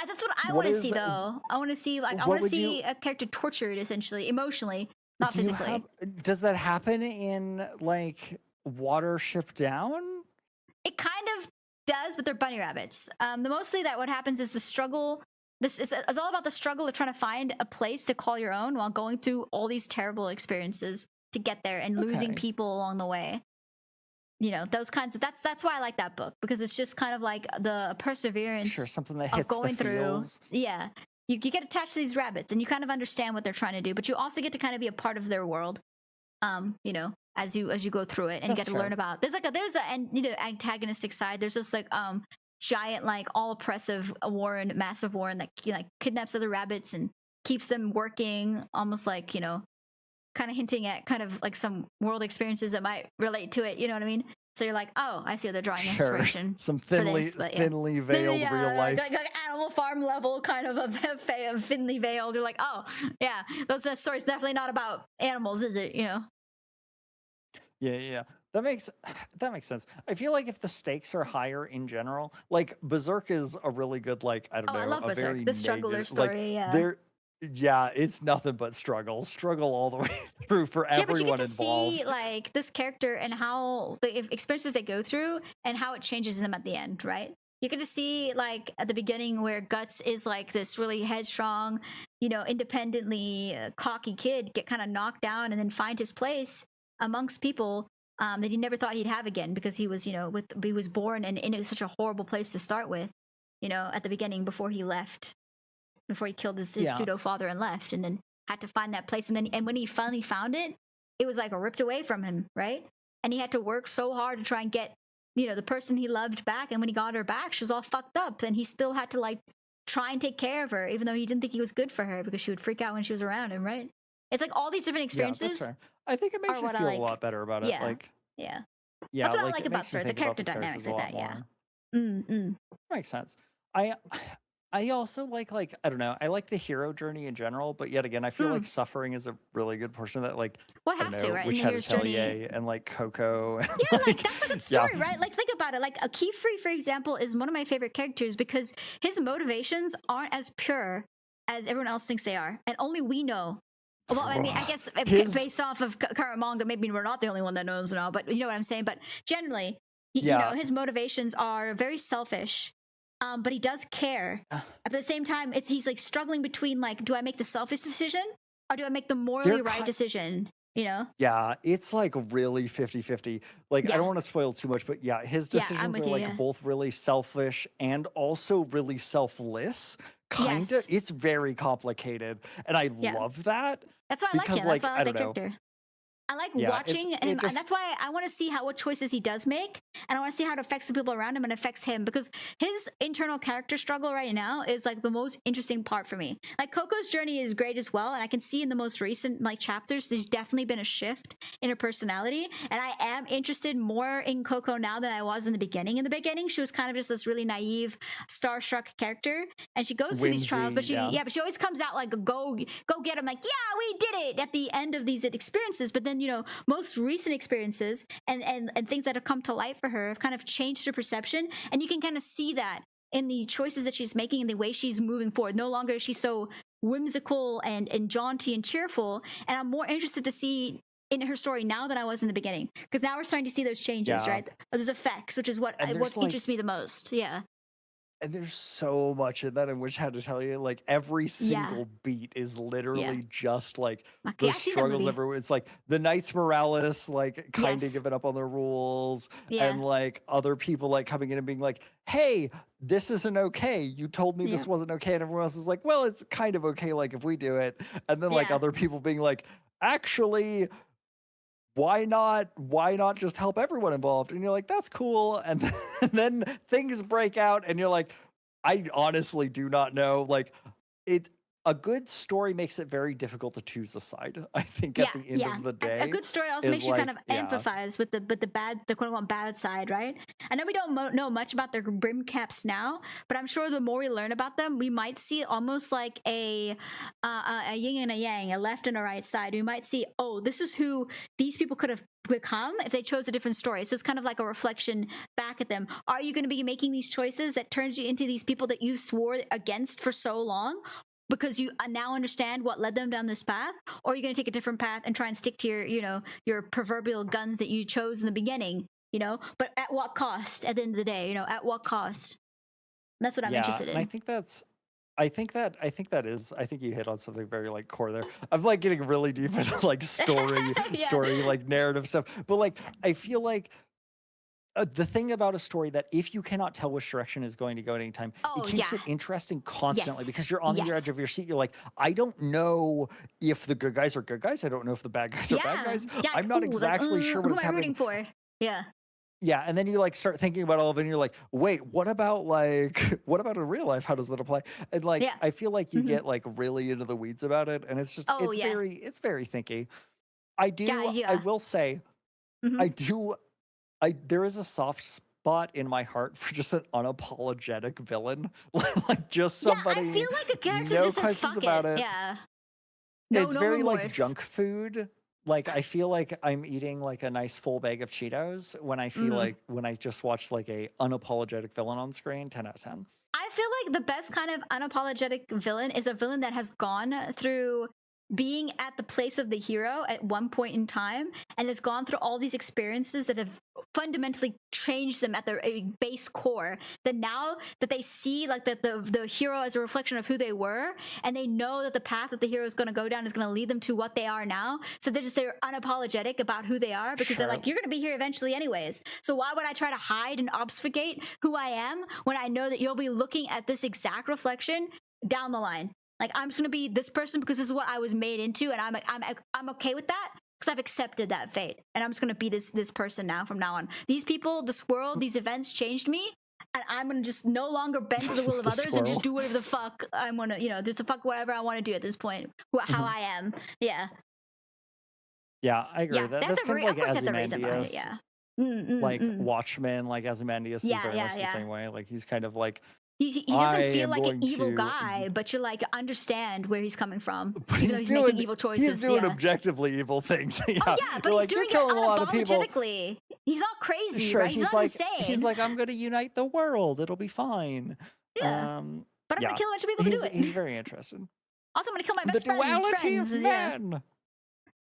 That's what I What want to is- see, though. I want to see like I what want to would see you- a character tortured, essentially, emotionally, not Do you physically. does that happen in like Watership Down? It kind of does, but they're bunny rabbits. The mostly that what happens is the struggle. It's all about the struggle of trying to find a place to call your own while going through all these terrible experiences to get there and losing Okay. people along the way. You know, those kinds of that's why I like that book, because it's just kind of like the perseverance Sure, something that of hits going the through. feels. Yeah. You get attached to these rabbits and you kind of understand what they're trying to do, but you also get to kind of be a part of their world. You know, as you go through it, and you get That's to learn fair. about there's a and you know, antagonistic side. There's this like giant, like all oppressive warren, massive warren that like kidnaps other rabbits and keeps them working, almost like, you know, kind of hinting at kind of like some world experiences that might relate to it, you know what I mean? So you're like, oh, I see how they're drawing Sure. inspiration. Some for thinly this, but yeah. thinly veiled Yeah, real life. like Animal Farm level kind of a thinly veiled. You're like, oh yeah, that story's definitely not about animals, is it? You know? Yeah. That makes sense. I feel like if the stakes are higher in general, like Berserk is a really good, like, I don't know, I love a Berserk. very The struggler negative, story, like, yeah. yeah, it's nothing but struggle all the way through for Yeah, but you everyone get to involved. see like this character and how the experiences they go through and how it changes them at the end, right? You get to see like at the beginning where Guts is like this really headstrong, you know, independently cocky kid, get kind of knocked down and then find his place amongst people that he never thought he'd have again, because he was, you know, he was born and in such a horrible place to start with, you know, at the beginning before he left, before he killed his Yeah. pseudo father and left, and then had to find that place. And when he finally found it, it was like ripped away from him, right? And he had to work so hard to try and get, you know, the person he loved back. And when he got her back, she was all fucked up, and he still had to like try and take care of her, even though he didn't think he was good for her, because she would freak out when she was around him, right? It's like all these different Yeah, that's experiences. fair. I think it makes are you what I feel like. a lot better about it. Yeah. Like, Yeah. yeah, That's what I like, like it about makes you stories, the think about character the dynamics characters a like lot that, more. yeah. Makes sense. I also like I don't know, I like the hero journey in general, but yet again, I feel like suffering is a really good portion of that. Like, Well, it I don't has to, know, right? In Witch the Hat hero's journey. Atelier and like Coco. And, Yeah, like that's a good story, yeah. right? Like think about it. Like Keyfree, for example, is one of my favorite characters because his motivations aren't as pure as everyone else thinks they are, and only we know. Well, I mean, I guess based off of current manga, maybe we're not the only one that knows now, but you know what I'm saying. But generally, you know, his motivations are very selfish, but he does care. At the same time, he's like struggling between like, do I make the selfish decision or do I make the morally right decision? You know? Yeah, it's like really 50-50. Like, I don't want to spoil too much, but yeah, his Yeah, I'm decisions with are you, like yeah. both really selfish and also really selfless. Kind of. Yes. It's very complicated, and I Yeah. love that. That's why I like because, him. That's why I like don't that know. character. I like Yeah, watching it him, just- and that's why I want to see what choices he does make, and I want to see how it affects the people around him and affects him, because his internal character struggle right now is like the most interesting part for me. Like Coco's journey is great as well, and I can see in the most recent like chapters there's definitely been a shift in her personality, and I am interested more in Coco now than I was in the beginning. In the beginning, she was kind of just this really naive, starstruck character, and she goes through these trials, but Whimsy, but she always comes out like go get him, like yeah, we did it at the end of these experiences. But then, you know, most recent experiences and things that have come to light for her have kind of changed her perception, and you can kind of see that in the choices that she's making and the way she's moving forward. No longer is she so whimsical and jaunty and cheerful, and I'm more interested to see in her story now than I was in the beginning, because now we're starting to see those changes, Yeah. right? Those effects, which is what And there's, like- interests me the most. Yeah. And there's so much in that in Which Had to Tell You. Like, every single beat is literally just like Okay, the I've seen that struggles movie. everywhere. It's like the Knights Morales, like kind of Yes. giving up on their rules, Yeah. and like other people like coming in and being like, "Hey, this isn't okay. You told me this Yeah. wasn't okay," and everyone else is like, "Well, it's kind of okay. Like if we do it," and then like Yeah. other people being like, "Actually, why not just help everyone involved?" And you're like, that's cool. And then things break out and you're like, I honestly do not know. Like a good story makes it very difficult to choose a side. I think at the end of the day, A good story also makes you kind of empathize with the bad, the quote unquote bad side, right? I know we don't know much about their brim caps now, but I'm sure the more we learn about them, we might see almost like a yin and a yang, a left and a right side. We might see, oh, this is who these people could have become if they chose a different story. So it's kind of like a reflection back at them. Are you going to be making these choices that turns you into these people that you swore against for so long because you now understand what led them down this path? Or are you going to take a different path and try and stick to your, you know, your proverbial guns that you chose in the beginning, you know, but at what cost at the end of the day, you know, at what cost? That's what I'm interested in. And I think you hit on something very like core there. I'm like getting really deep into like story like narrative stuff, but like I feel like the thing about a story that if you cannot tell which direction is going to go at any time, it keeps it interesting constantly because you're on the edge of your seat. You're like, I don't know if the good guys are good guys. I don't know if the bad guys are bad guys. I'm not exactly sure what is happening. Who am I rooting for? Yeah. Yeah, and then you like start thinking about all of it and you're like, wait, what about in real life? How does that apply? And like I feel like you get like really into the weeds about it, and it's just it's very thinky. I will say there is a soft spot in my heart for just an unapologetic villain. Like just somebody I feel like a character no just says questions fuck about it. it. Yeah. It's very like junk food. Like I feel like I'm eating like a nice full bag of Cheetos when I feel like when I just watch like a unapologetic villain on screen. 10 out of 10. I feel like the best kind of unapologetic villain is a villain that has gone through being at the place of the hero at one point in time and has gone through all these experiences that have fundamentally changed them at their base core, that now that they see like the hero as a reflection of who they were, and they know that the path that the hero is going to go down is going to lead them to what they are now, so they're unapologetic about who they are because they're like, you're going to be here eventually anyways, so why would I try to hide and obfuscate who I am when I know that you'll be looking at this exact reflection down the line? Like, I'm just gonna be this person because this is what I was made into, and I'm okay with that because I've accepted that fate, and I'm just gonna be this person now from now on. These people, this world, these events changed me, and I'm gonna just no longer bend to the will of others and just do whatever the fuck I wanna, you know, just the fuck whatever I want to do at this point, how I am. Yeah. Yeah, I agree. That's kind of like Ozymandias. Like Mm. Watchmen, like Ozymandias is very much the same way. Like he's kind of like. He doesn't feel like an evil guy, but you like understand where he's coming from. But even though he's making evil choices. He's doing objectively evil things. Oh yeah, but he's doing it unapologetically. He's not crazy, right? He's not insane. He's like, I'm going to unite the world. It'll be fine. Yeah. But I'm going to kill a bunch of people to do it. He's very interesting. Also, I'm going to kill my best friends. The duality of man. Yeah.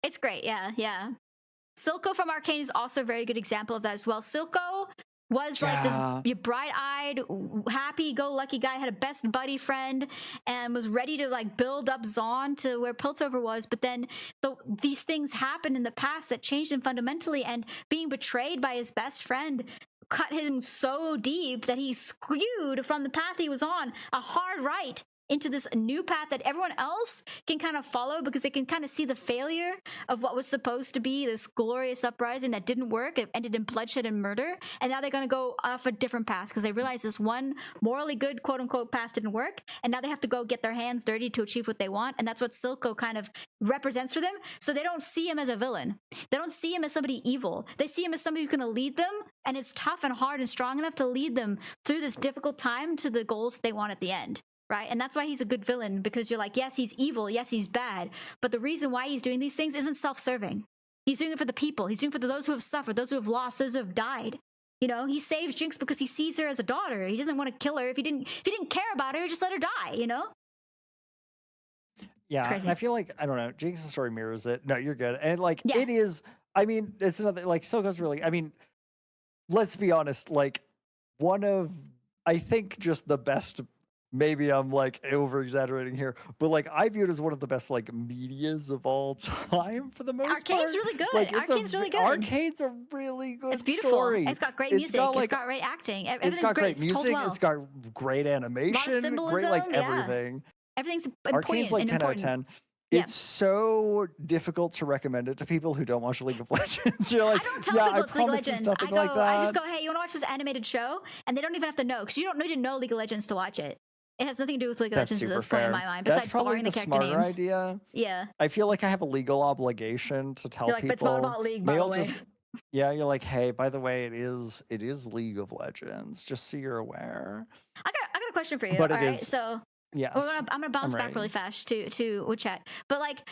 It's great. Yeah. Silco from Arcane is also a very good example of that as well. Silco was like this bright-eyed, happy-go-lucky guy, had a best buddy friend, and was ready to like build up Zaun to where Piltover was. But then these things happened in the past that changed him fundamentally, and being betrayed by his best friend cut him so deep that he skewed from the path he was on a hard right into this new path that everyone else can kind of follow because they can kind of see the failure of what was supposed to be this glorious uprising that didn't work. It ended in bloodshed and murder, and now they're going to go off a different path because they realize this one morally good quote-unquote path didn't work, and now they have to go get their hands dirty to achieve what they want, and that's what Silco kind of represents for them. So they don't see him as a villain. They don't see him as somebody evil. They see him as somebody who's going to lead them, and is tough and hard and strong enough to lead them through this difficult time to the goals they want at the end. Right? And that's why he's a good villain, because you're like, yes, he's evil, yes, he's bad, but the reason why he's doing these things isn't self-serving. He's doing it for the people. He's doing it for those who have suffered, those who have lost, those who have died. You know, he saves Jinx because he sees her as a daughter. He doesn't want to kill her. If he didn't care about her, just let her die, you know? Yeah, and I feel like, I don't know, Jinx's story mirrors it. No, you're good. And like, it is, I mean, it's another, like, Silco's really, I mean, let's be honest, like, one of, I think just the best, maybe I'm like over exaggerating here, but like I view it as one of the best like medias of all time for the most part. Arcane's really good. Like, Arcane's really good. Arcane's a really good It's beautiful. story. It's got great music. It's got great acting. Everything's it's got great It's music. well. It's got great animation. Great like everything. Everything's Arcane's like 10 out of 10. Yeah. It's so difficult to recommend it to people who don't watch League of Legends. You're like, I don't tell yeah, people I it's League of promise Legends. nothing like that. I just go, hey, you want to watch this animated show? And they don't even have to know, because you don't need to know League of Legends to watch it. It has nothing to do with League of That's Legends at super this point in fair. my mind. That's Besides probably barring the the character smarter names. idea. Yeah. I feel like I have a legal obligation to tell You're like, but it's people. not about League, by maybe the I'll way. just, yeah, you're like, hey, by the way, it is League of Legends, just so you're aware. I got a question for you. But All it right, is- so Yes. I'm gonna bounce back ready. really fast to what chat. But like,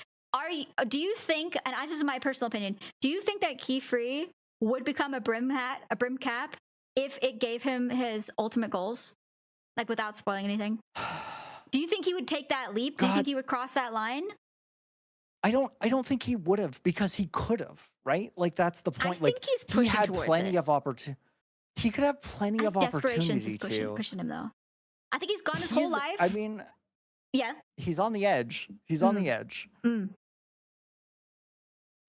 do you think? And this is my personal opinion. Do you think that Keyfree would become a brim cap, if it gave him his ultimate goals, like without spoiling anything? Do you think he would take that leap? Do you think he would cross that line? I don't think he would have, because he could have, right? Like that's the point. think he's pushing he had towards plenty it. of opportunity. He could have plenty of Desperations opportunity is to. pushing him though. I think he's gone his whole life. I mean, yeah. he's on the edge. He's on the edge.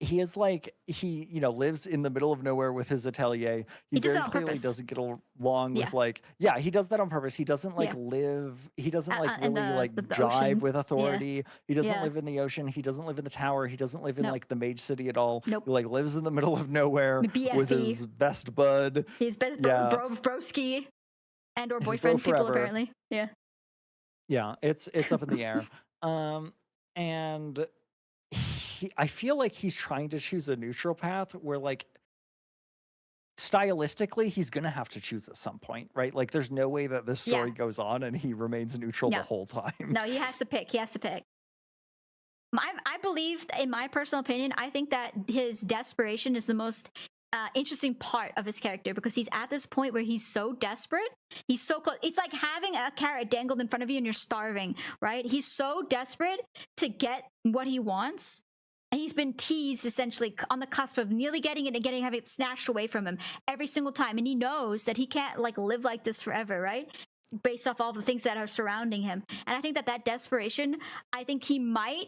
He is like, he lives in the middle of nowhere with his atelier. He does very that on clearly purpose. doesn't get along Yeah. with like, he does that on purpose. He doesn't like live. He doesn't like in really like the jive ocean. with Yeah. authority. He doesn't Yeah. live in the ocean. He doesn't live in the tower. He doesn't live in Nope. like the Mage City at all. Nope. He like lives in the middle of nowhere BFE. with his best bud. His best broski and or His bro boyfriend. People forever. apparently. Yeah. Yeah, it's up in the air. And I feel like he's trying to choose a neutral path where like stylistically he's gonna have to choose at some point, right? Like there's no way that this story goes on and he remains neutral the whole time. No, he has to pick. He has to pick. I believe, in my personal opinion, I think that his desperation is the most interesting part of his character, because he's at this point where he's so desperate. He's so close. It's like having a carrot dangled in front of you and you're starving, right? He's so desperate to get what he wants. And he's been teased essentially on the cusp of nearly getting it and having it snatched away from him every single time. And he knows that he can't like live like this forever, right? Based off all the things that are surrounding him. And I think that desperation, I think he might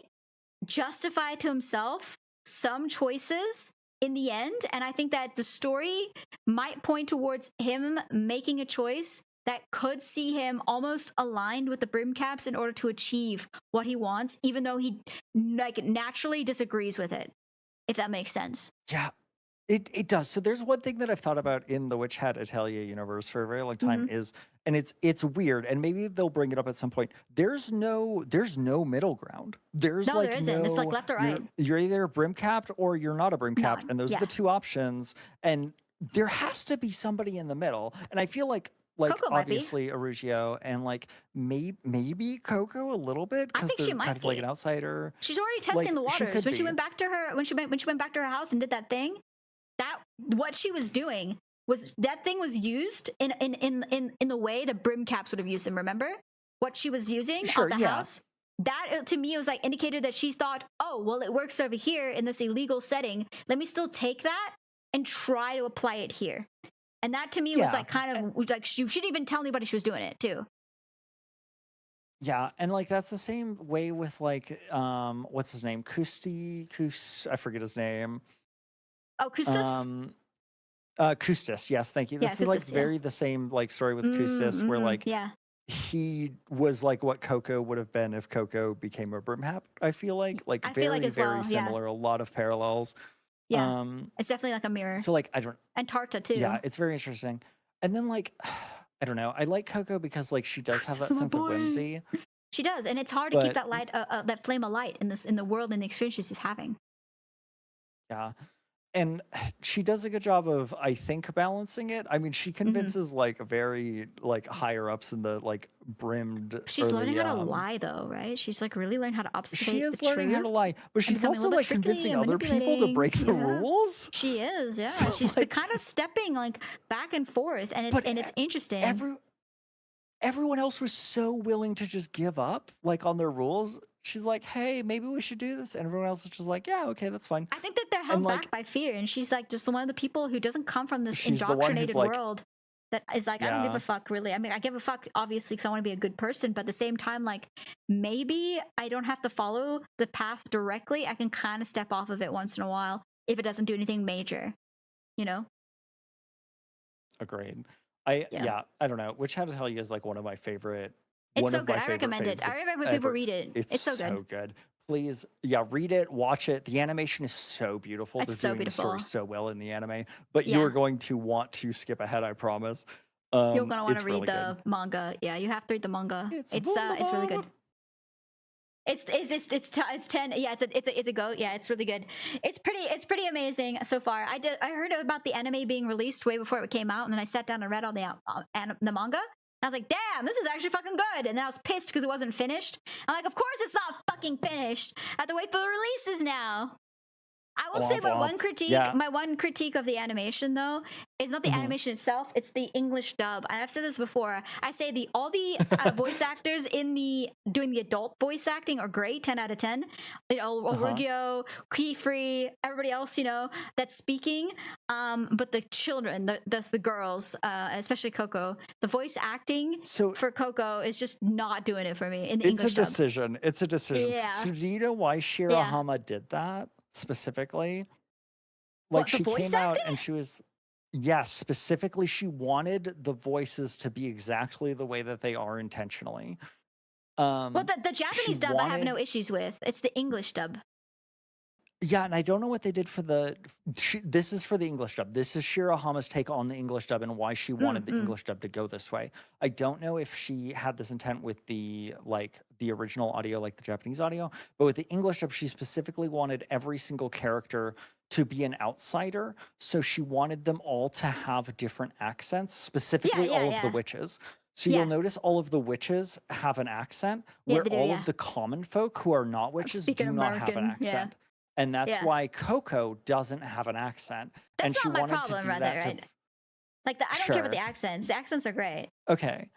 justify to himself some choices in the end. And I think that the story might point towards him making a choice that could see him almost aligned with the brim caps in order to achieve what he wants, even though he like naturally disagrees with it, if that makes sense. Yeah, it does. So there's one thing that I've thought about in the Witch Hat Atelier universe for a very long time is, and it's weird, and maybe they'll bring it up at some point. There's no middle ground. There's No, like there isn't. It's like left or right. You're either brim capped or you're not a brim capped, and those are the two options. And there has to be somebody in the middle. And I feel like Coco might be. obviously Arugio and like maybe Coco a little bit, I because think they're she might kind of like be. an outsider. She's already testing the she waters. could When she be. went back to her, when she went back to her house and did that thing, that what she was doing was that thing was used in the way the brim caps would have used them. Remember what she was using Sure, of the yeah. house? That to me was like indicated that she thought, oh well, it works over here in this illegal setting. Let me still take that and try to apply it here. And that to me was like kind of like she shouldn't even tell anybody she was doing it too. Yeah, and like that's the same way with like what's his name? I forget his name. Oh, Kustis? Kustis, yes, thank you. Yeah, This is like Kustis, very the same like story with Kustis, where like he was like what Coco would have been if Coco became a brimhap. I feel like I very feel like as very well, yeah. similar, a lot of parallels. Yeah, it's definitely like a mirror. So like I don't. And Tarta too. Yeah, it's very interesting. And then like I don't know. I like Coco because like she does have that sense of whimsy. She does, and it's hard to keep that light, that flame alight in the world and the experiences he's having. Yeah. And she does a good job of, I think, balancing it. I mean, she convinces like very like higher ups in the like brimmed. She's learning how to lie, though, right? She's like really learning how to obfuscate. She is the learning how truth to lie, but she's also like convincing other people to break the rules. She is, yeah. So, She's like, kind of stepping like back and forth, and it's interesting. Everyone else was so willing to just give up, like on their rules. She's like, "Hey, maybe we should do this," and everyone else is just like, "Yeah, okay, that's fine." I think that they're held back by fear, and she's like just one of the people who doesn't come from this She's the one who's indoctrinated like- world that is like, I don't give Yeah. a fuck, really. I mean, I give a fuck obviously because I want to be a good person, but at the same time, like maybe I don't have to follow the path directly. I can kind of step off of it once in a while if it doesn't do anything major, you know. Agreed. I don't know. Which How to Tell You is like one of my favorite. It's one so of good. my I favorite recommend it. faves I of recommend when people ever. read it. It's so good. Please, yeah, read it, watch it. The animation is so beautiful. It's They're so doing beautiful. the story so well in the anime. But Yeah. you are going to want to skip ahead, I promise. You're gonna want It's to read really the good. manga. Yeah, you have to read the manga. It's It's really good. It's 10. Yeah, it's a goat. Yeah, it's really good. It's pretty amazing so far. I heard about the anime being released way before it came out, and then I sat down and read all the manga. And I was like, damn, this is actually fucking good. And then I was pissed because it wasn't finished. I'm like, of course it's not fucking finished. I have to wait for the releases now. I will say my one critique of the animation though is not the animation itself, it's the English dub. I've said this before. I say all the voice actors doing the adult voice acting are great, 10 out of 10. You know, Orugyo, Keyfree, everybody else, you know, that's speaking. But the children, the girls, especially Coco, the voice acting for Coco is just not doing it for me in the English dub. It's a decision. Yeah. So do you know why Shirahama did that? Specifically, like she came out and she was, yes, specifically she wanted the voices to be exactly the way that they are intentionally. Well, the Japanese dub I have no issues with. It's the English dub. Yeah, and I don't know what they did for this is for the English dub. This is Shirahama's take on the English dub and why she wanted the English dub to go this way. I don't know if she had this intent with the original audio, like the Japanese audio, but with the English dub, she specifically wanted every single character to be an outsider. So she wanted them all to have different accents, specifically all of the witches. So you'll notice all of the witches have an accent, where all of the common folk who are not witches do not have an accent. And that's why Coco doesn't have an accent. That's and she not my wanted problem, to do rather, that right? Like I don't care about the accents. The accents are great. Okay.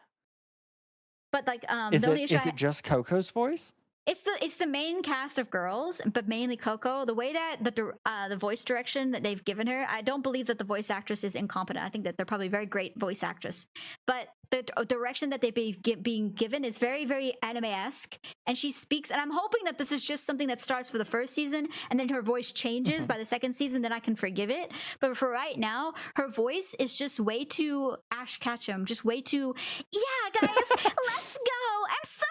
But like is it just Coco's voice? It's the main cast of girls, but mainly Coco. The way that the voice direction that they've given her, I don't believe that the voice actress is incompetent. I think that they're probably very great voice actress. But the direction that they're being given is very, very anime-esque. And she speaks, and I'm hoping that this is just something that starts for the first season, and then her voice changes by the second season, then I can forgive it. But for right now, her voice is just way too Ash Ketchum, just way too, yeah, guys, let's go. I'm so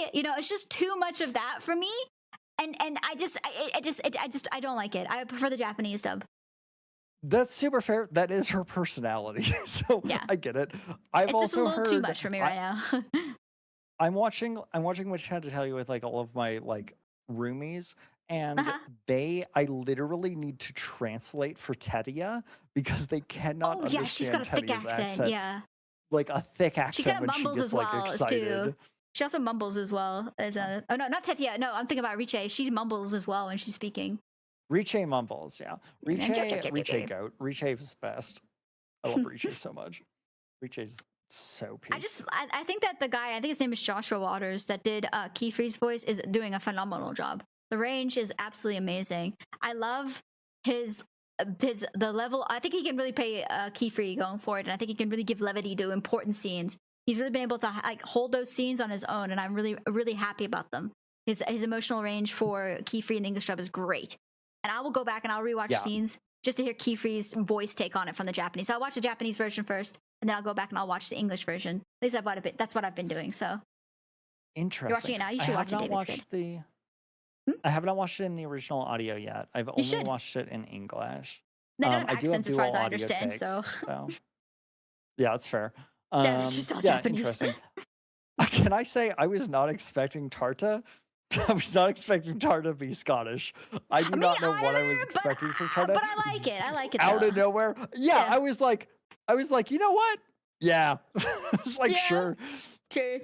ready. You know, it's just too much of that for me. And I don't like it. I prefer the Japanese dub. That's super fair. That is her personality. So yeah. I get it. It's just a little too much for me right now. I'm watching Which Had to Tell You with like all of my like roomies, and I literally need to translate for Tetia because they cannot understand she's got a thick accent. Yeah. Like a thick accent. She kind of when mumbles she gets, as well, like, excited. too. She also mumbles as well as oh no, not Tetia. No, I'm thinking about Riche. She mumbles as well when she's speaking. Riche mumbles, yeah. Riche goat. Riche is best. I love Riche so much. Riche's so peak. I think that the guy, I think his name is Joshua Waters, that did Keyfree's voice is doing a phenomenal job. The range is absolutely amazing. I love the level. I think he can really play Keyfree going forward, and I think he can really give levity to important scenes. He's really been able to like hold those scenes on his own, and I'm really, really happy about them. His emotional range for Keyfree in the English dub is great. And I will go back and I'll rewatch scenes just to hear Keyfree's voice take on it from the Japanese. So I'll watch the Japanese version first, and then I'll go back and I'll watch the English version. At least that's what I've been doing. So interesting. You're watching it now. You should watch it, David. It's good. I have not watched it in the original audio yet. I've only watched it in English. They don't have accents as far as I understand. So yeah, that's fair. Yeah, it's just all Japanese. Interesting. Can I say I was not expecting Tarta? I was not expecting Tarta to be Scottish. I do not know what I was expecting from Tarta. But I like it. I like it. Out of nowhere. Yeah, I was like, you know what? Yeah. I was like, sure. Sure.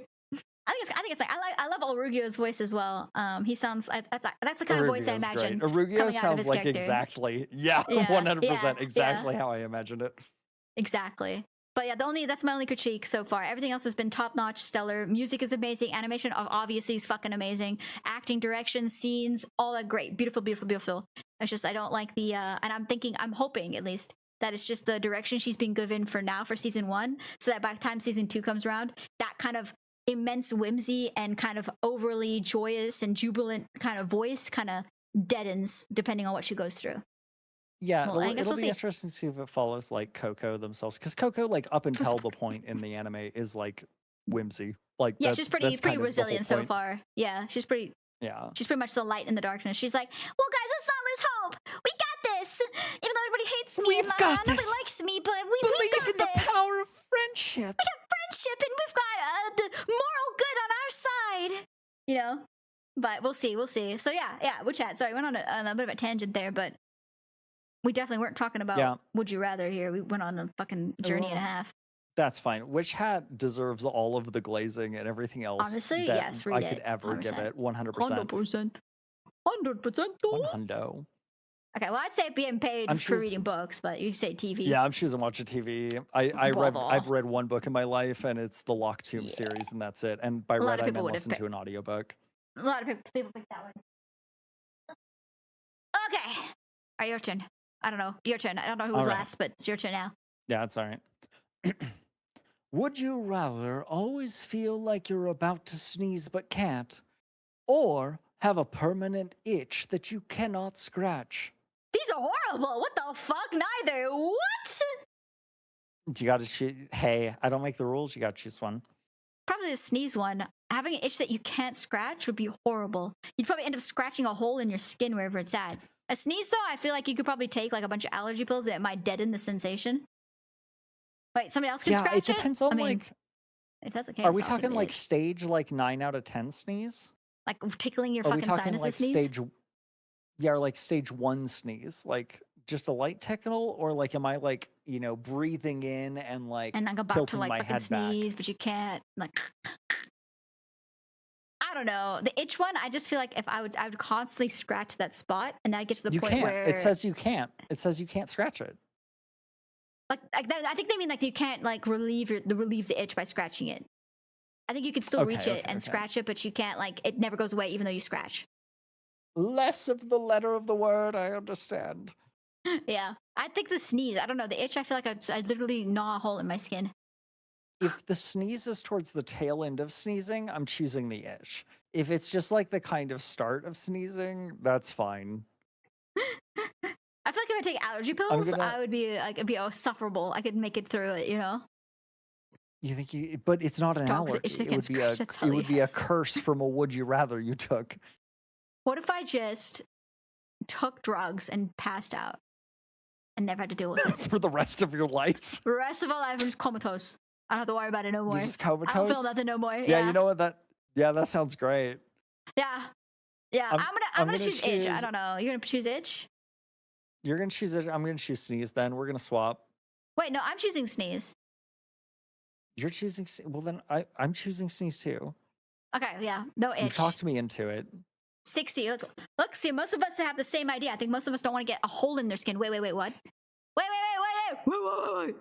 I think it's like I love Orugyo's voice as well. He sounds that's the kind of voice I imagine. Orugyo sounds like exactly 100% exactly how I imagined it. Exactly. But yeah, that's my only critique so far. Everything else has been top-notch, stellar. Music is amazing. Animation obviously is fucking amazing. Acting, direction, scenes, all that great. Beautiful, beautiful, beautiful. It's just I don't like the and I'm hoping at least that it's just the direction she's been given for now for season 1, so that by the time season 2 comes around, that kind of immense whimsy and kind of overly joyous and jubilant kind of voice kind of deadens depending on what she goes through. Yeah, well, it'll be interesting to see if it follows like Coco themselves, because Coco, like up until the point in the anime, is like whimsy. Like she's pretty resilient so far. Yeah, she's pretty much the light in the darkness. She's like, well, guys, let's not lose hope. We got this. Even though everybody nobody hates me. We've got Nobody this. likes me, but we Believe got in the this. power of friendship. We got friendship, and we've got the moral good on our side. You know, but we'll see. We'll see. So yeah, we'll chat. Sorry, went on a bit of a tangent there, but we definitely weren't talking about would you rather here. We went on a fucking journey and a half. That's fine. Which hat deserves all of the glazing and everything else? Honestly, that yes, read I could it. ever give 100%. it 100%. 100%. 100%. 100. Okay, well, I'd say being paid I'm for choos- reading books, but you say TV. Yeah, I'm choosing watching TV. I've read one book in my life, and it's the Lock Tomb series, and that's it. And by A lot read, of I people meant would have listen to an audiobook. A lot of people pick that one. Okay. All right, your turn. I don't know. Your turn. I don't know who was All right. last, but it's your turn now. Yeah, that's all right. Would you rather always feel like you're about to sneeze but can't, or have a permanent itch that you cannot scratch? These are horrible. What the fuck? Neither. What? You got to choose. Hey, I don't make the rules. You got to choose one. Probably the sneeze one. Having an itch that you can't scratch would be horrible. You'd probably end up scratching a hole in your skin wherever it's at. A sneeze, though, I feel like you could probably take like a bunch of allergy pills that might deaden the sensation. Wait, somebody else can scratch it? It depends on I mean, like. if that's okay. Are we talking like stage like 9 out of 10 sneeze? Like tickling your Are we fucking talking sinuses like sneeze? stage? Yeah, or like stage 1 sneeze, like just a light tickle, or like am I like breathing in and like and like about tilting to like my fucking head sneeze, but you can't. Like, I don't know. The itch one, I just feel like if I would constantly scratch that spot, and that gets to the You point can't. where It says you can't. It says you can't scratch it. like I think they mean like you can't like relieve the itch by scratching it. I think you can still reach it and scratch it, but you can't like it never goes away even though you scratch. Less of the letter of the word. I understand. Yeah, I think the sneeze. I don't know the itch. I feel like I'd literally gnaw a hole in my skin. If the sneeze is towards the tail end of sneezing, I'm choosing the itch. If it's just like the kind of start of sneezing, that's fine. I feel like if I take allergy pills, I would be like it'd be sufferable. I could make it through it, you know. You think you? But it's not an Dog with allergy. itch that It can would be scratch, that's how it you would be a has. curse from a would you rather you took. What if I just took drugs and passed out and never had to deal with it? For the rest of your life? The rest of my life, I'm just comatose. I don't have to worry about it no more. You're just comatose? I don't feel nothing no more. Yeah, you know what that sounds great. Yeah. Yeah. I'm gonna choose itch. I don't know. You're gonna choose itch? You're gonna choose it. I'm gonna choose sneeze. Then we're gonna swap. Wait, no, I'm choosing sneeze. You're choosing. Well, then I'm choosing sneeze too. Okay, yeah, no itch. You talked me into it. 60. Look. See, most of us have the same idea. I think most of us don't want to get a hole in their skin. Wait, what? Wait.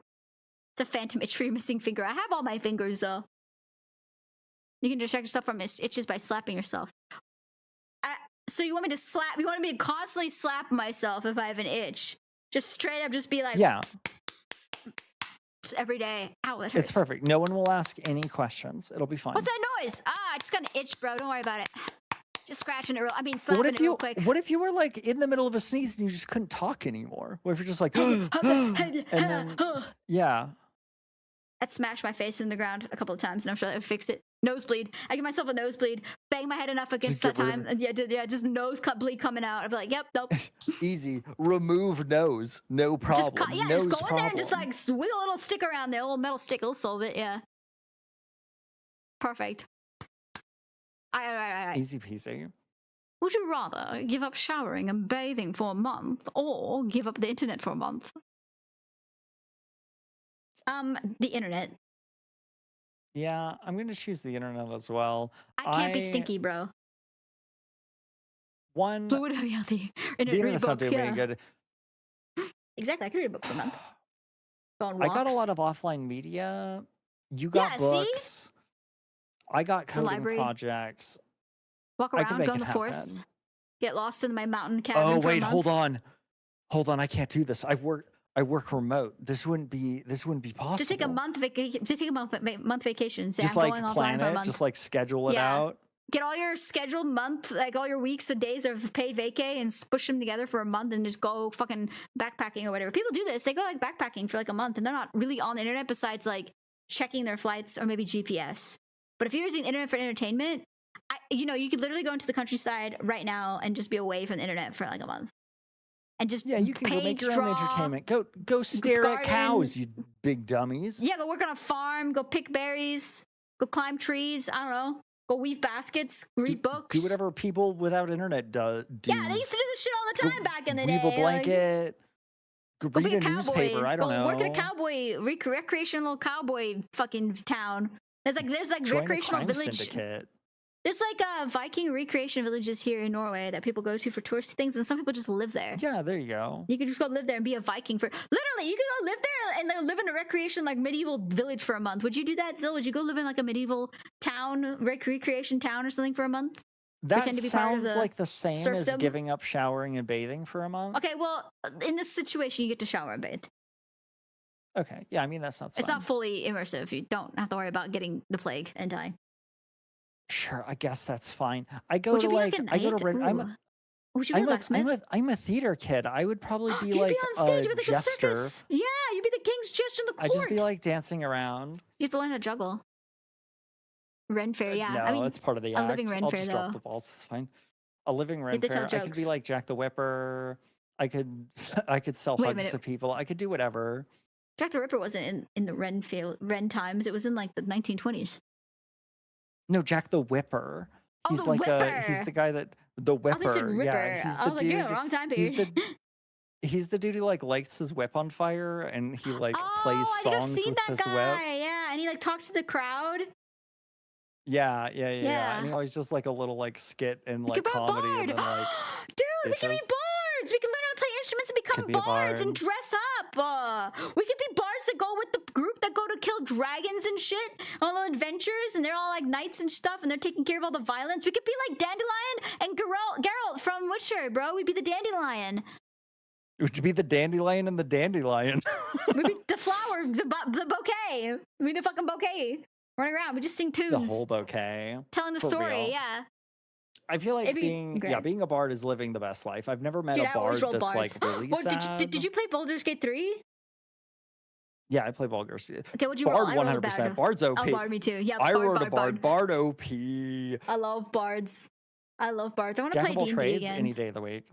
It's a phantom itch for your missing finger. I have all my fingers though. You can distract yourself from itches by slapping yourself. So you want me to slap? You want me to constantly slap myself if I have an itch? Just straight up, just be like, yeah, just every day. Ow, that hurts. it's perfect. No one will ask any questions. It'll be fine. What's that noise? I just got an itch, bro. Don't worry about it. Just scratching it slapping it real quick. What if you were like in the middle of a sneeze and you just couldn't talk anymore? What if you're just like, and then, yeah. I'd smash my face in the ground a couple of times, and I'm sure that would fix it. Nosebleed. I give myself a nosebleed. Bang my head enough against that time. And yeah, just nose bleed coming out. I'd be like, yep, nope. Easy. Remove nose. No problem. Just go in there and just like wiggle a little stick around there, a little metal stick. It'll solve it. Yeah. Perfect. All right. Easy peasy. Would you rather give up showering and bathing for a month, or give up the internet for a month? The internet. Yeah, I'm gonna choose the internet as well. I can't be stinky, bro. Fluid healthy. The internet's not doing me good. Exactly, I could read a book for a month. Go on I walks. got a lot of offline media. You got books. See? I got The coding library. projects. Walk I can around, make go in it the forests. happen. Get lost in my mountain cabin. Oh for a wait, month. hold on. I can't do this. I work remote. This wouldn't be possible. Just take a month vacation. Just take a month vacation. Say, Just I'm like going plan offline for a it. month. Just like schedule it out. Get all your scheduled month, like all your weeks and days of paid vacay, and push them together for a month, and just go fucking backpacking or whatever. People do this. They go like backpacking for like a month, and they're not really on the internet besides like checking their flights or maybe GPS. But if you're using the internet for entertainment, you could literally go into the countryside right now and just be away from the internet for like a month, and just Yeah, you can go make paint, your own draw, entertainment. Go stare at garden. cows, you big dummies. Yeah, go work on a farm, go pick berries, go climb trees, I don't know. Go weave baskets, read books. Do whatever people without internet do. Yeah, they used to do this shit all the time back in the day. Weave a blanket. Go read be a a cowboy. newspaper. I don't know. Work in a cowboy, recreational cowboy fucking town. There's like Join recreational a crime village. syndicate. There's like Viking recreation villages here in Norway that people go to for touristy things, and some people just live there. Yeah, there you go. You can just go live there and be a Viking for literally. You can go live there and then live in a recreation like medieval village for a month. Would you do that, Zill? Would you go live in like a medieval town, recreation town or something for a month? That Pretend to be part of sounds the like the same as serfdom? giving up showering and bathing for a month. Okay, well, in this situation, you get to shower and bathe. Okay, yeah, I mean that sounds. It's fine. not fully immersive. You don't have to worry about getting the plague and dying. Sure, I guess that's fine. I go Would to you be like like a I go knight? to rent. Ooh. Would you be a blacksmith? I'm a theater kid. I would probably be You'd like be on stage a with like a jester. circus. Yeah, you'd be the king's jester in the court. I'd just be like dancing around. You have to learn how to juggle. Ren fair, yeah. No, I mean, it's part of the a act. living Ren I'll fair, just though. drop the balls. It's fine. A living Ren have to tell fair. I could be jokes. like Jack the Whipper. I could sell Wait a hugs minute. to people. I could do whatever. Jack the Ripper wasn't in the Ren times. It was in like the 1920s. No, Jack the Whipper. Oh, He's the like Whipper. he's the guy that the Oh, they Whipper. said Ripper. Yeah, he's I the was like, dude. you're in the wrong time He's period. he's the dude who like lights his whip on fire and he like plays Oh, I think I've songs seen with that his guy. whip. Yeah, and he like talks to the crowd. Yeah. Yeah. And he always just like a little like skit and like Could be a comedy bard. and then like Dude, we can be dishes. bards. We can learn how to play instruments and become Could be a bards and bard. dress up. We could be bards that go with the group that go to kill dragons and shit on little adventures, and they're all like knights and stuff, and they're taking care of all the violence. We could be like Dandelion and Geralt from Witcher, bro. We'd be the Dandelion. Would you be the dandelion and the dandelion? We'd be the flower, the bouquet. We'd be the fucking bouquet. Running around, we just sing tunes. The whole bouquet. Telling the For story, real. yeah. I feel like It'd be being a bard is living the best life. I've never met Dude, a I bard always roll that's bards. like really Well, sad. did you play Baldur's Gate 3? Yeah, I play Baldur's. Okay, what'd you Bard roll? I rolled a 100%. bard. Bard's OP. Oh, Bard, me too. Yeah, I wrote a Bard. Bard OP. I love bards. I love bards. I want to Jack play of all D&D trades again. any day of the week.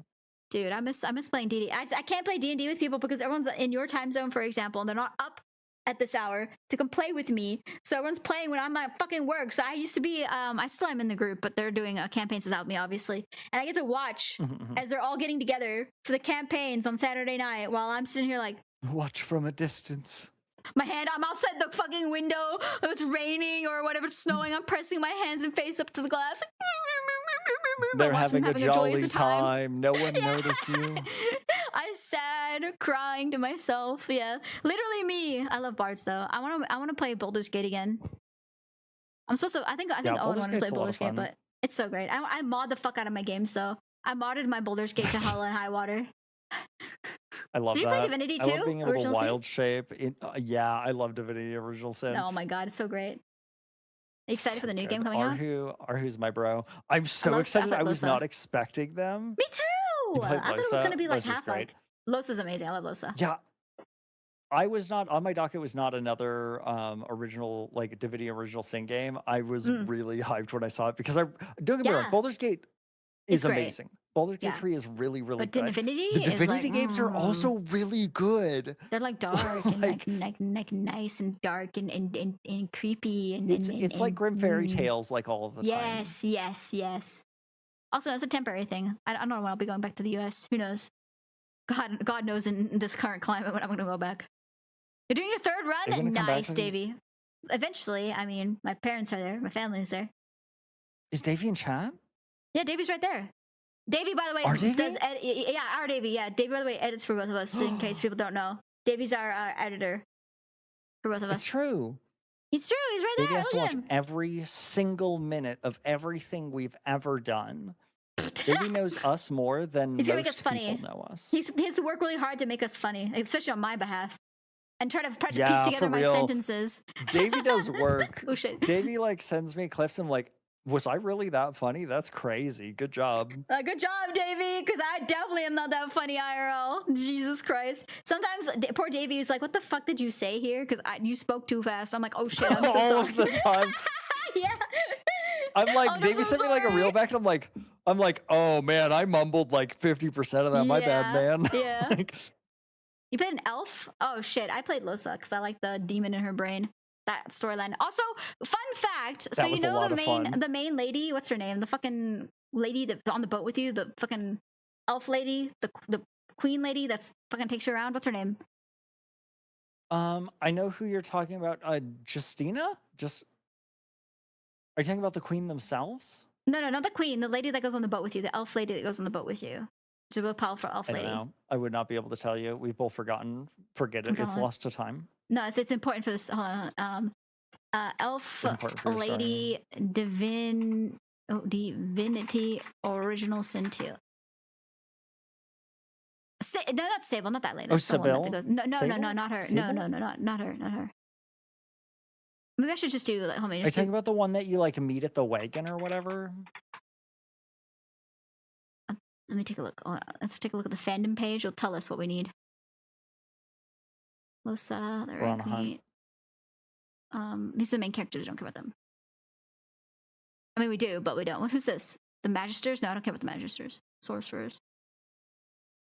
Dude, I miss playing D&D. I can't play D&D with people because everyone's in your time zone, for example, and they're not up at this hour to come play with me. So everyone's playing when I'm at fucking work. So I used to be, I still am in the group, but they're doing campaigns without me, obviously. And I get to watch as they're all getting together for the campaigns on Saturday night while I'm sitting here like, Watch from a distance. I'm outside the fucking window. It's raining or whatever, it's snowing. I'm pressing my hands and face up to the glass. They're watch them having a joyous jolly time. No one noticed you. I sad, crying to myself. Yeah, literally me. I love bards though. I want to play Baldur's Gate again. I think Owen Baldur's wanted to play Gate's a lot Baldur's of Gate, fun. but it's so great. I mod the fuck out of my games though. I modded my Baldur's Gate to hell and high water. I love Did you that. play Divinity I love too? being able Original to Sin? wild shape. Yeah, I love Divinity Original Sin. Oh my god, it's so great. Are you excited for the new Good. game coming out? Arhu's my bro. I'm so love- excited. I I love was Losa. not expecting them. Me too. You I played thought it was Losa? gonna be like Losa's half great. like. Losa's amazing. I love Losa. Yeah. I was not on my docket was not another original like Divinity Original Sin game. I was really hyped when I saw it because don't get me wrong, Yeah. Baldur's Gate It's is great. amazing. Baldur's Gate Yeah. 3 is really, really But good. Divinity The is Divinity like, games are also really good. They're like dark and like nice and dark and creepy and It's like Grim Fairy mm. Tales like all of the time. Yes. Also, it's a temporary thing. I don't know when I'll be going back to the US. Who knows? God knows in this current climate when I'm gonna go back. You're doing your third Are you run? gonna come back Nice, with me? Davey. Eventually, I mean, my parents are there, my family's there. Is Davey in chat? Yeah, Davey's right there. Davey, by the way, Our Davey? does yeah, our Davey. Yeah, Davey, by the way, edits for both of us. In case people don't know, Davey's our editor for both of us. It's true. He's true. He's right Davey there. has to Look watch at him. every single minute of everything we've ever done. Davey knows us more than He's gonna make us most funny. people know us. He has to work really hard to make us funny, especially on my behalf, and try to piece Yeah, together for my real. sentences. Davey does work. Oh shit. Davey like sends me clips. I'm like, was I really that funny? That's crazy. Good job. Good job, Davey, because I definitely am not that funny IRL. Jesus Christ. Sometimes poor Davey is like, "What the fuck did you say here?" Because you spoke too fast. I'm like, "Oh shit, I'm so All sorry." of the time. Yeah. I'm like, I'm Davey so sent me like a sorry. reel back, and I'm like, I'm like, oh man, I mumbled like 50% of that. My bad, man. Yeah. Like, You played an elf? Oh shit, I played Losa because I like the demon in her brain. That storyline. Also, fun fact. So That you was a know lot the of fun. main lady. What's her name? The fucking lady that's on the boat with you. The fucking elf lady. The queen lady that's fucking takes you around. What's her name? I know who you're talking about. Justina? Are you talking about the queen themselves? No, not the queen. The lady that goes on the boat with you. The elf lady that goes on the boat with you. She's a real powerful elf I don't lady. know. I would not be able to tell you. We've both forgotten. Forget it. Okay, It's hold on. lost to time. No, it's important for this. Hold on. Elf It's important for your story. lady divinity original sin 2. No, not Sable, not that lady. Oh, That's the one that Sybil? goes. No, Sable? not her. Sable? No, not her. Maybe I should just do like. Hold on, Are you just do, talking about the one that you like meet at the wagon or whatever? let me take a look. Let's take a look at the fandom page. It'll tell us what we need. Losa, the We're on a Arachne. These are the main characters. I don't care about them. I mean, we do, but we don't. Who's this? The Magisters? No, I don't care about the Magisters. Sorcerers.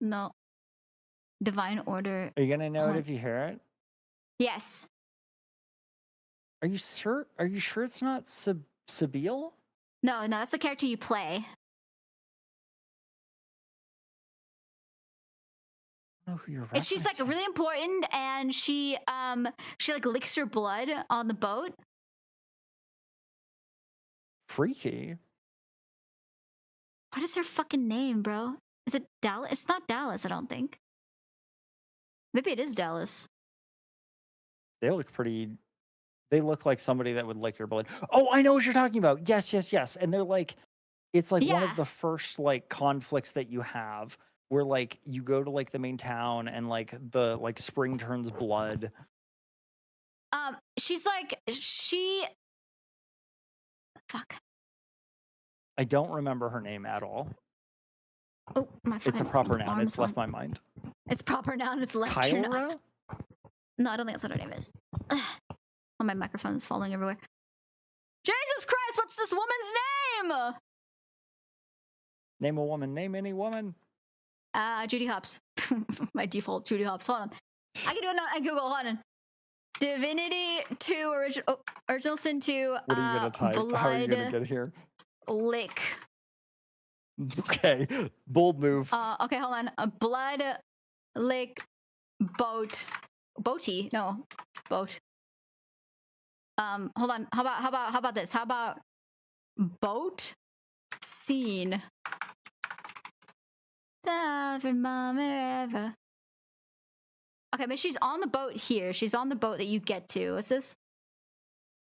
No. Divine Order. Are you gonna know Hold it on. if you hear it? Yes. Are you sure? Are you sure it's not Sabile? No, that's the character you play. I don't know who you're And she's like referencing. really important, and she like licks your blood on the boat. Freaky. What is her fucking name, bro? Is it Dallas? It's not Dallas, I don't think. Maybe it is Dallas. They look pretty. They look like somebody that would lick your blood. Oh, I know what you're talking about. Yes. And they're like, it's like one Yeah. of the first like conflicts that you have, where like you go to like the main town and like the like spring turns blood. She's like fuck. I don't remember her name at all. Oh, my It's a fucking proper noun. arm's It's left falling. my mind. It's proper noun. It's left your noun. Kyra? No, I don't think that's what her name is. Ugh. Oh, my microphone is falling everywhere. Jesus Christ, what's this woman's name? Name a woman. Name any woman. Judy Hopps. My default Judy Hopps. Hold on. I can do it on Google. Hold on. Divinity 2 original sin 2. What are you gonna type? How are you gonna get here? Lick. Okay, bold move. Okay, hold on. Blood lick boat. Boaty? No, boat. Hold on. How about this? How about boat scene? Okay, but she's on the boat here. She's on the boat that you get to. What's this?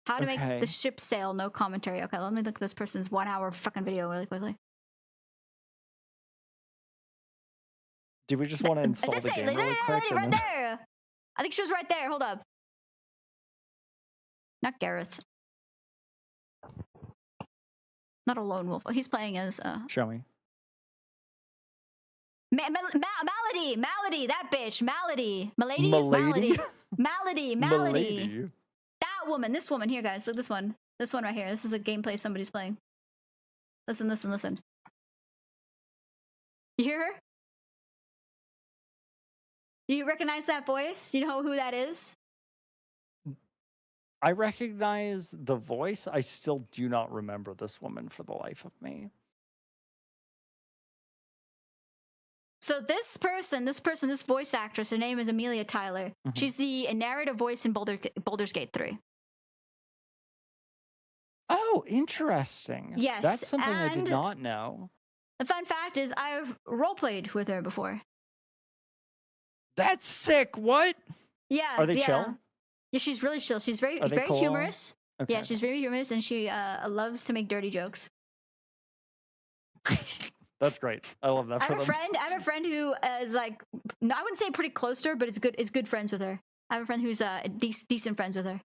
How to make the ship sail, no commentary. Okay, let me look at this person's 1 hour fucking video really quickly. Do we just want to install the game really quick? Right there. I think she was right there. Hold up. Not Gareth. Not a lone wolf. He's playing as Show me. Malady, that bitch, Malady, Malady? Malady. That woman, this woman here, guys. Look, this one right here. This is a gameplay somebody's playing. Listen. You hear her? Do you recognize that voice? You know who that is? I recognize the voice. I still do not remember this woman for the life of me. So this voice actress, her name is Amelia Tyler. Mhm. She's the narrative voice in Baldur's Gate 3. Oh, interesting. Yes, That's something I did and not know. The fun fact is I've roleplayed with her before. That's sick. What? Yeah. Are they chill? Yeah, she's really chill. She's very Are they cool? humorous. Okay. Yeah, she's very humorous, and she loves to make dirty jokes. That's great. I love that I for have them. I have a friend who is like, no, I wouldn't say pretty close to her, but is good friends with her. I have a friend who's decent friends with her.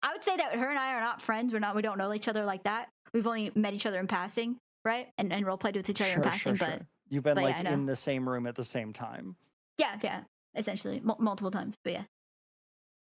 I would say that her and I are not friends. We don't know each other like that. We've only met each other in passing, right? And role played with each other in passing. But you've been but like yeah, I know. in the same room at the same time. Yeah, essentially multiple times. But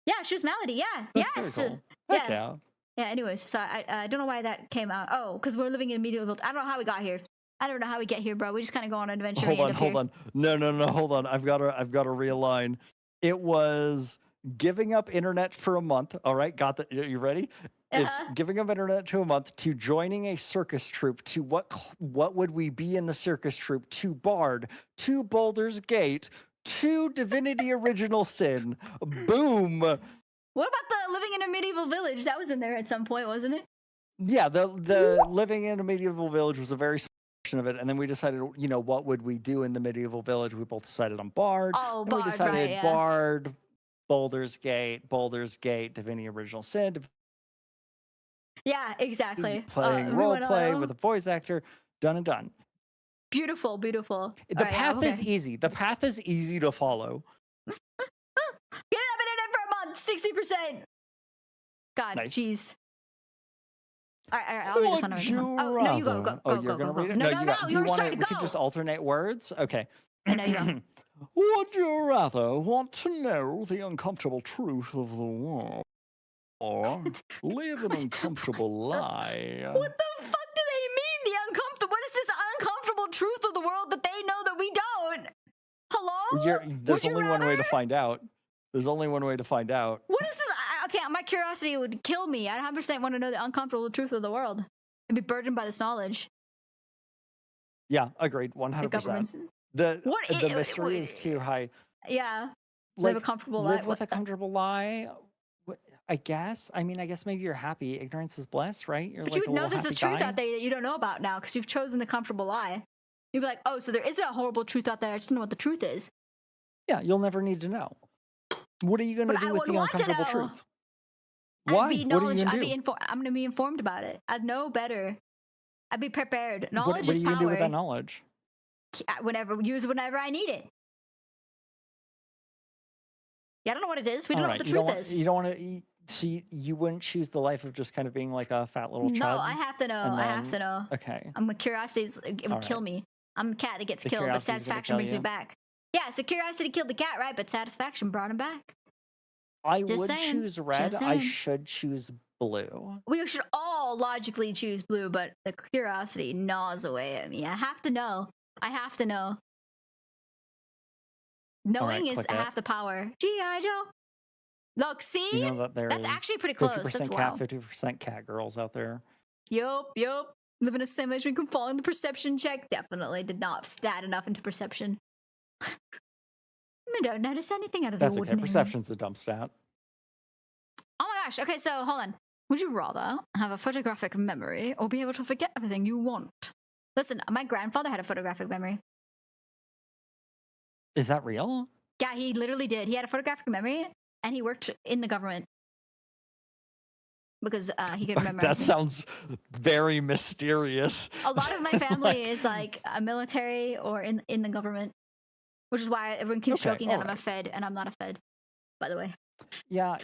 yeah, she was Malady. Yeah, That's yes, very cool. yeah. Heck yeah. Yeah. Anyways, so I don't know why that came out. Oh, because we're living in a medieval. I don't know how we got here. I don't know how we get here, bro. We just kind of go on an adventure. Hold on. No, hold on. I've got to realign. It was giving up internet for a month. All right, got that. You ready? It's giving up internet to a month, to joining a circus troupe, to what would we be in the circus troupe, to Bard, to Baldur's Gate, to Divinity Original Sin. Boom. What about the living in a medieval village? That was in there at some point, wasn't it? Yeah, the living in a medieval village was a very small portion of it, and then we decided, you know, what would we do in the medieval village? We both decided on Bard. Oh, and Bard, we decided right, yeah. Bard, Baldur's Gate, Divinity Original Sin. Yeah, exactly. Playing role play with a voice actor. Done and done. Beautiful, beautiful. The path is easy. The path is easy to follow. Get up internet for a month, 60%. God, jeez. All right, I'll read this one. Oh, no, you go. Oh, you're going to read it? No, you want to, we could just alternate words? Okay. No, you go. Would you rather want to know the uncomfortable truth of the world or live an uncomfortable lie? What the fuck do they mean, the uncomfortable? What is this uncomfortable truth of the world that they know that we don't? Hello? There's only one way to find out. There's only one way to find out. What is this? Okay, my curiosity would kill me. I 100% want to know the uncomfortable truth of the world and be burdened by this knowledge. Yeah, agreed. 100%. The mystery is too high. Yeah. Like, live a comfortable life. Live with a comfortable lie. I guess. I mean, I guess maybe you're happy. Ignorance is bliss, right? You're but like you would know there's a truth out there that you don't know about now because you've chosen the comfortable lie. You'd be like, oh, so there isn't a horrible truth out there. I just don't know what the truth is. Yeah, you'll never need to know. What are you going to do with the uncomfortable truth? Why? What are you going to do? I'm going to be informed about it. I'd know better. I'd be prepared. Knowledge what is are you power. going to do with that knowledge? Use it whenever I need it. Yeah, I don't know what it is. We don't know what the truth is. You don't want to. You wouldn't choose the life of just kind of being like a fat little child. No, I have to know. I have to know. Okay. I'm with curiosity. It would kill me. I'm a cat that gets killed, but satisfaction brings me back. Yeah, so curiosity killed the cat, right? But satisfaction brought him back. I would choose red. I should choose blue. We should all logically choose blue, but the curiosity gnaws away at me. I have to know. I have to know. Knowing is half the power. G.I. Joe. Look, see? You know that that's actually pretty close. 50% That's cat, wild. 50% cat girls out there. Yup. Live in a simulation, we can fall into perception check. Definitely did not stat enough into perception. I don't notice anything out of the ordinary. That's okay. Perception's a dumb stat. Oh my gosh. Okay, so hold on. Would you rather have a photographic memory or be able to forget everything you want? Listen, my grandfather had a photographic memory. Is that real? Yeah, he literally did. He had a photographic memory, and he worked in the government because he could remember. That sounds very mysterious. A lot of my family is like a military or in the government, which is why everyone keeps joking that I'm a Fed, and I'm not a Fed, by the way. Yeah.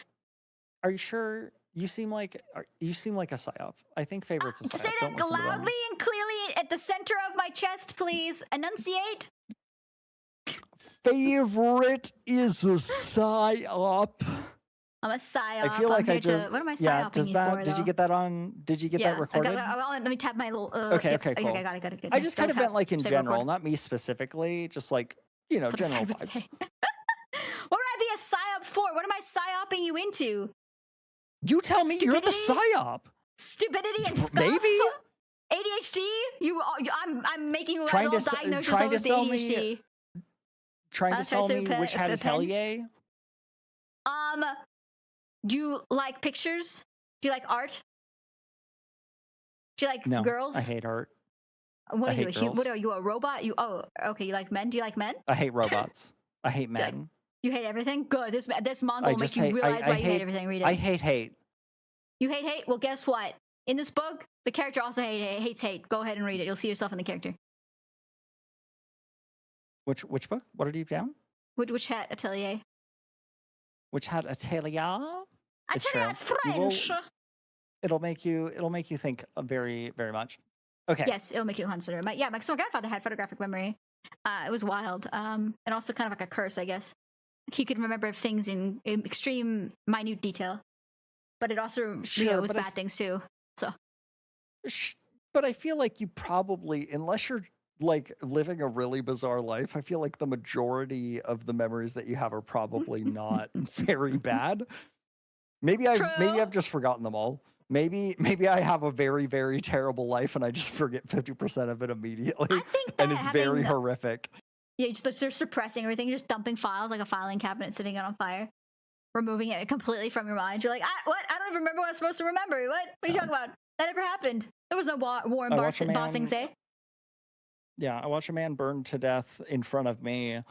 Are you sure? You seem like a psyop. I think Favorite's a psyop. Say that loudly and clearly at the center of my chest, please. Enunciate. Favorite is a psyop. I'm a psyop. I feel like what am I psyoping you for, did you get that on? Did you get that recorded? Let me tap my little. Okay, cool. I got it. I just kind of meant like in general, not me specifically, just like, you know, general vibes. What would I be a psyop for? What am I psyoping you into? You tell me. You're the psyop. Stupidity and scuff? Maybe. ADHD? I'm making you trying to diagnose yourself with ADHD. Trying to tell me which hat atelier? Do you like pictures? Do you like art? Do you like girls? I hate art. What are you? What are you? A robot? You okay? You like men? Do you like men? I hate robots. I hate men. You hate everything? Good. This manga will make you realize why you hate everything. Read it. I hate hate. You hate hate? Well, guess what? In this book, the character also hates hate. Go ahead and read it. You'll see yourself in the character. Which book? What are you down? Which hat atelier? Which hat atelier? Atelier's French. It'll make you think very, very much. Okay. Yes, it'll make you consider. My grandfather had photographic memory. It was wild. And also kind of like a curse, I guess. He could remember things in extreme, minute detail. But it also was bad things too. So. But I feel like you probably, unless you're like living a really bizarre life, I feel like the majority of the memories that you have are probably not very bad. Maybe I've just forgotten them all. Maybe I have a very, very terrible life and I just forget 50% of it immediately. I think that and it's very horrific. Yeah, you're suppressing everything, you're just dumping files like a filing cabinet sitting out on fire. Removing it completely from your mind. You're like, what? I don't even remember what I'm supposed to remember. What are you talking about? That never happened. There was no war in Bossing Say. Yeah, I watched a man burned to death in front of me.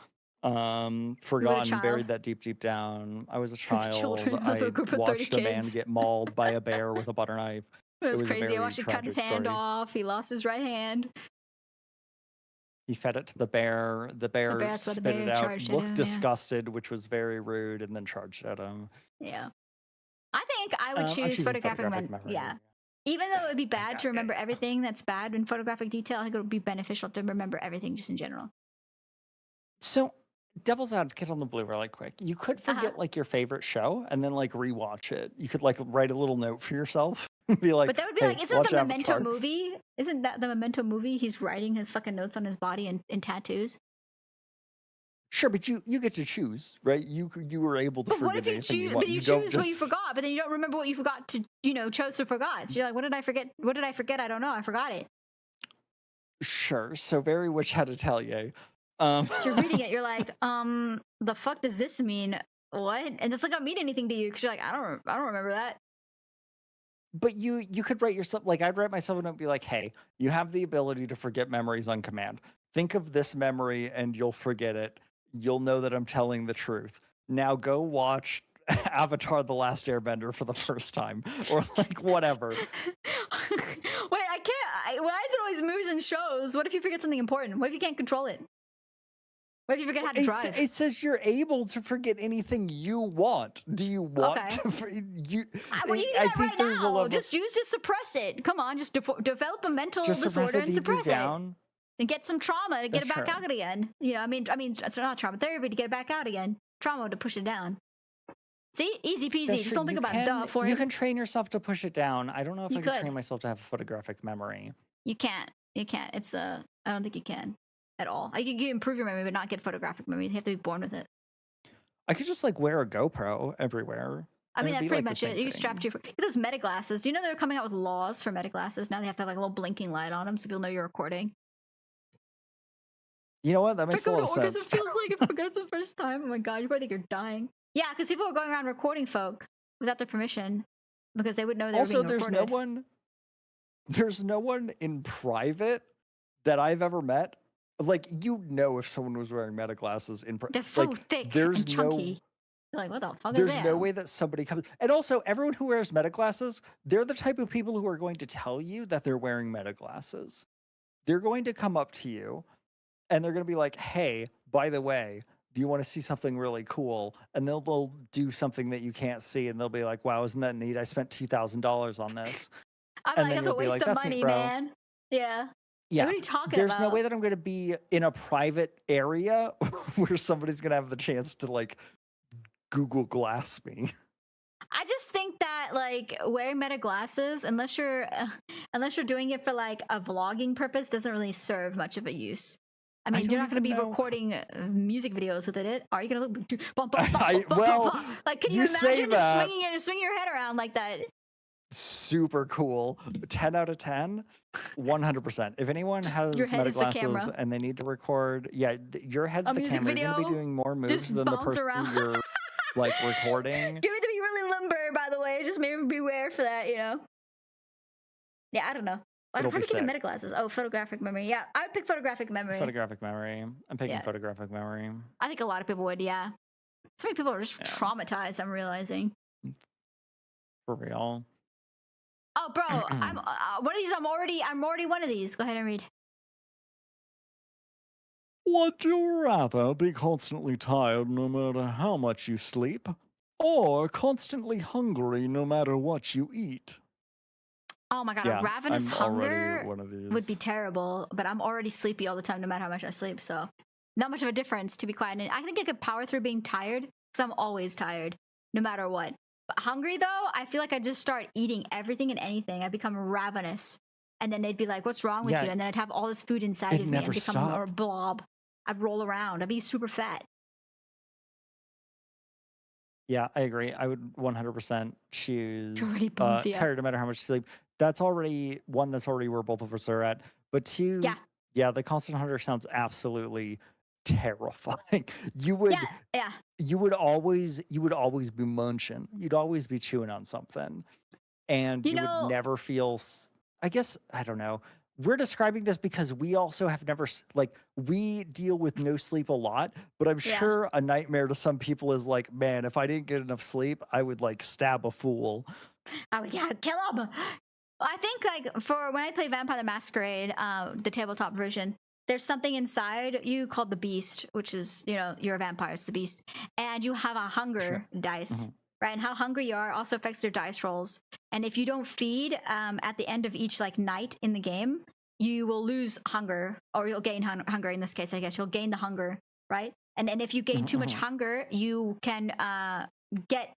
Forgotten, buried that deep down. I was a child. I watched a man get mauled by a bear with a butter knife. It was crazy. I watched him cut his hand off. He lost his right hand. He fed it to the bear. The bear spit it out, looked disgusted, which was very rude, and then charged at him. Yeah. I think I would choose photographic memory. Yeah. Even though it would be bad to remember everything that's bad in photographic detail, I think it would be beneficial to remember everything just in general. So, devil's advocate on the blue really quick. You could forget like your favorite show and then like rewatch it. You could like write a little note for yourself. Be like, but that would be hey, like, isn't the Memento Avatar. movie? Isn't that the Memento movie? He's writing his fucking notes on his body in tattoos. Sure, but you get to choose, right? You were able to but forget what if you anything choose? you want. But you choose what you forgot, but then you don't remember what you forgot to, chose to forgot. So you're like, what did I forget? What did I forget? I don't know. I forgot it. Sure. So very Witch Hat Atelier. So you're reading it. You're like, the fuck does this mean? What? And it's like, not mean anything to you because you're like, I don't remember that. But you could write yourself, like I'd write myself a note and be like, hey, you have the ability to forget memories on command. Think of this memory and you'll forget it. You'll know that I'm telling the truth. Now go watch Avatar The Last Airbender for the first time. Or like whatever. Wait, I can't. Why is it always movies and shows? What if you forget something important? What if you can't control it? What if you forget how to drive? It says you're able to forget anything you want. Do you want to? You I think right there's now. A level. Just use to suppress it. Come on, just develop a mental disorder and suppress it. And get some trauma to get it back out again. I mean, it's not trauma therapy to get it back out again. Trauma to push it down. See, easy peasy. Just don't think about it for it. You can train yourself to push it down. I don't know if I can train myself to have photographic memory. You can't. You can't. I don't think you can. At all. You can improve your memory, but not get photographic memory. You have to be born with it. I could just like wear a GoPro everywhere. I mean, that's pretty much it. You can strap to those meta glasses. Do you know they're coming out with laws for meta glasses? Now they have to have like a little blinking light on them so people know you're recording. You know what? That makes a lot of sense. It feels like I forgot the first time. Oh my god, you probably think you're dying. Yeah, because people are going around recording folk without their permission because they would know they were being recorded. There's no one in private that I've ever met. Like, if someone was wearing meta glasses in they're so thick and chunky. You're like, what the fuck is that? There's no way that somebody comes. And also, everyone who wears meta glasses, they're the type of people who are going to tell you that they're wearing meta glasses. They're going to come up to you and they're going to be like, hey, by the way, do you want to see something really cool? And they'll do something that you can't see. And they'll be like, wow, isn't that neat? I spent $2,000 on this. I'm like, that's a waste of money, man. Yeah. Yeah. What are you talking There's about? no way that I'm going to be in a private area where somebody's going to have the chance to like Google Glass me. I just think that like wearing meta glasses, unless you're doing it for like a vlogging purpose, doesn't really serve much of a use. I mean, you're not going to be recording music videos with it, are you? Going to look bump, like, can you imagine just swinging your head around like that? Super cool. 10 out of 10. 100%. If anyone has meta glasses and they need to record, your head's the camera. You're going to be doing more moves than the person you're like recording. Give it to be really limber, by the way. Just maybe beware for that, Yeah, I don't know. How do you get meta glasses? Oh, photographic memory. Yeah, I would pick photographic memory. Photographic memory. I'm picking photographic memory. I think a lot of people would, yeah. So many people are just traumatized, I'm realizing. For real. Oh, bro, I'm one of these. I'm already one of these. Go ahead and read. Would you rather be constantly tired no matter how much you sleep, or constantly hungry no matter what you eat? Oh my god, a ravenous hunger would be terrible, but I'm already sleepy all the time no matter how much I sleep, so not much of a difference, to be quiet. And I think I could power through being tired because I'm always tired no matter what. But hungry though, I feel like I just start eating everything and anything. I become ravenous and then they'd be like, "What's wrong with Yeah. you?" And then I'd have all this food inside It of me and never become stopped. a blob. I'd roll around. I'd be super fat. Yeah, I agree. I would 100% choose Already both, yeah. tired no matter how much sleep. That's already one. That's already where both of us are at. But two, Yeah. the constant hunter sounds absolutely terrifying. You would Yeah. you would always be munching. You'd always be chewing on something, and You you know- would never feel. I guess I don't know. We're describing this because we also have never like we deal with no sleep a lot, but I'm Yeah. sure a nightmare to some people is like, man, if I didn't get enough sleep, I would like stab a fool. I would kill him. I think like for when I play Vampire the Masquerade, the tabletop version, there's something inside you called the Beast, which is, you know, you're a vampire, it's the Beast, and you have a hunger dice. Right, and how hungry you are also affects your dice rolls. And if you don't feed at the end of each like night in the game, you will lose hunger, or you'll gain hunger. In this case, I guess you'll gain the hunger, right? And if you gain too much hunger, you can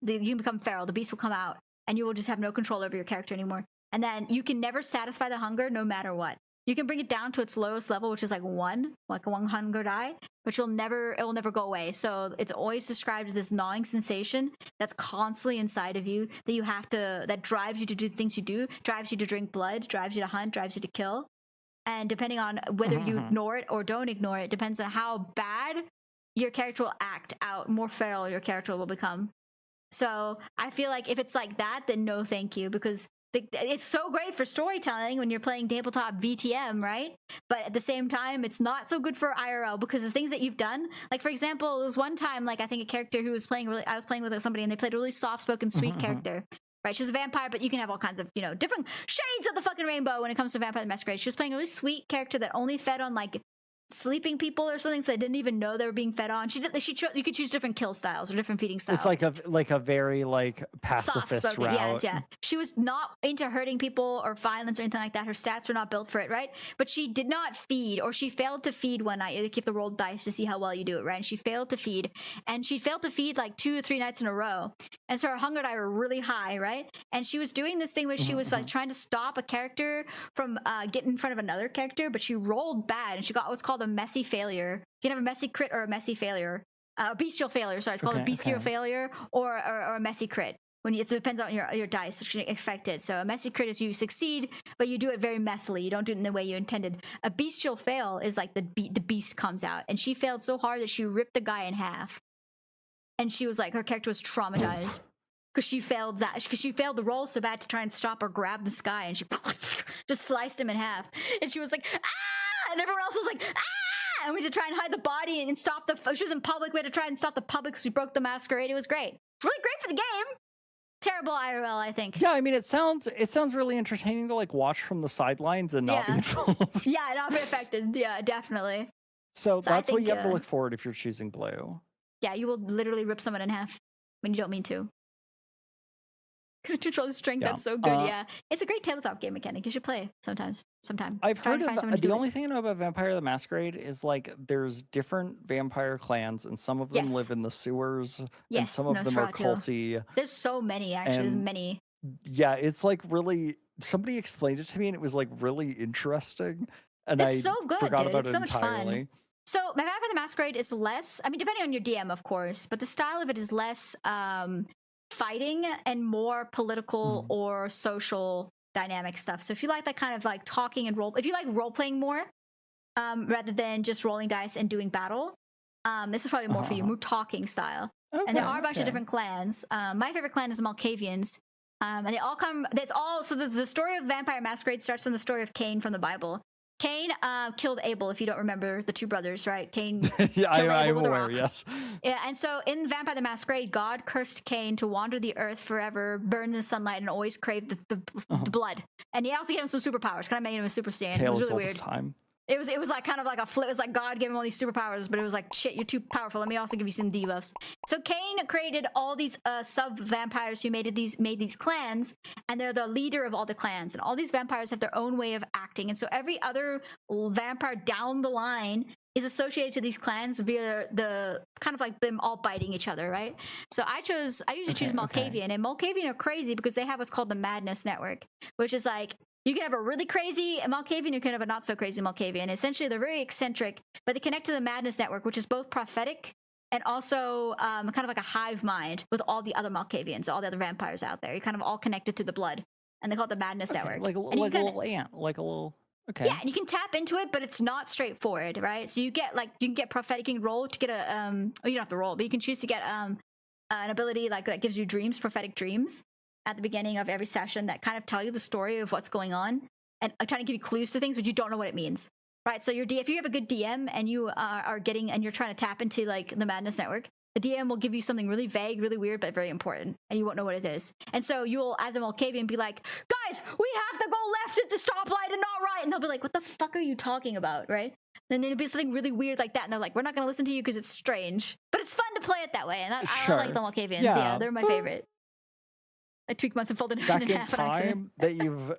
you can become feral. The beast will come out, and you will just have no control over your character anymore. And then you can never satisfy the hunger, no matter what. You can bring it down to its lowest level, which is like one hunger die, but it will never go away. So it's always described as this gnawing sensation that's constantly inside of you that drives you to do things you do, drives you to drink blood, drives you to hunt, drives you to kill. And depending on whether you ignore it or don't ignore it, depends on how bad your character will act out, more feral your character will become. So I feel like if it's like that, then no thank you, because it's so great for storytelling when you're playing tabletop VTM, right? But at the same time, it's not so good for IRL, because the things that you've done, like for example, there was one time, like I think a character who was playing I was playing with somebody, and they played a really soft-spoken, sweet character. Right, she's a vampire, but you can have all kinds of, you know, different shades of the fucking rainbow when it comes to Vampire the Masquerade. She was playing a really sweet character that only fed on like sleeping people or something, so they didn't even know they were being fed on. You could choose different kill styles or different feeding styles. It's like a very like pacifist route. Yeah. She was not into hurting people or violence or anything like that. Her stats were not built for it, right? But she did not feed, or she failed to feed one night. You have to roll dice to see how well you do it, right? And she failed to feed, and she failed to feed like 2 or 3 nights in a row. And so her hunger die were really high, right? And she was doing this thing where she was like trying to stop a character from getting in front of another character, but she rolled bad, and she got what's called a messy failure. You can have a messy crit or a messy failure. Bestial failure, sorry. It's called a bestial failure or a messy crit. It depends on your dice, which can affect it. So a messy crit is you succeed, but you do it very messily. You don't do it in the way you intended. A bestial fail is like the beast comes out, and she failed so hard that she ripped the guy in half. And she was like, her character was traumatized because she failed the roll so bad to try and stop or grab this guy, and she just sliced him in half. And she was like, ah! And everyone else was like, ah! And we had to try and hide the body and stop she was in public. We had to try and stop the public because we broke the masquerade. It was great. Really great for the game. Terrible IRL, I think. Yeah, I mean, it sounds really entertaining to like watch from the sidelines and not be involved. Yeah, not be affected. Yeah, definitely. So that's what you have to look forward if you're choosing blue. Yeah, you will literally rip someone in half when you don't mean to. Control strength, that's so good. Yeah, it's a great tabletop game mechanic. You should play sometime. I've heard of the only thing I know about Vampire the Masquerade is like there's different vampire clans, and some of them live in the sewers, and some of them are culty. There's so many, actually. There's many. Yeah, it's like really. Somebody explained it to me, and it was like really interesting. And it's so good, forgot dude. about It's it so much entirely. fun. So Vampire the Masquerade is less. I mean, depending on your DM, of course, but the style of it is less fighting and more political or social dynamic stuff. So if you like that kind of like talking and if you like role playing more rather than just rolling dice and doing battle, this is probably more for you, more talking style. And there are a bunch of different clans. My favorite clan is the Malkavians, and they all come. So the story of Vampire Masquerade starts from the story of Cain from the Bible. Cain killed Abel, if you don't remember, the two brothers, right? Cain yeah, I'm with a aware, rock. yes. Yeah, and so in Vampire the Masquerade, God cursed Cain to wander the earth forever, burn in the sunlight, and always crave the blood. And he also gave him some superpowers, kind of made him a super saiyan. It was really weird. Time. It was like kind of like a flip. It was like God gave him all these superpowers, but it was like, shit, you're too powerful. Let me also give you some debuffs. So Cain created all these sub vampires who made these clans, and they're the leader of all the clans. And all these vampires have their own way of acting. And so every other vampire down the line is associated to these clans via the kind of like them all biting each other, right? So I usually choose Malkavian, and Malkavian are crazy because they have what's called the Madness Network, which is like You can have a really crazy Malkavian, you can have a not so crazy Malkavian. Essentially, they're very eccentric, but they connect to the madness network, which is both prophetic and also kind of like a hive mind with all the other Malkavians, all the other vampires out there. You're kind of all connected through the blood, and they call it the madness network. Like a little ant, like a little. Okay. Yeah, and you can tap into it, but it's not straightforward, right? So you can get prophetic, you can roll to get a oh, you don't have to roll, but you can choose to get an ability like that gives you dreams, prophetic dreams, at the beginning of every session that kind of tell you the story of what's going on and trying to give you clues to things, but you don't know what it means, right? So if you have a good DM and you are getting and you're trying to tap into like the madness network, the DM will give you something really vague, really weird, but very important, and you won't know what it is. And so you'll, as a Malkavian, be like, guys, we have to go left at the stoplight and not right. And they'll be like, what the fuck are you talking about, right? And then it'll be something really weird like that. And they're like, we're not going to listen to you because it's strange. But it's fun to play it that way. And I like the Malkavians. Yeah, they're my favorite. I tweak once and fold it in Back in half on accident. time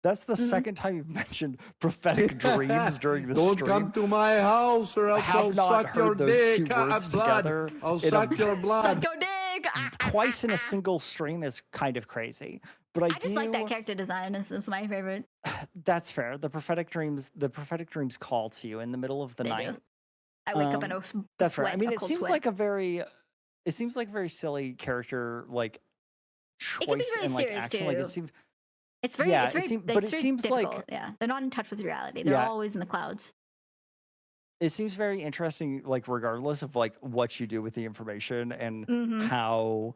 that's the second time you've mentioned prophetic dreams during the Don't stream. come to my house or else I'll suck your dick. I'll suck your blood. Suck your dick. Twice in a single stream is kind of crazy. But I just like that character design. It's my favorite. That's fair. The prophetic dreams call to you in the middle of the night. Do. I wake up in a that's sweat, right. I mean, it seems like a very silly character like choice. It can be really and like serious action. Too. Like it seems. It's very, yeah, it's very, but it seems difficult. like they're not in touch with reality. They're always in the clouds. It seems very interesting, like regardless of like what you do with the information and how.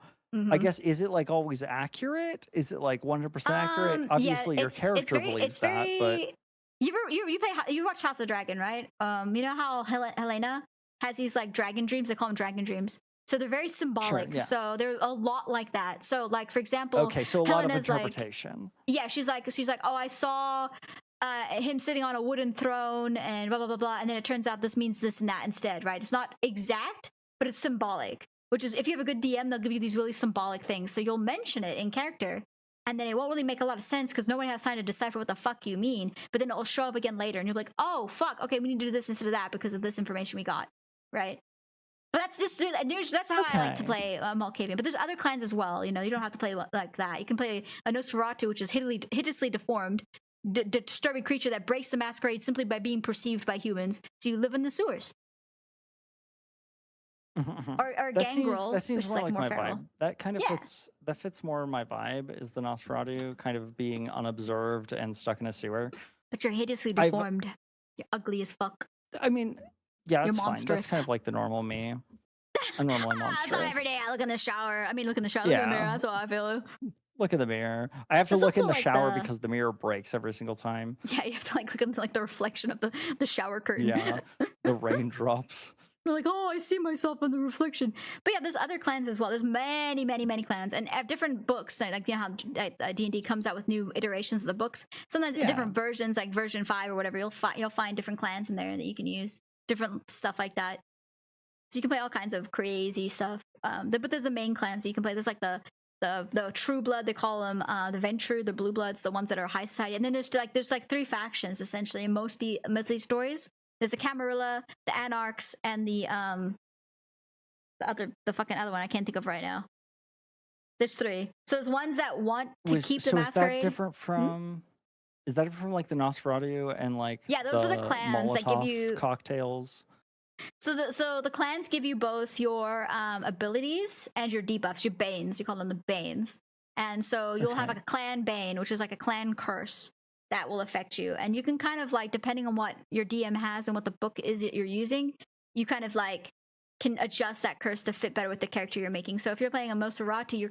I guess, is it like always accurate? Is it like 100% accurate? Obviously, your character believes that, but you watch House of Dragon, right? You know how Helena has these like dragon dreams. They call them dragon dreams. So they're very symbolic. Sure, yeah. So they're a lot like that. So like for example, okay, so a Helena's lot of interpretation. Like, she's like, oh, I saw him sitting on a wooden throne and blah blah blah blah, and then it turns out this means this and that instead, right? It's not exact, but it's symbolic. Which is, if you have a good DM, they'll give you these really symbolic things. So you'll mention it in character, and then it won't really make a lot of sense because no one has time to decipher what the fuck you mean. But then it'll show up again later, and you'll be like, oh fuck, okay, we need to do this instead of that because of this information we got, right? But that's how I like to play Malkavian. But there's other clans as well. You know, you don't have to play like that. You can play a Nosferatu, which is hideously deformed, disturbing creature that breaks the masquerade simply by being perceived by humans. So you live in the sewers. Or Gangrel, that seems more like my feral. vibe. That kind of fits more my vibe. Is the Nosferatu kind of being unobserved and stuck in a sewer? But you're hideously deformed. You're ugly as fuck. I mean, yeah, that's fine. Monstrous. That's kind of like the normal me. I'm normally monstrous. That's why every day I look in the shower. Look in the shower. Look in the mirror. That's how I feel. Look in the mirror. I have to look in the shower because the mirror breaks every single time. Yeah, you have to like look at like the reflection of the shower curtain. Yeah, the raindrops. You're like, oh, I see myself in the reflection. But yeah, there's other clans as well. There's many, many, many clans, and different books. Like you know how D&D comes out with new iterations of the books. Sometimes different versions, like version 5 or whatever. You'll find different clans in there that you can use, different stuff like that. So you can play all kinds of crazy stuff. But there's the main clans that you can play. There's like the True Blood, they call them, the Ventru, the Blue Bloods, the ones that are high society. And then there's like 3 factions essentially in most of these stories. There's the Camarilla, the Anarchs, and the fucking other one I can't think of right now. There's 3. So there's ones that want to keep the masquerade. Is that different from? Is that different from like the Nosferatu and like? Yeah, those are the clans that give you cocktails. So the clans give you both your abilities and your debuffs, your banes. You call them the banes. And so you'll have like a clan bane, which is like a clan curse that will affect you. And you can kind of like, depending on what your DM has and what the book is that you're using, you kind of like can adjust that curse to fit better with the character you're making. So if you're playing a Nosferatu, your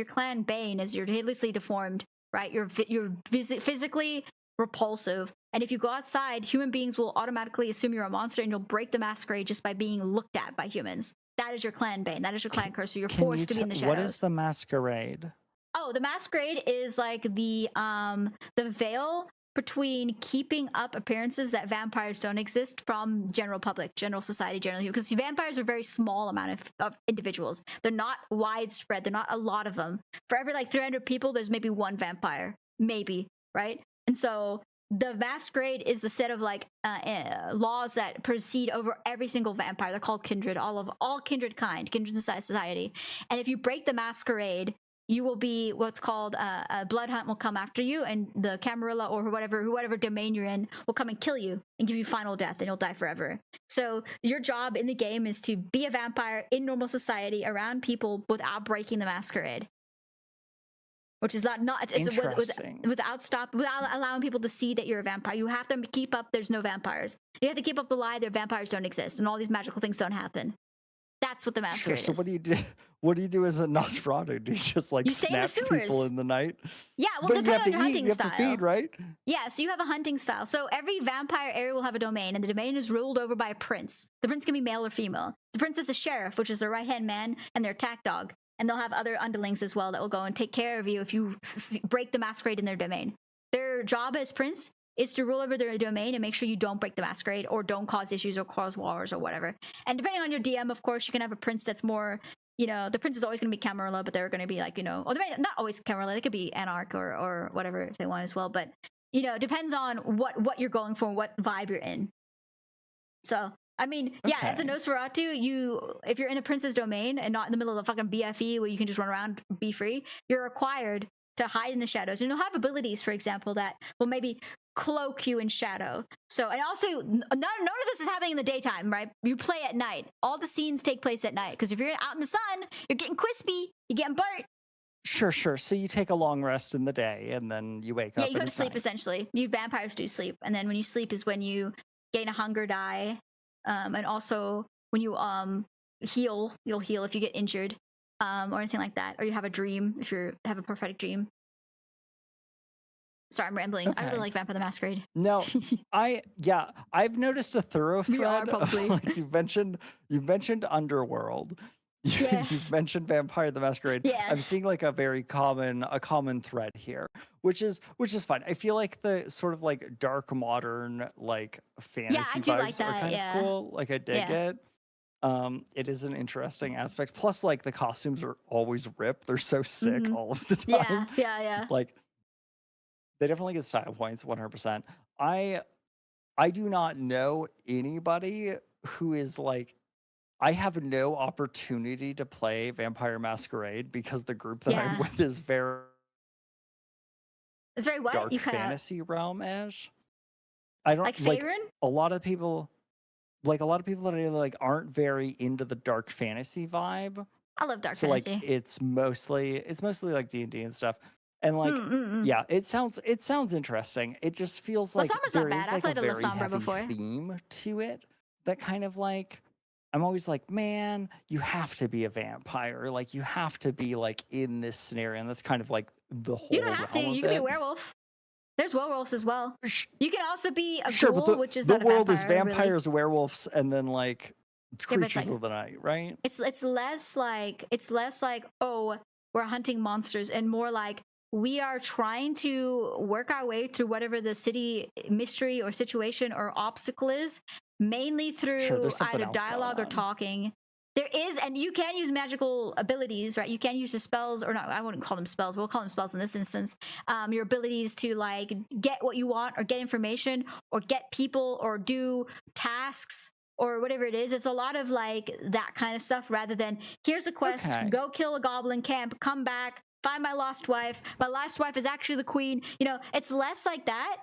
clan bane is you're hideously deformed, right? You're physically repulsive. And if you go outside, human beings will automatically assume you're a monster and you'll break the masquerade just by being looked at by humans. That is your clan bane. That is your clan curse. So you're forced to be in the shadows. What is the masquerade? Oh, the masquerade is like the veil between keeping up appearances that vampires don't exist from general public, general society, generally, because vampires are a very small amount of individuals. They're not widespread. They're not a lot of them. For every like 300 people, there's maybe one vampire, maybe, right? And so the masquerade is the set of like laws that proceed over every single vampire. They're called kindred, all kindred kind, kindred society. And if you break the masquerade, you will be what's called a blood hunt will come after you, and the Camarilla or whatever domain you're in will come and kill you and give you final death, and you'll die forever. So your job in the game is to be a vampire in normal society around people without breaking the masquerade. Which is not without allowing people to see that you're a vampire. You have to keep up. There's no vampires. You have to keep up the lie that vampires don't exist and all these magical things don't happen. That's what the masquerade is. So what do you do? What do you do as a Nosferatu? Do you just like snap people in the night? Yeah, well, but you have to depending on your eat. hunting You have style. to feed, right? Yeah, so you have a hunting style. So every vampire area will have a domain, and the domain is ruled over by a prince. The prince can be male or female. The prince is a sheriff, which is their right-hand man and their attack dog. And they'll have other underlings as well that will go and take care of you if you break the masquerade in their domain. Their job as prince is to rule over their domain and make sure you don't break the masquerade or don't cause issues or cause wars or whatever. And depending on your DM, of course, you can have a prince that's more, the prince is always going to be Camarilla, but they're going to be like, or not always Camarilla, they could be Anarch or whatever if they want as well. But, it depends on what you're going for, what vibe you're in. So, I mean, yeah, as a Nosferatu, if you're in a prince's domain and not in the middle of a fucking BFE where you can just run around, be free, you're required to hide in the shadows. And you'll have abilities, for example, that will maybe cloak you in shadow. So, and also, none of this is happening in the daytime, right? You play at night. All the scenes take place at night. Because if you're out in the sun, you're getting crispy, you're getting burnt. Sure. So you take a long rest in the day and then you wake up. Yeah, you go to sleep, essentially. You vampires do sleep. And then when you sleep is when you gain a hunger die. And also when you heal, you'll heal if you get injured or anything like that, or you have a dream if you have a prophetic dream. Sorry, I'm rambling. I really like Vampire the Masquerade. No, I've noticed a thorough thread. Like you've mentioned Underworld. Yes. You've mentioned Vampire the Masquerade. Yes. I'm seeing like a common thread here, which is fine. I feel like the sort of like dark modern like fantasy vibes are kind of cool. Like I dig it. It is an interesting aspect. Plus, like the costumes are always ripped. They're so sick all of the time. Yeah. Like they definitely get style points 100%. I do not know anybody who is like, I have no opportunity to play Vampire Masquerade because the group that I'm with is very what? Dark fantasy realm-ish. I don't like a lot of people that I like aren't very into the dark fantasy vibe. I love dark fantasy. Like it's mostly like D&D and stuff. And like yeah, it sounds interesting. It just feels like there is like a very heavy theme to it that kind of like I'm always like, man, you have to be a vampire. Like, you have to be, like, in this scenario. And that's kind of, like, the whole You don't have to. You can be a werewolf. There's werewolves as well. You can also be a ghoul, which is not a vampire. The world is vampires, werewolves, and then, like, creatures of the night, right? It's less like, oh, we're hunting monsters, and more like, we are trying to work our way through whatever the city mystery or situation or obstacle is, mainly through either dialogue or talking. There is, and you can use magical abilities, right? You can use your spells, or not, I wouldn't call them spells. We'll call them spells in this instance. Your abilities to like get what you want or get information or get people or do tasks or whatever it is. It's a lot of like that kind of stuff rather than here's a quest, go kill a goblin camp, come back, find my lost wife. My lost wife is actually the queen. It's less like that.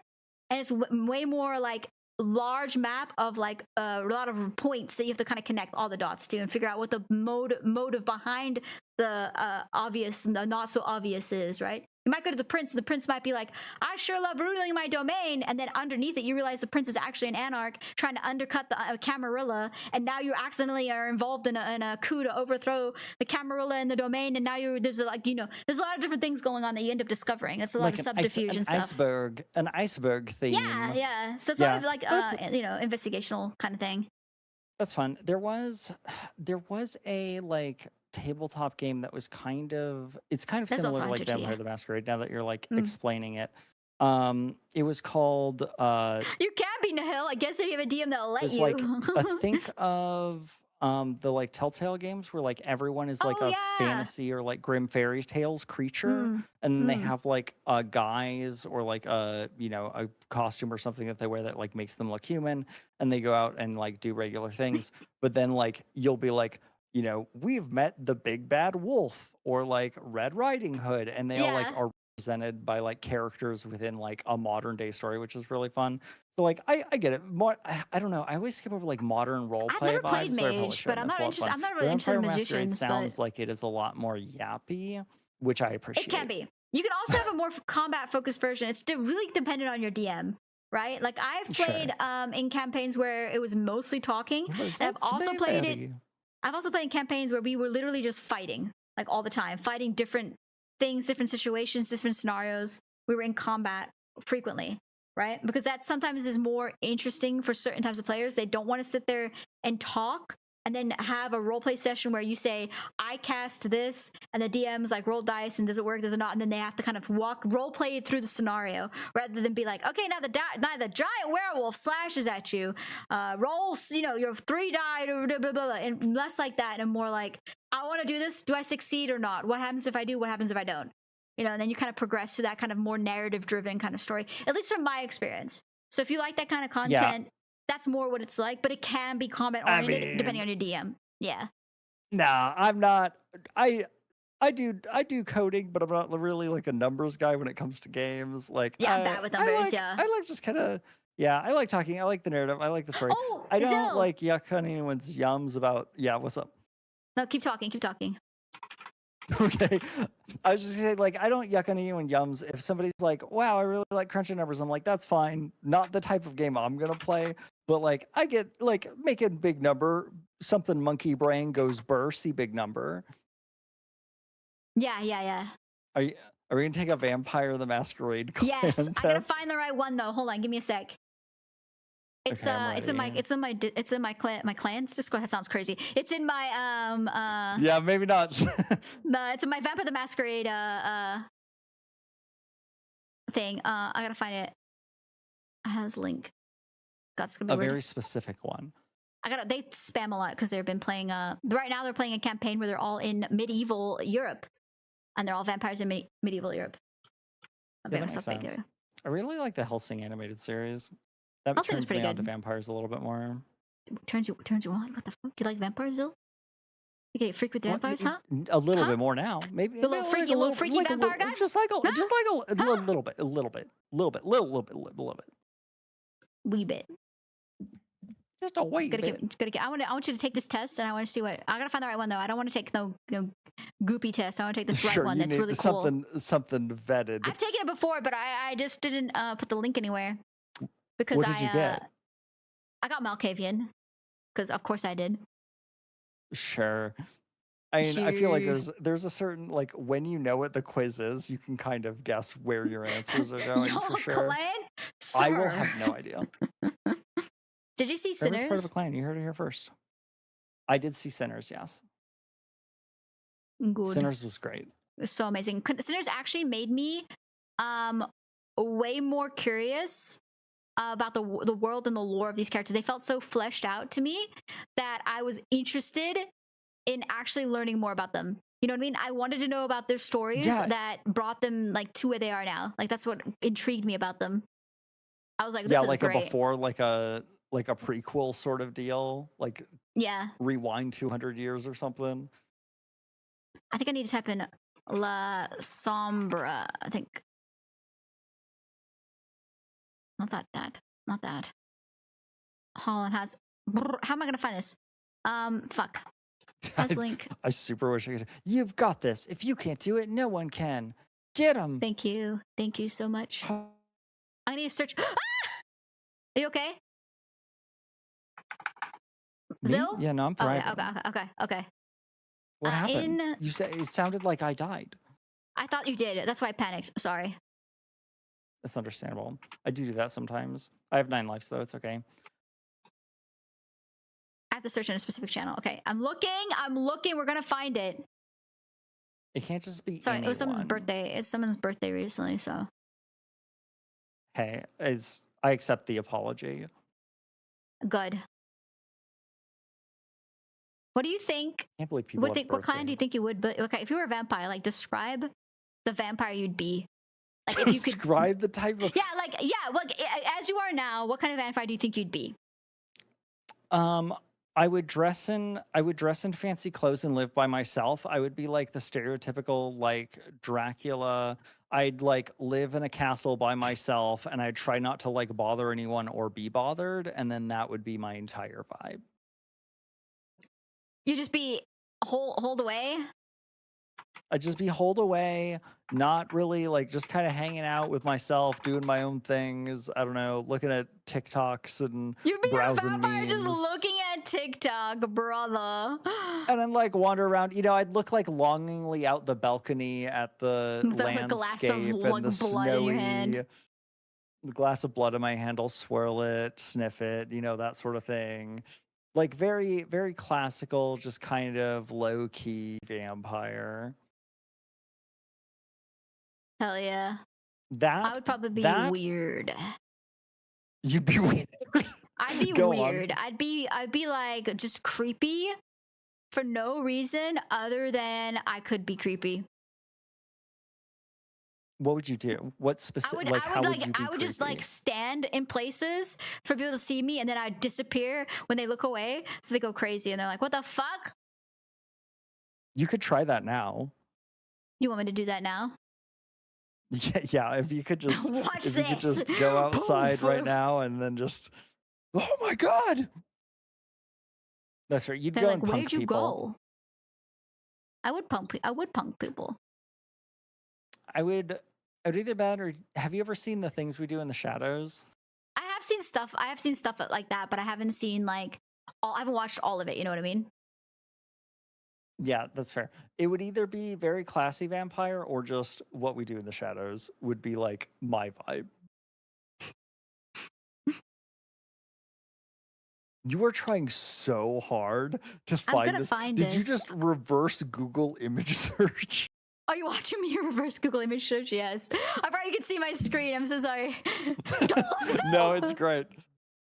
And it's way more like large map of like a lot of points that you have to kind of connect all the dots to and figure out what the motive behind the obvious and the not so obvious is, right? You might go to the prince, and the prince might be like, I sure love ruling my domain, and then underneath it you realize the prince is actually an anarch trying to undercut the Camarilla, and now you accidentally are involved in a coup to overthrow the Camarilla in the domain, and now there's a lot of different things going on that you end up discovering. It's a lot of subterfuge and stuff. An iceberg theme. Yeah. So it's sort of like investigational kind of thing. That's fun. There was a like tabletop game that was kind of similar to like Vampire the Masquerade now that you're like explaining it. It was called You can be Nahil. I guess if you have a DM that'll let you. Like I think of the like Telltale games where like everyone is like a fantasy or like grim fairy tales creature, and they have like a guise or like a a costume or something that they wear that like makes them look human, and they go out and like do regular things, but then like you'll be like, we've met the big bad wolf, or like Red Riding Hood, and they all like Yeah. are represented by like characters within like a modern day story, which is really fun. So like I get it. More I don't know. I always skip over like modern role I've play never played vibes, but I probably mage, should. but I'm And that's not a lot of interested. fun. I'm not The really interested in Vampire Masquerade magicians, sounds but like it is a lot more yappy, which I appreciate. it can be. You can also have a more combat focused version. It's really dependent on your DM, right? Like I've played in campaigns where it was mostly talking, and I've also played it. I've also played in campaigns where we were literally just fighting, like all the time, fighting different things, different situations, different scenarios. We were in combat frequently, right? Because that sometimes is more interesting for certain types of players. They don't want to sit there and talk and then have a roleplay session where you say, I cast this, and the DM's like, roll dice, and does it work, does it not? And then they have to kind of roleplay through the scenario rather than be like, okay, now the giant werewolf slashes at you, rolls, you know, your 3 die, blah, blah, blah, and less like that, and more like, I want to do this. Do I succeed or not? What happens if I do? What happens if I don't? You know, and then you kind of progress to that kind of more narrative-driven kind of story, at least from my experience. So if you like that kind of content, that's more what it's like, but it can be combat-oriented depending on your DM. Yeah. Nah, I'm not. I do coding, but I'm not really like a numbers guy when it comes to games. Like I'm bad with numbers. I like just kind of. Yeah, I like talking. I like the narrative. I like the story. Oh, I don't Zill. like yuck on anyone's yums about. Yeah, what's up? No, keep talking. Keep talking. Okay. I was just saying, like, I don't yuck on anyone yums. If somebody's like, wow, I really like crunching numbers, I'm like, that's fine. Not the type of game I'm going to play. But, like, I get, like, making big number, something monkey brain goes burr, see big number. Yeah. Are we going to take a Vampire the Masquerade clan Yes. test? I gotta find the right one, though. Hold on. Give me a sec. It's Okay, it's in my clan's Discord. That sounds crazy. It's in my Yeah, maybe not. no, it's in my Vampire the Masquerade thing. I gotta find it. It has a link. God, it's gonna be A weird. very specific one. They spam a lot because they've been playing right now they're playing a campaign where they're all in medieval Europe. And they're all vampires in medieval Europe. Yeah, that makes sense. I really like the Helsing animated series. That Helsing's turns pretty me on good. to vampires a little bit more. Turns you on? What the fuck? You like vampires, Zill? You get freak with Well, vampires, huh? A little bit more now. Maybe A little freaky vampire guy? Just like a little bit. Wee bit. Just a wee bit. I want you to take this test, and I want to see what I gotta find the right one though. I don't want to take no goopy test. I want to take this right one that's really cool. Something vetted. I've taken it before, but I just didn't put the link anywhere because What did you get? I got Malkavian because of course I did. Sure. I mean, I feel like there's a certain, like, when you know what the quiz is, you can kind of guess where your answers are going for sure. Clan? I will Sir. have no idea. Did you see Trevor's Sinners? part of a clan. You heard it here first. I did see Sinners, yes. Good. Sinners was great. It was so amazing. Sinners actually made me way more curious about the world and the lore of these characters. They felt so fleshed out to me that I was interested in actually learning more about them. You know what I mean? I wanted to know about their stories that brought them like to where they are now. Like that's what intrigued me about them. I was like, this is like great. a before, like a prequel sort of deal, like rewind 200 years or something. I think I need to type in La Sombra. I think not that. Holland has. How am I gonna find this? Fuck. Has link. I super wish I could. You've got this. If you can't do it, no one can. Get him. Thank you so much. I need to search. Ah! Are you okay? Me? Zill? Yeah, no, I'm thriving. Okay. What happened? You said it sounded like I died. I thought you did. That's why I panicked. Sorry. That's understandable. I do that sometimes. I have 9 lives though. It's okay. I have to search in a specific channel. Okay, I'm looking. We're gonna find it. It can't just be. Sorry, anyone. it was someone's birthday. It's someone's birthday recently, so. Hey, I accept the apology. Good. What do you think? I can't believe people. What clan do you think you would? But okay, if you were a vampire, like describe the vampire you'd be. Like if you could describe the type of. Like as you are now, what kind of vampire do you think you'd be? I would dress in fancy clothes and live by myself. I would be like the stereotypical like Dracula. I'd like live in a castle by myself and I'd try not to like bother anyone or be bothered, and then that would be my entire vibe. You just be hold away. I'd just be holed away, not really like just kind of hanging out with myself, doing my own things. I don't know, looking at TikToks and You'd be a browsing vampire memes. just looking at TikTok, brother. And then like wander around, you know, I'd look like longingly out the balcony at the With a glass of, landscape like, and the blood in your hand. snowy the glass of blood in my hand. I'll swirl it, sniff it, you know, that sort of thing. Like very, very classical, just kind of low key vampire. Hell yeah. That I would probably be weird. You'd be weird. I'd be Go weird. on. I'd be like just creepy for no reason other than I could be creepy. What would you do? What specific? Like, how would you be I would just like creepy? stand in places for people to see me, and then I'd disappear when they look away, so they go crazy and they're like, "What the fuck?" You could try that now. You want me to do that now? Yeah. If you could just, Watch if you could this. just go outside Poof. right now and then just, oh my god. That's right. You'd They're go like, and punk "Where'd you people. go?" I would punk people. I would either that or have you ever seen the things we do in the shadows? I have seen stuff like that, but I haven't seen like I haven't watched all of it. You know what I mean? Yeah, that's fair. It would either be very classy vampire or just what we do in the shadows would be like my vibe. You are trying so hard to find gonna this. find Did you this. just reverse Google image search? Are you watching me reverse Google image search? Yes. I thought you could see my screen. I'm so sorry. Don't look so. No, it's great.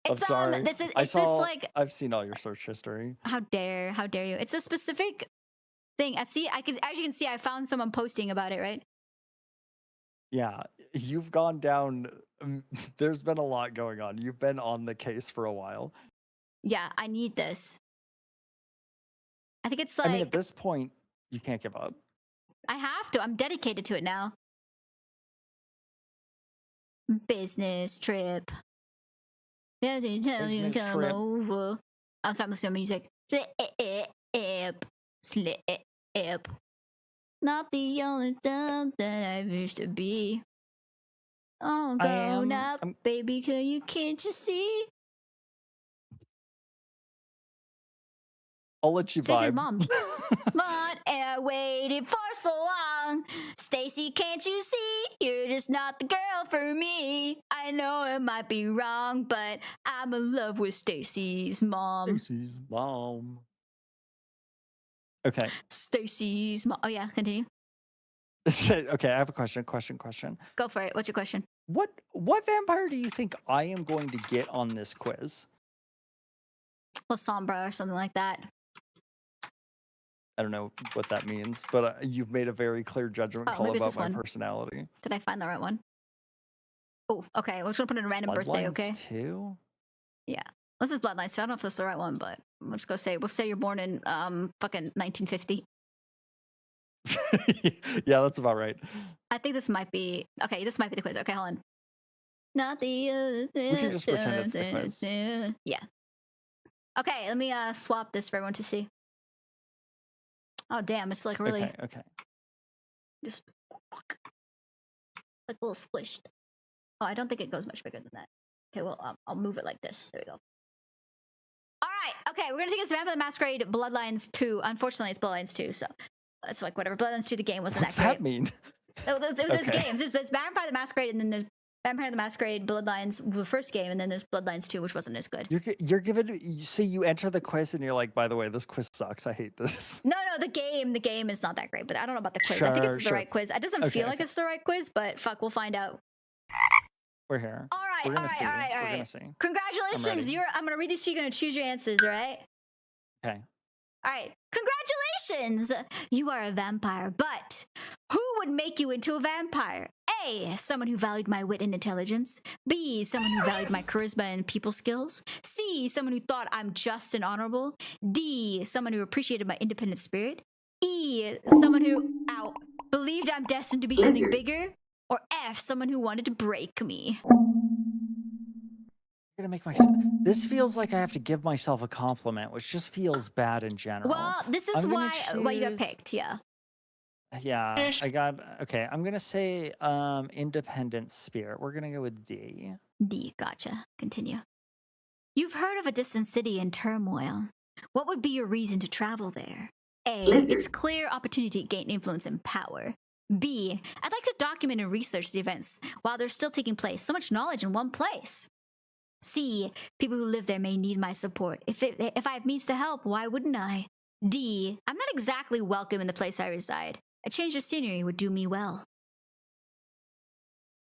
I'm It's sorry. this like I've seen all your search history. how dare you? It's a specific thing. As you can see, I found someone posting about it, right? Yeah, you've gone down. There's been a lot going on. You've been on the case for a while. Yeah, I need this. I think it's like I mean, at this point, you can't give up. I have to. I'm dedicated to it now. Business trip. Business Come trip. over. I'm sorry, I'm listening to music. Slip. Not the only dog that I used to be. Oh, grown up, baby, can't you see? I'll let you Stacey's vibe. mom. But I waited for so long. Stacy, can't you see? You're just not the girl for me. I know it might be wrong, but I'm in love with Stacy's mom. Stacy's mom. Okay. Stacy's mom. Oh yeah, continue. Okay, I have a question. Go for it. What's your question? What vampire do you think I am going to get on this quiz? Well, Sombra or something like that. I don't know what that means, but you've made a very clear judgment call maybe it's about this my one. personality. Did I find the right one? Oh, okay. We're just gonna put in a random birthday, okay? Too? Yeah. This is Bloodlines, so I don't know if this is the right one, but let's go say we'll say you're born in fucking 1950. Yeah, that's about right. I think this might be okay. This might be the quiz. Okay, hold on. Not the. We can just pretend it's the quiz. Yeah. Okay, let me swap this for everyone to see. Oh damn! It's like really Okay. just like a little squished. Oh, I don't think it goes much bigger than that. Okay, well I'll move it like this. There we go. All right. Okay, we're gonna take this Vampire the Masquerade Bloodlines 2. Unfortunately, it's Bloodlines 2, so it's like whatever. Bloodlines 2, the game wasn't What's that that mean? There's games. There's Vampire the Masquerade, and then there's Vampire the Masquerade Bloodlines, the first game, and then there's Bloodlines 2, which wasn't as good. You're given. So you enter the quiz and you're like, by the way, this quiz sucks. I hate this. No, the game is not that great, but I don't know about the quiz. I think it's the right quiz. It doesn't feel like it's the right quiz, but fuck, we'll find out. We're here. All right, We're gonna see. all right. We're gonna see. Congratulations! I'm gonna read these to you. You're gonna choose your answers, all right? Okay. All right. Congratulations! You are a vampire, but who would make you into a vampire? A, someone who valued my wit and intelligence. B, someone who valued my charisma and people skills. C, someone who thought I'm just and honorable. D, someone who appreciated my independent spirit. E, someone who, believed I'm destined to be something bigger. Or F, someone who wanted to break me. Gonna make myself. This feels like I have to give myself a compliment, which just feels bad in general. Well, this is why you got picked, yeah. Yeah, I got. Okay, I'm gonna say independent spirit. We're gonna go with D. D, gotcha. Continue. You've heard of a distant city in turmoil. What would be your reason to travel there? A, it's clear opportunity to gain influence and power. B, I'd like to document and research the events while they're still taking place. So much knowledge in one place. C, people who live there may need my support. If I have means to help, why wouldn't I? D, I'm not exactly welcome in the place I reside. A change of scenery would do me well.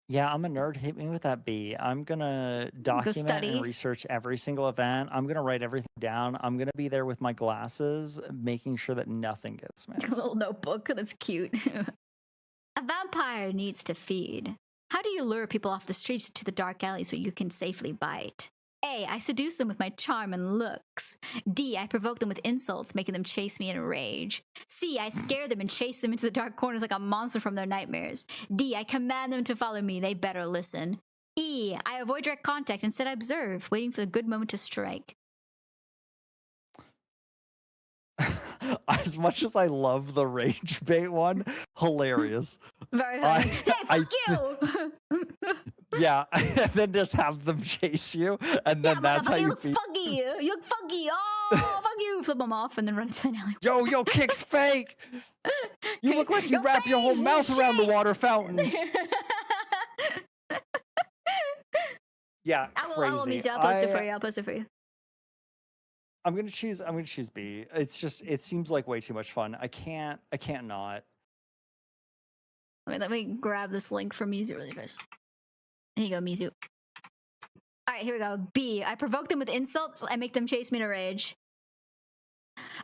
Yeah, I'm a nerd. Hit me with that B. I'm gonna document and research every single event. I'm gonna write everything down. I'm gonna be there with my glasses, making sure that nothing gets missed. A little notebook, that's cute. A vampire needs to feed. How do you lure people off the streets to the dark alleys where you can safely bite? A, I seduce them with my charm and looks. D, I provoke them with insults, making them chase me in a rage. C, I scare them and chase them into the dark corners like a monster from their nightmares. D, I command them to follow me. They better listen. E, I avoid direct contact. Instead, I observe, waiting for the good moment to strike. As much as I love the rage bait one, hilarious. Very funny. Hey, fuck you! Yeah, and then just have them chase you, and then that's how you look funky. You look funky. Oh, fuck you! Flip them off and then run into the alley. Yo, Kick's fake. You look like you wrap your whole mouth around the water fountain. Yeah, crazy. I will meet you. I'll post it for you. I'll post it for you. I'm gonna choose B. It's just, it seems like way too much fun. I can't not. Let me grab this link from Mizu really fast. Here you go, Mizu. Alright, here we go. B. I provoke them with insults. I make them chase me in a rage.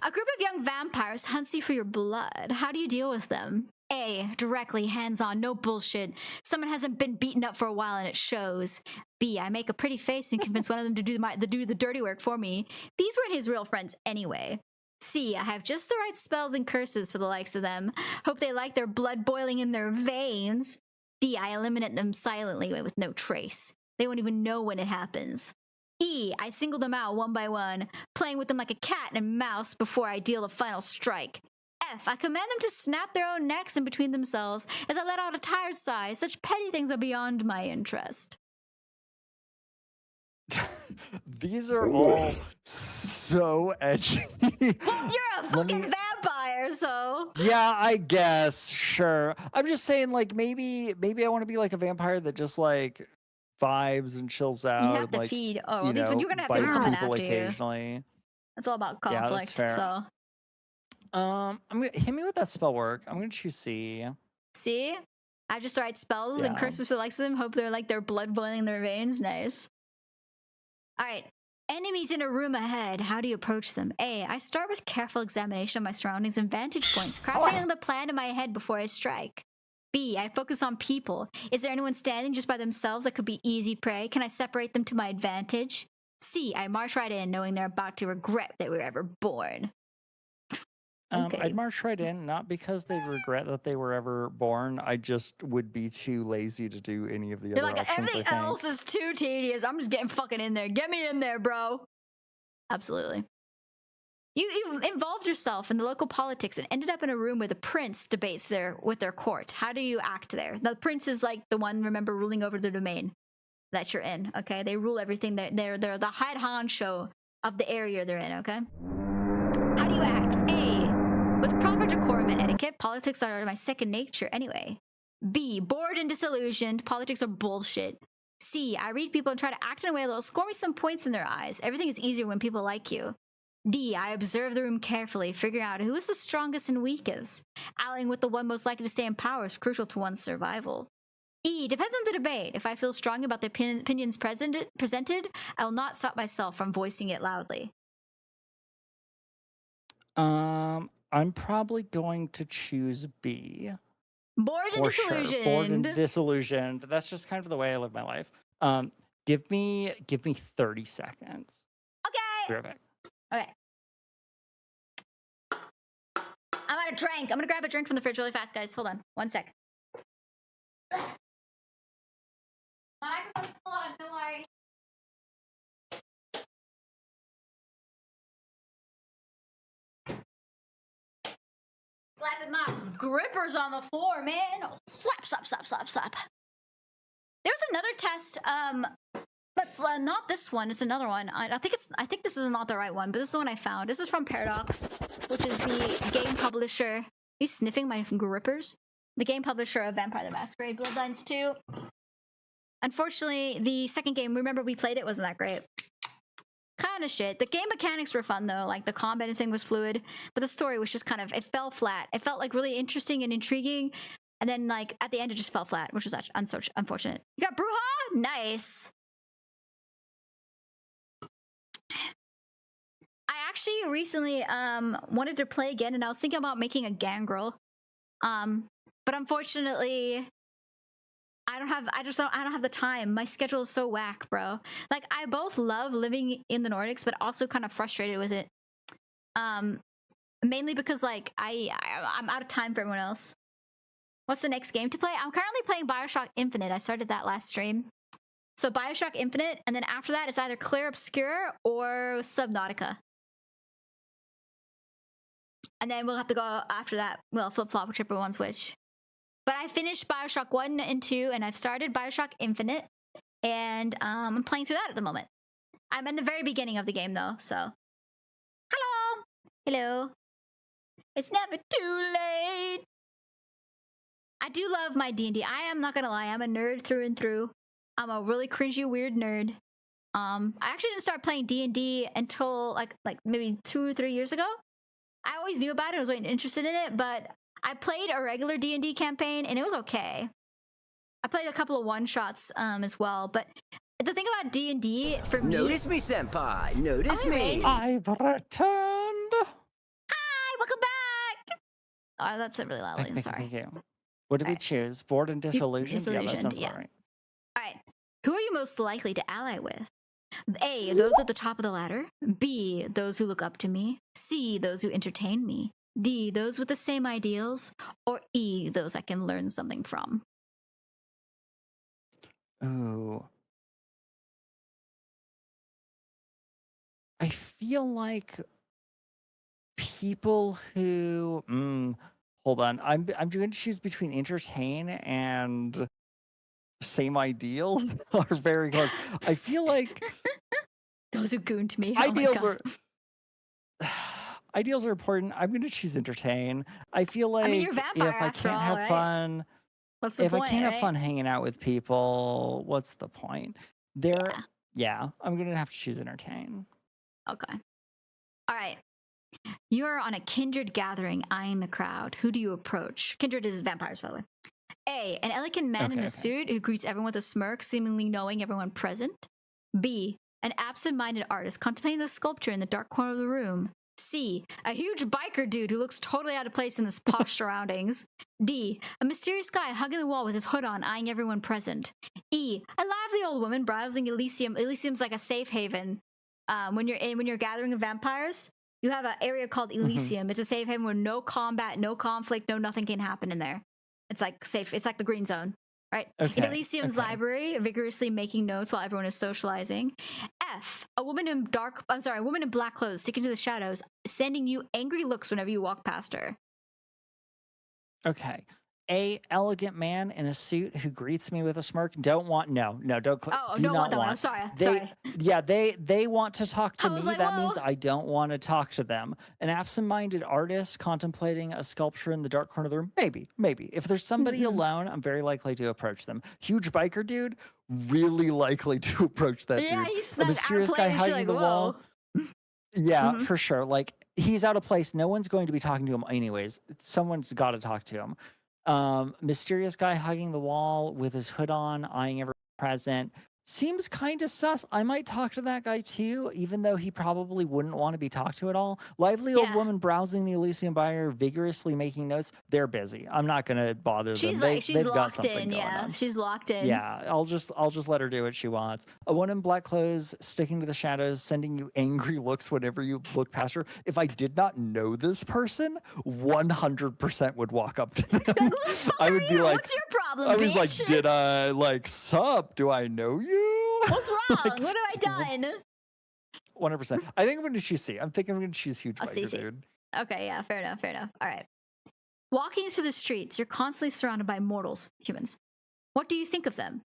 A group of young vampires hunts you for your blood. How do you deal with them? A. Directly, hands-on, no bullshit. Someone hasn't been beaten up for a while and it shows. B. I make a pretty face and convince one of them to do the dirty work for me. These weren't his real friends anyway. C. I have just the right spells and curses for the likes of them. Hope they like their blood boiling in their veins. D. I eliminate them silently with no trace. They won't even know when it happens. E. I single them out one by one, playing with them like a cat and mouse before I deal the final strike. F. I command them to snap their own necks in between themselves as I let out a tired sigh. Such petty things are beyond my interest. These are all so edgy. Well, you're a fucking vampire, so. Yeah, I guess. Sure. I'm just saying, like, maybe I want to be like a vampire that just like vibes and chills out. You have and, to like, feed. Oh, well, you're gonna have this coming after occasionally. you. That's all about conflict. Yeah, that's fair. So. I'm gonna hit me with that spell work. I'm gonna choose C. See? I just write spells and curses for the likes of them. Hope they're like their blood boiling in their veins. Nice. Alright. Enemies in a room ahead. How do you approach them? A. I start with careful examination of my surroundings and vantage points, crafting the plan in my head before I strike. B. I focus on people. Is there anyone standing just by themselves that could be easy prey? Can I separate them to my advantage? C. I march right in, knowing they're about to regret they were ever born. Okay. I'd march right in, not because they regret that they were ever born. I just would be too lazy to do any of the other options. Everything else is too tedious. I'm just getting fucking in there. Get me in there, bro. Absolutely. You involved yourself in the local politics and ended up in a room where the prince debates with their court. How do you act there? The prince is like the one, remember, ruling over the domain that you're in. Okay, they rule everything. They're the head honcho of the area they're in. Okay. How do you act? A. With proper decorum and etiquette, politics are my second nature anyway. B. Bored and disillusioned, politics are bullshit. C. I read people and try to act in a way that'll score me some points in their eyes. Everything is easier when people like you. D. I observe the room carefully, figuring out who is the strongest and weakest. Allying with the one most likely to stay in power is crucial to one's survival. E. Depends on the debate. If I feel strong about the opinions presented, I will not stop myself from voicing it loudly. I'm probably going to choose B. Bored and For sure. Bored and disillusioned. disillusioned. That's just kind of the way I live my life. Give me 30 seconds. Okay. Be right back. Okay. I'm out of drink. I'm gonna grab a drink from the fridge really fast, guys. Hold on. 1 sec. My microphone's still on, don't worry. Slapping my grippers on the floor, man. Slap, slap, slap, slap, slap. There's another test. Let's not this one. It's another one. I think this is not the right one, but this is the one I found. This is from Paradox, which is the game publisher. Are you sniffing my grippers? The game publisher of Vampire the Masquerade Bloodlines 2. Unfortunately, the second game, remember we played it, wasn't that great. Kind of shit. The game mechanics were fun though, like the combat and thing was fluid, but the story was just kind of, it fell flat. It felt like really interesting and intriguing, and then like at the end it just fell flat, which was unfortunate. You got Bruja? Nice. I actually recently wanted to play again, and I was thinking about making a gangrel, but unfortunately I don't have the time. My schedule is so whack, bro. Like, I both love living in the Nordics, but also kind of frustrated with it. Mainly because like I'm out of time for everyone else. What's the next game to play? I'm currently playing BioShock Infinite. I started that last stream. So BioShock Infinite, and then after that it's either Clair Obscur or Subnautica. And then we'll have to go after that. Well, flip-flop, whichever one's which. But I finished BioShock 1 and 2, and I've started BioShock Infinite, and I'm playing through that at the moment. I'm in the very beginning of the game, though, so... Hello! Hello. It's never too late! I do love my D&D. I am not gonna lie, I'm a nerd through and through. I'm a really cringy, weird nerd. I actually didn't start playing D&D until, like maybe 2 or 3 years ago. I always knew about it, I was really interested in it, but... I played a regular D&D campaign, and it was okay. I played a couple of one-shots as well, but the thing about D&D, for me... Notice me, senpai! Notice me! I've returned! Hi! Welcome back! Oh, that's really loudly, I'm sorry. Thank you. What did we choose? Bored and disillusioned? Yeah, that sounds about right. Alright. Who are you most likely to ally with? A, those at the top of the ladder. B, those who look up to me. C, those who entertain me. D, those with the same ideals, or E, those I can learn something from. Ooh. I feel like people who hold on. I'm going to choose between entertain and same ideals are very close. I feel like those who goon to me. Ideals are ideals are important. I'm going to choose entertain. I feel like you're vampire, if I can't have fun, what's the point, I can't have fun hanging out with people, what's the point? Yeah, I'm going to have to choose entertain. Okay. All right. You are on a kindred gathering, eyeing the crowd. Who do you approach? Kindred is vampires, by the way. A, an elegant man in a suit who greets everyone with a smirk, seemingly knowing everyone present. B, an absent-minded artist contemplating the sculpture in the dark corner of the room. C, a huge biker dude who looks totally out of place in this posh surroundings. D, a mysterious guy hugging the wall with his hood on, eyeing everyone present. E, a lively old woman browsing Elysium. Elysium's like a safe haven. When you're gathering of vampires, you have an area called Elysium. It's a safe haven where no combat, no conflict, no nothing can happen in there. It's like safe. It's like the green zone, right? In Elysium's library, vigorously making notes while everyone is socializing. F, a woman in black clothes, sticking to the shadows, sending you angry looks whenever you walk past her. Okay. A, elegant man in a suit who greets me with a smirk. Don't click. Oh, do not want. I'm sorry. Yeah, they want to talk to me. Like, that means I don't want to talk to them. An absent-minded artist contemplating a sculpture in the dark corner of the room. Maybe. If there's somebody alone, I'm very likely to approach them. Huge biker dude, really likely to approach that dude. He's a mysterious guy hugging the wall. Yeah, for sure. Like, he's out of place. No one's going to be talking to him anyways. Someone's got to talk to him. Mysterious guy hugging the wall with his hood on, eyeing everyone present. seems kind of sus. I might talk to that guy too, even though he probably wouldn't want to be talked to at all. Lively old woman browsing the Elysium buyer, vigorously making notes. They're busy. I'm not gonna bother She's them. like she's They've got locked something in. going Yeah, on. she's locked in. Yeah, I'll just let her do what she wants. A woman in black clothes, sticking to the shadows, sending you angry looks whenever you look past her. If I did not know this person, 100% would walk up to them. I would be like, "What's your problem, I was like, bitch? did I like sup? Do I know you? What's wrong? What have I done?" 100%. I think I'm going to choose C. I'm thinking I'm going to choose huge I'll biker, see. dude. Okay, yeah, fair enough, fair enough. All right. Walking through the streets, you're constantly surrounded by mortals, humans. What do you think of them?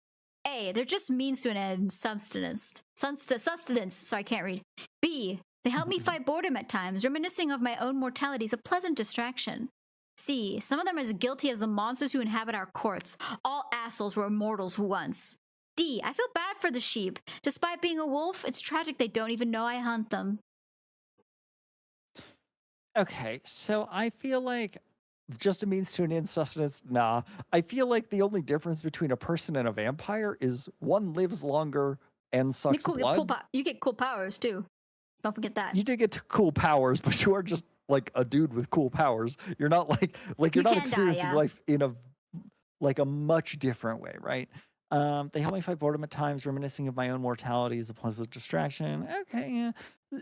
A, they're just means to an end, sustenance. Sorry, I can't read. B, they help me fight boredom at times. Reminiscing of my own mortality is a pleasant distraction. C, some of them are as guilty as the monsters who inhabit our courts. All assholes were mortals once. D, I feel bad for the sheep. Despite being a wolf, it's tragic they don't even know I hunt them. Okay, so I feel like just a means to an end sustenance. Nah, I feel like the only difference between a person and a vampire is one lives longer and sucks blood. You get cool powers too. Don't forget that. You do get cool powers, but you are just like a dude with cool powers. You're not like you're not experiencing life in a much different way, right? They help me fight boredom at times, reminiscing of my own mortality is a pleasant distraction. Okay, yeah.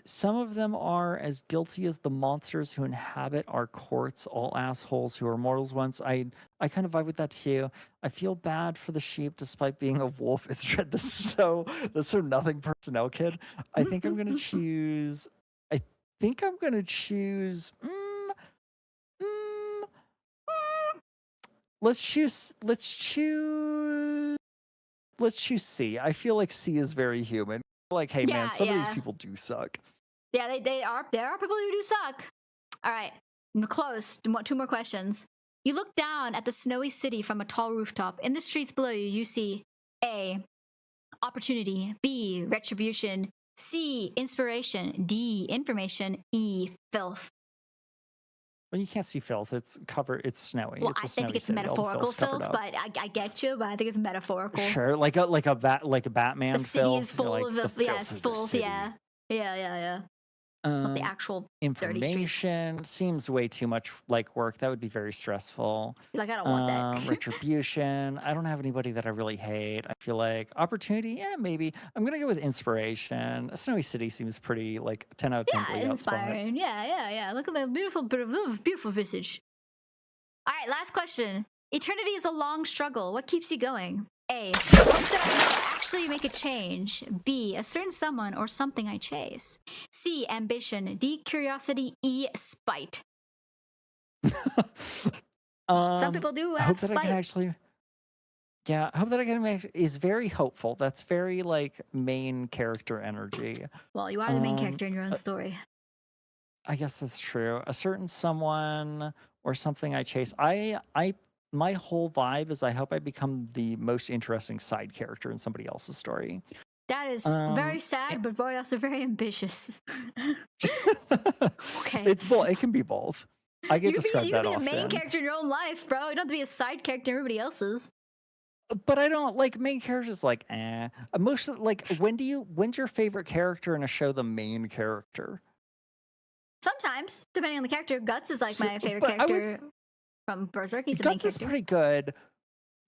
Some of them are as guilty as the monsters who inhabit our courts, all assholes who are mortals once. I kind of vibe with that too. I feel bad for the sheep despite being a wolf. It's that's so nothing personnel, kid. I think I'm gonna choose. Let's choose C. I feel like C is very human. Like, hey man, some of these people do suck. Yeah, there are people who do suck. All right, close. 2 more questions. You look down at the snowy city from a tall rooftop. In the streets below you, you see A, opportunity, B, retribution, C, inspiration, D, information, E, filth. Well, you can't see filth. It's snowy. Well, I think it's metaphorical filth, but I get you. But I think it's metaphorical. Sure, like a Batman. The city filth, is full like, of filth. Yeah. Not the actual information seems way too much like work. That would be very stressful. Like, I don't want that. Retribution. I don't have anybody that I really hate. I feel like opportunity. Yeah, maybe. I'm gonna go with inspiration. A snowy city seems pretty like 10 out of 10. Yeah, inspiring. Yeah. Look at the beautiful visage. All right, last question. Eternity is a long struggle. What keeps you going? A, hope that I will actually make a change. B, a certain someone or something I chase. C, ambition. D, curiosity. E, spite. Some people do have spite. I hope that I can make is very hopeful. That's very like main character energy. Well, you are the main character in your own story. I guess that's true. A certain someone or something I chase. My whole vibe is I hope I become the most interesting side character in somebody else's story. That is very sad, but also very ambitious. Okay. It's both. It can be both. I get described that often. You can be the main character in your own life, bro. You don't have to be a side character in everybody else's. But I don't like main characters. Like, most like when's your favorite character in a show the main character? Sometimes, depending on the character. Guts is like my favorite character. From Berserk, he's the main character. Guts is pretty good.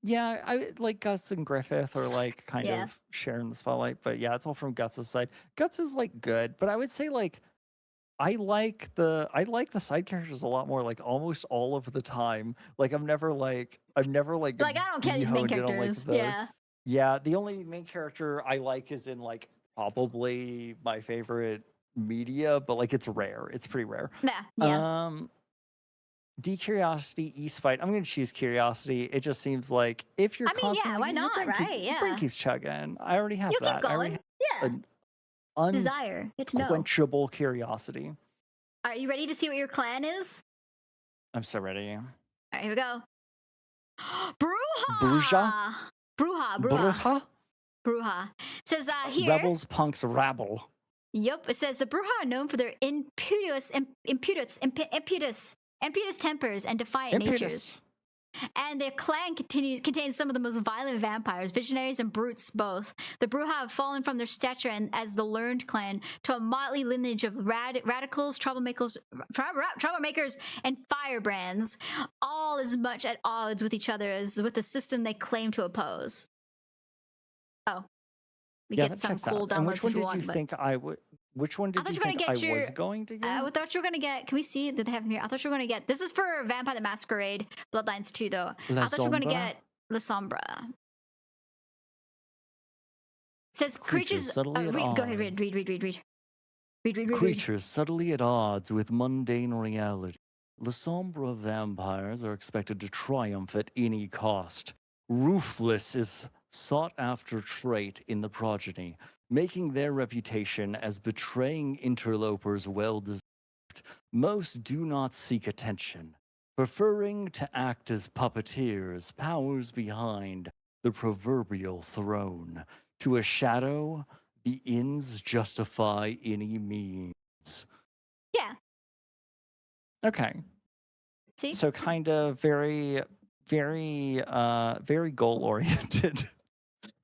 Yeah, I like Guts and Griffith are like kind of sharing the spotlight, but yeah, it's all from Guts' side. Guts is like good, but I would say like I like the side characters a lot more, like almost all of the time. Like I'm never like I don't care these main characters. Yeah, the only main character I like is in like probably my favorite media, but like it's rare. It's pretty rare. Yeah. D, curiosity, E, spite. I'm going to choose curiosity. It just seems like if you're constantly, why not, right? Your brain keeps chugging. I already have that. Keep going. An desire. Get to know. Unquenchable curiosity. Are you ready to see what your clan is? I'm so ready. All right, here we go. Bruja. Bruja. It says here. Rebels, punks, rabble. Yep. It says the Bruja are known for their impetuous tempers and defiant natures. And their clan contains some of the most violent vampires, visionaries and brutes both. The brew have fallen from their stature and as the learned clan to a motley lineage of radicals, troublemakers, and firebrands, all as much at odds with each other as with the system they claim to oppose. Oh, we get some cool downloads. And which one if you did want, you think I would? Which one did you think I was going to get? I thought you were gonna get. Can we see that they have them here? I thought you were gonna get. This is for Vampire the Masquerade Bloodlines 2, though. I thought you were gonna get La Sombra. It says creatures. Go ahead, read. Creatures subtly at odds with mundane reality. La Sombra vampires are expected to triumph at any cost. Ruthless is sought-after trait in the progeny, making their reputation as betraying interlopers well-deserved. Most do not seek attention, preferring to act as puppeteers, powers behind the proverbial throne. To a shadow, the ends justify any means. Yeah. Okay. See? So kind of very goal-oriented.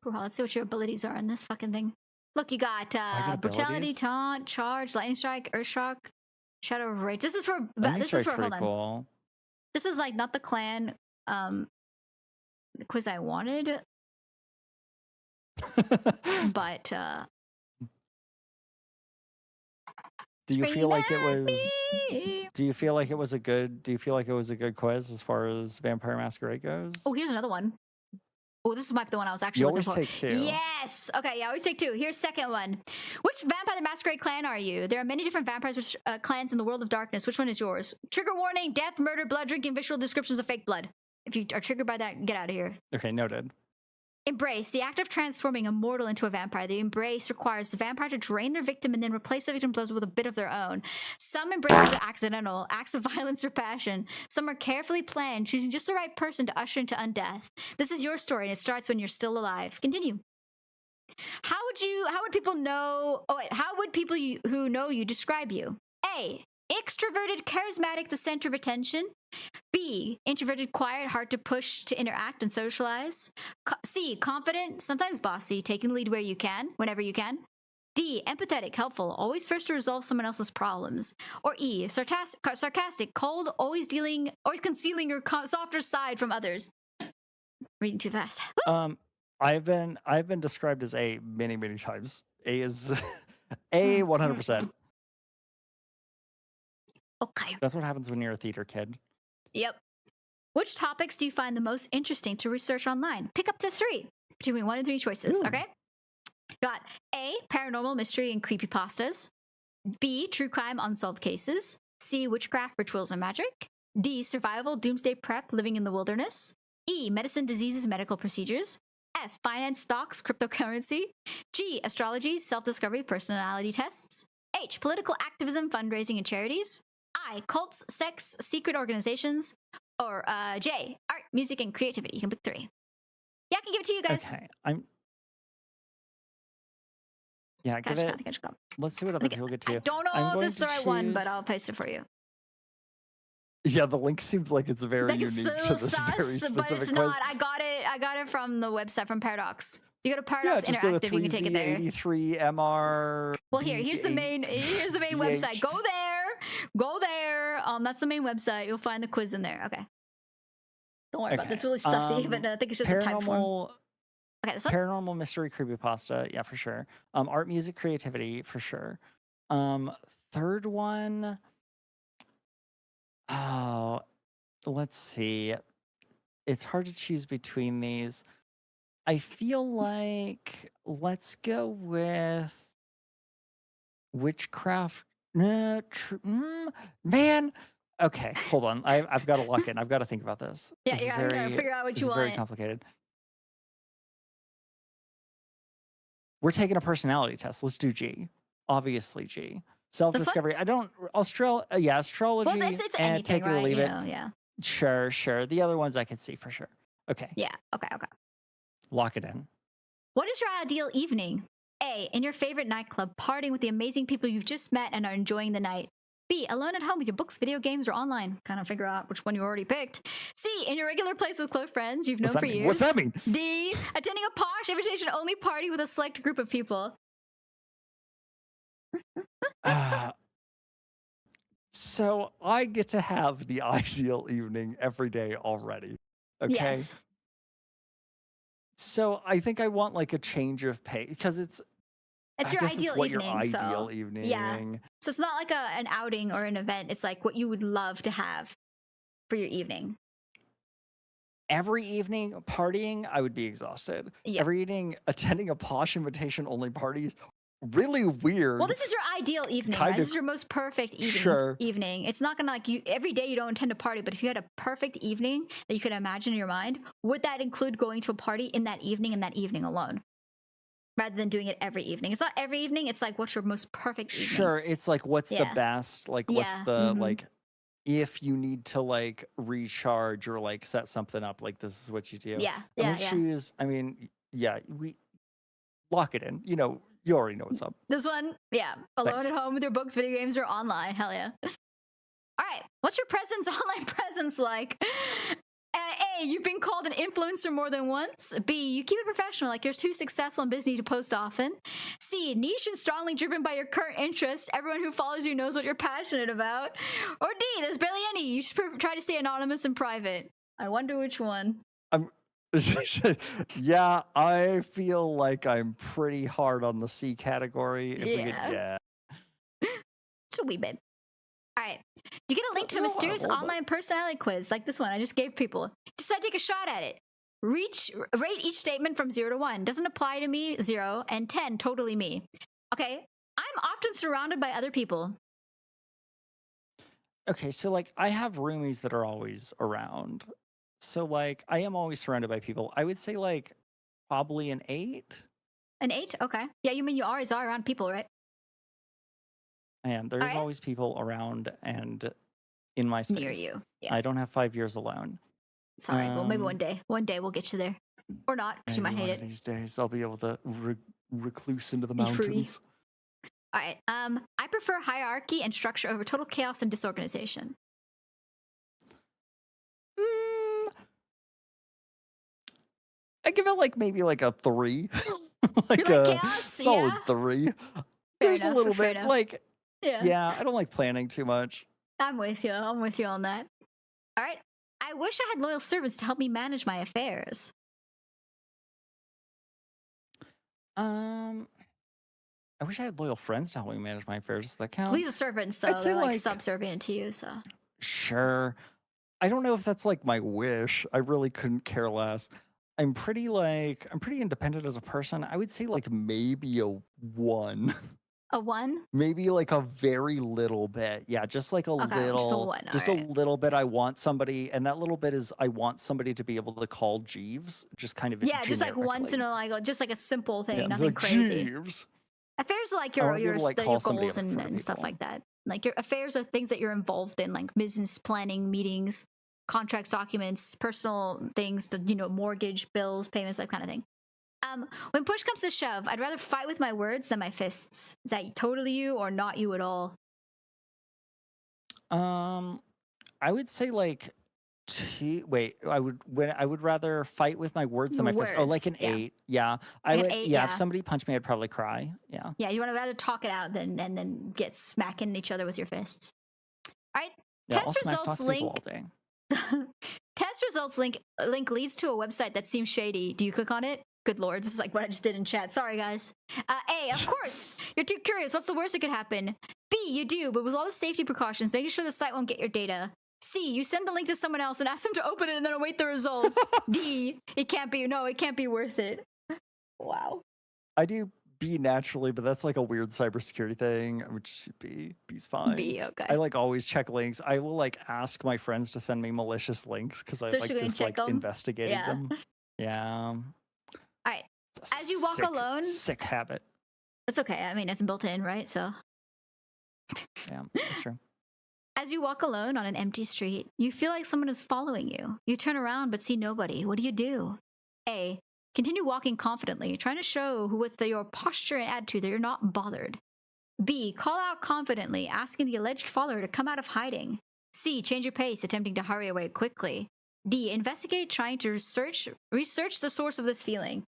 Well, let's see what your abilities are in this fucking thing. Look, you got brutality, taunt, charge, lightning strike, earth shock, shadow of rage. This is for hold on. Cool. This is like not the clan quiz I wanted. But do you feel like it was a good quiz as far as Vampire Masquerade goes? Oh, here's another one. Oh, this might be the one I was actually looking for. Take 2. Yes. Okay, yeah, always take 2. Here's second one. Which Vampire the Masquerade clan are you? There are many different vampires clans in the world of darkness. Which one is yours? Trigger warning: death, murder, blood drinking, visual descriptions of fake blood. If you are triggered by that, get out of here. Okay, noted. Embrace. The act of transforming a mortal into a vampire. The embrace requires the vampire to drain their victim and then replace the victim's blood with a bit of their own. Some embraces are accidental, acts of violence or passion. Some are carefully planned, choosing just the right person to usher into undeath. This is your story, and it starts when you're still alive. Continue. How would people know? Oh wait, how would people who know you describe you? A. Extroverted, charismatic, the center of attention. B. Introverted, quiet, hard to push to interact and socialize. C. Confident, sometimes bossy, taking the lead where you can, whenever you can. D. Empathetic, helpful, always first to resolve someone else's problems. Or E. Sarcastic, cold, always concealing your softer side from others. Reading too fast. I've been described as A many times. A is A 100%. Okay. That's what happens when you're a theater kid. Yep. Which topics do you find the most interesting to research online? Pick up to 3 between 1 and 3 choices. Ooh. Okay. Got A. Paranormal, mystery, and creepypastas. B. True crime, unsolved cases. C. Witchcraft, rituals, and magic. D. Survival, doomsday prep, living in the wilderness. E. Medicine, diseases, medical procedures. F. Finance, stocks, cryptocurrency. G. Astrology, self-discovery, personality tests. H. Political activism, fundraising, and charities. I. Cults, sex, secret organizations. Or J. Art, music, and creativity. You can pick 3. Yeah, I can give it to you guys. Okay, give it. I think I should go. Let's see what other people get to. I don't know if this is the right one, but I'll paste it for you. Yeah, the link seems like it's very unique to this very specific but it's quiz. not. I got it from the website from Paradox. You go to Paradox Interactive, you can take it there. 83 MR. Well, here's the main website. Go there. That's the main website. You'll find the quiz in there. Okay. Don't worry about this. It's really sussy, but I think it's just a type form. Okay, this one? Paranormal, mystery, creepypasta. Yeah, for sure. Art, music, creativity, for sure. Third one. Oh, let's see. It's hard to choose between these. I feel like let's go with witchcraft. Man, okay, hold on. I've got to lock in. I've got to think about this. Yeah, you gotta figure out what you want. Very complicated. We're taking a personality test. Let's do G. Obviously, G. Self-discovery. I don't. Astrology. Well, it's and anything, take it or right? leave it. Yeah. Sure. The other ones I could see for sure. Okay. Yeah. Okay. Lock it in. What is your ideal evening? A. In your favorite nightclub, partying with the amazing people you've just met and are enjoying the night. B, alone at home with your books, video games, or online. Kind of figure out which one you already picked. C, in your regular place with close friends you've known for years. What's that mean? D, attending a posh invitation-only party with a select group of people. So I get to have the ideal evening every day already. Okay. Yes. So I think I want like a change of pace because it's your ideal what evening. Your ideal so, evening. Yeah. So it's not like an outing or an event. It's like what you would love to have for your evening. Every evening partying, I would be exhausted. Yeah. Every evening attending a posh invitation only party, really weird. Well, this is your ideal evening, right? This is your most perfect evening. It's not gonna like you every day you don't intend to party, but if you had a perfect evening that you could imagine in your mind, would that include going to a party in that evening and that evening alone? Rather than doing it every evening. It's not every evening, it's like what's your most perfect evening. Sure, it's like what's the best, like what's the like if you need to like recharge or like set something up, like this is what you do. Yeah. I'm gonna choose, I mean, we lock it in. You know, you already know what's up. This one, alone at home with your books, video games, or online. Hell yeah. All right, what's your online presence like? A, you've been called an influencer more than once. B, you keep it professional, like you're too successful and busy to post often. C, niche and strongly driven by your current interests. Everyone who follows you knows what you're passionate about. Or D, there's barely any. You just try to stay anonymous and private. I wonder which one. Yeah, I feel like I'm pretty hard on the C category. Just a wee bit. All right. You get a link to a mysterious online personality quiz like this one I just gave people. Just take a shot at it. Rate each statement from 0 to 1. Doesn't apply to me, 0, and 10, totally me. Okay. I'm often surrounded by other people. Okay, so like I have roomies that are always around. So like I am always surrounded by people. I would say like probably an 8. An 8? Okay. Yeah, you mean you always are around people, right? I am. There's always people around and in my space. Near you. Yeah. I don't have 5 years alone. It's all right. Well, maybe one day. One day we'll get you there. Or not, because you might hate it. These days I'll be able to recluse into the mountains. All right. I prefer hierarchy and structure over total chaos and disorganization. I give it like maybe like a 3. Like a chaos? Solid 3. There's a little bit like I don't like planning too much. I'm with you. I'm with you on that. All right. I wish I had loyal servants to help me manage my affairs. I wish I had loyal friends to help me manage my affairs. Does that count? These are servants, though. They're like subservient to you, so. Sure. I don't know if that's like my wish. I really couldn't care less. I'm pretty independent as a person. I would say like maybe a 1. A 1? Maybe like a very little bit. Yeah, just like a little. Just a little bit. I want somebody, and that little bit is I want somebody to be able to call Jeeves. Just kind of just like once in a like just like a simple thing, nothing like, crazy. Jeeves. Affairs are like your goals and stuff like that. Like your affairs are things that you're involved in, like business planning, meetings, contracts, documents, personal things, mortgage, bills, payments, that kind of thing. When push comes to shove, I'd rather fight with my words than my fists. Is that totally you or not you at all? I would say like I would rather fight with my words than my fists. Oh, like an 8. Yeah. I would. If somebody punched me, I'd probably cry. Yeah. Yeah, you want to rather talk it out than get smacking each other with your fists. All right. Test results link. Test results link leads to a website that seems shady. Do you click on it? Good lord, this is like what I just did in chat. Sorry, guys. A, of course. You're too curious. What's the worst that could happen? B, you do, but with all the safety precautions, making sure the site won't get your data. C, you send the link to someone else and ask them to open it and then await the results. D, it can't be worth it. Wow. I do B naturally, but that's like a weird cybersecurity thing, which B's fine. B, okay. I like always check links. I will like ask my friends to send me malicious links because I like just like investigating them. Yeah. All right. As you walk alone. Sick habit. That's okay. I mean, it's built in, right? So. Yeah, that's true. As you walk alone on an empty street, you feel like someone is following you. You turn around but see nobody. What do? A, continue walking confidently, trying to show with your posture and attitude that you're not bothered. B. Call out confidently, asking the alleged follower to come out of hiding. C. Change your pace, attempting to hurry away quickly. D. Investigate, trying to research the source of this feeling.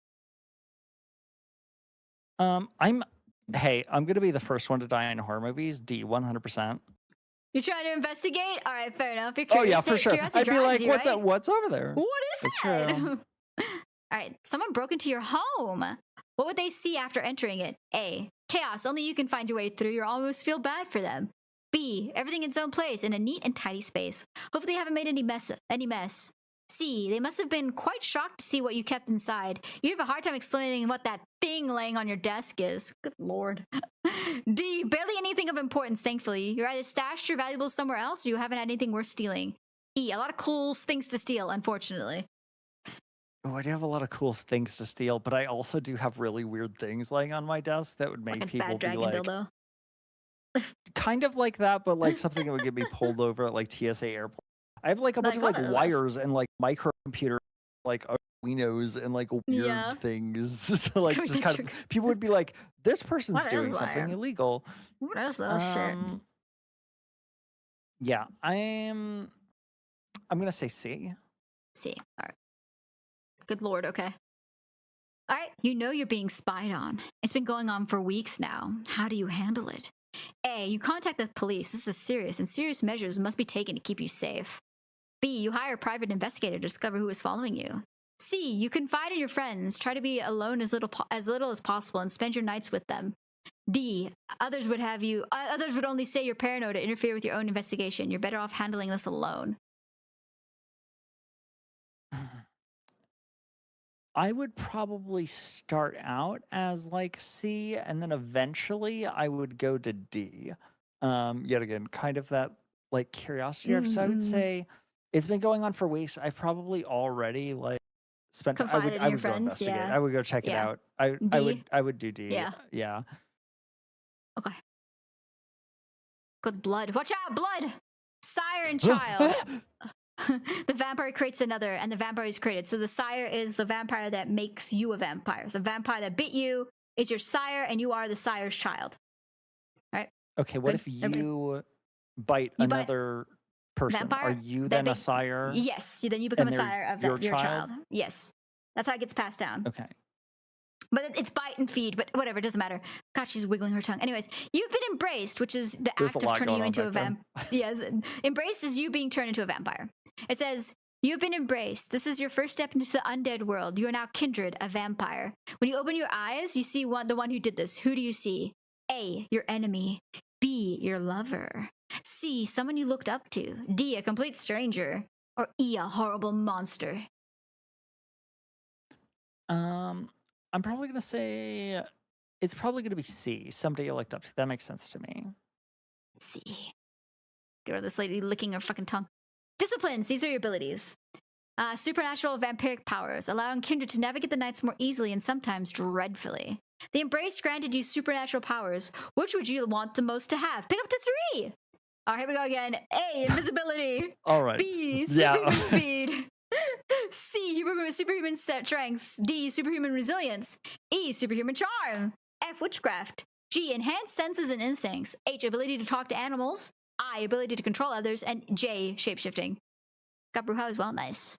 I'm gonna be the first one to die in horror movies. D, 100%. You're trying to investigate? All right, fair enough. You're Oh curious. yeah, for sure. Curiosity I'd be drives like, you, what's right? that? What's over there? What is That's that? true. All right, someone broke into your home. What would they see after entering it? A. Chaos. Only you can find your way through. You almost feel bad for them. B. Everything in its own place in a neat and tidy space. Hopefully, they haven't made any mess. C. They must have been quite shocked to see what you kept inside. You have a hard time explaining what that thing laying on your desk is. Good lord. D. Barely anything of importance, thankfully. You either stashed your valuables somewhere else or you haven't had anything worth stealing. E. A lot of cool things to steal, unfortunately. Oh, I do have a lot of cool things to steal, but I also do have really weird things laying on my desk that would make Like a people bad be dragon like, dildo. kind of like that, but like something that would get me pulled over at like TSA airport. I have like a bunch of like wires and like microcomputer, like Arduinos and like weird things. So like just kind of people would be like, this person's What doing is something that? illegal. What is that shit? Yeah, I'm gonna say C. C. All right. Good lord. Okay. All right. You know you're being spied on. It's been going on for weeks now. How do you handle it? A. You contact the police. This is serious, and serious measures must be taken to keep you safe. B. You hire a private investigator to discover who is following you. C. You confide in your friends. Try to be alone as little as possible and spend your nights with them. D. Others would only say you're paranoid to interfere with your own investigation. You're better off handling this alone. I would probably start out as like C, and then eventually I would go to D. Yet again, kind of that like curiosity. So I would say it's been going on for weeks. I've probably already like spent. Confided in I your would go friends, investigate. yeah. I would go check it Yeah. out. D? I would do D. Yeah. Yeah. Okay. Good blood. Watch out, blood! Sire and child. The vampire creates another, and the vampire is created. So the sire is the vampire that makes you a vampire. The vampire that bit you is your sire, and you are the sire's child. All right? Okay, what Good. if you bite another person? Vampire? Are you That then a big- sire? Yes, then you become And a they're sire of your your child? child. Yes. That's how it gets passed down. Okay. But it's bite and feed, but whatever, it doesn't matter. God, she's wiggling her tongue. Anyways, you've been embraced, which is the There's a act of lot turning going you on into a back vampire. Yes, embraced is you being turned into a vampire. It says, you've been embraced. This is your first step into the undead world. You are now kindred, a vampire. When you open your eyes, you see the one who did this. Who do you see? A, your enemy. B, your lover. C, someone you looked up to. D, a complete stranger. Or E, a horrible monster. I'm probably gonna say it's probably gonna be C. Somebody you looked up to. That makes sense to me. C. Get rid of this lady licking her fucking tongue. Disciplines. These are your abilities. Supernatural vampiric powers, allowing kindred to navigate the nights more easily and sometimes dreadfully. The embrace granted you supernatural powers. Which would you want the most to have? Pick up to 3. All right, here we go again. A, invisibility. All right. B, Yeah. superhuman speed. C, superhuman strengths. D, superhuman resilience. E, superhuman charm. F, witchcraft. G, enhanced senses and instincts. H, ability to talk to animals. I, ability to control others. And J, shapeshifting. Got Bruja as well. Nice.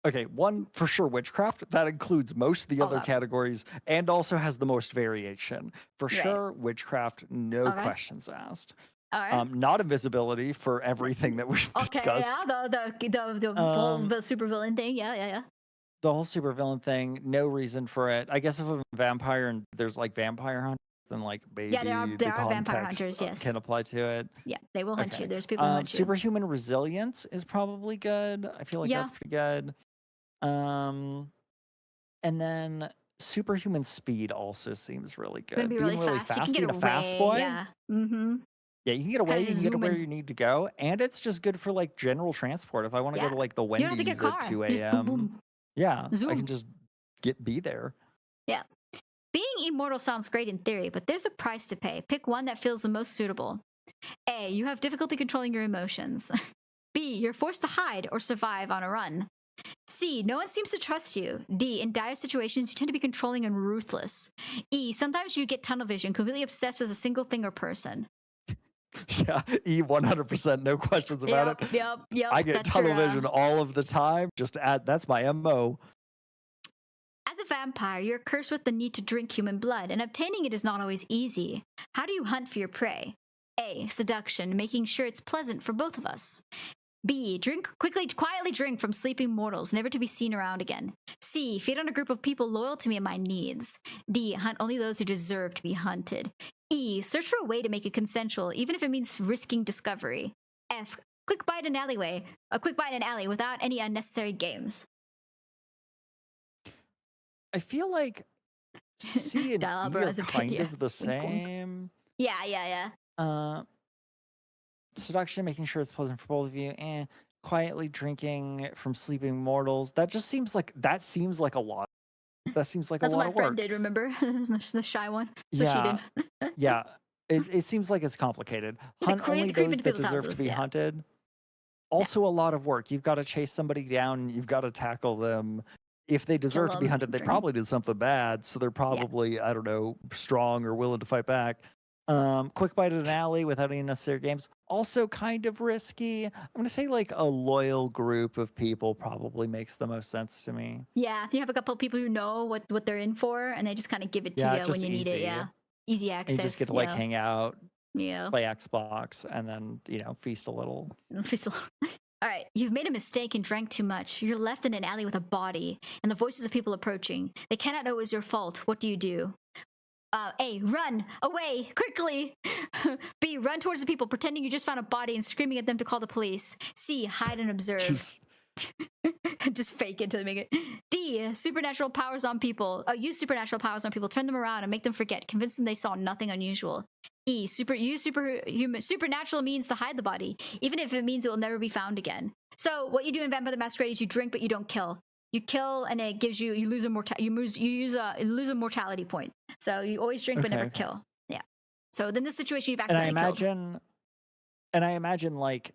Okay, one for sure, witchcraft. That includes most of the other categories and also has the most variation. For Right. sure, witchcraft, no Okay. questions asked. All right. Not invisibility for everything that we've Okay, discussed. yeah, the whole supervillain thing. Yeah. The whole supervillain thing, no reason for it. I guess if a vampire and there's like vampire hunters, then like maybe Yeah, there are the vampire context, hunters, yes. can apply to it. Yeah, they will hunt Okay. you. There's people who hunt you. Superhuman resilience is probably good. I feel like Yeah. that's pretty good. And then superhuman speed also seems really good. Gonna be Being really fast. You can get being a fast away, boy. yeah. Mm-hmm. Yeah, you can get away. You Kinda can get to zoom where in. you need to go, and it's just good for like general transport. If I want to Yeah. go to like the You don't have to Wendy's get a car. at 2 Just boom, a.m., boom. yeah, I Zoom. can just be there. Yeah. Being immortal sounds great in theory, but there's a price to pay. Pick one that feels the most suitable. A, you have difficulty controlling your emotions. B, you're forced to hide or survive on a run. C, no one seems to trust you. D, in dire situations, you tend to be controlling and ruthless. E, sometimes you get tunnel vision, completely obsessed with a single thing or person. Yeah, E 100%, no questions about it. Yep. I get that's tunnel your, vision all of the time. Just add, that's my MO. As a vampire, you're cursed with the need to drink human blood, and obtaining it is not always easy. How do you hunt for your prey? A, seduction, making sure it's pleasant for both of us. B, quietly drink from sleeping mortals, never to be seen around again. C, feed on a group of people loyal to me and my needs. D, hunt only those who deserve to be hunted. E, search for a way to make it consensual, even if it means risking discovery. F, a quick bite in an alley without any unnecessary games. I feel like C and E are kind of the same. Yeah. Seduction, making sure it's pleasant for both of you, and quietly drinking from sleeping mortals. That seems like a lot. That seems like That's a lot what of my friend work. did, remember? The shy one. So Yeah. she did. Yeah. It seems like it's complicated. Hunt only those that deserve to be hunted. Also a lot of work. You've got to chase somebody down. You've got to tackle them. If they deserve to be hunted, they probably did something bad. So they're probably, I don't know, strong or willing to fight back. Quick bite in an alley without any necessary games. Also kind of risky. I'm going to say like a loyal group of people probably makes the most sense to me. Yeah, you have a couple of people who know what they're in for, and they just kind of give it to you when you need it. Yeah, easy access. And you just get to like hang out, play Xbox, and then feast a little. All right, you've made a mistake and drank too much. You're left in an alley with a body, and the voices of people approaching. They cannot know it was your fault. What do you do? A, run away quickly. B, run towards the people, pretending you just found a body and screaming at them to call the police. C, hide and observe. Just fake it to make it. D, supernatural powers on people. Use supernatural powers on people. Turn them around and make them forget. Convince them they saw nothing unusual. E, use superhuman. Supernatural means to hide the body, even if it means it will never be found again. So what you do in Vampire the Masquerade is you drink, but you don't kill. You kill, and it gives you lose a mortality point. So you always drink but never kill. Yeah. So in this situation, you've accidentally killed. And I imagine like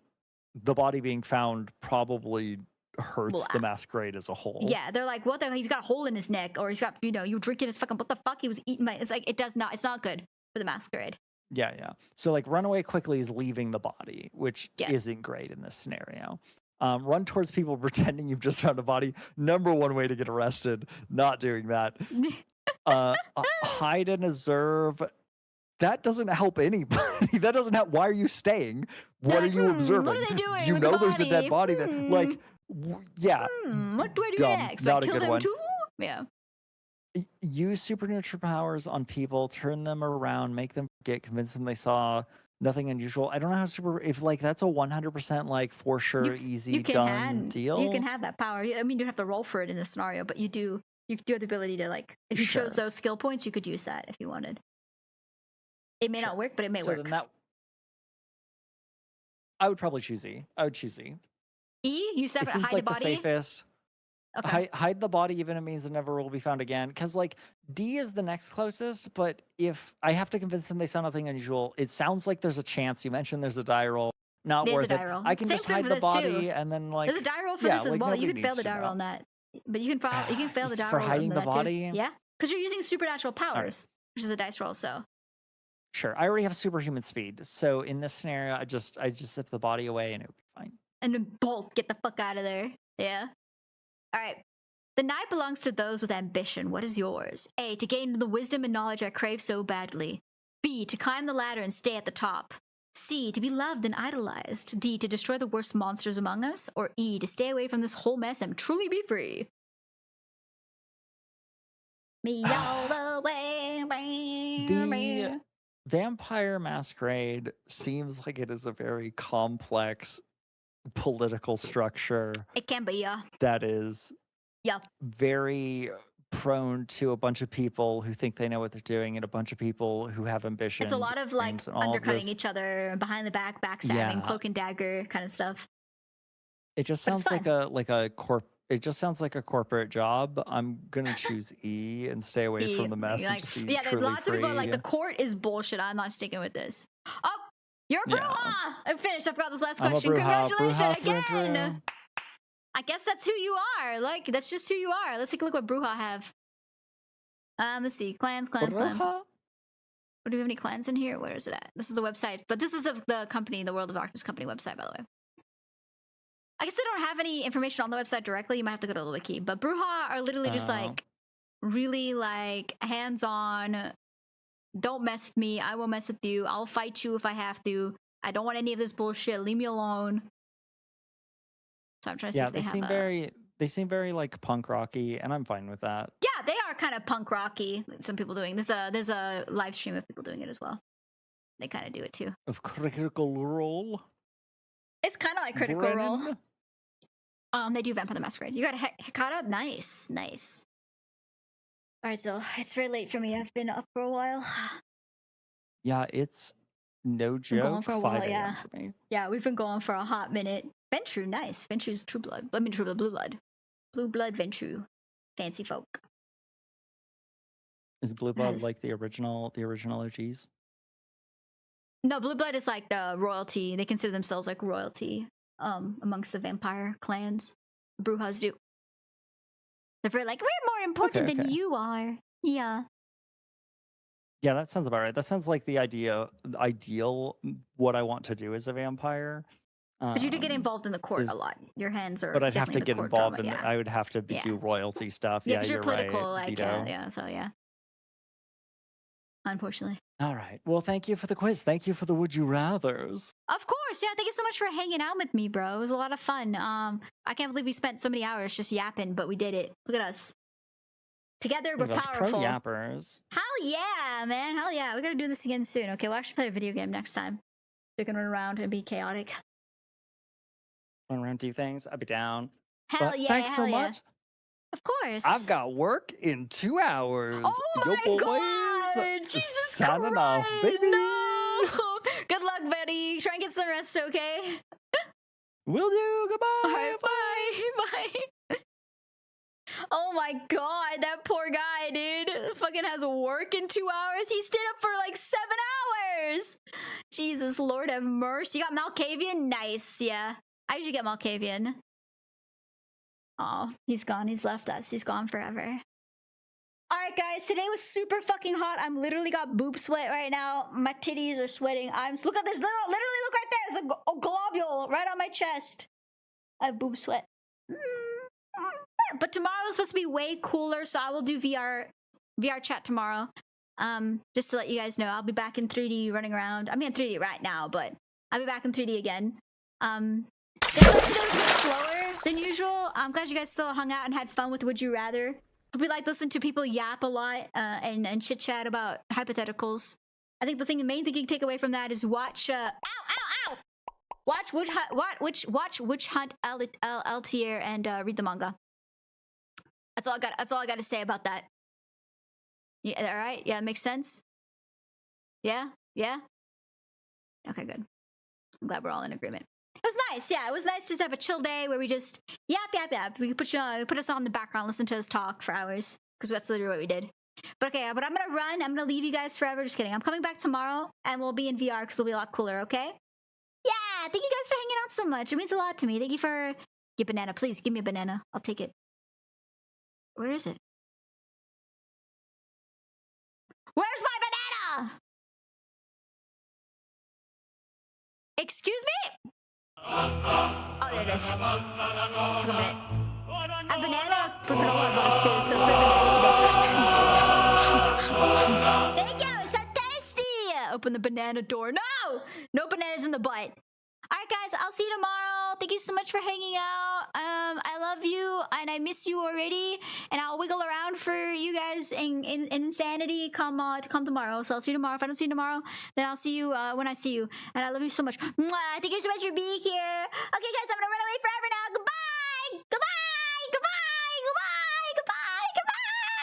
the body being found probably hurts the masquerade as a whole. Yeah, they're like, what the? He's got a hole in his neck, or he's got you drinking his fucking. What the fuck? He was eating my. It's like it's not good for the masquerade. Yeah. So like run away quickly is leaving the body, which isn't great in this scenario. Run towards people pretending you've just found a body. Number one way to get arrested. Not doing that. Hide and observe. That doesn't help anybody. That doesn't help. Why are you staying? What are you observing? What are they doing? You know there's a dead body. That like, yeah. What do I do next? Not kill a good them one. too? Yeah. Use supernatural powers on people. Turn them around. Make them forget. Convince them they saw nothing unusual. I don't know how if like that's a 100% like for sure easy done deal. You can have that power. I mean, you don't have to roll for it in this scenario, but you do have the ability to like if you chose those skill points, you could use that if you wanted. It may not work, but it may work. Then I would probably choose E. I would choose E. E? You said hide like the body? The safest. Okay. Hide the body even if it means it never will be found again. Because like D is the next closest, but if I have to convince them they saw nothing unusual, it sounds like there's a chance. You mentioned there's a die roll. Not worth it. I can just hide the body and then like there's a die roll for this as well. You can fail the die roll on that. But you can fail the die roll for hiding the body. Yeah. Because you're using supernatural powers, which is a dice roll, so sure. I already have superhuman speed. So in this scenario, I just zip the body away and it would be fine. And then bolt, get the fuck out of there. Yeah. All right. The night belongs to those with ambition. What is yours? A, to gain the wisdom and knowledge I crave so badly. B, to climb the ladder and stay at the top. C, to be loved and idolized. D, to destroy the worst monsters among us. Or E, to stay away from this whole mess and truly be free. Me all the way. The Vampire Masquerade seems like it is a very complex political structure. It can be, yeah. That is very prone to a bunch of people who think they know what they're doing and a bunch of people who have ambitions. It's a lot of like undercutting each other, behind the back, backstabbing, cloak and dagger kind of stuff. It just sounds like it just sounds like a corporate job. I'm gonna choose E and stay away from the mess. Like, there's lots of people like the court is bullshit. I'm not sticking with this. Oh, you're a Bruja! I'm finished. I forgot this last question. Congratulations again! I guess that's who you are. Like, that's just who you are. Let's take a look what Bruja have. Let's see. Clans. Or do we have any clans in here? Where is it at? This is the website. But this is the company, the World of Darkness company website, by the way. I guess they don't have any information on the website directly. You might have to go to the wiki. But Bruja are literally just like, really like hands-on. Don't mess with me. I will mess with you. I'll fight you if I have to. I don't want any of this bullshit. Leave me alone. So I'm trying to see if they have they seem very like punk rocky, and I'm fine with that. Yeah, they are kind of punk rocky. Some people doing there's a live stream of people doing it as well. They kind of do it too. Of Critical Role. It's kind of like Critical Role. They do Vampire the Masquerade. You got a Hekata? Nice. All right, so it's very late for me. I've been up for a while. Yeah, it's no joke. Going for a while, 5 yeah. for me. Yeah, we've been going for a hot minute. Ventru, nice. Ventru's True Blood. I mean, True Blood, Blue Blood. Blue Blood Ventru. Fancy folk. Is Blue Blood like the original OGs? No, Blue Blood is like the royalty. They consider themselves like royalty amongst the vampire clans. Brujas do. They're very like, we're more important than you are. Yeah. Yeah, that sounds about right. That sounds like the ideal what I want to do as a vampire. But you do get involved in the court a lot. Your hands are. But I'd have to get involved in. Yeah. I would have to do royalty stuff. Yeah, Yeah, because you're political, right, like yeah. So yeah. Unfortunately. All right. Well, thank you for the quiz. Thank you for the Would You Rathers. Of course, yeah. Thank you so much for hanging out with me, bro. It was a lot of fun. I can't believe we spent so many hours just yapping, but we did it. Look at us. Together, we're powerful. Pro yappers. Hell yeah, man. Hell yeah. We gotta do this again soon. Okay, we'll actually play a video game next time. We can run around and be chaotic. Run around, do things. I'd be down. Hell but yeah. Thanks so much. Of course. I've got work in 2 hours. Oh my boys. God! Jesus Signing Christ! off, baby. No! Good luck, Betty. Try and get some rest, okay? Will do. Goodbye. All right, bye. Oh my God, that poor guy, dude. Fucking has work in 2 hours. He stayed up for like 7 hours. Jesus, Lord have mercy. You got Malkavian? Nice, yeah. I usually get Malkavian. Oh, he's gone. He's left us. He's gone forever. All right, guys. Today was super fucking hot. I'm literally got boob sweat right now. My titties are sweating. Look at this. Literally, look right there. There's a globule right on my chest. I have boob sweat. But tomorrow is supposed to be way cooler, so I will do VR chat tomorrow. Just to let you guys know, I'll be back in 3D running around. I'm in 3D right now, but I'll be back in 3D again. Today was a bit slower than usual. I'm glad you guys still hung out and had fun with Would You Rather. Hope you like listen to people yap a lot and chit chat about hypotheticals. I think the main thing you can take away from that is watch. Watch Witch Hunt L tier and read the manga. That's all I got to say about that. Yeah, all right. Yeah, it makes sense. Yeah. Okay, good. I'm glad we're all in agreement. It was nice, yeah. It was nice to just have a chill day where we just yap. We could put us on the background, listen to us talk for hours, because that's literally what we did. But okay, but I'm gonna run. I'm gonna leave you guys forever. Just kidding. I'm coming back tomorrow, and we'll be in VR because it'll be a lot cooler. Okay? Yeah. Thank you guys for hanging out so much. It means a lot to me. Thank you for banana. Please give me a banana. I'll take it. Where is it? Where's my banana? Excuse me? Oh, there it is. Took a minute. I have banana granola bars too, so it's banana today. Thank you, it's so tasty! Open the banana door. No! No bananas in the butt. Alright guys, I'll see you tomorrow. Thank you so much for hanging out. I love you and I miss you already. And I'll wiggle around for you guys in insanity come tomorrow. So I'll see you tomorrow. If I don't see you tomorrow, then I'll see you when I see you. And I love you so much. Mwah! Thank you so much for being here. Okay guys, I'm gonna run away